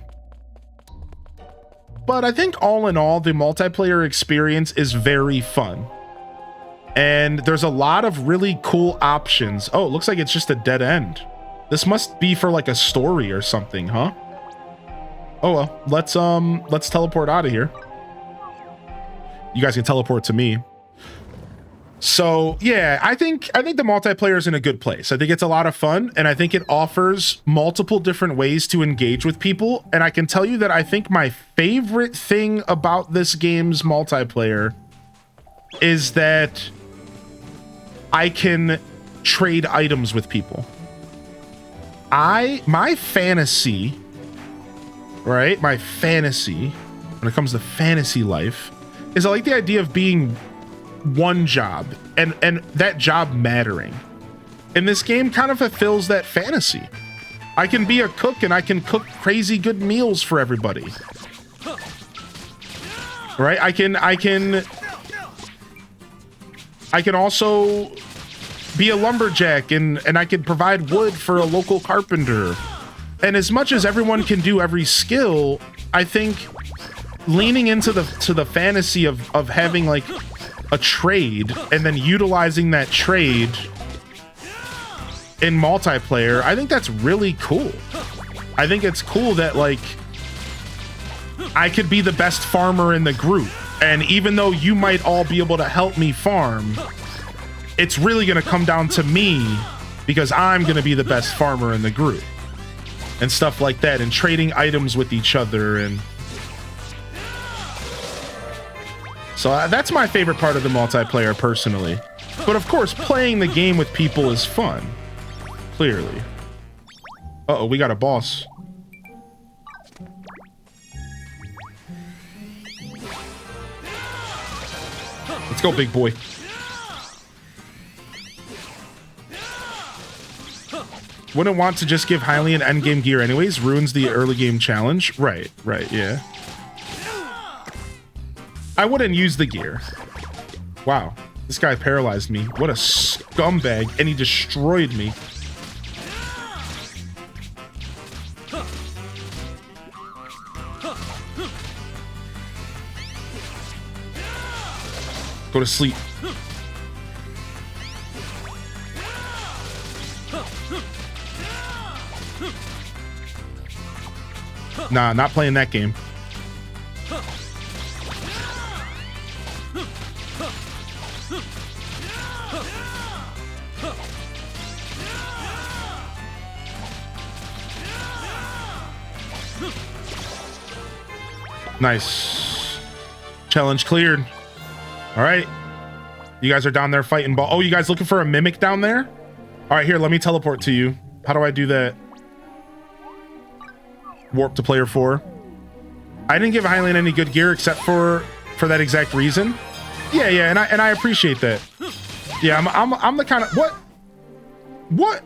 But I think all in all, the multiplayer experience is very fun. And there's a lot of really cool options. Oh, it looks like it's just a dead end. This must be for like a story or something, huh? Oh well, let's teleport out of here. You guys can teleport to me. So yeah, I think the multiplayer is in a good place. I think it's a lot of fun, and I think it offers multiple different ways to engage with people. And I can tell you that I think my favorite thing about this game's multiplayer is that I can trade items with people. My fantasy right? My fantasy, when it comes to fantasy life, is I like the idea of being one job and that job mattering. And this game kind of fulfills that fantasy. I can be a cook and I can cook crazy good meals for everybody. Right? I can also be a lumberjack and I can provide wood for a local carpenter. And as much as everyone can do every skill, I think leaning into the fantasy of having like a trade and then utilizing that trade in multiplayer, I think that's really cool. I think it's cool that like I could be the best farmer in the group, and even though you might all be able to help me farm, it's really going to come down to me because I'm going to be the best farmer in the group and stuff like that, and trading items with each other. And so that's my favorite part of the multiplayer personally. But of course, playing the game with people is fun. Clearly. Uh-oh, we got a boss. Let's go, big boy. Wouldn't want to just give Hylian endgame gear anyways. Ruins the early game challenge. Right, yeah. I wouldn't use the gear. Wow, this guy paralyzed me. What a scumbag, and he destroyed me. Go to sleep. Nah, not playing that game. Nice. Challenge cleared. All right. You guys are down there fighting ball. Oh, you guys looking for a mimic down there? All right, here, let me teleport to you. How do I do that? Warp to player 4. I didn't give Hylian any good gear except for that exact reason. Yeah, and I appreciate that. Yeah, I'm the kind of what?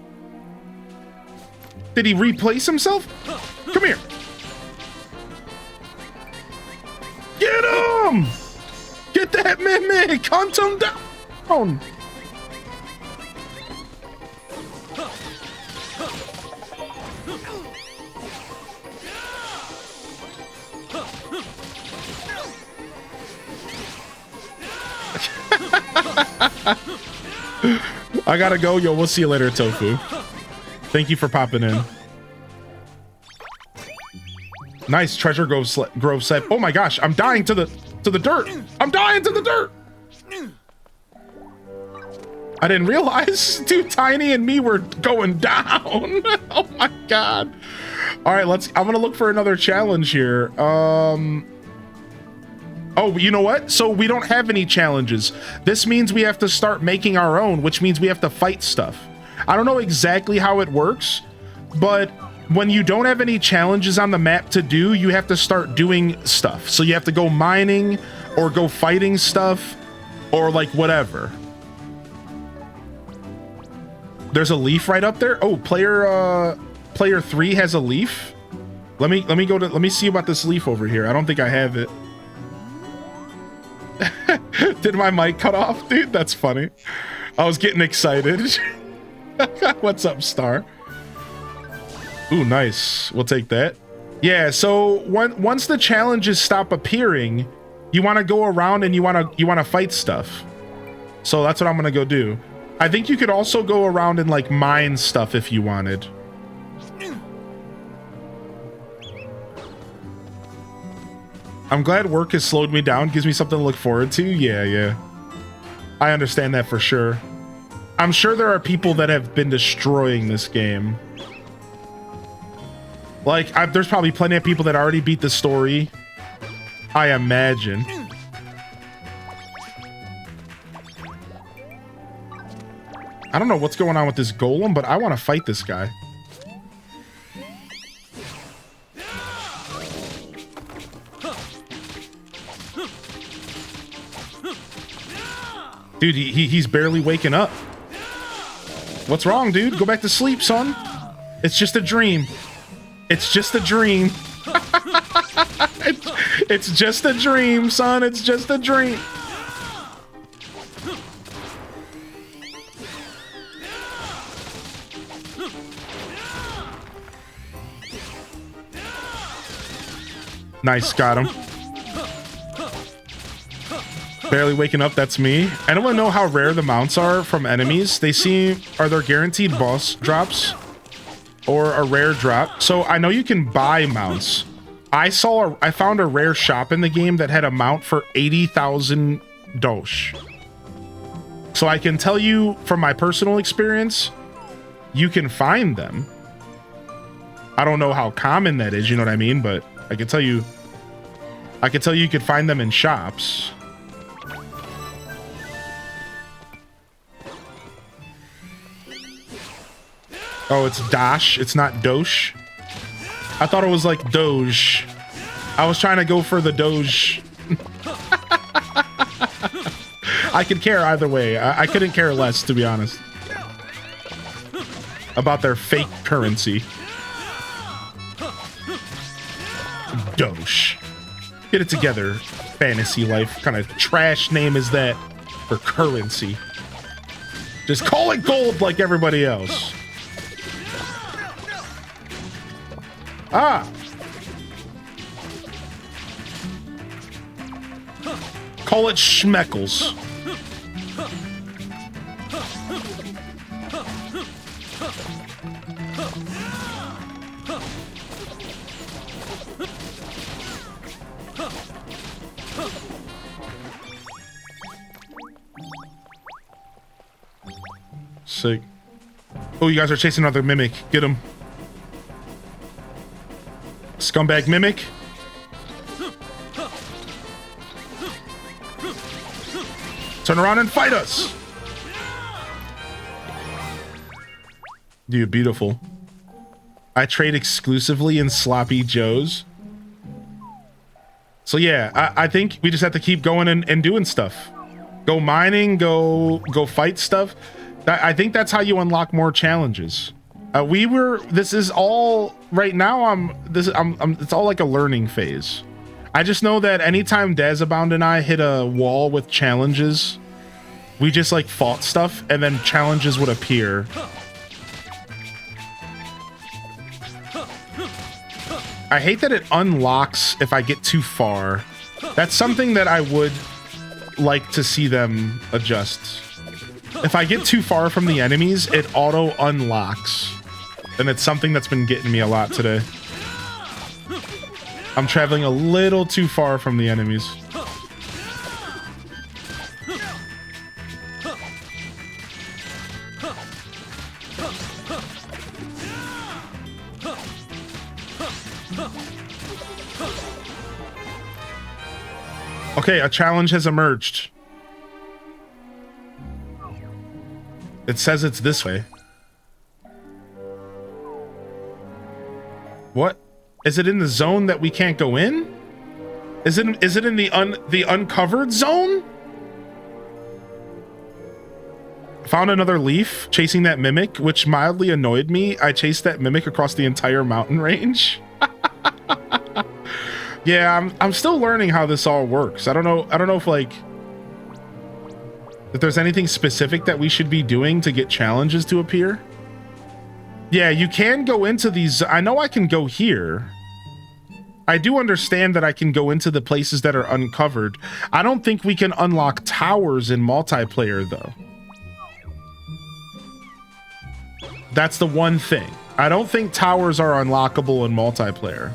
Did he replace himself? Come here. Get him! Get that mimic! Hunt him down! I gotta go. Yo, we'll see you later, Tofu. Thank you for popping in. Nice treasure grove set. Oh my gosh, I'm dying to the dirt. I'm dying to the dirt. I didn't realize Too Tiny and me were going down. Oh my god. All right, I'm gonna look for another challenge here. Oh, you know what? So we don't have any challenges. This means we have to start making our own, which means we have to fight stuff. I don't know exactly how it works, but when you don't have any challenges on the map to do, you have to start doing stuff. So you have to go mining or go fighting stuff or like whatever. There's a leaf right up there. Oh, player 3 has a leaf. Let me see about this leaf over here. I don't think I have it. Did my mic cut off, dude? That's funny. I was getting excited. What's up, Star? Ooh, nice. We'll take that. Yeah, so once the challenges stop appearing, you want to go around and you want to fight stuff. So that's what I'm going to go do. I think you could also go around and like mine stuff if you wanted. I'm glad work has slowed me down. Gives me something to look forward to. Yeah. I understand that for sure. I'm sure there are people that have been destroying this game. Like, there's probably plenty of people that already beat the story. I imagine. I don't know what's going on with this golem, but I want to fight this guy. Dude, he's barely waking up. What's wrong, dude? Go back to sleep, son. It's just a dream. It's just a dream. It's just a dream, son. It's just a dream. Nice, got him. Barely waking up, that's me. I don't want to know how rare the mounts are from enemies. They seem, are there guaranteed boss drops or a rare drop? So I know you can buy mounts. I found a rare shop in the game that had a mount for 80,000 dosh. So I can tell you from my personal experience, you can find them. I don't know how common that is, you know what I mean? But I can tell you you could find them in shops. Oh, it's Dash. It's not Doge. I thought it was like Doge. I was trying to go for the Doge. I could care either way. I couldn't care less, to be honest, about their fake currency. Doge. Get it together, Fantasy Life. What kind of trash name is that for currency? Just call it gold like everybody else. Ah! Call it schmeckles. Sick. Oh, you guys are chasing another mimic. Get him. Scumbag mimic. Turn around and fight us. Dude, beautiful. I trade exclusively in Sloppy Joes. So yeah, I think we just have to keep going and doing stuff. Go mining, go fight stuff. I think that's how you unlock more challenges. This is all right now. It's all like a learning phase. I just know that anytime Dazabound and I hit a wall with challenges, we just like fought stuff and then challenges would appear. I hate that it unlocks if I get too far. That's something that I would like to see them adjust. If I get too far from the enemies, it auto unlocks. And it's something that's been getting me a lot today. I'm traveling a little too far from the enemies. Okay, a challenge has emerged. It says it's this way. What? Is it in the zone that we can't go in? Is it in the uncovered zone? Found another leaf chasing that mimic, which mildly annoyed me. I chased that mimic across the entire mountain range. Yeah, I'm still learning how this all works. I don't know if like if there's anything specific that we should be doing to get challenges to appear. Yeah, you can go into these. I know I can go here. I do understand that I can go into the places that are uncovered. I don't think we can unlock towers in multiplayer, though. That's the one thing. I don't think towers are unlockable in multiplayer.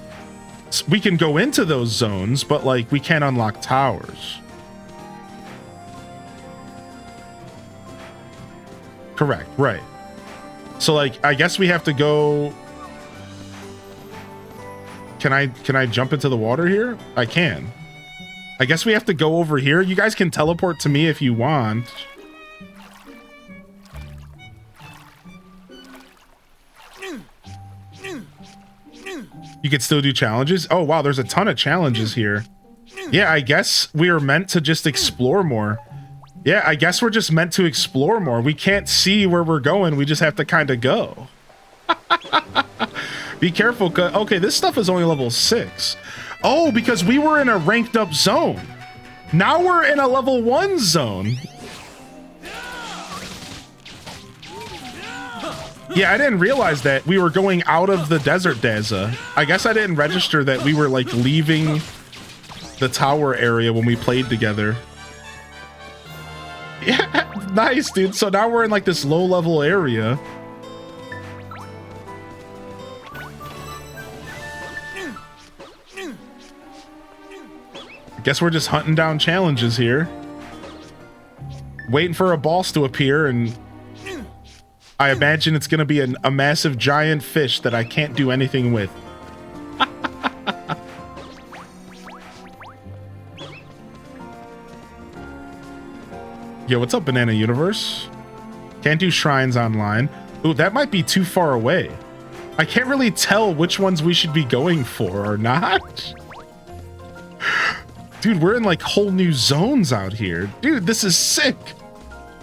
We can go into those zones, but like we can't unlock towers. Correct, right. So like I guess we have to go. Can I jump into the water here? I can. I guess we have to go over here. You guys can teleport to me if you want. You could still do challenges. Oh wow, there's a ton of challenges here. Yeah, I guess we are meant to just explore more. Yeah, I guess we're just meant to explore more. We can't see where we're going. We just have to kind of go. Be careful. Okay, this stuff is only level 6. Oh, because we were in a ranked up zone. Now we're in a level 1 zone. Yeah, I didn't realize that we were going out of the Desert Daza. I guess I didn't register that we were like leaving the tower area when we played together. Yeah, nice, dude. So now we're in like this low level area. I guess we're just hunting down challenges here. Waiting for a boss to appear, and I imagine it's going to be a massive giant fish that I can't do anything with. Yo, what's up, Banana Universe? Can't do shrines online. Ooh, that might be too far away. I can't really tell which ones we should be going for or not. Dude, we're in like whole new zones out here. Dude, this is sick.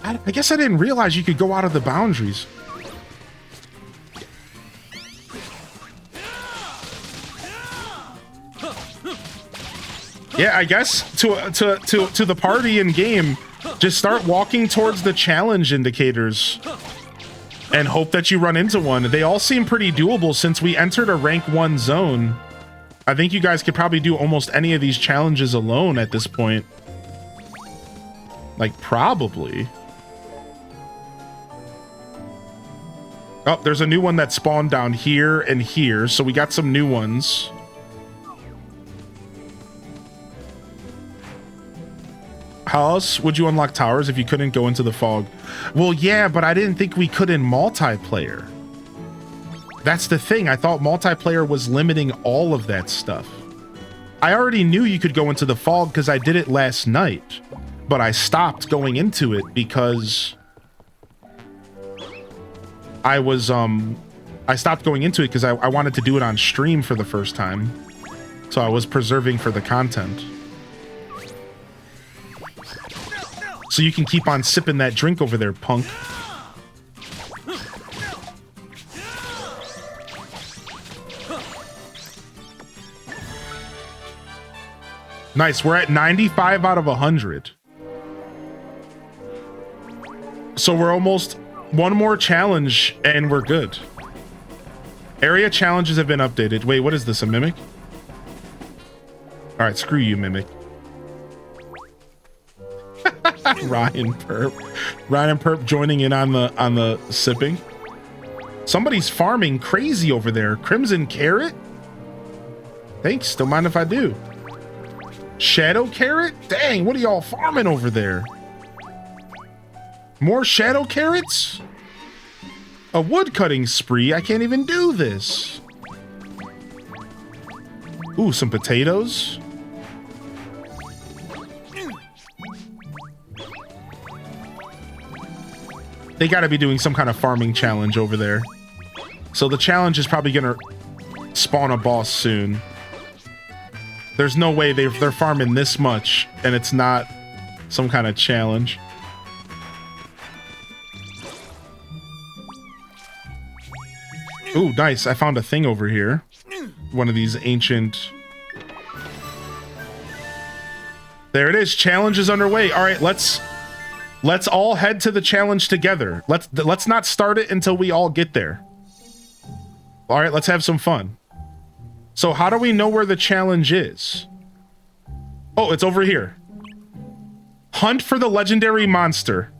I guess I didn't realize you could go out of the boundaries. Yeah, I guess to the party in game, just start walking towards the challenge indicators and hope that you run into one. They all seem pretty doable since we entered a rank 1 zone. I think you guys could probably do almost any of these challenges alone at this point. Like, probably. Oh, there's a new one that spawned down here and here, so we got some new ones. How else would you unlock towers if you couldn't go into the fog? Well, yeah, but I didn't think we could in multiplayer. That's the thing. I thought multiplayer was limiting all of that stuff. I already knew you could go into the fog because I did it last night, but I stopped going into it because I stopped going into it because I wanted to do it on stream for the first time. So I was preserving for the content. So you can keep on sipping that drink over there, punk. Nice, we're at 95 out of 100. So we're almost one more challenge and we're good. Area challenges have been updated. Wait, what is this, a mimic? All right, screw you, mimic. Ryan and Perp joining in on the sipping. Somebody's farming crazy over there. Crimson Carrot? Thanks, don't mind if I do. Shadow Carrot? Dang, what are y'all farming over there? More Shadow Carrots? A wood cutting spree? I can't even do this. Ooh, some potatoes. They gotta be doing some kind of farming challenge over there. So the challenge is probably gonna spawn a boss soon. There's no way they're farming this much and it's not some kind of challenge. Ooh, nice. I found a thing over here. One of these ancient... There it is. Challenge is underway. All right, let's all head to the challenge together. Let's not start it until we all get there. All right, let's have some fun. So how do we know where the challenge is? Oh, it's over here. Hunt for the legendary monster.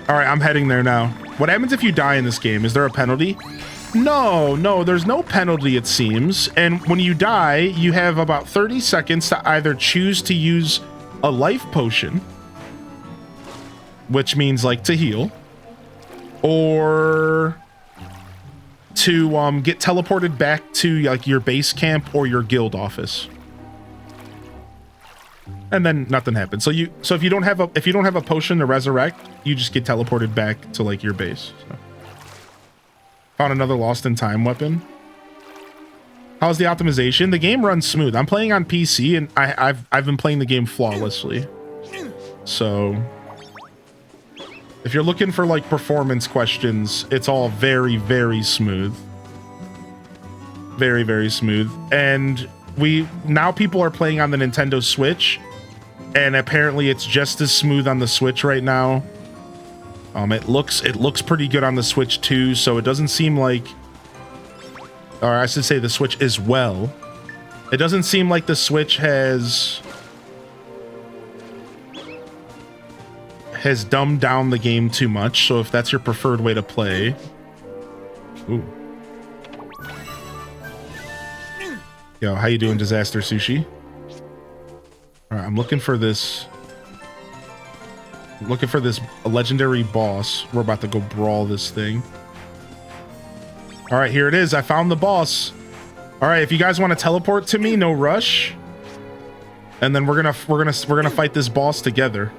All right, I'm heading there now. What happens if you die in this game? Is there a penalty? No, there's no penalty, it seems. And when you die, you have about 30 seconds to either choose to use a life potion, which means like to heal, or to get teleported back to like your base camp or your guild office. And then nothing happens. So if you don't have a potion to resurrect, you just get teleported back to like your base. So. Found another lost in time weapon. How's the optimization? The game runs smooth. I'm playing on PC, and I've been playing the game flawlessly. So if you're looking for like performance questions, it's all very, very smooth. Very, very smooth. And now people are playing on the Nintendo Switch, and apparently it's just as smooth on the Switch right now. It looks pretty good on the Switch too, so it doesn't seem like, or I should say the Switch as well. It doesn't seem like the Switch has dumbed down the game too much. So if that's your preferred way to play, ooh. Yo, how you doing, Disaster Sushi? All right, I'm looking for this legendary boss. We're about to go brawl this thing. All right, here it is. I found the boss. All right, if you guys want to teleport to me, no rush. And then we're gonna fight this boss together.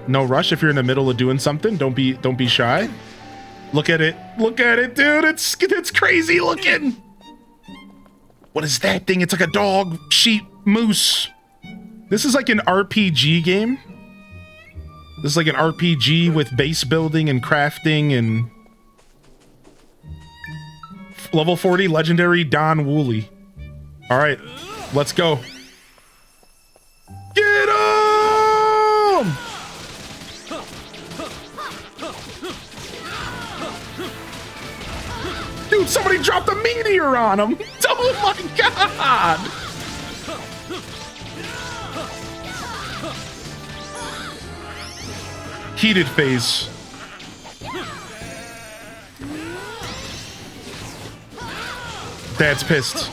No rush if you're in the middle of doing something. Don't be shy. Look at it. Look at it, dude. It's crazy looking. What is that thing? It's like a dog, sheep, moose. This is like an RPG game. This is like an RPG with base building and crafting and level 40 legendary Don Woolley. All right, let's go. Get him! Dude, somebody dropped a meteor on him. Oh my God. Heated phase. Dad's pissed.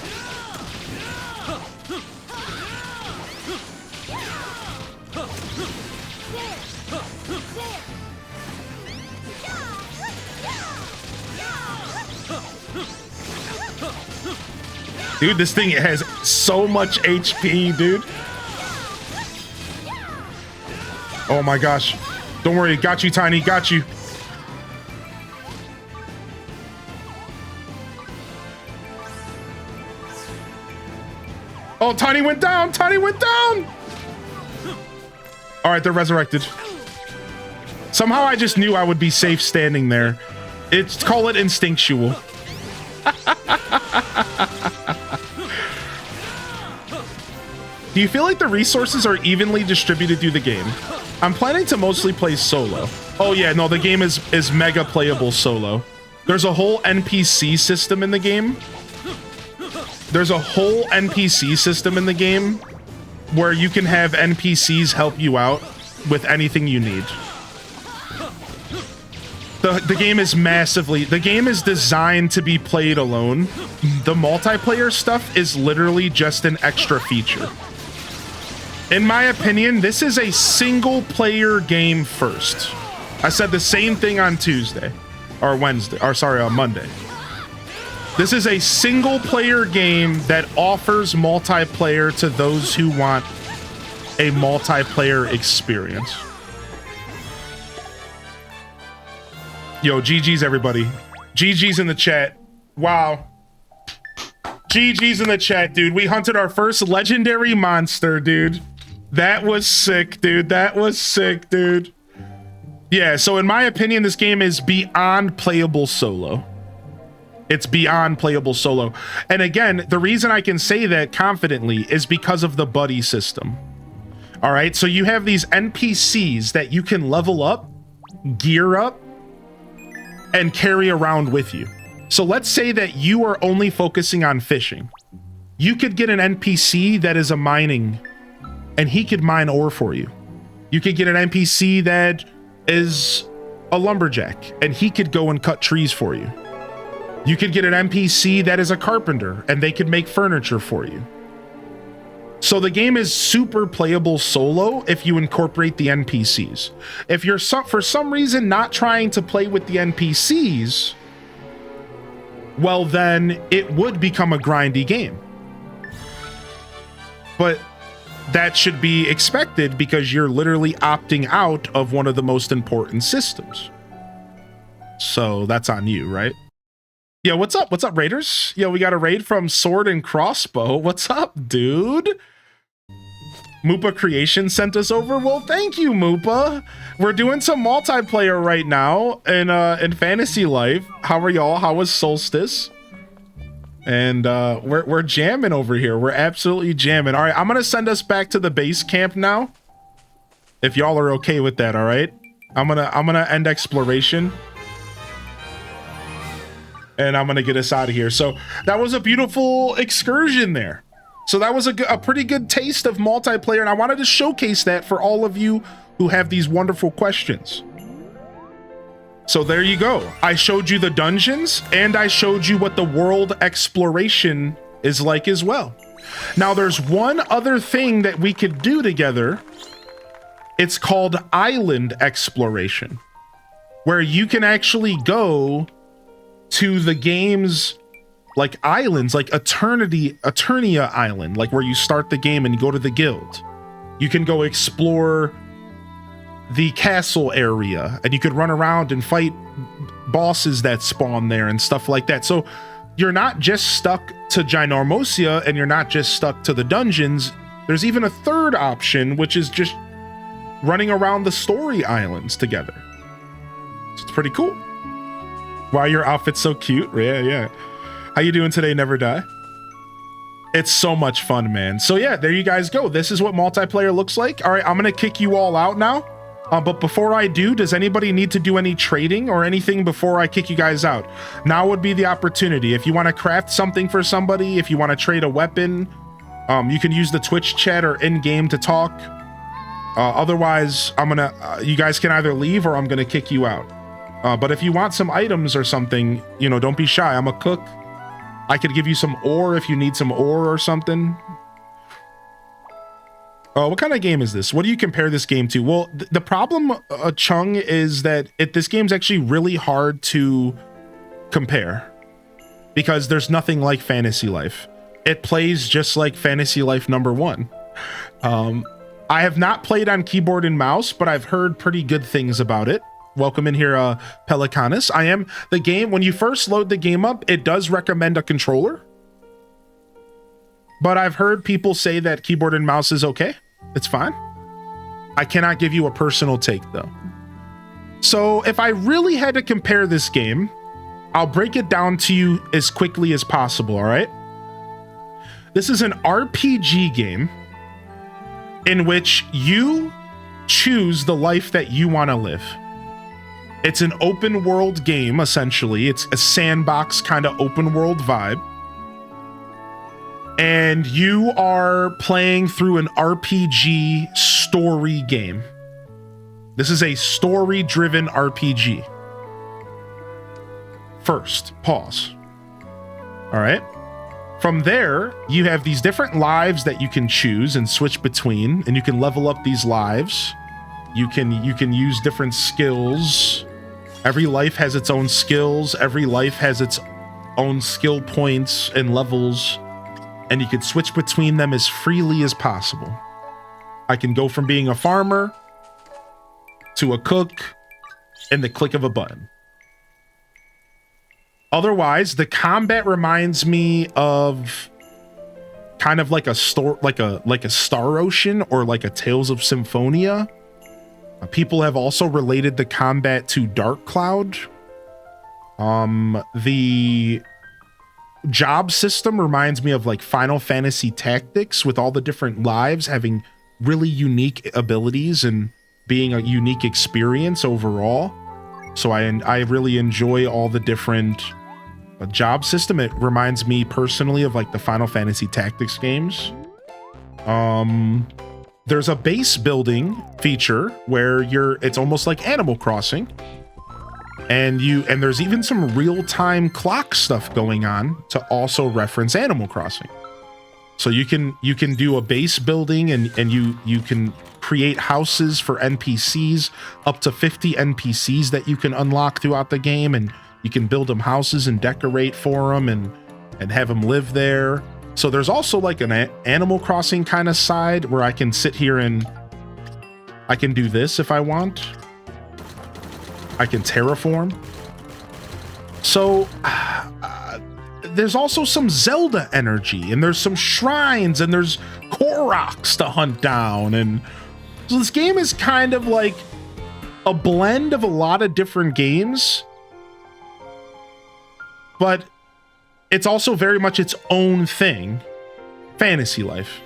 Dude, this thing has so much HP, dude. Oh my gosh. Don't worry, got you, Tiny, got you. Oh, Tiny went down, Tiny went down. All right, they're resurrected. Somehow I just knew I would be safe standing there. Call it instinctual. Do you feel like the resources are evenly distributed through the game? I'm planning to mostly play solo. Oh yeah, no, the game is mega playable solo. There's a whole NPC system in the game. There's a whole NPC system in the game where you can have NPCs help you out with anything you need. The game is the game is designed to be played alone. The multiplayer stuff is literally just an extra feature. In my opinion, this is a single player game first. I said the same thing on Tuesday or Wednesday, or sorry, on Monday. This is a single player game that offers multiplayer to those who want a multiplayer experience. Yo, GG's everybody. GG's in the chat. Wow. GG's in the chat, dude. We hunted our first legendary monster, dude. That was sick, dude. That was sick, dude. Yeah, so in my opinion, this game is beyond playable solo. It's beyond playable solo. And again, the reason I can say that confidently is because of the buddy system. All right, so you have these NPCs that you can level up, gear up, and carry around with you. So let's say that you are only focusing on fishing. You could get an NPC that is a mining, and he could mine ore for you. You could get an NPC that is a lumberjack, and he could go and cut trees for you. You could get an NPC that is a carpenter, and they could make furniture for you. So the game is super playable solo if you incorporate the NPCs. If you're for some reason not trying to play with the NPCs, well then it would become a grindy game. But that should be expected because you're literally opting out of one of the most important systems. So that's on you, right? Yo, what's up? What's up, Raiders? Yo, we got a raid from Sword and Crossbow. What's up, dude? Moopa Creation sent us over. Well, thank you, Moopa. We're doing some multiplayer right now in Fantasy Life. How are y'all? How was Solstice? And we're jamming over here. We're absolutely jamming. All right, I'm gonna send us back to the base camp now. If y'all are okay with that, all right? I'm gonna end exploration. And I'm gonna get us out of here. So that was a beautiful excursion there. So that was a pretty good taste of multiplayer, and I wanted to showcase that for all of you who have these wonderful questions. So there you go. I showed you the dungeons, and I showed you what the world exploration is like as well. Now there's one other thing that we could do together. It's called island exploration, where you can actually go to the game's like islands, like Eternia Island, like where you start the game and you go to the guild. You can go explore the castle area, and you could run around and fight bosses that spawn there and stuff like that. So you're not just stuck to Ginormosia, and you're not just stuck to the dungeons. There's even a third option, which is just running around the story islands together. So it's pretty cool. Why your outfit's so cute? Yeah. How you doing today, Never Die? It's so much fun, man. So yeah, there you guys go. This is what multiplayer looks like. All right, I'm gonna kick you all out now. But before I do, does anybody need to do any trading or anything before I kick you guys out? Now would be the opportunity. If you want to craft something for somebody, if you want to trade a weapon, you can use the Twitch chat or in-game to talk. Otherwise, you guys can either leave or I'm gonna kick you out. But if you want some items or something, don't be shy. I'm a cook. I could give you some ore if you need some ore or something. What kind of game is this? What do you compare this game to? Well, the problem, Chung, is that this game's actually really hard to compare because there's nothing like Fantasy Life. It plays just like Fantasy Life #1. I have not played on keyboard and mouse, but I've heard pretty good things about it. Welcome in here, Pelicanus. When you first load the game up, it does recommend a controller. But I've heard people say that keyboard and mouse is okay. It's fine. I cannot give you a personal take, though. So if I really had to compare this game, I'll break it down to you as quickly as possible, all right? This is an RPG game in which you choose the life that you want to live. It's an open world game, essentially. It's a sandbox kind of open world vibe. And you are playing through an RPG story game. This is a story-driven RPG. First, pause. All right. From there, you have these different lives that you can choose and switch between, and you can level up these lives. You can use different skills. Every life has its own skills. Every life has its own skill points and levels, and you can switch between them as freely as possible. I can go from being a farmer to a cook in the click of a button. Otherwise, the combat reminds me of kind of like a Star Ocean or like a Tales of Symphonia. People have also related the combat to Dark Cloud. The job system reminds me of like Final Fantasy Tactics, with all the different lives having really unique abilities and being a unique experience overall. So I really enjoy all the different job system. It reminds me personally of like the Final Fantasy Tactics games. There's a base building feature where it's almost like Animal Crossing, and there's even some real-time clock stuff going on to also reference Animal Crossing. So you can do a base building, and you can create houses for NPCs, up to 50 NPCs that you can unlock throughout the game, and you can build them houses and decorate for them and have them live there. So there's also like an Animal Crossing kind of side where I can sit here and I can do this if I want. I can terraform. So there's also some Zelda energy, and there's some shrines, and there's Koroks to hunt down, and so this game is kind of like a blend of a lot of different games, but it's also very much its own thing, Fantasy Life.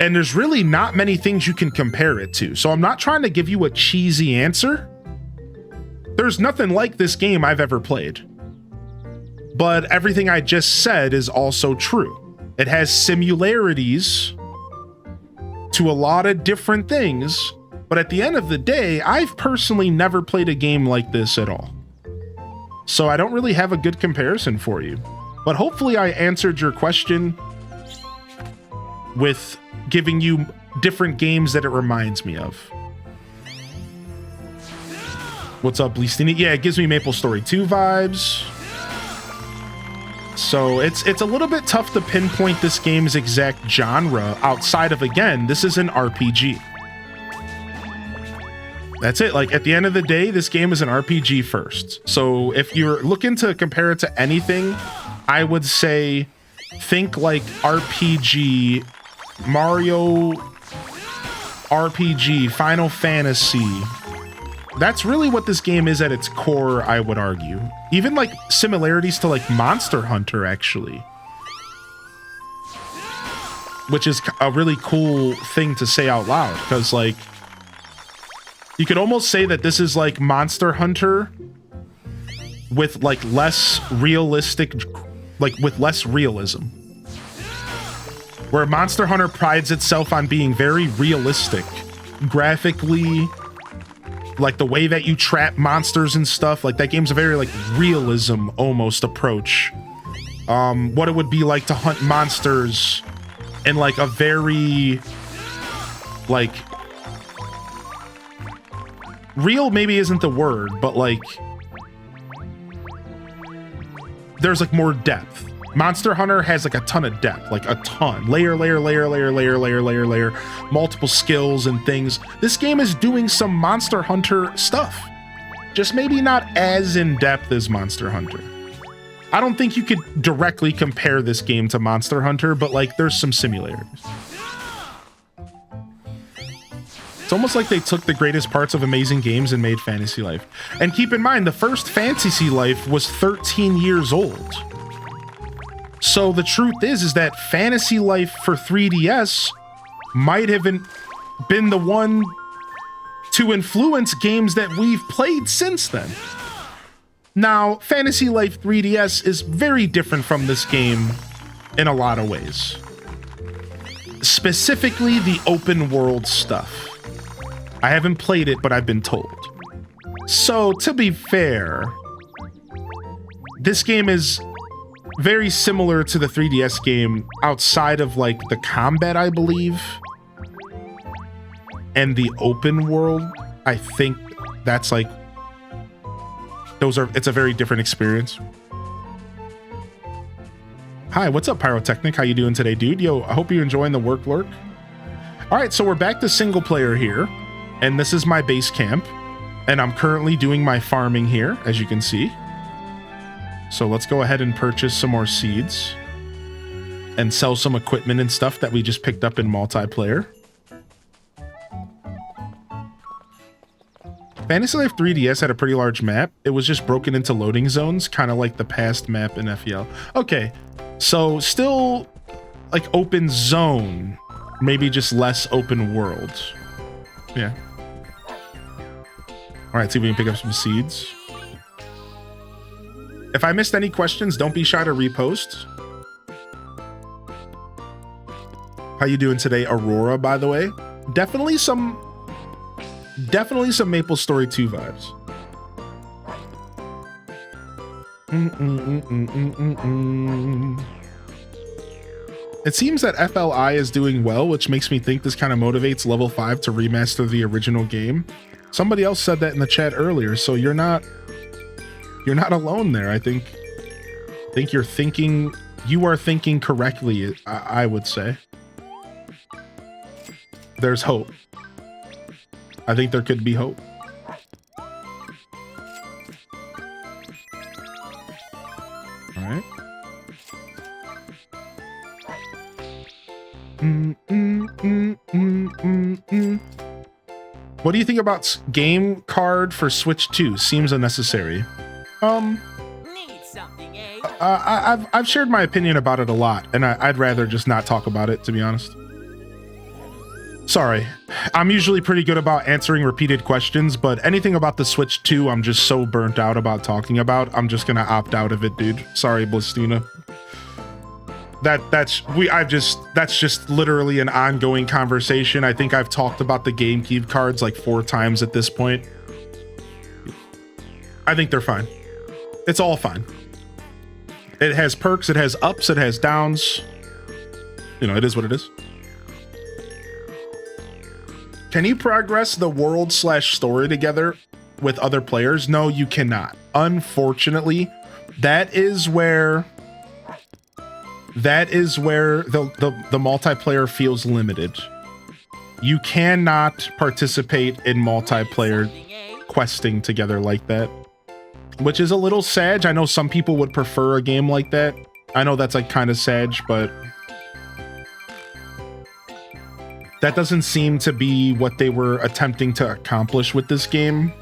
And there's really not many things you can compare it to. So I'm not trying to give you a cheesy answer. There's nothing like this game I've ever played. But everything I just said is also true. It has similarities to a lot of different things, but at the end of the day, I've personally never played a game like this at all. So I don't really have a good comparison for you. But hopefully I answered your question with giving you different games that it reminds me of. What's up, Listini? Yeah, it gives me Maple Story 2 vibes. So it's a little bit tough to pinpoint this game's exact genre outside of, again, this is an RPG. That's it. Like, at the end of the day, this game is an RPG first. So if you're looking to compare it to anything, I would say think like RPG, Mario RPG, Final Fantasy. That's really what this game is at its core, I would argue. Even like similarities to like Monster Hunter, actually. Which is a really cool thing to say out loud, because like, you could almost say that this is like Monster Hunter with like less realistic, like with less realism. Where Monster Hunter prides itself on being very realistic, graphically, like the way that you trap monsters and stuff. Like that game's a very like realism almost approach. What it would be like to hunt monsters in like a very like real maybe isn't the word, but like there's like more depth. Monster Hunter has like a ton of depth, like a ton. Layer, multiple skills and things. This game is doing some Monster Hunter stuff. Just maybe not as in depth as Monster Hunter. I don't think you could directly compare this game to Monster Hunter, but like there's some similarities. It's almost like they took the greatest parts of amazing games and made Fantasy Life. And keep in mind, the first Fantasy Life was 13 years old. So the truth is that Fantasy Life for 3DS might have been the one to influence games that we've played since then. Now, Fantasy Life 3DS is very different from this game in a lot of ways. Specifically, the open world stuff. I haven't played it, but I've been told. So, to be fair, this game is very similar to the 3DS game outside of like the combat, I believe, and the open world. I think that's like it's a very different experience. Hi, what's up, Pyrotechnic? How you doing today, dude? Yo, I hope you're enjoying the work lurk. All right, so we're back to single player here, and this is my base camp, and I'm currently doing my farming here, as you can see. So let's go ahead and purchase some more seeds and sell some equipment and stuff that we just picked up in multiplayer. Fantasy Life 3DS had a pretty large map. It was just broken into loading zones, kind of like the past map in FEL. Okay, so still like open zone, maybe just less open world. Yeah. All right, see if we can pick up some seeds. If I missed any questions, don't be shy to repost. How you doing today, Aurora, by the way? Definitely some Maple Story 2 vibes. It seems that FLI is doing well, which makes me think this kind of motivates Level 5 to remaster the original game. Somebody else said that in the chat earlier, so you're not alone there. I think you are thinking correctly, I would say. There's hope. I think there could be hope. All right. What do you think about game card for Switch 2? Seems unnecessary. Need something, eh? I've shared my opinion about it a lot, and I'd rather just not talk about it, to be honest. Sorry, I'm usually pretty good about answering repeated questions, but anything about the Switch 2, I'm just so burnt out about talking about. I'm just gonna opt out of it, dude. Sorry, Blistina. That's just literally an ongoing conversation. I think I've talked about the GameCube cards like 4 times at this point. I think they're fine. It's all fine. It has perks, it has ups, it has downs. You know, it is what it is. Can you progress the world/story together with other players? No, you cannot. Unfortunately, that is where the multiplayer feels limited. You cannot participate in multiplayer questing together like that, which is a little sad. I know some people would prefer a game like that. I know that's like kind of sad, but that doesn't seem to be what they were attempting to accomplish with this game.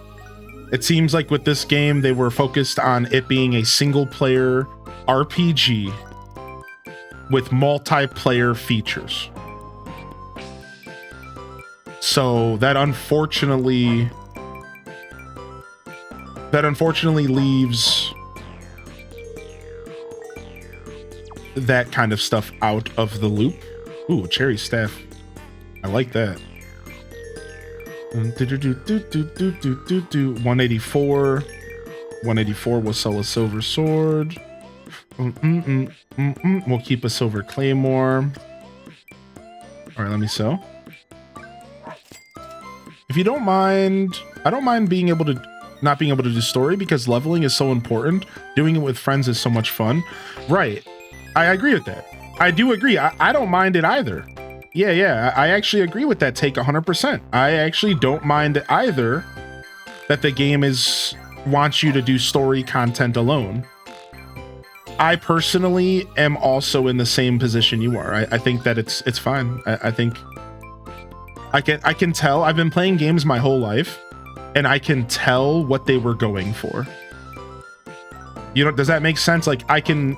It seems like with this game, they were focused on it being a single player RPG with multiplayer features. So that unfortunately leaves that kind of stuff out of the loop. Ooh, cherry staff. I like that. 184. 184 will sell a silver sword. We'll keep a silver claymore. All right, let me sell. If you don't mind, I don't mind being able to not being able to do story because leveling is so important. Doing it with friends is so much fun. Right. I agree with that. I do agree. I don't mind it either. Yeah, I actually agree with that take 100%. I actually don't mind either that the game wants you to do story content alone. I personally am also in the same position you are. I think that it's fine. I think I can tell. I've been playing games my whole life, and I can tell what they were going for. You know, does that make sense? Like I can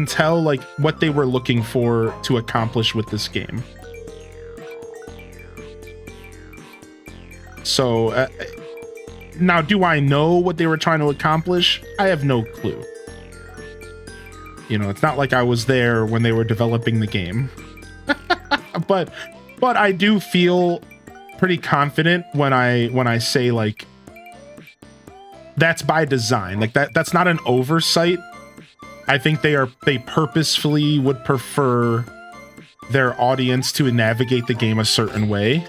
tell like what they were looking for to accomplish with this game. So now, do I know what they were trying to accomplish? I have no clue. You know, it's not like I was there when they were developing the game. but I do feel pretty confident when I say like that's by design. Like that's not an oversight. I think they purposefully would prefer their audience to navigate the game a certain way.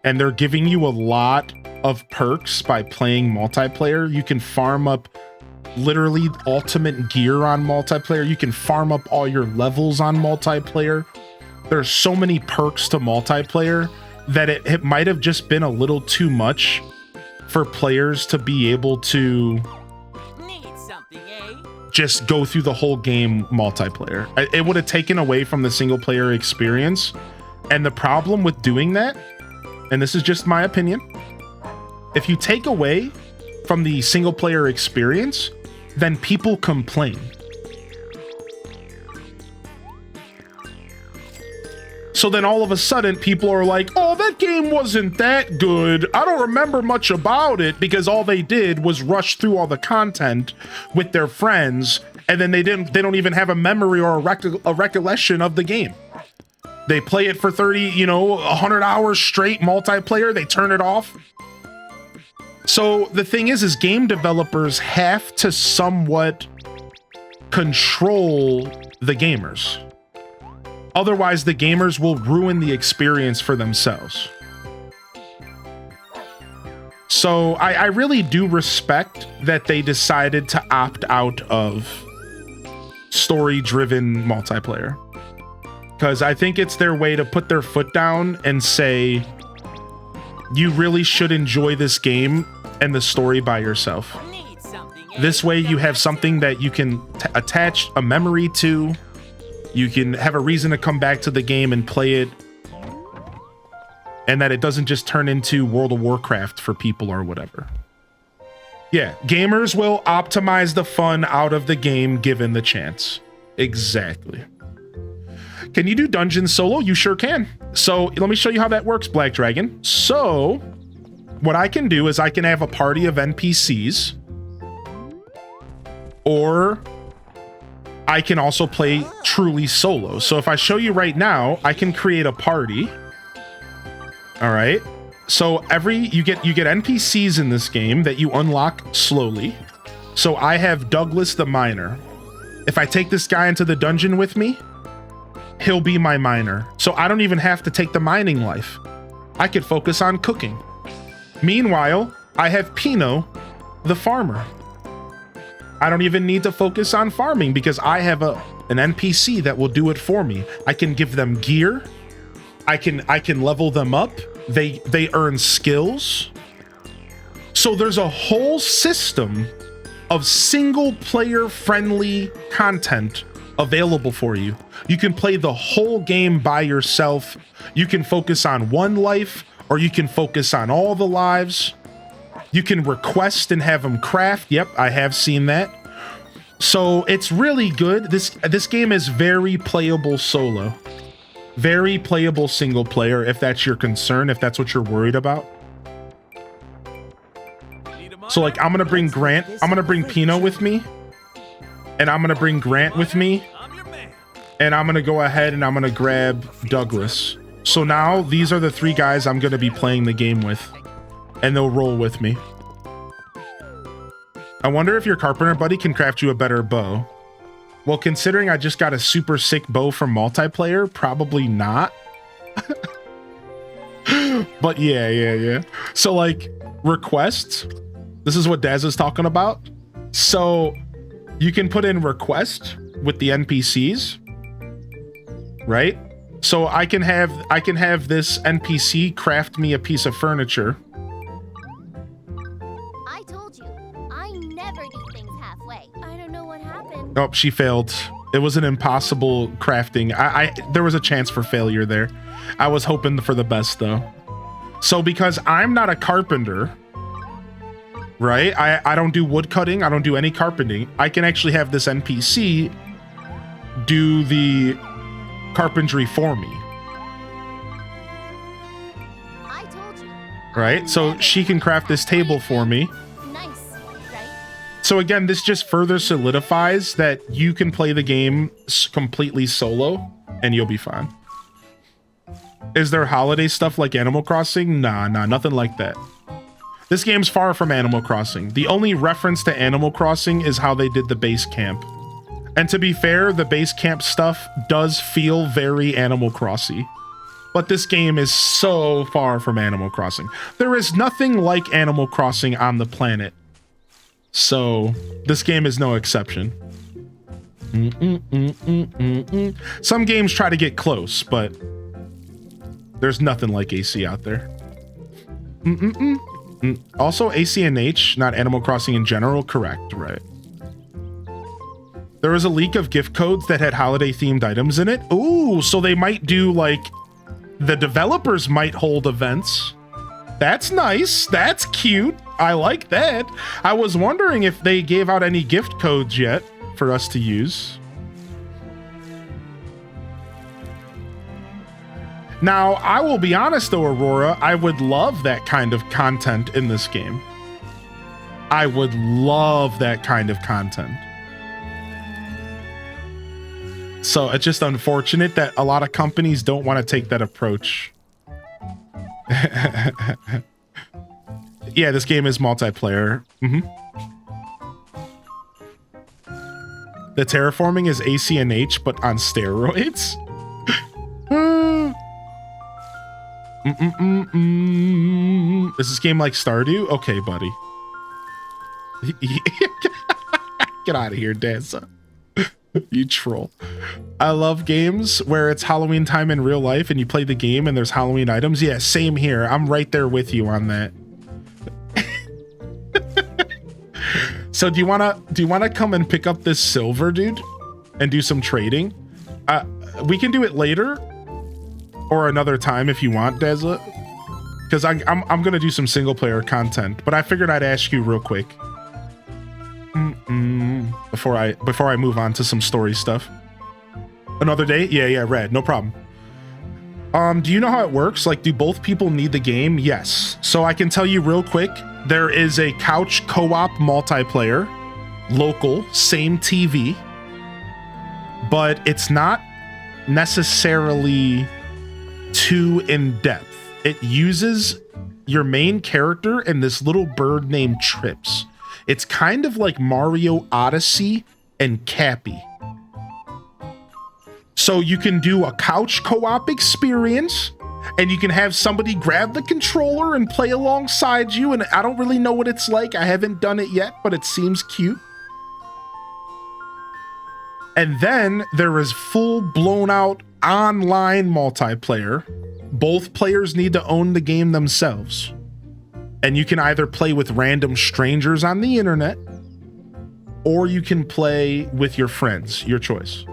And they're giving you a lot of perks by playing multiplayer. You can farm up literally ultimate gear on multiplayer. You can farm up all your levels on multiplayer. There's so many perks to multiplayer that it might have just been a little too much for players to be able to just go through the whole game multiplayer. It would have taken away from the single player experience. And the problem with doing that, and this is just my opinion, if you take away from the single player experience, then people complain. So then all of a sudden people are like, oh, that game wasn't that good. I don't remember much about it because all they did was rush through all the content with their friends. And then they don't even have a memory or a recollection of the game. They play it for 100 hours straight multiplayer. They turn it off. So the thing is game developers have to somewhat control the gamers. Otherwise, the gamers will ruin the experience for themselves. So I really do respect that they decided to opt out of story-driven multiplayer. Because I think it's their way to put their foot down and say, you really should enjoy this game and the story by yourself. This way you have something that you can attach a memory to. You can have a reason to come back to the game and play it. And that it doesn't just turn into World of Warcraft for people or whatever. Yeah, gamers will optimize the fun out of the game given the chance. Exactly. Can you do dungeons solo? You sure can. So let me show you how that works, Black Dragon. So what I can do is I can have a party of NPCs, or I can also play truly solo. So if I show you right now, I can create a party. All right. So you get NPCs in this game that you unlock slowly. So I have Douglas the miner. If I take this guy into the dungeon with me, he'll be my miner. So I don't even have to take the mining life. I could focus on cooking. Meanwhile, I have Pino the farmer. I don't even need to focus on farming because I have an NPC that will do it for me. I can give them gear. I can level them up. They earn skills. So there's a whole system of single player friendly content available for you. You can play the whole game by yourself. You can focus on one life, or you can focus on all the lives. You can request and have them craft. Yep, I have seen that. So it's really good. This game is very playable solo. Very playable single player, if that's your concern, if that's what you're worried about. So like, I'm gonna bring Grant, I'm gonna bring Pino with me, and I'm gonna bring Grant with me, and I'm gonna go ahead and I'm gonna grab Douglas. So now these are the three guys I'm gonna be playing the game with, and they'll roll with me. I wonder if your carpenter buddy can craft you a better bow. Well, considering I just got a super sick bow from multiplayer, probably not. But yeah. So like, requests. This is what Daz is talking about. So you can put in request with the NPCs, right? So I can have this NPC craft me a piece of furniture. I told you, I never do things halfway. I don't know what happened. Oh, she failed. It was an impossible crafting. There was a chance for failure there. I was hoping for the best though. So because I'm not a carpenter, right? I don't do wood cutting. I don't do any carpenting. I can actually have this NPC do the carpentry for me. I told you. Right? So she can craft this table for me. Nice, right? So again, this just further solidifies that you can play the game completely solo and you'll be fine. Is there holiday stuff like Animal Crossing? Nah, nothing like that. This game's far from Animal Crossing. The only reference to Animal Crossing is how they did the base camp. And to be fair, the base camp stuff does feel very Animal Crossy. But this game is so far from Animal Crossing. There is nothing like Animal Crossing on the planet. So this game is no exception. Some games try to get close, but there's nothing like AC out there. Also, AC&H, not Animal Crossing in general, correct, right? There was a leak of gift codes that had holiday-themed items in it. Ooh, so they might do, like, the developers might hold events. That's nice. That's cute. I like that. I was wondering if they gave out any gift codes yet for us to use. Now, I will be honest though, Aurora, I would love that kind of content in this game. I would love that kind of content. So it's just unfortunate that a lot of companies don't want to take that approach. Yeah, this game is multiplayer. The terraforming is AC&H, but on steroids? Is this game like Stardew? Okay, buddy. Get out of here, Danza. You troll. I love games where it's Halloween time in real life and you play the game and there's Halloween items. Yeah, same here. I'm right there with you on that. So do you wanna come and pick up this silver, dude, and do some trading? We can do it later or another time if you want, Dazzle. Because I'm gonna do some single player content, but I figured I'd ask you real quick before I move on to some story stuff. Another day? Yeah, Red, no problem. Do you know how it works? Like, do both people need the game? Yes. So I can tell you real quick, there is a couch co-op multiplayer, local, same TV, but it's not necessarily too in-depth. It uses your main character and this little bird named Trips. It's kind of like Mario Odyssey and Cappy. So you can do a couch co-op experience, and you can have somebody grab the controller and play alongside you, and I don't really know what it's like. I haven't done it yet, but it seems cute. And then there is full blown out online multiplayer. Both players need to own the game themselves. And you can either play with random strangers on the internet, or you can play with your friends, your choice.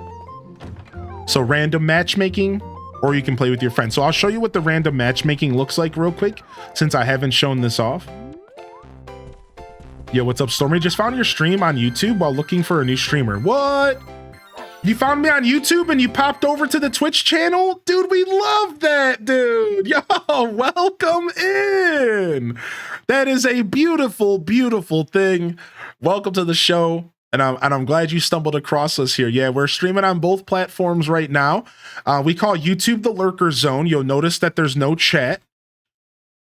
So random matchmaking, or you can play with your friends. So I'll show you what the random matchmaking looks like real quick, since I haven't shown this off. Yo, what's up, Stormy? Just found your stream on YouTube while looking for a new streamer. What? You found me on YouTube and you popped over to the Twitch channel? Dude, we love that, dude. Yo, welcome in. That is a beautiful, beautiful thing. Welcome to the show. And I'm glad you stumbled across us here. Yeah, we're streaming on both platforms right now. We call YouTube the Lurker Zone. You'll notice that there's no chat.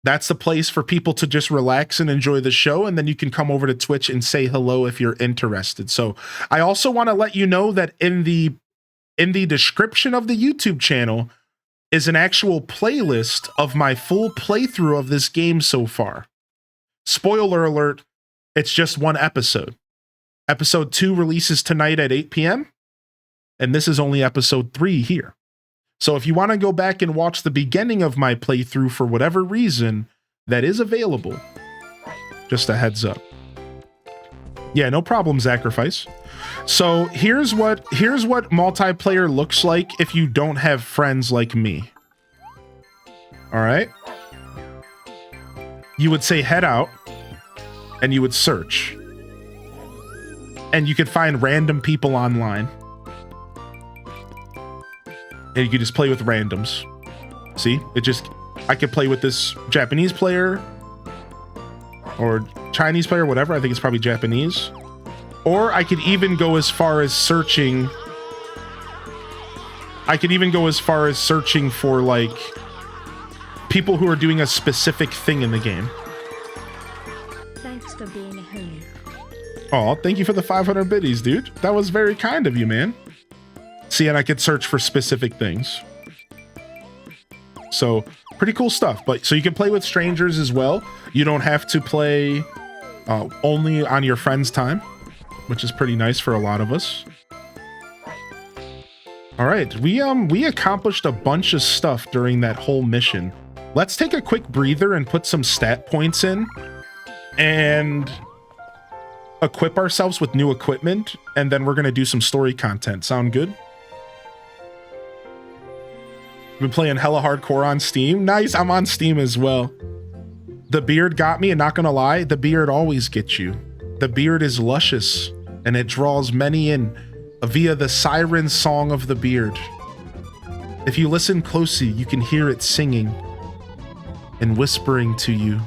That's the place for people to just relax and enjoy the show. And then you can come over to Twitch and say hello if you're interested. So I also want to let you know that in the description of the YouTube channel is an actual playlist of my full playthrough of this game so far. Spoiler alert, it's just one episode. Episode 2 releases tonight at 8 p.m. And this is only episode 3 here. So if you want to go back and watch the beginning of my playthrough for whatever reason, that is available. Just a heads up. Yeah, no problem, Sacrifice. So here's what multiplayer looks like if you don't have friends like me. All right. You would say head out and you would search. And you could find random people online. And you could just play with randoms. See? I could play with this Japanese player or Chinese player, whatever. I think it's probably Japanese. Or I could even go as far as searching. I could even go as far as searching for like people who are doing a specific thing in the game. Thanks for being a homie. Oh, thank you for the 500 biddies, dude. That was very kind of you, man. See, and I could search for specific things. So, pretty cool stuff. But so you can play with strangers as well. You don't have to play only on your friend's time, which is pretty nice for a lot of us. All right, we accomplished a bunch of stuff during that whole mission. Let's take a quick breather and put some stat points in and equip ourselves with new equipment, and then we're gonna do some story content. Sound good? Been playing hella hardcore on Steam. Nice, I'm on Steam as well. The beard got me, and not gonna lie, the beard always gets you. The beard is luscious, and it draws many in via the siren song of the beard. If you listen closely, you can hear it singing and whispering to you.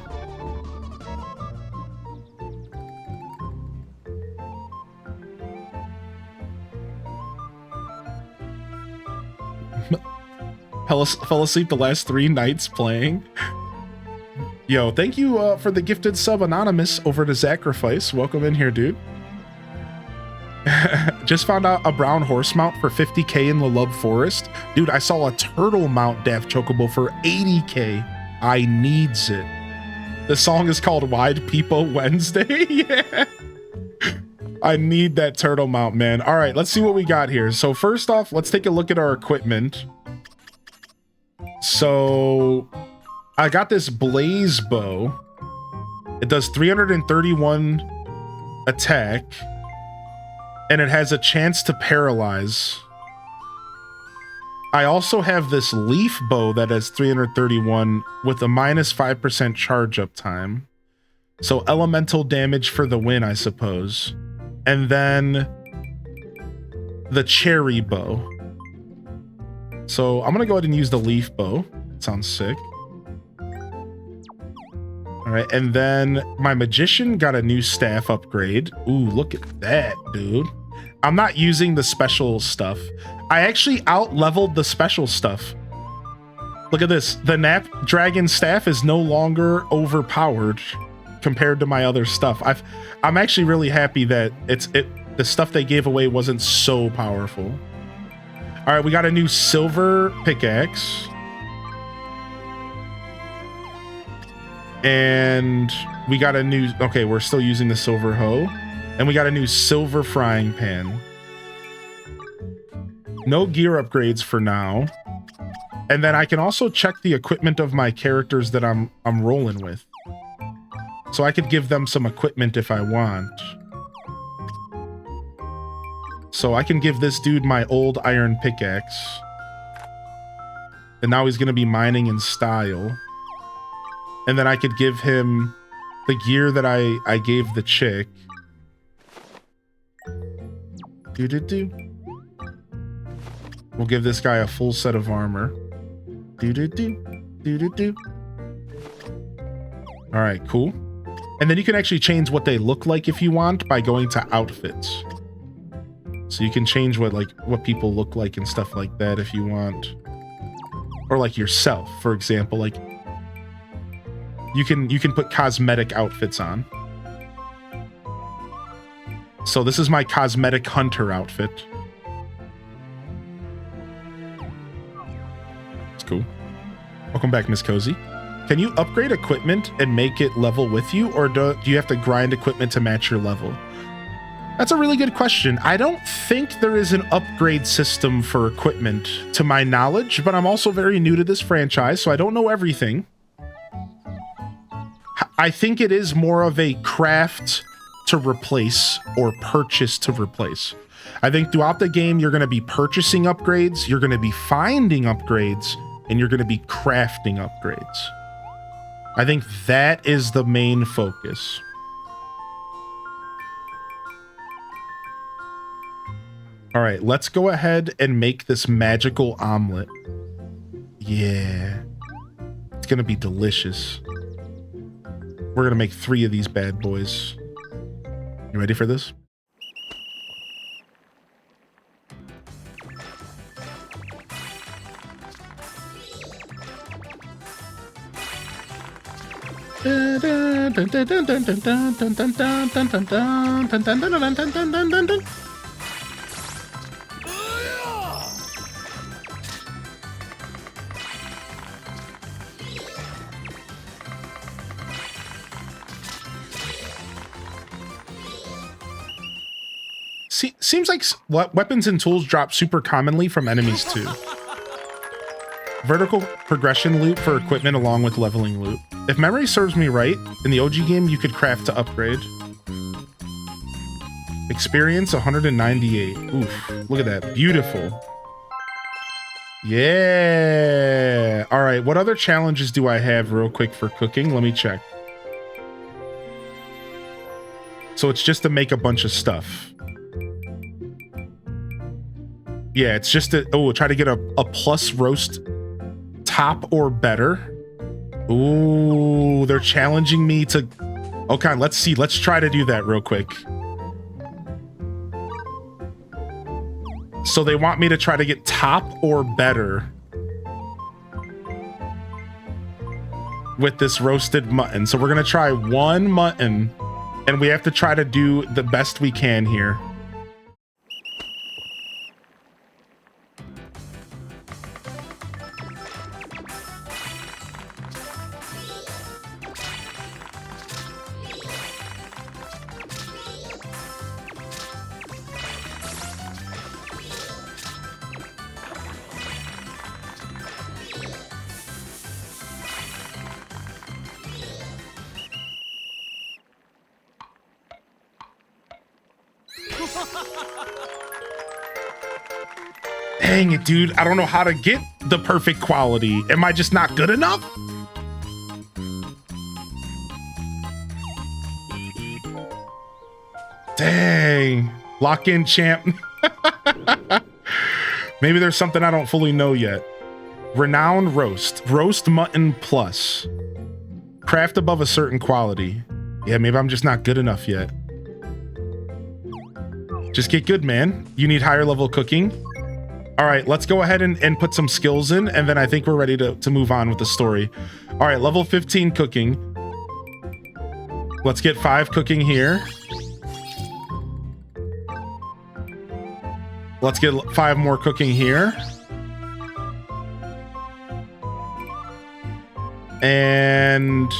Fell asleep the last 3 nights playing. Yo, thank you for the gifted sub, Anonymous, over to Sacrifice. Welcome in here, dude. Just found out a brown horse mount for 50k in the Love Forest. Dude, I saw a turtle mount Daft Chocobo for 80k. I needs it. The song is called Wide Peepo Wednesday. Yeah. I need that turtle mount, man. All right, let's see what we got here. So first off, let's take a look at our equipment. So I got this blaze bow. It does 331 attack, and it has a chance to paralyze. I also have this leaf bow that has 331 with a minus 5% charge up time. So elemental damage for the win, I suppose. And then the cherry bow. So I'm gonna go ahead and use the leaf bow. Sounds sick. All right, and then my magician got a new staff upgrade. Ooh, look at that, dude. I'm not using the special stuff. I actually out-leveled the special stuff. Look at this. The Nap Dragon staff is no longer overpowered compared to my other stuff. I'm actually really happy that the stuff they gave away wasn't so powerful. All right, we got a new silver pickaxe. And we got a new, okay, we're still using the silver hoe. And we got a new silver frying pan. No gear upgrades for now. And then I can also check the equipment of my characters that I'm rolling with. So I could give them some equipment if I want. So I can give this dude my old iron pickaxe. And now he's going to be mining in style. And then I could give him the gear that I gave the chick. Do-do-do. We'll give this guy a full set of armor. Do-do-do. Do-do-do. All right, cool. And then you can actually change what they look like if you want by going to outfits. So you can change what people look like and stuff like that if you want. Or like yourself, for example, like you can put cosmetic outfits on. So this is my cosmetic hunter outfit. It's cool. Welcome back, Miss Cozy. Can you upgrade equipment and make it level with you, or do you have to grind equipment to match your level? That's a really good question. I don't think there is an upgrade system for equipment to my knowledge, but I'm also very new to this franchise, so I don't know everything. I think it is more of a craft to replace or purchase to replace. I think throughout the game, you're going to be purchasing upgrades, you're going to be finding upgrades, and you're going to be crafting upgrades. I think that is the main focus. All right, let's go ahead and make this magical omelet. Yeah, it's going to be delicious. We're going to make 3 of these bad boys. You ready for this? Seems like weapons and tools drop super commonly from enemies too. Vertical progression loot for equipment along with leveling loot. If memory serves me right, in the OG game you could craft to upgrade. Experience 198. Oof, look at that. Beautiful. Yeah. All right, what other challenges do I have real quick for cooking? Let me check. So it's just to make a bunch of stuff. Yeah, it's just try to get a plus roast top or better. Ooh, they're challenging me to... Okay, let's see. Let's try to do that real quick. So they want me to try to get top or better with this roasted mutton. So we're going to try 1 mutton, and we have to try to do the best we can here. Dang it, dude. I don't know how to get the perfect quality. Am I just not good enough? Dang. Lock in, champ. Maybe there's something I don't fully know yet. Renowned roast. Roast mutton plus. Craft above a certain quality. Yeah, maybe I'm just not good enough yet. Just get good, man. You need higher level cooking. All right, let's go ahead and put some skills in, and then I think we're ready to move on with the story. All right, level 15 cooking. Let's get 5 cooking here. Let's get 5 more cooking here. And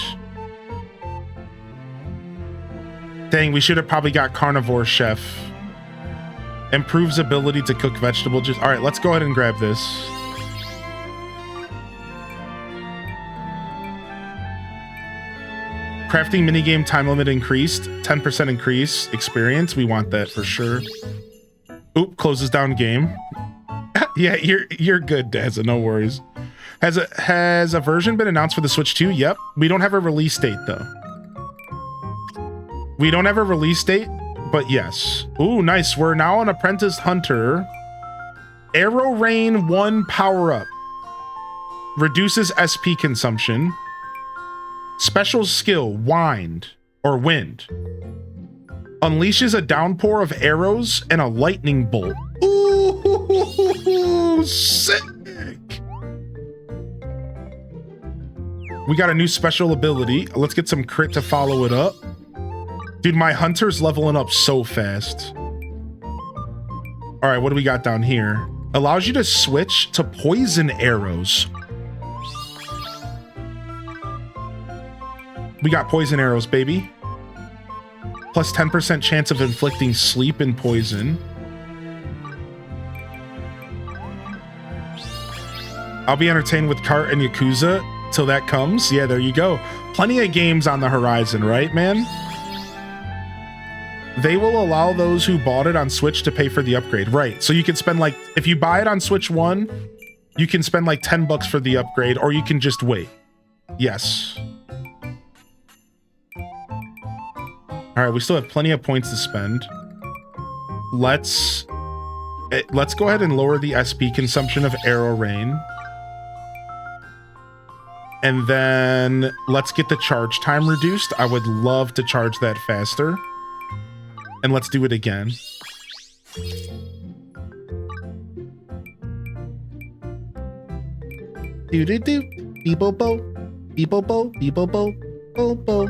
dang, we should have probably got carnivore chef. Improves ability to cook vegetable juice. All right, let's go ahead and grab this. Crafting minigame time limit increased. 10% increase experience. We want that for sure. Oop, closes down game. Yeah, you're good, Dazza. No worries. Has a version been announced for the Switch 2? Yep. We don't have a release date though. We don't have a release date, but yes. Ooh, nice. We're now an Apprentice Hunter. Arrow Rain 1 power up. Reduces SP consumption. Special skill, Wind or Wind. Unleashes a downpour of arrows and a lightning bolt. Ooh, sick. We got a new special ability. Let's get some crit to follow it up. Dude, my hunter's leveling up so fast. All right, what do we got down here? Allows you to switch to poison arrows. We got poison arrows, baby. Plus 10% chance of inflicting sleep and poison. I'll be entertained with Kart and Yakuza till that comes. Yeah, there you go. Plenty of games on the horizon, right, man? They will allow those who bought it on Switch to pay for the upgrade. Right. So you can spend like, if you buy it on Switch 1, you can spend like 10 bucks for the upgrade, or you can just wait. Yes. All right, we still have plenty of points to spend. Let's go ahead and lower the SP consumption of Arrow Rain. And then let's get the charge time reduced. I would love to charge that faster. And let's do it again. Do-do-do. Beep-bo-bo. Beep-bo-bo. Beep-bo-bo. Bo-bo.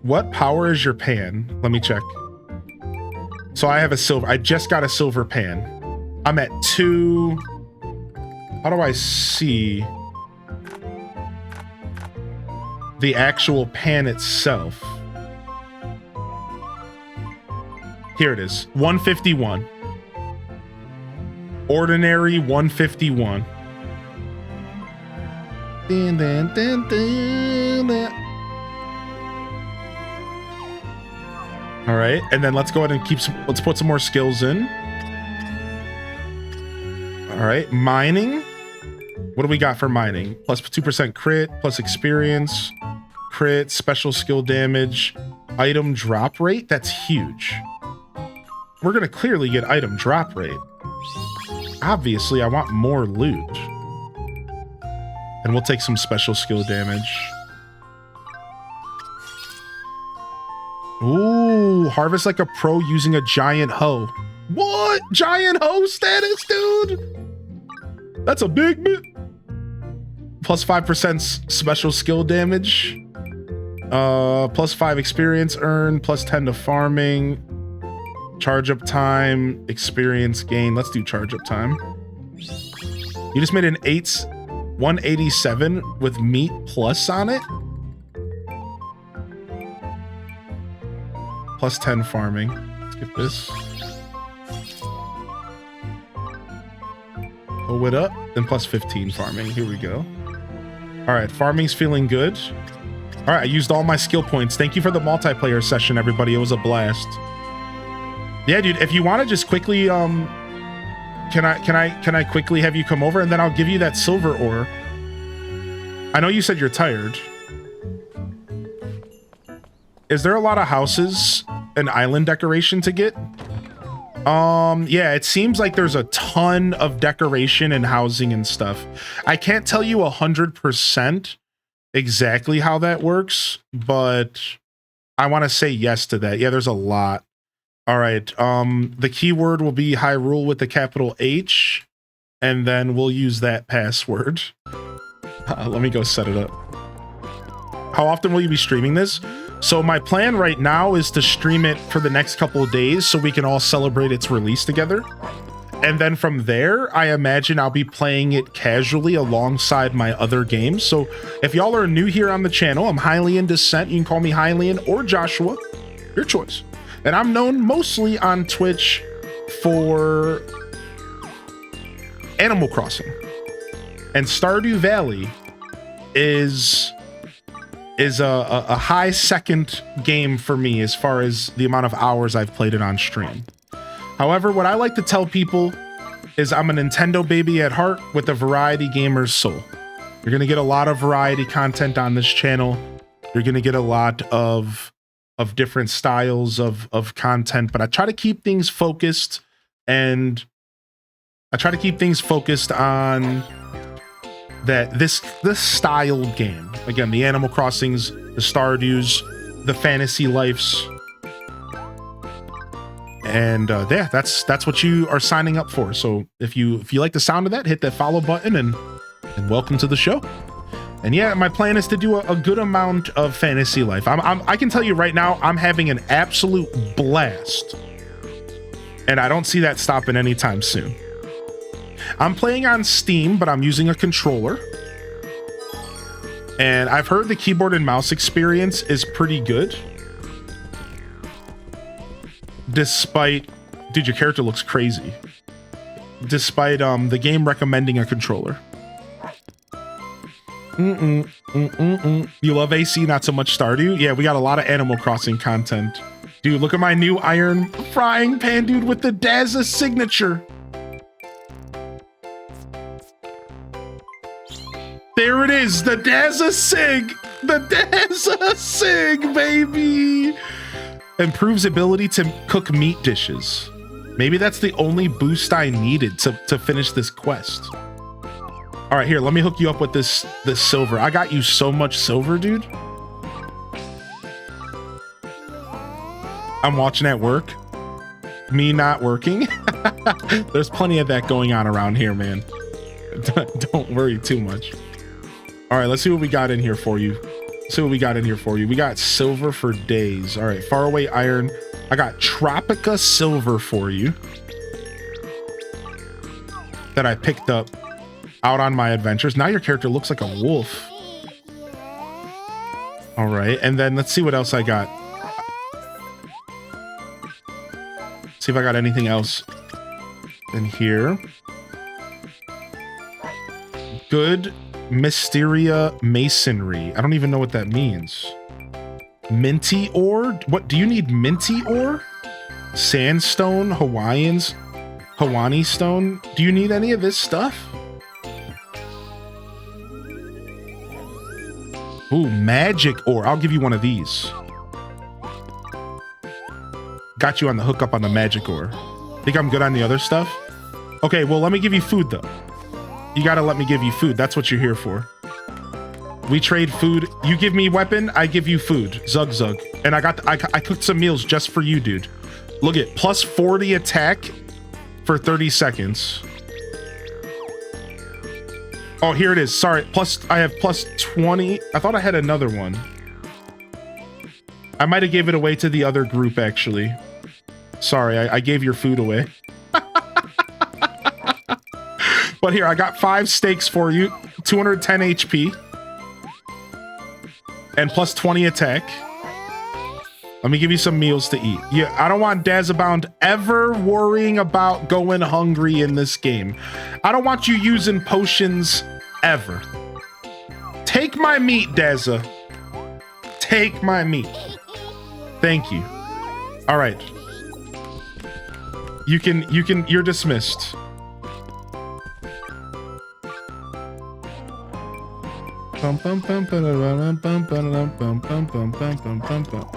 What power is your pan? Let me check. So I have a silver. I just got a silver pan. I'm at 2. How do I see the actual pan itself? Here it is. 151. Ordinary 151. Dun, dun, dun, dun, dun. All right, and then let's go ahead and let's put some more skills in. All right, mining. What do we got for mining? Plus 2% crit, plus experience, crit, special skill damage, item drop rate. That's huge. We're gonna clearly get item drop rate. Obviously, I want more loot. And we'll take some special skill damage. Ooh, harvest like a pro using a giant hoe. What? Giant hoe status, dude? That's a big bit. Plus 5% special skill damage. Plus 5 experience earned, plus 10 to farming. Charge up time, experience gain. Let's do charge up time. You just made an 187 with meat plus on it. Plus 10 farming. Let's get this. Pull it up, then plus 15 farming. Here we go. All right, farming's feeling good. All right, I used all my skill points. Thank you for the multiplayer session, everybody. It was a blast. Yeah, dude, if you want to just quickly can I quickly have you come over and then I'll give you that silver ore. I know you said you're tired. Is there a lot of houses and island decoration to get? Yeah, it seems like there's a ton of decoration and housing and stuff. I can't tell you 100% exactly how that works, but I want to say yes to that. Yeah, there's a lot. All right. The keyword will be Hyrule with the capital H, and then we'll use that password. Let me go set it up. How often will you be streaming this? So my plan right now is to stream it for the next couple of days so we can all celebrate its release together. And then from there, I imagine I'll be playing it casually alongside my other games. So if y'all are new here on the channel, I'm Hylian Descent. You can call me Hylian or Joshua, your choice. And I'm known mostly on Twitch for Animal Crossing. And Stardew Valley is a high second game for me as far as the amount of hours I've played it on stream. However, what I like to tell people is I'm a Nintendo baby at heart with a variety gamer's soul. You're going to get a lot of variety content on this channel. You're going to get a lot of different styles of content, but I try to keep things focused, and I try to keep things focused on that this style game. Again, the Animal Crossings, the Stardews, the Fantasy Lifes. And yeah, that's what you are signing up for. So if you like the sound of that, hit that follow button and welcome to the show. And yeah, my plan is to do a good amount of Fantasy Life. I can tell you right now, I'm having an absolute blast. And I don't see that stopping anytime soon. I'm playing on Steam, but I'm using a controller. And I've heard the keyboard and mouse experience is pretty good. Despite, dude, your character looks crazy. Despite the game recommending a controller. You love AC, not so much Stardew? Yeah, we got a lot of Animal Crossing content. Dude, look at my new iron frying pan, dude, with the Dazza signature. There it is, the Dazza Sig! The Dazza Sig, baby! Improves ability to cook meat dishes. Maybe that's the only boost I needed to finish this quest. All right, here, let me hook you up with this silver. I got you so much silver, dude. I'm watching at work. Me not working. There's plenty of that going on around here, man. Don't worry too much. All right, let's see what we got in here for you. We got silver for days. All right, faraway iron. I got Tropica silver for you that I picked up out on my adventures. Now your character looks like a wolf. All right, and then let's see what else I got. See if I got anything else in here. Good Mysteria Masonry. I don't even know what that means. Minty ore? What, do you need minty ore? Sandstone, Hawani stone? Do you need any of this stuff? Ooh, magic ore. I'll give you one of these. Got you on the hookup on the magic ore. Think I'm good on the other stuff? Okay, well, let me give you food though. You gotta let me give you food. That's what you're here for. We trade food. You give me weapon, I give you food. Zug zug. And I cooked some meals just for you, dude. Look at plus 40 attack for 30 seconds. Oh, here it is. Sorry. I have plus 20. I thought I had another one. I might have gave it away to the other group, actually. Sorry, I gave your food away. But here, I got 5 steaks for you. 210 HP. And plus 20 attack. Let me give you some meals to eat. Yeah, I don't want Dazzabound ever worrying about going hungry in this game. I don't want you using potions ever. Take my meat, Dazza. Take my meat. Thank you. All right. You're dismissed. Bum, bum, bum, ba-da-da-dum, bum, ba-da-dum, bum, bum, bum, bum, bum, bum, bum.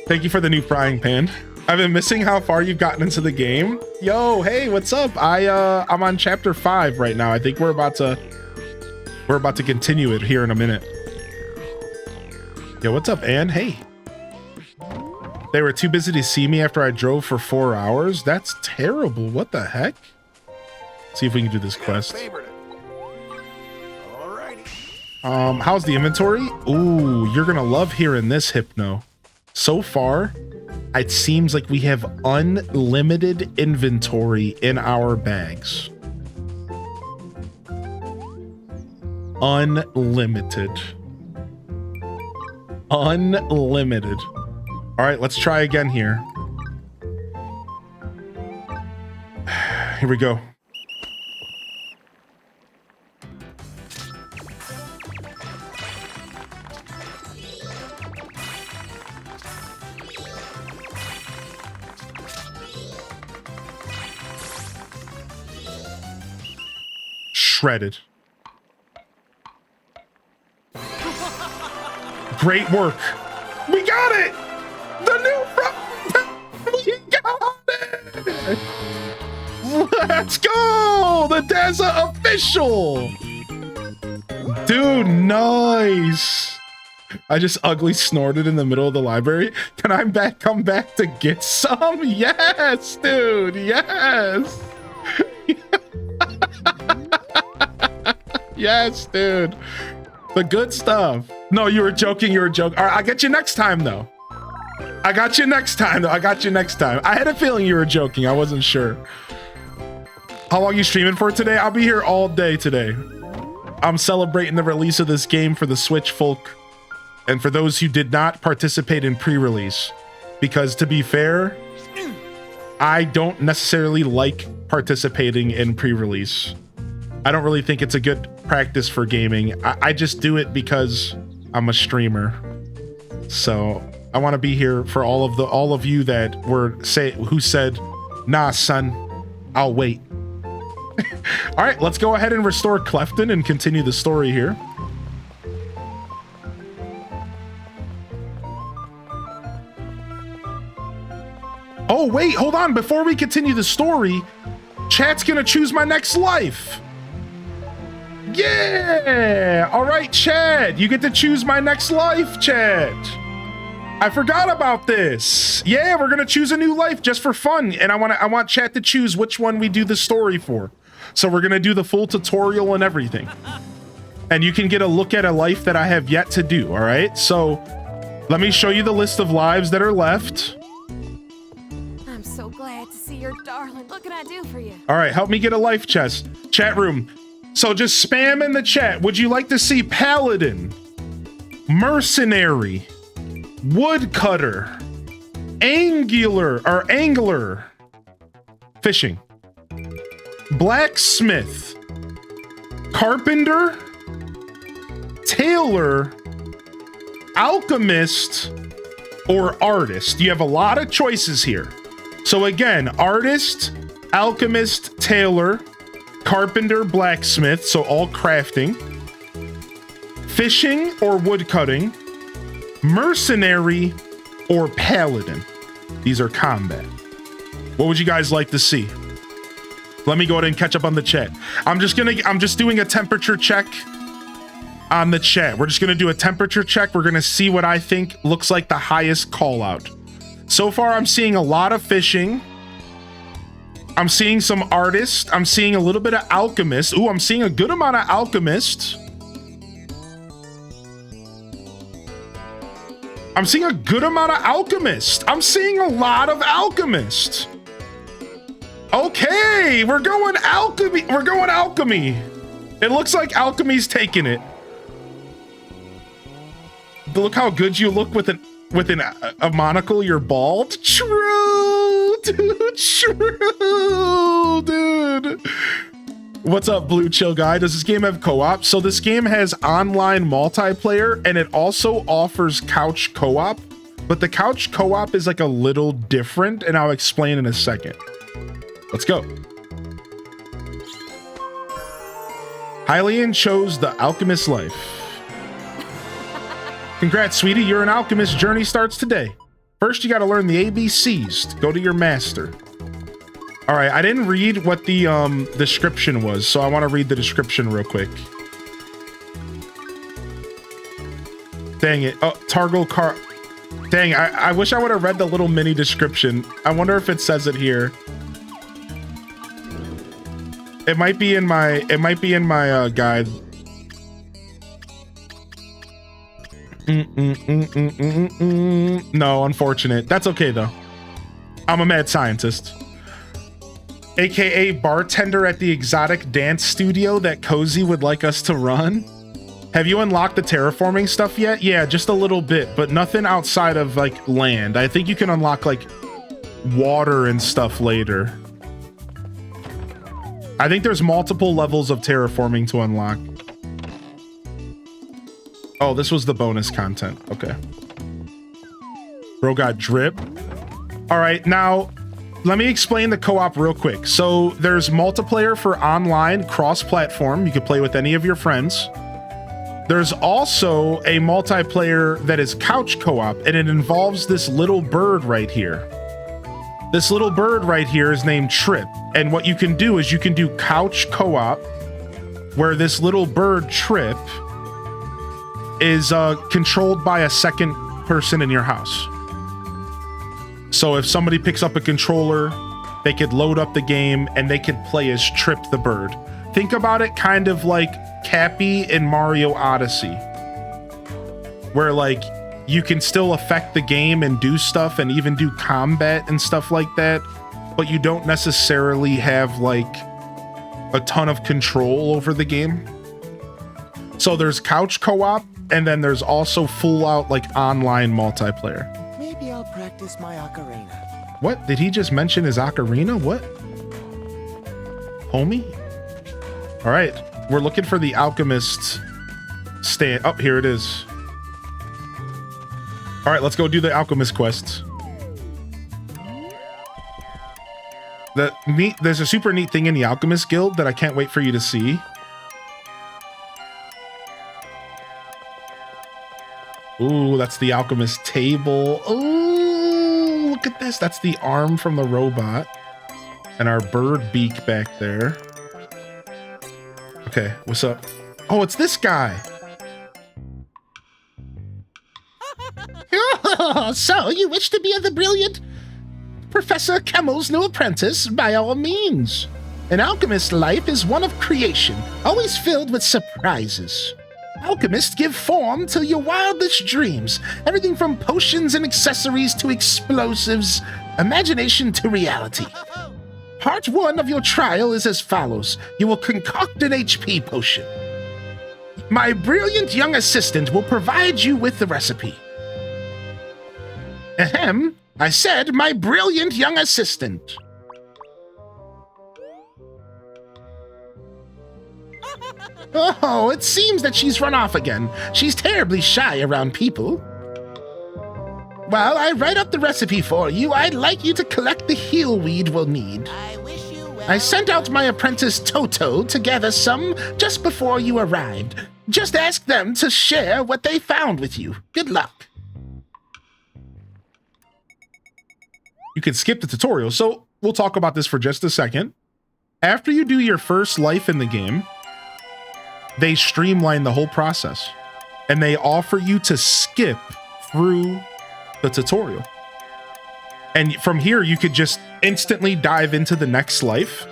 Thank you for the new frying pan. I've been missing how far you've gotten into the game. Yo, hey, what's up? I'm on chapter 5 right now. I think we're about to continue it here in a minute. Yo, what's up, Ann? Hey. They were too busy to see me after I drove for 4 hours. That's terrible. What the heck? See if we can do this quest. How's the inventory? Ooh, you're gonna love hearing this, Hypno. So far, it seems like we have unlimited inventory in our bags. Unlimited. Unlimited. All right, let's try again here. Here we go. Shredded. Great work. We got it. The new we got it. Let's go. The Dazza official. Dude, nice. I just ugly snorted in the middle of the library. Can I come back to get some? Yes, dude. Yes. Yes, dude. The good stuff. No, you were joking. You were joking. All right, I get you next time, though. I got you next time. I had a feeling you were joking. I wasn't sure. How long are you streaming for today? I'll be here all day today. I'm celebrating the release of this game for the Switch folk and for those who did not participate in pre-release. Because to be fair, I don't necessarily like participating in pre-release. I don't really think it's a good practice for gaming. I just do it because I'm a streamer. So I want to be here for all of you that who said, nah, son, I'll wait. All right, let's go ahead and restore Clefton and continue the story here. Oh, wait, hold on. Before we continue the story, chat's gonna choose my next life. Yeah! All right, Chad, you get to choose my next life, Chad. I forgot about this. Yeah, we're gonna choose a new life just for fun, and I want Chad to choose which one we do the story for. So we're gonna do the full tutorial and everything, and you can get a look at a life that I have yet to do. All right, so let me show you the list of lives that are left. I'm so glad to see your darling. What can I do for you? All right, help me get a life chest. Chat room. So just spam in the chat. Would you like to see Paladin, Mercenary, Woodcutter, Angler, Fishing, Blacksmith, Carpenter, Tailor, Alchemist, or Artist? You have a lot of choices here. So again, Artist, Alchemist, Tailor, Carpenter, Blacksmith, so all crafting, Fishing or Woodcutting, Mercenary, or Paladin. These are combat. What would you guys like to see? Let me go ahead and catch up on the chat. I'm just doing a temperature check on the chat. We're just gonna do a temperature check. We're gonna see what I think looks like the highest call out. So far, I'm seeing a lot of fishing. I'm seeing some artists. I'm seeing a little bit of alchemist. Ooh, I'm seeing a good amount of alchemist. I'm seeing a good amount of alchemist. I'm seeing a lot of alchemist. Okay, we're going alchemy. We're going alchemy. It looks like alchemy's taking it. Look how good you look with a monocle. You're bald. True, dude. True, dude. What's up, Blue Chill Guy? Does this game have co-op? So this game has online multiplayer, and it also offers couch co-op, but the couch co-op is like a little different, and I'll explain in a second. Let's go. Hylian chose the alchemist life. Congrats, sweetie. You're an alchemist. Journey starts today. First, you got to learn the ABCs to go to your master. All right, I didn't read what the description was, so I want to read the description real quick. Dang it. Oh, Targal Car... Dang, I wish I would have read the little mini description. I wonder if it says it here. It might be in my guide. No, unfortunate. That's okay though. I'm a mad scientist. AKA bartender at the exotic dance studio that Cozy would like us to run. Have you unlocked the terraforming stuff yet? Yeah, just a little bit, but nothing outside of like land. I think you can unlock like water and stuff later. I think there's multiple levels of terraforming to unlock. Oh, this was the bonus content. Okay. Bro got drip. All right, now let me explain the co-op real quick. So there's multiplayer for online cross-platform. You can play with any of your friends. There's also a multiplayer that is couch co-op, and it involves this little bird right here. This little bird right here is named Trip. And what you can do is you can do couch co-op where this little bird Trip is controlled by a second person in your house. So if somebody picks up a controller, they could load up the game and they could play as Trip the bird. Think about it kind of like Cappy in Mario Odyssey, where like you can still affect the game and do stuff and even do combat and stuff like that, but you don't necessarily have like a ton of control over the game. So there's couch co-op, and then there's also full out like online multiplayer. Maybe I'll practice my ocarina. What? Did he just mention his ocarina? What? Homie? All right, we're looking for the alchemist stand. Oh, here it is. All right, let's go do the alchemist quests. There's a super neat thing in the Alchemist Guild that I can't wait for you to see. Ooh, that's the alchemist table. Ooh, look at this. That's the arm from the robot. And our bird beak back there. Okay, what's up? Oh, it's this guy. So, you wish to be the brilliant Professor Kemmel's new apprentice? By all means. An alchemist's life is one of creation, always filled with surprises. Alchemists give form to your wildest dreams, everything from potions and accessories to explosives, imagination to reality. Part 1 of your trial is as follows. You will concoct an HP potion. My brilliant young assistant will provide you with the recipe. Ahem, I said my brilliant young assistant. Oh, it seems that she's run off again. She's terribly shy around people. While I write up the recipe for you, I'd like you to collect the heal weed we'll need. I wish you well. I sent out my apprentice Toto to gather some just before you arrived. Just ask them to share what they found with you. Good luck. You can skip the tutorial, so we'll talk about this for just a second. After you do your first life in the game, they streamline the whole process, and they offer you to skip through the tutorial. And from here, you could just instantly dive into the next life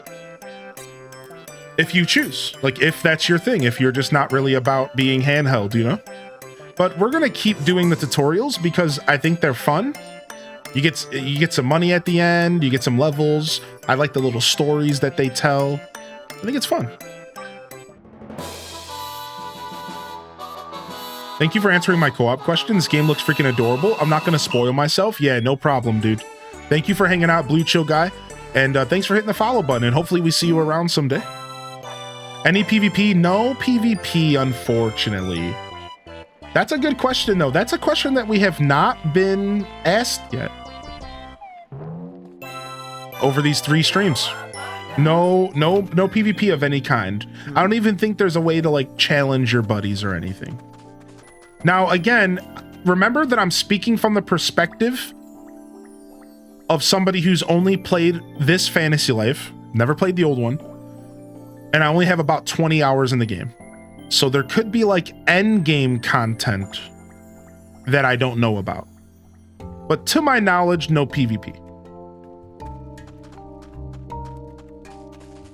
if you choose. Like, if that's your thing, if you're just not really about being handheld, you know? But we're gonna keep doing the tutorials because I think they're fun. You get some money at the end, you get some levels. I like the little stories that they tell. I think it's fun. Thank you for answering my co-op question. This game looks freaking adorable. I'm not gonna spoil myself. Yeah, no problem, dude. Thank you for hanging out, Blue Chill Guy. And thanks for hitting the follow button, and hopefully we see you around someday. Any PvP? No PvP, unfortunately. That's a good question, though. That's a question that we have not been asked yet over these 3 streams. No PvP of any kind. I don't even think there's a way to like challenge your buddies or anything. Now, again, remember that I'm speaking from the perspective of somebody who's only played this Fantasy Life, never played the old one, and I only have about 20 hours in the game. So there could be like end game content that I don't know about. But to my knowledge, no PvP.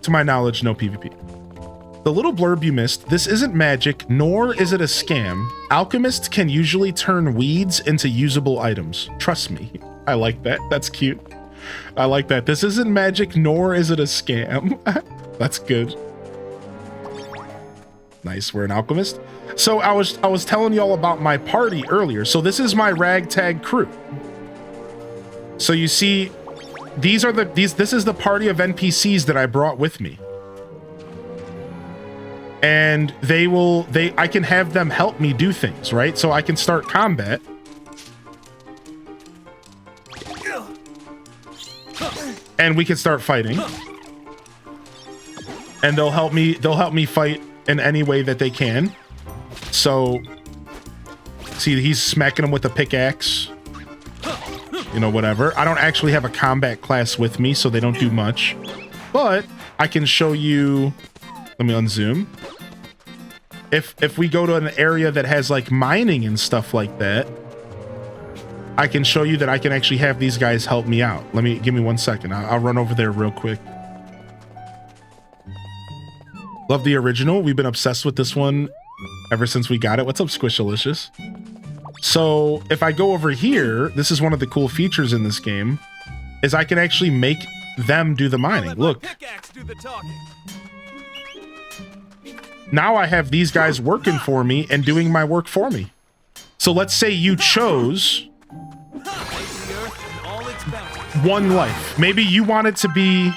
To my knowledge, no PvP. The little blurb you missed, this isn't magic, nor is it a scam. Alchemists can usually turn weeds into usable items. Trust me. I like that. That's cute. I like that. This isn't magic, nor is it a scam. That's good. Nice, we're an alchemist. So I was telling y'all about my party earlier. So this is my ragtag crew. So you see, this is the party of NPCs that I brought with me. And I can have them help me do things, right? So I can start combat. And we can start fighting. And they'll help me fight in any way that they can. So see, he's smacking him with a pickaxe. You know, whatever. I don't actually have a combat class with me, so they don't do much. But I can show you. Let me unzoom. If we go to an area that has like mining and stuff like that, I can show you that I can actually have these guys help me out. Give me 1 second. I'll run over there real quick. Love the original. We've been obsessed with this one ever since we got it. What's up, Squishalicious? So if I go over here, this is one of the cool features in this game, is I can actually make them do the mining. Look. Now I have these guys working for me and doing my work for me. So let's say you chose one life. Maybe you wanted to be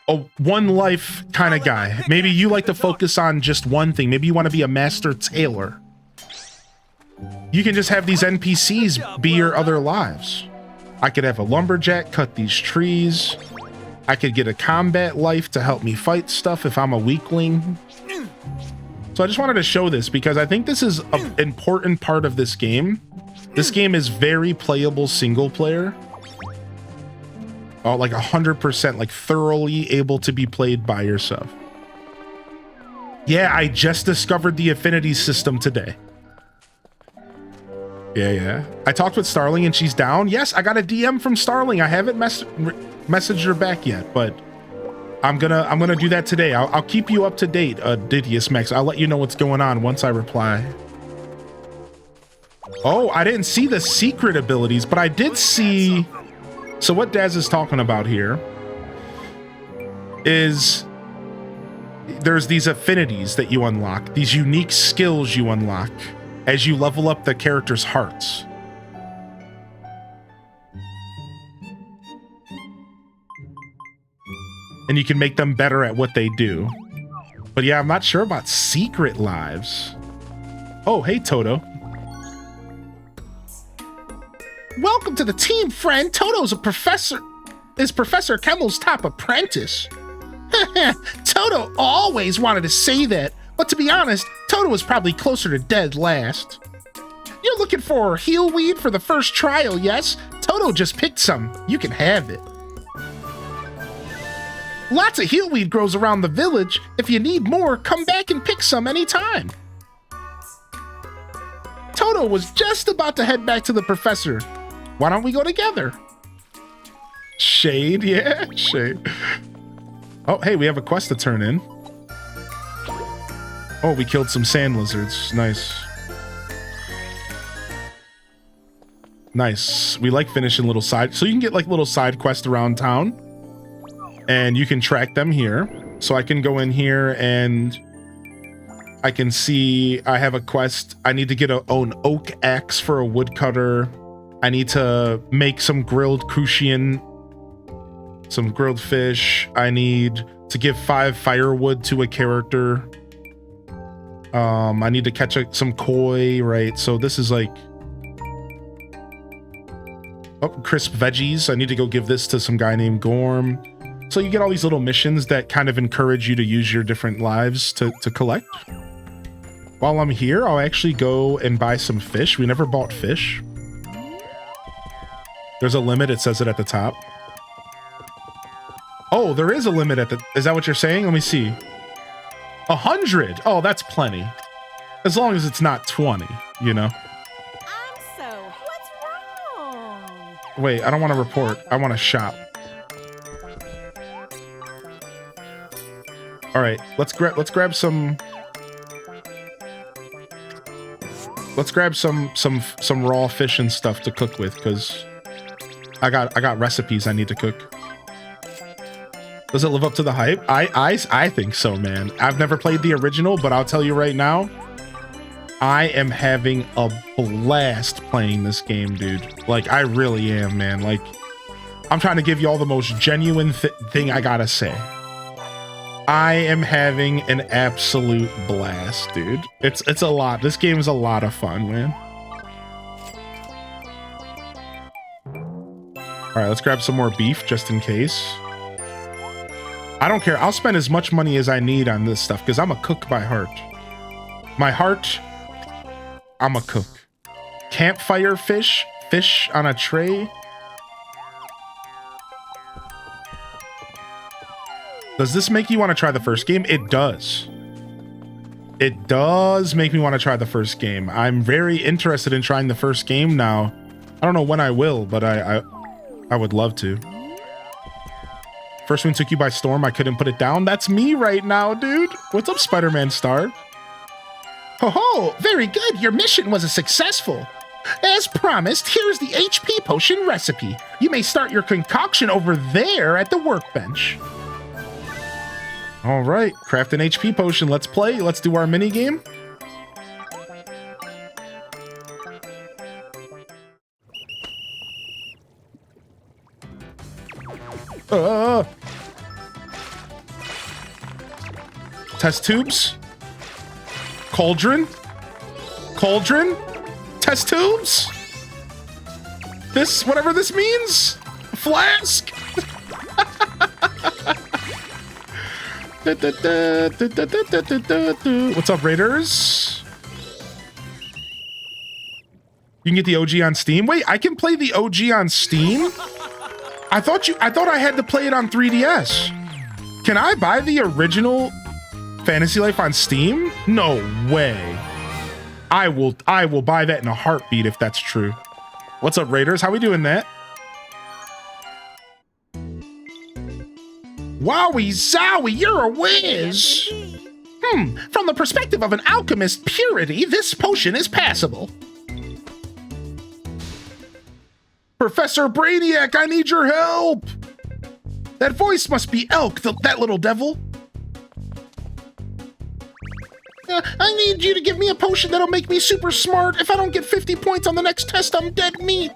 a one life kind of guy. Maybe you like to focus on just one thing. Maybe you want to be a master tailor. You can just have these NPCs be your other lives. I could have a lumberjack cut these trees. I could get a combat life to help me fight stuff if I'm a weakling. So I just wanted to show this because I think this is an important part of this game. This game is very playable single player. Oh, like 100%, like thoroughly able to be played by yourself. Yeah, I just discovered the affinity system today. Yeah. I talked with Starling and she's down. Yes, I got a DM from Starling. I haven't messaged her back yet, but I'm gonna do that today. I'll keep you up to date, Didius Max. I'll let you know what's going on once I reply. Oh, I didn't see the secret abilities, but I did see. So what Daz is talking about here is there's these affinities that you unlock, these unique skills you unlock as you level up the character's hearts. And you can make them better at what they do. But yeah, I'm not sure about secret lives. Oh, hey, Toto. Welcome to the team, friend. Toto's is Professor Kemmel's top apprentice. Toto always wanted to say that, but to be honest, Toto was probably closer to dead last. You're looking for heal weed for the first trial, yes? Toto just picked some. You can have it. Lots of heelweed grows around the village. If you need more, come back and pick some anytime. Toto was just about to head back to the professor. Why don't we go together? Shade, yeah, shade. Oh, hey, we have a quest to turn in. Oh, we killed some sand lizards. Nice. Nice. We like finishing little side. So you can get like little side quests around town. And you can track them here. So I can go in here and I can see I have a quest. I need to get an oak axe for a woodcutter. I need to make some grilled crucian, some grilled fish. I need to give 5 firewood to a character. I need to catch some koi, right? So this is like, oh, crisp veggies. I need to go give this to some guy named Gorm. So you get all these little missions that kind of encourage you to use your different lives to collect. While I'm here, I'll actually go and buy some fish. We never bought fish. There's a limit. It says it at the top. Oh, there is a limit at the... Is that what you're saying? Let me see. 100. Oh, that's plenty. As long as it's not 20, you know? What's wrong? Wait, I don't want to report. I want to shop. All right, let's grab some... Let's grab some raw fish and stuff to cook with, because I got recipes I need to cook. Does it live up to the hype? I think so, man. I've never played the original, but I'll tell you right now, I am having a blast playing this game, dude. Like, I really am, man. Like, I'm trying to give you all the most genuine thing I gotta say. I am having an absolute blast, dude. It's a lot. This game is a lot of fun, man. All right, let's grab some more beef just in case. I don't care. I'll spend as much money as I need on this stuff because I'm a cook by heart. My heart, I'm a cook. Campfire fish, fish on a tray. Does this make you want to try the first game? It does. It does make me want to try the first game. I'm very interested in trying the first game now. I don't know when I will, but I would love to. First one took you by storm. I couldn't put it down. That's me right now, dude. What's up, Spider-Man Star? Ho ho! Very good. Your mission was a successful. As promised, here's the HP potion recipe. You may start your concoction over there at the workbench. All right, craft an HP potion. Let's play. Let's do our mini game. Test tubes. Cauldron. Cauldron. Test tubes. This, whatever this means. Flask. What's up, Raiders? You can get the OG on Steam. Wait, I can play the OG on Steam? I thought I had to play it on 3DS. Can I buy the original Fantasy Life on Steam? No way. I will buy that in a heartbeat if that's true. What's up, Raiders? How we doing that? Wowie zowie, you're a whiz! From the perspective of an alchemist purity, this potion is passable. Professor Brainiac, I need your help! That voice must be Elk, that little devil. I need you to give me a potion that'll make me super smart. If I don't get 50 points on the next test, I'm dead meat.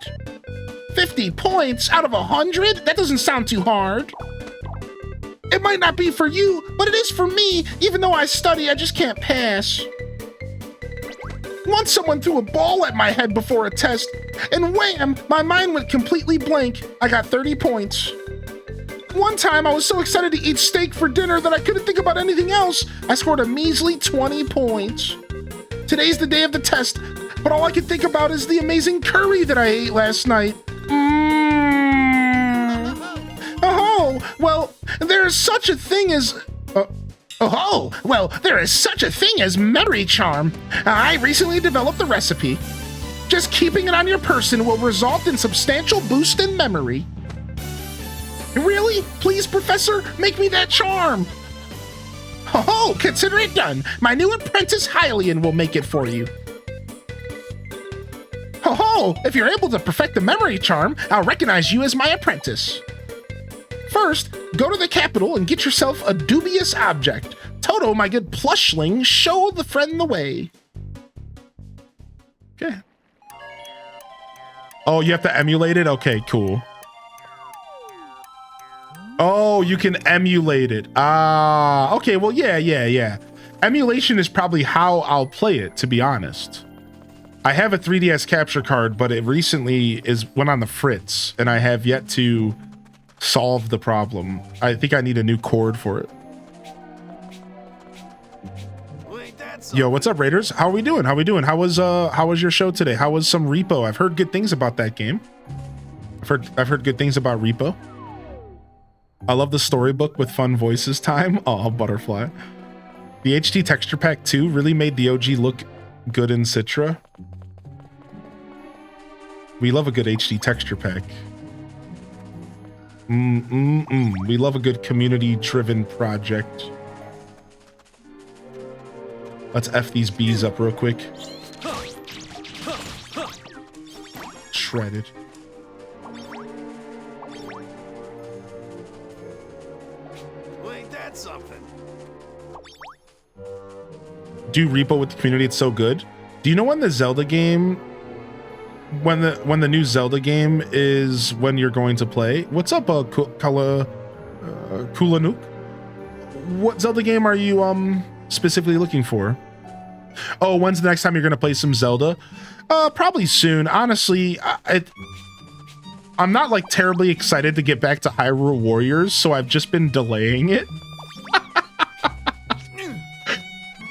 50 points out of 100? That doesn't sound too hard. It might not be for you, but it is for me. Even though I study, I just can't pass. Once someone threw a ball at my head before a test, and wham, my mind went completely blank. I got 30 points. One time, I was so excited to eat steak for dinner that I couldn't think about anything else. I scored a measly 20 points. Today's the day of the test, but all I can think about is the amazing curry that I ate last night. Oh, well, there is such a thing as... there is such a thing as memory charm. I recently developed the recipe. Just keeping it on your person will result in substantial boost in memory. Really? Please, Professor, make me that charm. Oh, consider it done. My new apprentice Hylian will make it for you. Oh, if you're able to perfect the memory charm, I'll recognize you as my apprentice. First, go to the capital and get yourself a dubious object. Toto, my good plushling, show the friend the way. Okay. Oh, you have to emulate it? Okay, cool. Oh, you can emulate it. Ah, okay. Well, yeah. Emulation is probably how I'll play it, to be honest. I have a 3DS capture card, but it recently went on the fritz, and I have yet to solve the problem. I think I need a new cord for it. Yo, what's up, Raiders? How are we doing? How was your show today? How was some Repo? I've heard good things about that game. I've heard good things about Repo. I love the storybook with fun voices time. Oh, Butterfly. The HD texture pack 2 really made the OG look good in Citra. We love a good HD texture pack. We love a good community-driven project. Let's F these bees up real quick. Shredded. Ain't that something? Do Repo with the community, it's so good. Do you know when the Zelda game, when the new Zelda game is when you're going to play? What's up, Kulanuk? What Zelda game are you specifically looking for? Oh, when's the next time you're gonna play some Zelda? Probably soon. Honestly, I'm not like terribly excited to get back to Hyrule Warriors, so I've just been delaying it.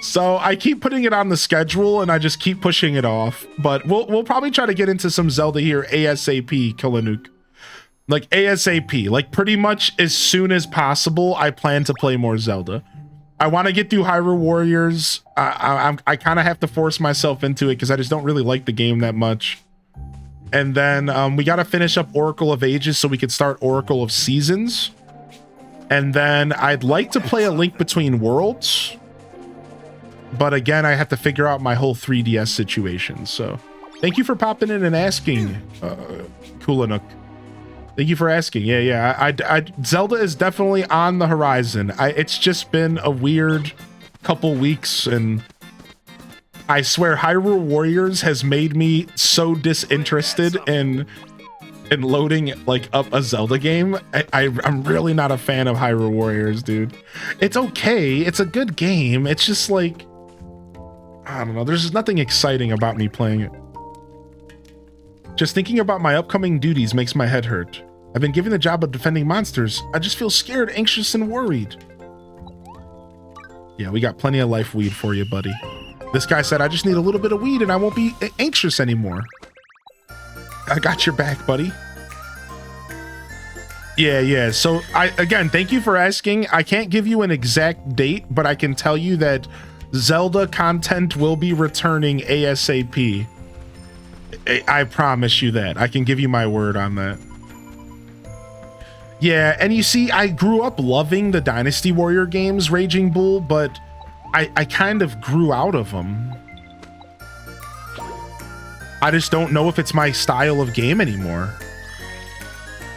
So I keep putting it on the schedule and I just keep pushing it off. But we'll probably try to get into some Zelda here ASAP, Kulanuk. Like ASAP, like pretty much as soon as possible, I plan to play more Zelda. I want to get through Hyrule Warriors. I kind of have to force myself into it because I just don't really like the game that much. And then we got to finish up Oracle of Ages so we could start Oracle of Seasons. And then I'd like to play A Link Between Worlds. But again, I have to figure out my whole 3DS situation. So thank you for popping in and asking, Kulanuk. Thank you for asking. Yeah. Zelda is definitely on the horizon. It's just been a weird couple weeks, and I swear Hyrule Warriors has made me so disinterested in loading like up a Zelda game. I'm really not a fan of Hyrule Warriors, dude. It's okay. It's a good game. It's just like, I don't know. There's just nothing exciting about me playing it. Just thinking about my upcoming duties makes my head hurt. I've been given the job of defending monsters. I just feel scared, anxious, and worried. Yeah, we got plenty of life weed for you, buddy. This guy said, I just need a little bit of weed and I won't be anxious anymore. I got your back, buddy. Yeah. So, again, thank you for asking. I can't give you an exact date, but I can tell you that Zelda content will be returning ASAP. I promise you that. I can give you my word on that. Yeah, and you see, I grew up loving the Dynasty Warrior games, Raging Bull, but I kind of grew out of them. I just don't know if it's my style of game anymore.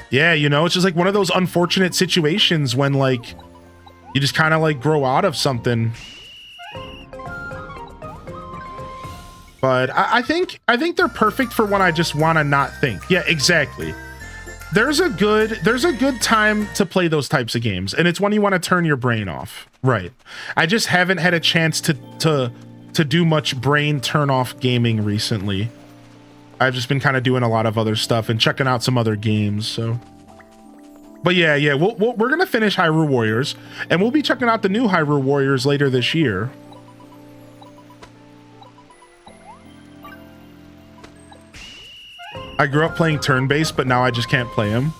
Yeah, you know, it's just like one of those unfortunate situations when like you just kind of like grow out of something. But I think they're perfect for when I just want to not think. Yeah, exactly. There's a good time to play those types of games, and it's when you want to turn your brain off. Right. I just haven't had a chance to do much brain turn off gaming recently. I've just been kind of doing a lot of other stuff and checking out some other games. So, but yeah, we're gonna finish Hyrule Warriors, and we'll be checking out the new Hyrule Warriors later this year. I grew up playing turn-based, but now I just can't play them.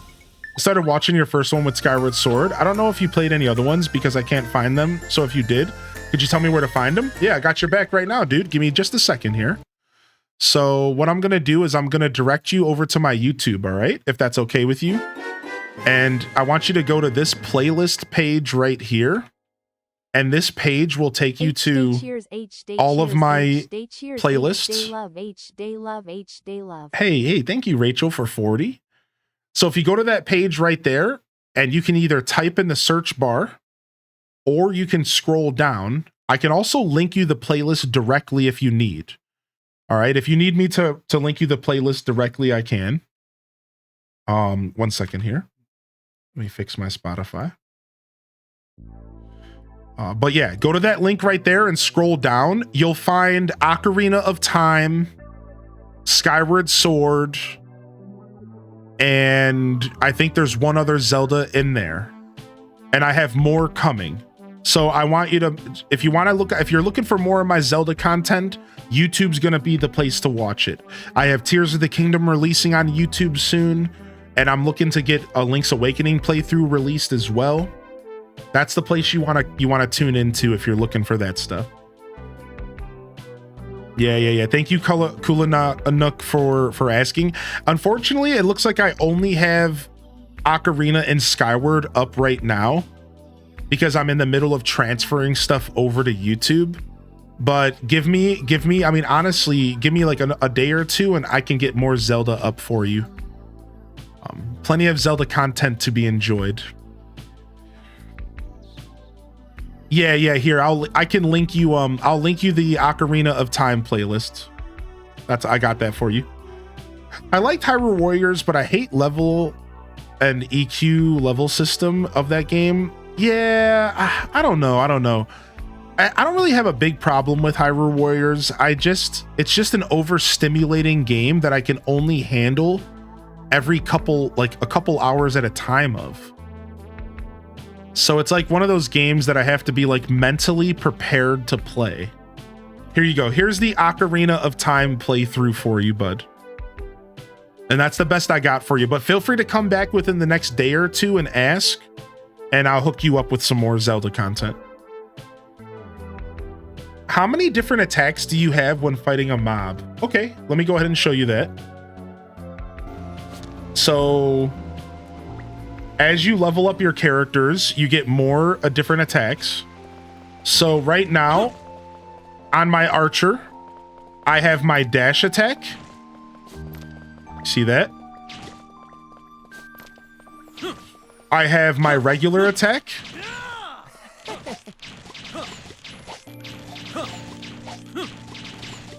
I started watching your first one with Skyward Sword. I don't know if you played any other ones because I can't find them. So if you did, could you tell me where to find them? Yeah, I got your back right now, dude. Give me just a second here. So what I'm going to do is I'm going to direct you over to my YouTube, all right? If that's okay with you. And I want you to go to this playlist page right here. And this page will take you to all of my playlists. Hey, thank you, Rachel, for 40. So if you go to that page right there, and you can either type in the search bar, or you can scroll down. I can also link you the playlist directly if you need. All right, if you need me to link you the playlist directly, I can. 1 second here. Let me fix my Spotify. But yeah, go to that link right there and scroll down. You'll find Ocarina of Time, Skyward Sword, and I think there's one other Zelda in there. And I have more coming. So I want you to, if you're looking for more of my Zelda content, YouTube's gonna be the place to watch it. I have Tears of the Kingdom releasing on YouTube soon, and I'm looking to get a Link's Awakening playthrough released as well. That's the place you wanna tune into if you're looking for that stuff. Yeah. Thank you, Kula Anuk, for asking. Unfortunately, it looks like I only have Ocarina and Skyward up right now because I'm in the middle of transferring stuff over to YouTube. But give me, I mean, honestly, give me like a day or two and I can get more Zelda up for you. Plenty of Zelda content to be enjoyed. Yeah, here, I can link you, I'll link you the Ocarina of Time playlist. I got that for you. I liked Hyrule Warriors, but I hate level and EQ level system of that game. Yeah, I don't know. I don't really have a big problem with Hyrule Warriors. It's just an overstimulating game that I can only handle every a couple hours at a time of. So it's like one of those games that I have to be like mentally prepared to play. Here you go. Here's the Ocarina of Time playthrough for you, bud. And that's the best I got for you. But feel free to come back within the next day or two and ask, and I'll hook you up with some more Zelda content. How many different attacks do you have when fighting a mob? Okay, let me go ahead and show you that. So as you level up your characters, you get more different attacks. So right now, on my archer, I have my dash attack. See that? I have my regular attack.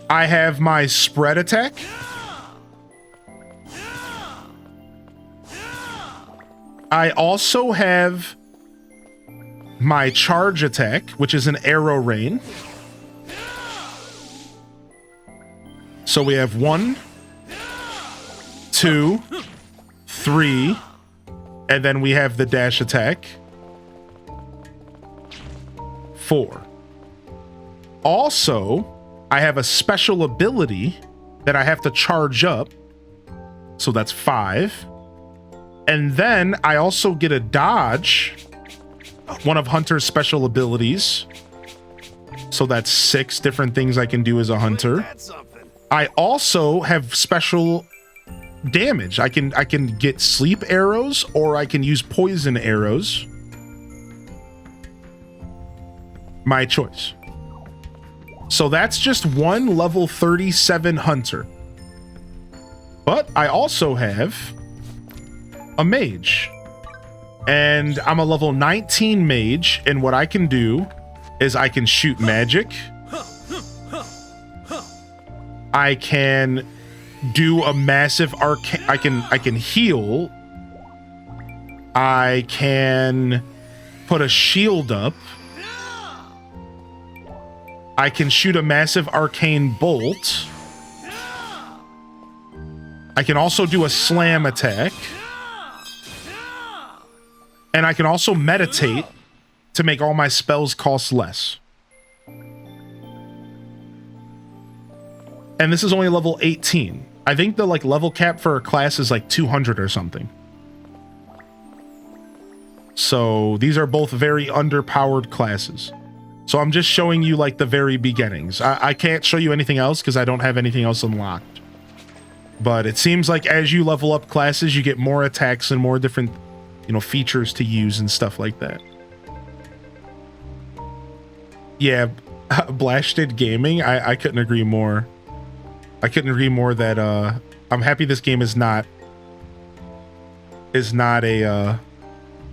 I have my spread attack. I also have my charge attack, which is an arrow rain. So we have 1, 2, 3, and then we have the dash attack. 4. Also, I have a special ability that I have to charge up. So that's 5. And then I also get a dodge, one of Hunter's special abilities. So that's 6 different things I can do as a hunter. I also have special damage. I can get sleep arrows, or I can use poison arrows. My choice. So that's just one level 37 hunter. But I also have a mage, and I'm a level 19 mage, and what I can do is I can shoot magic. I can do a massive I can heal. I can put a shield up. I can shoot a massive arcane bolt. I can also do a slam attack. And I can also meditate to make all my spells cost less. And this is only level 18. I think the level cap for a class is like 200 or something. So these are both very underpowered classes. So I'm just showing you like the very beginnings. I can't show you anything else because I don't have anything else unlocked. But it seems like as you level up classes, you get more attacks and more different, features to use and stuff like that. Yeah, Blasted Gaming, I couldn't agree more. I couldn't agree more that I'm happy this game is not a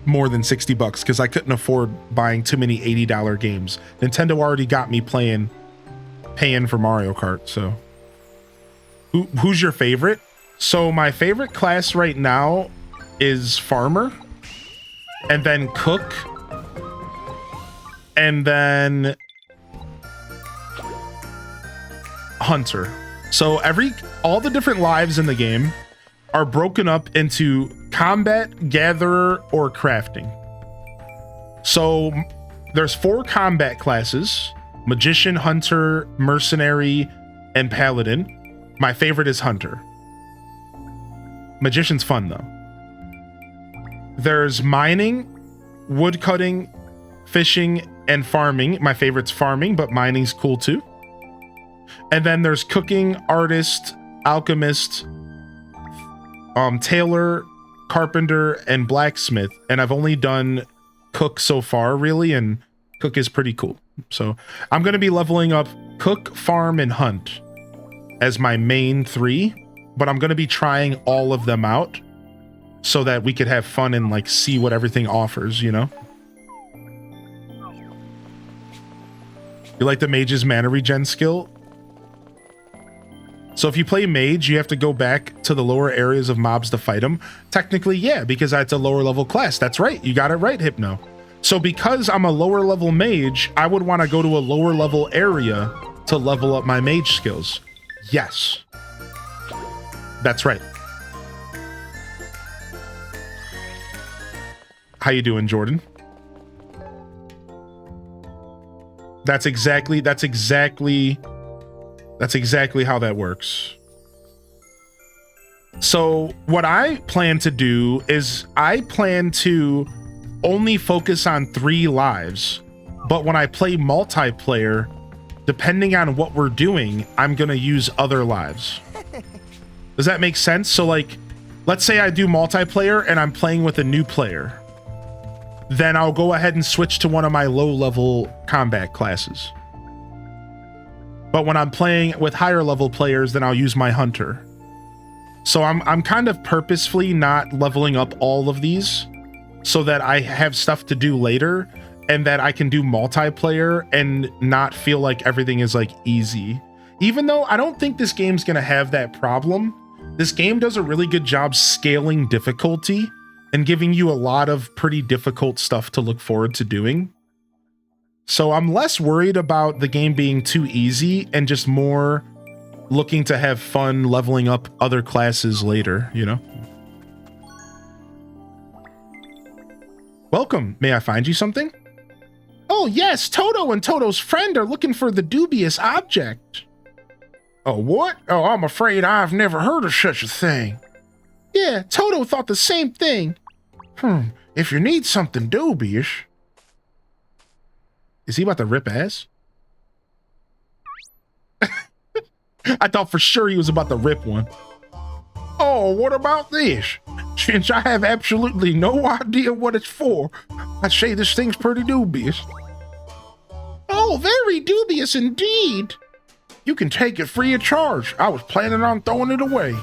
more than $60 because I couldn't afford buying too many $80 games. Nintendo already got me paying for Mario Kart. So who's your favorite? So my favorite class right now is Farmer. and then Cook, and then Hunter. So all the different lives in the game are broken up into combat, gatherer, or crafting. So there's 4 combat classes: magician, hunter, mercenary, and paladin. My favorite is hunter. Magician's fun though. There's mining, woodcutting, fishing, and farming. My favorite's farming, but mining's cool too. And then there's cooking, artist, alchemist, tailor, carpenter, and blacksmith. And I've only done cook so far, really, and cook is pretty cool. So I'm going to be leveling up cook, farm, and hunt as my main 3, but I'm going to be trying all of them out so that we could have fun and like see what everything offers, you know? You like the mage's mana regen skill? So if you play mage, you have to go back to the lower areas of mobs to fight them. Technically, yeah, because that's a lower level class. That's right. You got it right, Hypno. So because I'm a lower level mage, I would want to go to a lower level area to level up my mage skills. Yes. That's right. How you doing, Jordan? That's exactly how that works. So what I plan to do is I plan to only focus on 3 lives, but when I play multiplayer, depending on what we're doing, I'm gonna use other lives. Does that make sense? So like, let's say I do multiplayer and I'm playing with a new player. Then I'll go ahead and switch to one of my low-level combat classes. But when I'm playing with higher level players, then I'll use my hunter. So I'm kind of purposefully not leveling up all of these so that I have stuff to do later and that I can do multiplayer and not feel like everything is like easy. Even though I don't think this game's gonna have that problem, this game does a really good job scaling difficulty and giving you a lot of pretty difficult stuff to look forward to doing. So I'm less worried about the game being too easy and just more looking to have fun leveling up other classes later, you know? Welcome. May I find you something? Oh yes, Toto and Toto's friend are looking for the dubious object. Oh, what? Oh, I'm afraid I've never heard of such a thing. Yeah, Toto thought the same thing. If you need something dubious... Is he about to rip ass? I thought for sure he was about to rip one. Oh, what about this? Since I have absolutely no idea what it's for, I'd say this thing's pretty dubious. Oh, very dubious indeed. You can take it free of charge. I was planning on throwing it away.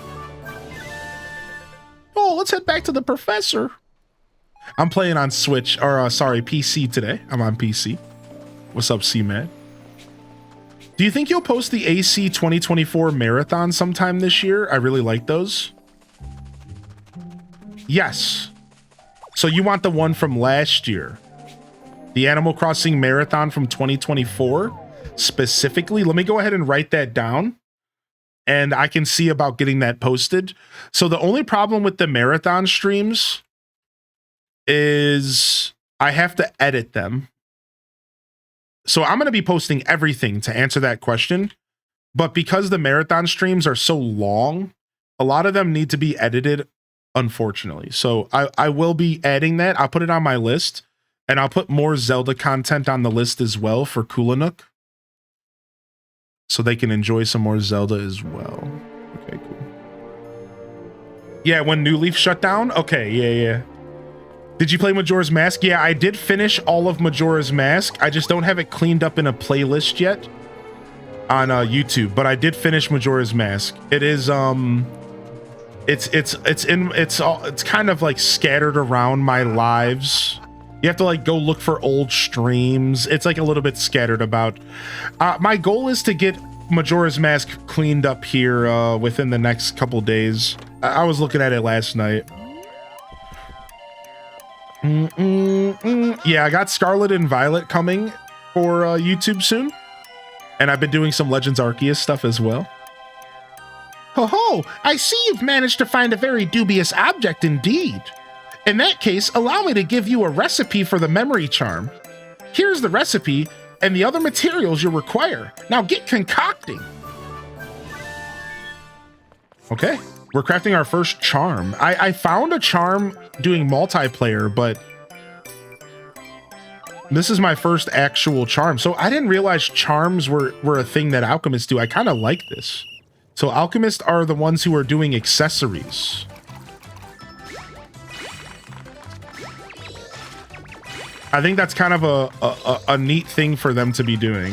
Oh, let's head back to the professor. I'm playing on Switch, or sorry, PC today. I'm on PC. What's up, C-Man? Do you think you'll post the AC 2024 marathon sometime this year? I really like those. Yes. So you want the one from last year? The Animal Crossing marathon from 2024? Specifically? Let me go ahead and write that down. And I can see about getting that posted. So the only problem with the marathon streams is I have to edit them. So I'm going to be posting everything to answer that question. But because the marathon streams are so long, a lot of them need to be edited, unfortunately. So I will be adding that. I'll put it on my list. And I'll put more Zelda content on the list as well for Kulanuk, so they can enjoy some more Zelda as well. Okay, cool. Yeah, when New Leaf shut down? Okay, yeah. Did you play Majora's Mask? Yeah, I did finish all of Majora's Mask. I just don't have it cleaned up in a playlist yet on YouTube, but I did finish Majora's Mask. It is it's kind of like scattered around my lives. You have to like go look for old streams. It's like a little bit scattered about. My goal is to get Majora's Mask cleaned up here within the next couple days. I was looking at it last night. Yeah, I got Scarlet and Violet coming for YouTube soon. And I've been doing some Legends Arceus stuff as well. Ho ho! I see you've managed to find a very dubious object indeed. In that case, allow me to give you a recipe for the memory charm. Here's the recipe and the other materials you'll require. Now get concocting. Okay, we're crafting our first charm. I found a charm doing multiplayer, but this is my first actual charm. So I didn't realize charms were a thing that alchemists do. I kind of like this. So alchemists are the ones who are doing accessories. I think that's kind of a neat thing for them to be doing.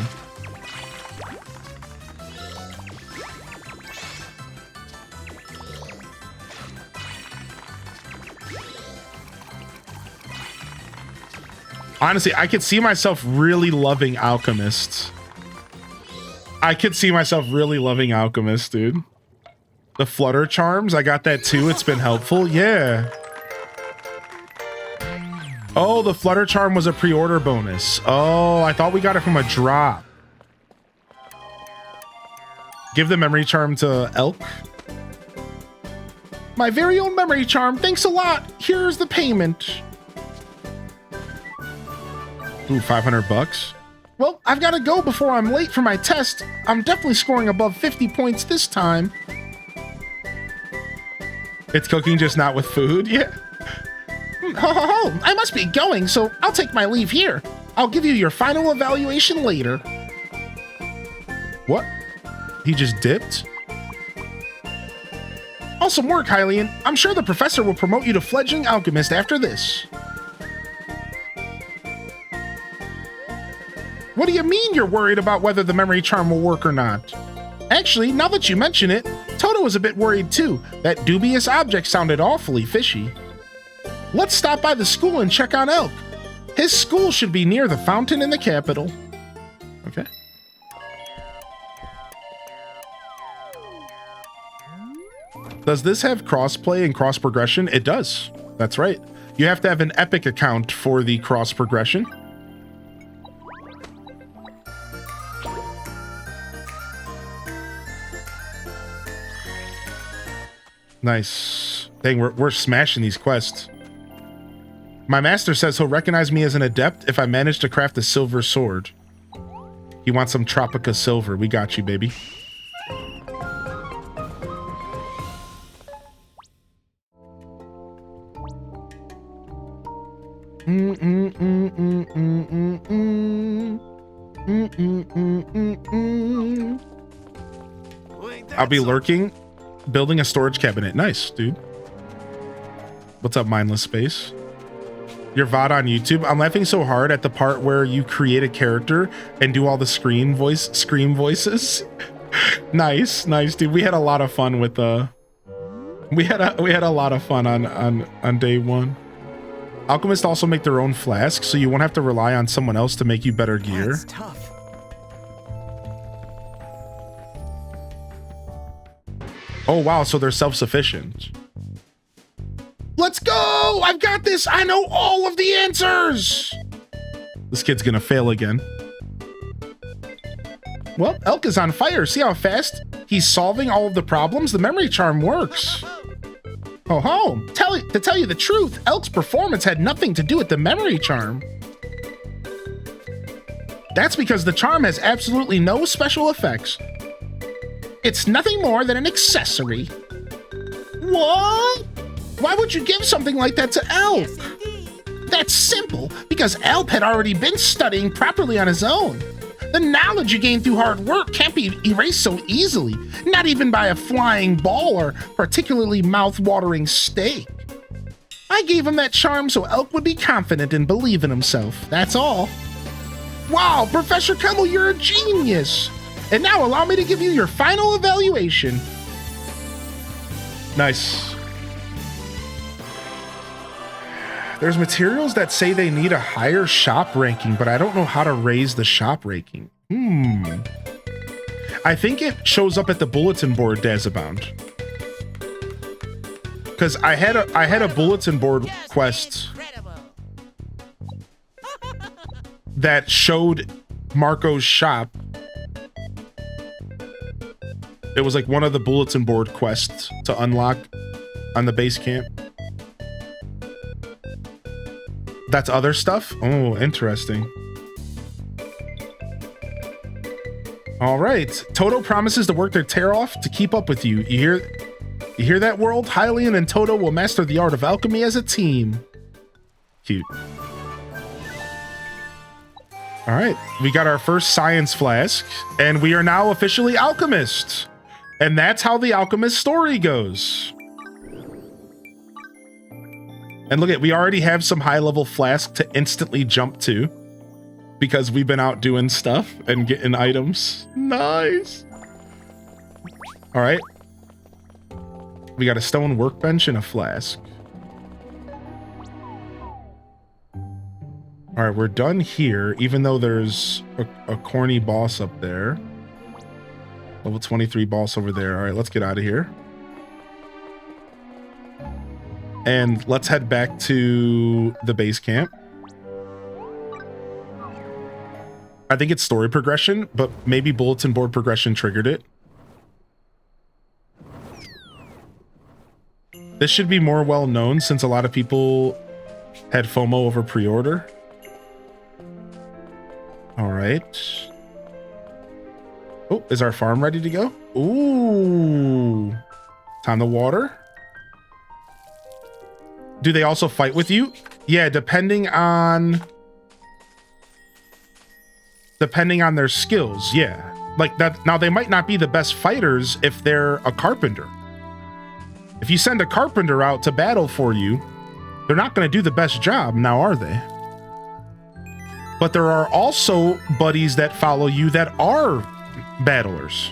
Honestly, I could see myself really loving alchemists. I could see myself really loving alchemists, dude. The flutter charms, I got that too. It's been helpful. Yeah. Oh, the flutter charm was a pre-order bonus. Oh, I thought we got it from a drop. Give the memory charm to Elk. My very own memory charm. Thanks a lot. Here's the payment. Ooh, 500 bucks. Well, I've got to go before I'm late for my test. I'm definitely scoring above 50 points this time. It's cooking, just not with food. Yeah. Ho, ho, ho. I must be going, so I'll take my leave here. I'll give you your final evaluation later. What? He just dipped? Awesome work, Hylian. I'm sure the professor will promote you to fledgling alchemist after this. What do you mean you're worried about whether the memory charm will work or not? Actually, now that you mention it, Toto was a bit worried too. That dubious object sounded awfully fishy. Let's stop by the school and check on Elk. His school should be near the fountain in the capital. Okay. Does this have crossplay and cross progression? It does. That's right. You have to have an Epic account for the cross progression. Nice. Dang, we're smashing these quests. My master says he'll recognize me as an adept if I manage to craft a silver sword. He wants some Tropica silver. We got you, baby. I'll be lurking, building a storage cabinet. Nice, dude. What's up, Mindless Space? Your VOD on YouTube. I'm laughing so hard at the part where you create a character and do all the scream voices. Nice, dude. We had a lot of fun with we had a lot of fun on day one. Alchemists also make their own flasks, so you won't have to rely on someone else to make you better gear. That's tough. Oh wow, so they're self-sufficient. Let's go! I've got this! I know all of the answers! This kid's gonna fail again. Well, Elk is on fire. See how fast he's solving all of the problems? The memory charm works. Oh ho! To tell you the truth, Elk's performance had nothing to do with the memory charm. That's because the charm has absolutely no special effects. It's nothing more than an accessory. What? Why would you give something like that to Elk? That's simple, because Elk had already been studying properly on his own. The knowledge you gain through hard work can't be erased so easily, not even by a flying ball or particularly mouth-watering steak. I gave him that charm so Elk would be confident and believe in himself, that's all. Wow, Professor Kemmel, you're a genius! And now allow me to give you your final evaluation. Nice. There's materials that say they need a higher shop ranking, but I don't know how to raise the shop ranking. I think it shows up at the bulletin board, Dazabound. Because I had a bulletin board quest that showed Marco's shop. It was like one of the bulletin board quests to unlock on the base camp. That's other stuff? Oh, interesting. All right. Toto promises to work their tail off to keep up with you. You hear that, world? Hylian and Toto will master the art of alchemy as a team. Cute. All right. We got our first science flask, and we are now officially alchemists. And that's how the alchemist story goes. And look at, we already have some high level flask to instantly jump to because we've been out doing stuff and getting items. Nice. All right. We got a stone workbench and a flask. All right, we're done here, even though there's a corny boss up there. Level 23 boss over there. All right, let's get out of here. And let's head back to the base camp. I think it's story progression, but maybe bulletin board progression triggered it. This should be more well known since a lot of people had FOMO over pre-order. All right. Oh, is our farm ready to go? Ooh. Time to water. Do they also fight with you? Yeah, depending on their skills, yeah. Like that. Now, they might not be the best fighters if they're a carpenter. If you send a carpenter out to battle for you, they're not going to do the best job, now are they? But there are also buddies that follow you that are battlers.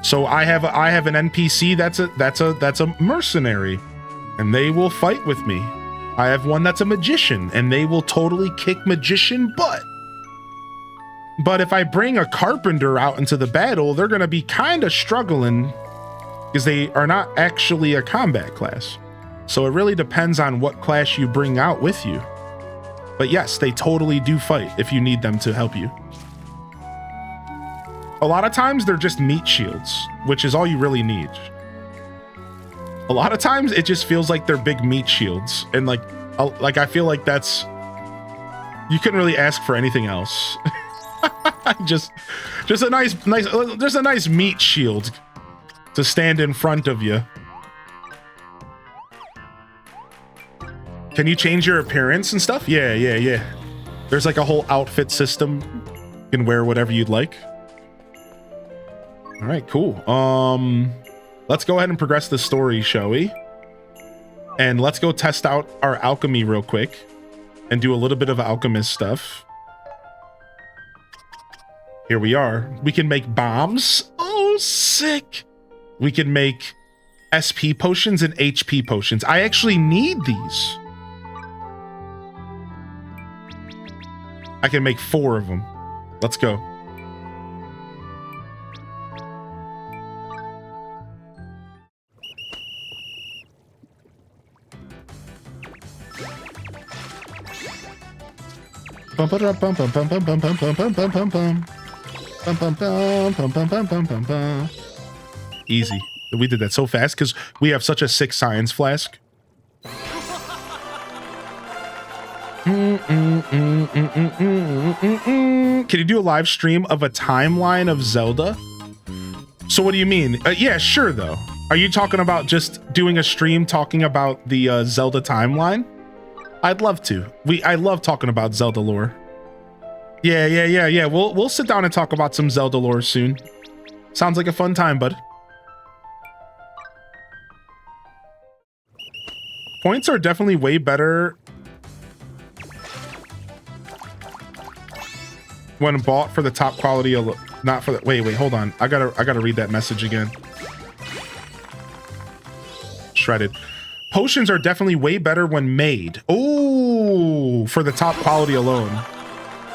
So I have an NPC that's a mercenary, and they will fight with me. I have one that's a magician, and they will totally kick magician butt. But if I bring a carpenter out into the battle, they're going to be kind of struggling because they are not actually a combat class. So it really depends on what class you bring out with you. But yes, they totally do fight if you need them to help you. A lot of times they're just meat shields, which is all you really need. A lot of times it just feels like they're big meat shields. And like I feel like that's, you couldn't really ask for anything else. just a nice meat shield to stand in front of you. Can you change your appearance and stuff? Yeah. There's like a whole outfit system. You can wear whatever you'd like. All right, cool. Let's go ahead and progress the story, shall we? And let's go test out our alchemy real quick and do a little bit of alchemist stuff. Here we are. We can make bombs. Oh, sick. We can make SP potions and HP potions. I actually need these. I can make 4 of them. Let's go. Easy. We did that so fast because we have such a sick science flask. Can you do a live stream of a timeline of Zelda? So what do you mean? Yeah, sure though. Are you talking about just doing a stream talking about the Zelda timeline? I'd love to. I love talking about Zelda lore. Yeah. We'll sit down and talk about some Zelda lore soon. Sounds like a fun time, bud. Points are definitely way better when bought for the top quality, not for the, wait, hold on. I gotta read that message again. Shredded. Potions are definitely way better when made. Oh, for the top quality alone.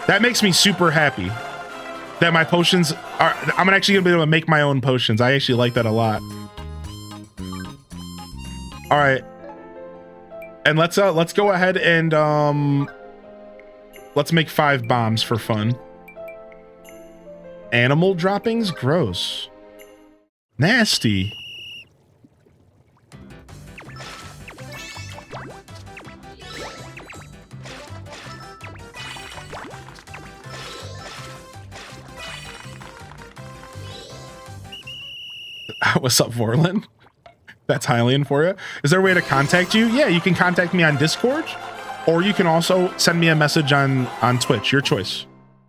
That makes me super happy that my potions are, I'm actually gonna be able to make my own potions. I actually like that a lot. All right. And let's go ahead and Let's make 5 bombs for fun. Animal droppings? Gross. Nasty. What's up, Vorlin? That's Hylian for you. Is there a way to contact you? Yeah, you can contact me on Discord, or you can also send me a message on Twitch. Your choice.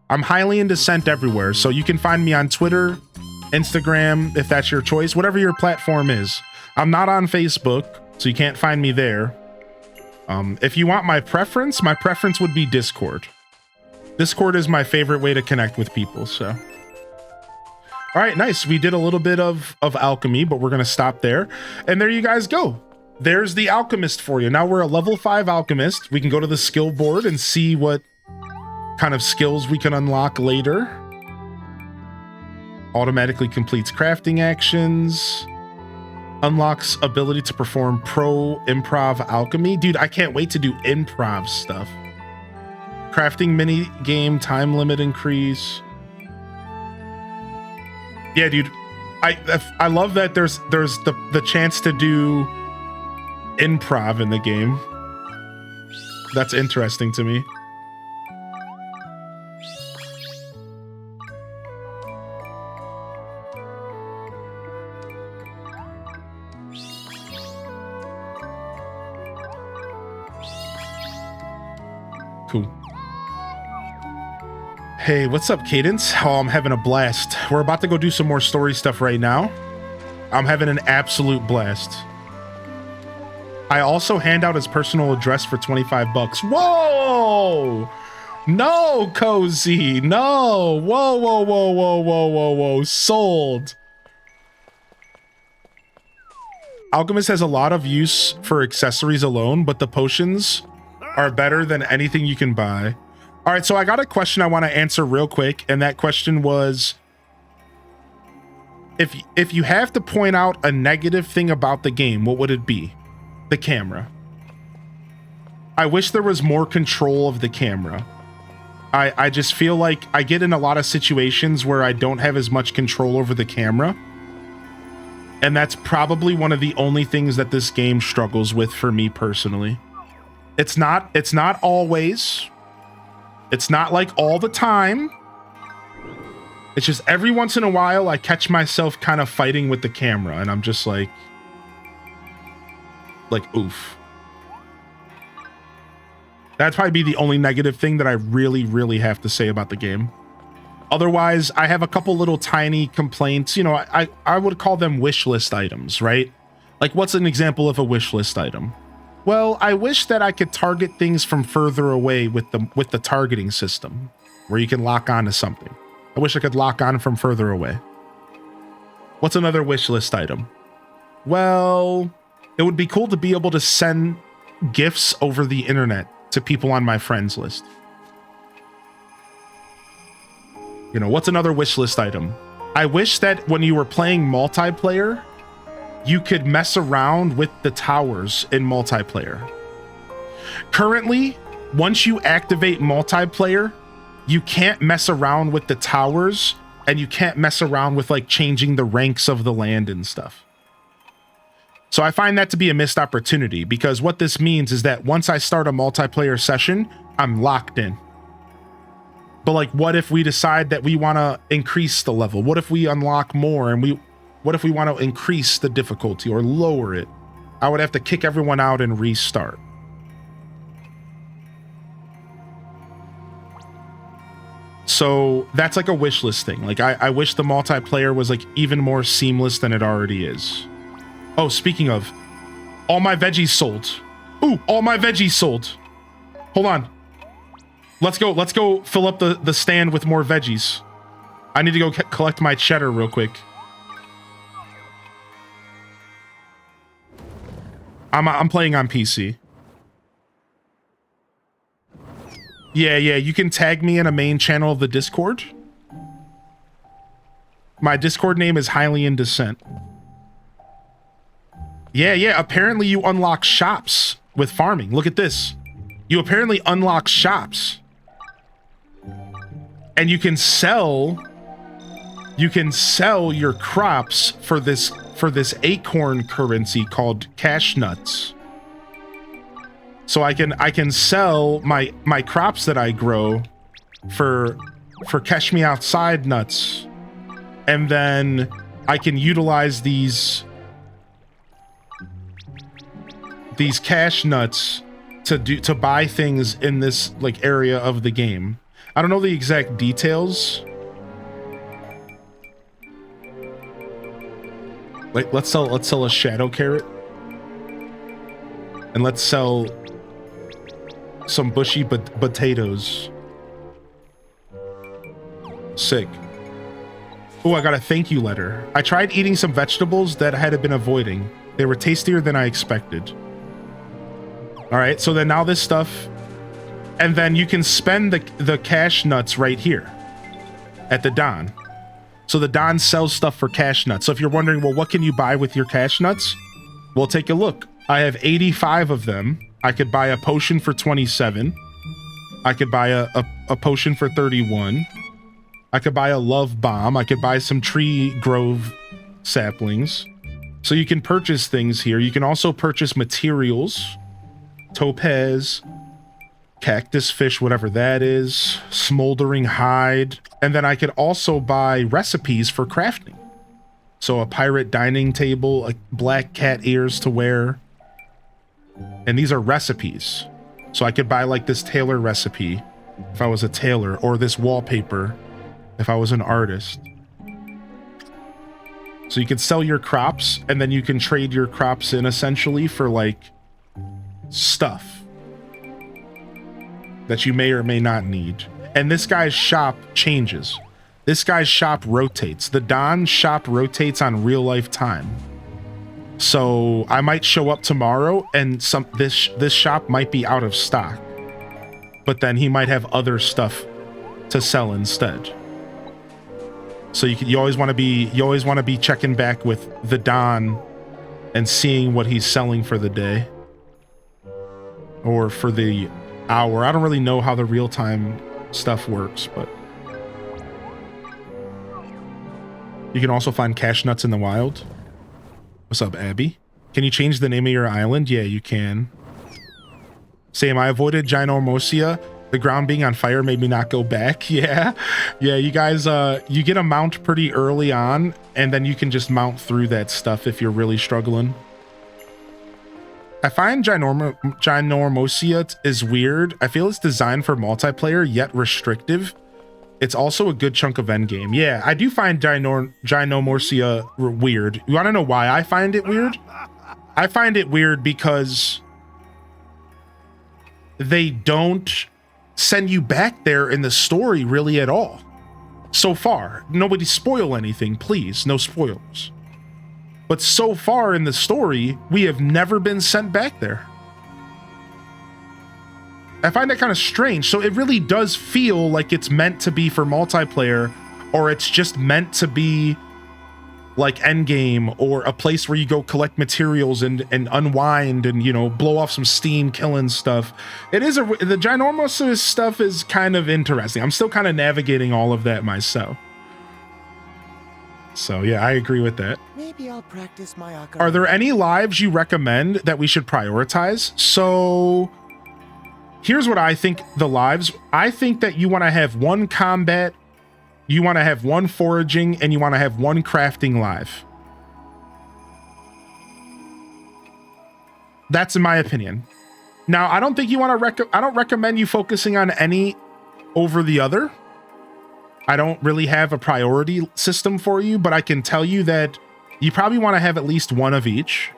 I'm Hylian Descent everywhere, so you can find me on Twitter, Instagram, if that's your choice, whatever your platform is. I'm not on Facebook, so you can't find me there. If you want my preference would be Discord. Discord is my favorite way to connect with people, so. All right, nice. We did a little bit of alchemy, but we're going to stop there. And there you guys go. There's the alchemist for you. Now we're a level 5 alchemist. We can go to the skill board and see what kind of skills we can unlock later. Automatically completes crafting actions. Unlocks ability to perform pro improv alchemy. Dude, I can't wait to do improv stuff. Crafting mini game time limit increase. Yeah, dude, I love that there's the chance to do improv in the game. That's interesting to me. Cool. Hey, what's up, Cadence? Oh, I'm having a blast. We're about to go do some more story stuff right now. I'm having an absolute blast. I also hand out his personal address for 25 bucks. Whoa! No, Cozy. No. Whoa, whoa, whoa, whoa, whoa, whoa, whoa. Sold. Alchemist has a lot of use for accessories alone, but the potions are better than anything you can buy. All right, so I got a question I want to answer real quick, and that question was, if you have to point out a negative thing about the game, what would it be? The camera. I wish there was more control of the camera. I just feel like I get in a lot of situations where I don't have as much control over the camera, and that's probably one of the only things that this game struggles with for me personally. It's not always. It's not like all the time. It's just every once in a while I catch myself kind of fighting with the camera, and I'm just like oof. That'd probably be the only negative thing that I really, really have to say about the game. Otherwise, I have a couple little tiny complaints. You know, I would call them wish list items, right? Like, what's an example of a wish list item? Well, I wish that I could target things from further away with the targeting system, where you can lock on to something. I wish I could lock on from further away. What's another wish list item? Well, it would be cool to be able to send gifts over the internet to people on my friends list. You know, what's another wish list item? I wish that when you were playing multiplayer, you could mess around with the towers in multiplayer. Currently, once you activate multiplayer, you can't mess around with the towers, and you can't mess around with like changing the ranks of the land and stuff. So I find that to be a missed opportunity, because what this means is that once I start a multiplayer session, I'm locked in. But like, what if we decide that we want to increase the level? What if we unlock more, and what if we want to increase the difficulty or lower it? I would have to kick everyone out and restart. So that's like a wish list thing. Like, I wish the multiplayer was like even more seamless than it already is. Oh, speaking of, all my veggies sold. Ooh, all my veggies sold. Hold on. Let's go fill up the stand with more veggies. I need to go collect my cheddar real quick. I'm playing on PC. Yeah, you can tag me in a main channel of the Discord. My Discord name is Hylian Descent. Yeah, apparently you unlock shops with farming. Look at this. You apparently unlock shops. And you can sell your crops for this acorn currency called cash nuts. So I can sell my crops that I grow for cash me outside nuts, and then I can utilize these cash nuts to buy things in this like area of the game. I don't know the exact details. Like let's sell a shadow carrot, and let's sell some bushy potatoes. Sick. Oh, I got a thank you letter. I tried eating some vegetables that I had been avoiding. They were tastier than I expected. All right, so then now this stuff, and then you can spend the cash nuts right here at the Don. So the Don sells stuff for cash nuts. So if you're wondering, well, what can you buy with your cash nuts? Well, take a look. I have 85 of them. I could buy a potion for 27. I could buy a potion for 31. I could buy a love bomb. I could buy some tree grove saplings. So you can purchase things here. You can also purchase materials. Topaz, cactus fish, whatever that is, smoldering hide, and then I could also buy recipes for crafting. So a pirate dining table, a black cat ears to wear, and these are recipes. So I could buy like this tailor recipe if I was a tailor, or this wallpaper if I was an artist. So you can sell your crops, and then you can trade your crops in essentially for like stuff that you may or may not need. And this guy's shop changes. This guy's shop rotates. The Don shop rotates on real life time. So I might show up tomorrow and this shop might be out of stock, but then he might have other stuff to sell instead. So you always want to be checking back with the Don and seeing what he's selling for the day. Or for the hour. I don't really know how the real-time stuff works, but you can also find cash nuts in the wild. What's up, Abby? Can you change the name of your island? Yeah, you can. Same, I avoided Ginormosia. The ground being on fire made me not go back. Yeah, you guys, you get a mount pretty early on, and then you can just mount through that stuff if you're really struggling. I find Ginormosia is weird. I feel it's designed for multiplayer, yet restrictive. It's also a good chunk of endgame. Yeah, I do find Ginormosia weird. You want to know why I find it weird? I find it weird because they don't send you back there in the story really at all. So far, nobody spoil anything, please. No spoilers. But so far in the story, we have never been sent back there. I find that kind of strange. So it really does feel like it's meant to be for multiplayer, or it's just meant to be like endgame, or a place where you go collect materials and unwind and, you know, blow off some steam killing stuff. It is the Ginormosia stuff is kind of interesting. I'm still kind of navigating all of that myself. So yeah, I agree with that. Maybe I'll practice my ocarina. Are there any lives you recommend that we should prioritize? So here's what I think the lives. I think that you want to have one combat, you want to have one foraging, and you want to have one crafting live. That's in my opinion. Now, I don't think you want to I don't recommend you focusing on any over the other. I don't really have a priority system for you, but I can tell you that you probably want to have at least one of each.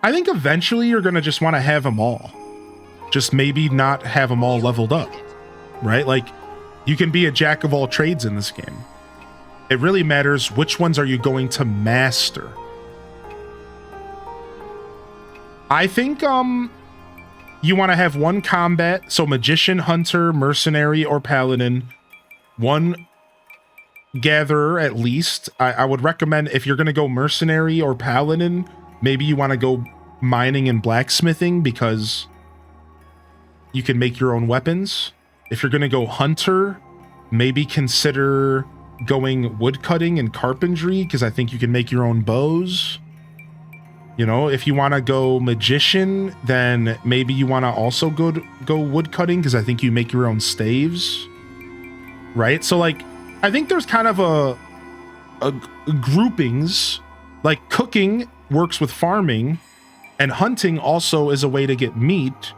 I think eventually you're going to just want to have them all. Just maybe not have them all leveled up, right? Like, you can be a jack of all trades in this game. It really matters which ones are you going to master. I think you want to have one combat, so magician, hunter, mercenary, or paladin. One gatherer at least. I would recommend, if you're going to go mercenary or paladin, maybe you want to go mining and blacksmithing, because you can make your own weapons If you're going to go hunter, maybe consider going woodcutting and carpentry, because I think you can make your own bows. You know, if you want to go magician, then maybe you want to also go woodcutting, because I think you make your own staves. Right? So like, I think there's kind of a groupings, like cooking works with farming, and hunting also is a way to get meat.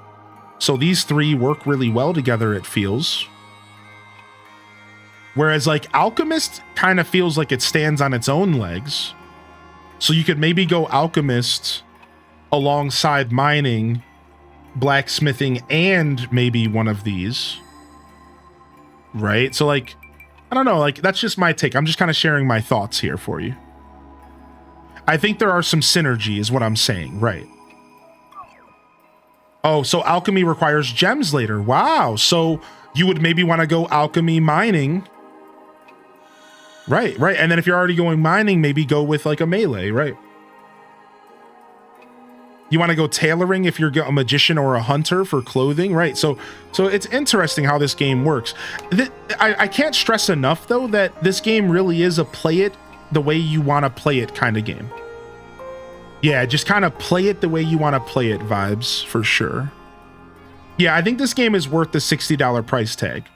So these three work really well together, it feels. Whereas like alchemist kind of feels like it stands on its own legs. So you could maybe go alchemist alongside mining, blacksmithing, and maybe one of these. Right? So like, I don't know, like that's just my take. I'm just kind of sharing my thoughts here for you. I think there are some synergy is what I'm saying, right? Oh, so alchemy requires gems later. Wow. So you would maybe want to go alchemy mining. Right, right. And then if you're already going mining, maybe go with like a melee, right? You want to go tailoring if you're a magician or a hunter for clothing, right? So it's interesting how this game works. I can't stress enough though that this game really is a play it the way you want to play it kind of game. Yeah, just kind of play it the way you want to play it vibes for sure. Yeah, I think this game is worth the $60 price tag.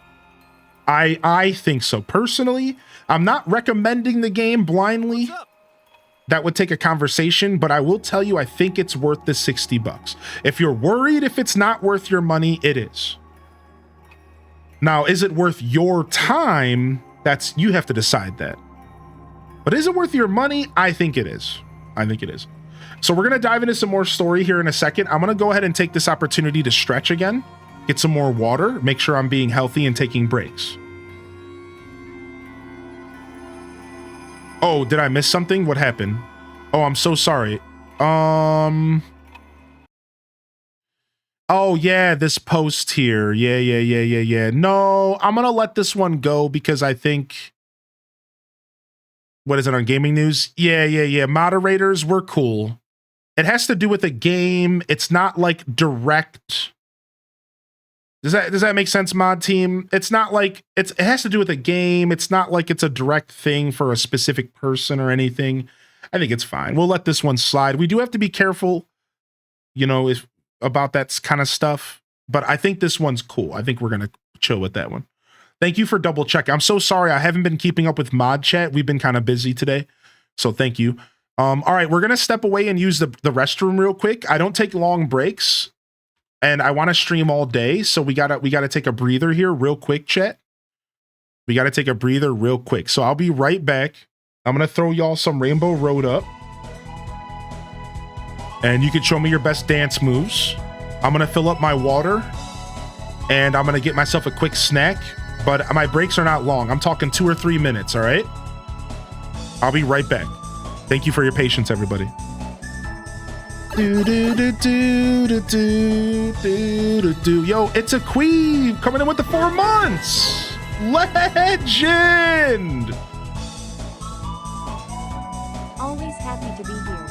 I think so. Personally, I'm not recommending the game blindly. That would take a conversation, but I will tell you, I think it's worth the $60. If you're worried if it's not worth your money, it is. Now, is it worth your time? You have to decide that. But is it worth your money? I think it is. I think it is. So we're going to dive into some more story here in a second. I'm going to go ahead and take this opportunity to stretch again, get some more water, make sure I'm being healthy and taking breaks. Oh, did I miss something? What happened? Oh, I'm so sorry. Oh yeah, this post here. Yeah. No, I'm gonna let this one go because I think, what is it on Gaming News? Yeah. Moderators, we're cool. It has to do with a game. It's not like direct. Does that make sense, mod team? It's not like it has to do with a game. It's not like it's a direct thing for a specific person or anything. I think it's fine. We'll let this one slide. We do have to be careful, you know, about that kind of stuff. But I think this one's cool. I think we're gonna chill with that one. Thank you for double checking. I'm so sorry. I haven't been keeping up with mod chat. We've been kind of busy today. So thank you. All right, we're gonna step away and use the restroom real quick. I don't take long breaks. And I want to stream all day, so we gotta take a breather here real quick, chat. We gotta take a breather real quick. So I'll be right back. I'm gonna throw y'all some Rainbow Road up. And you can show me your best dance moves. I'm gonna fill up my water. And I'm gonna get myself a quick snack. But my breaks are not long. I'm talking 2 or 3 minutes, all right? I'll be right back. Thank you for your patience, everybody. Yo, it's a queen coming in with the 4 months. Legend. Always happy to be here.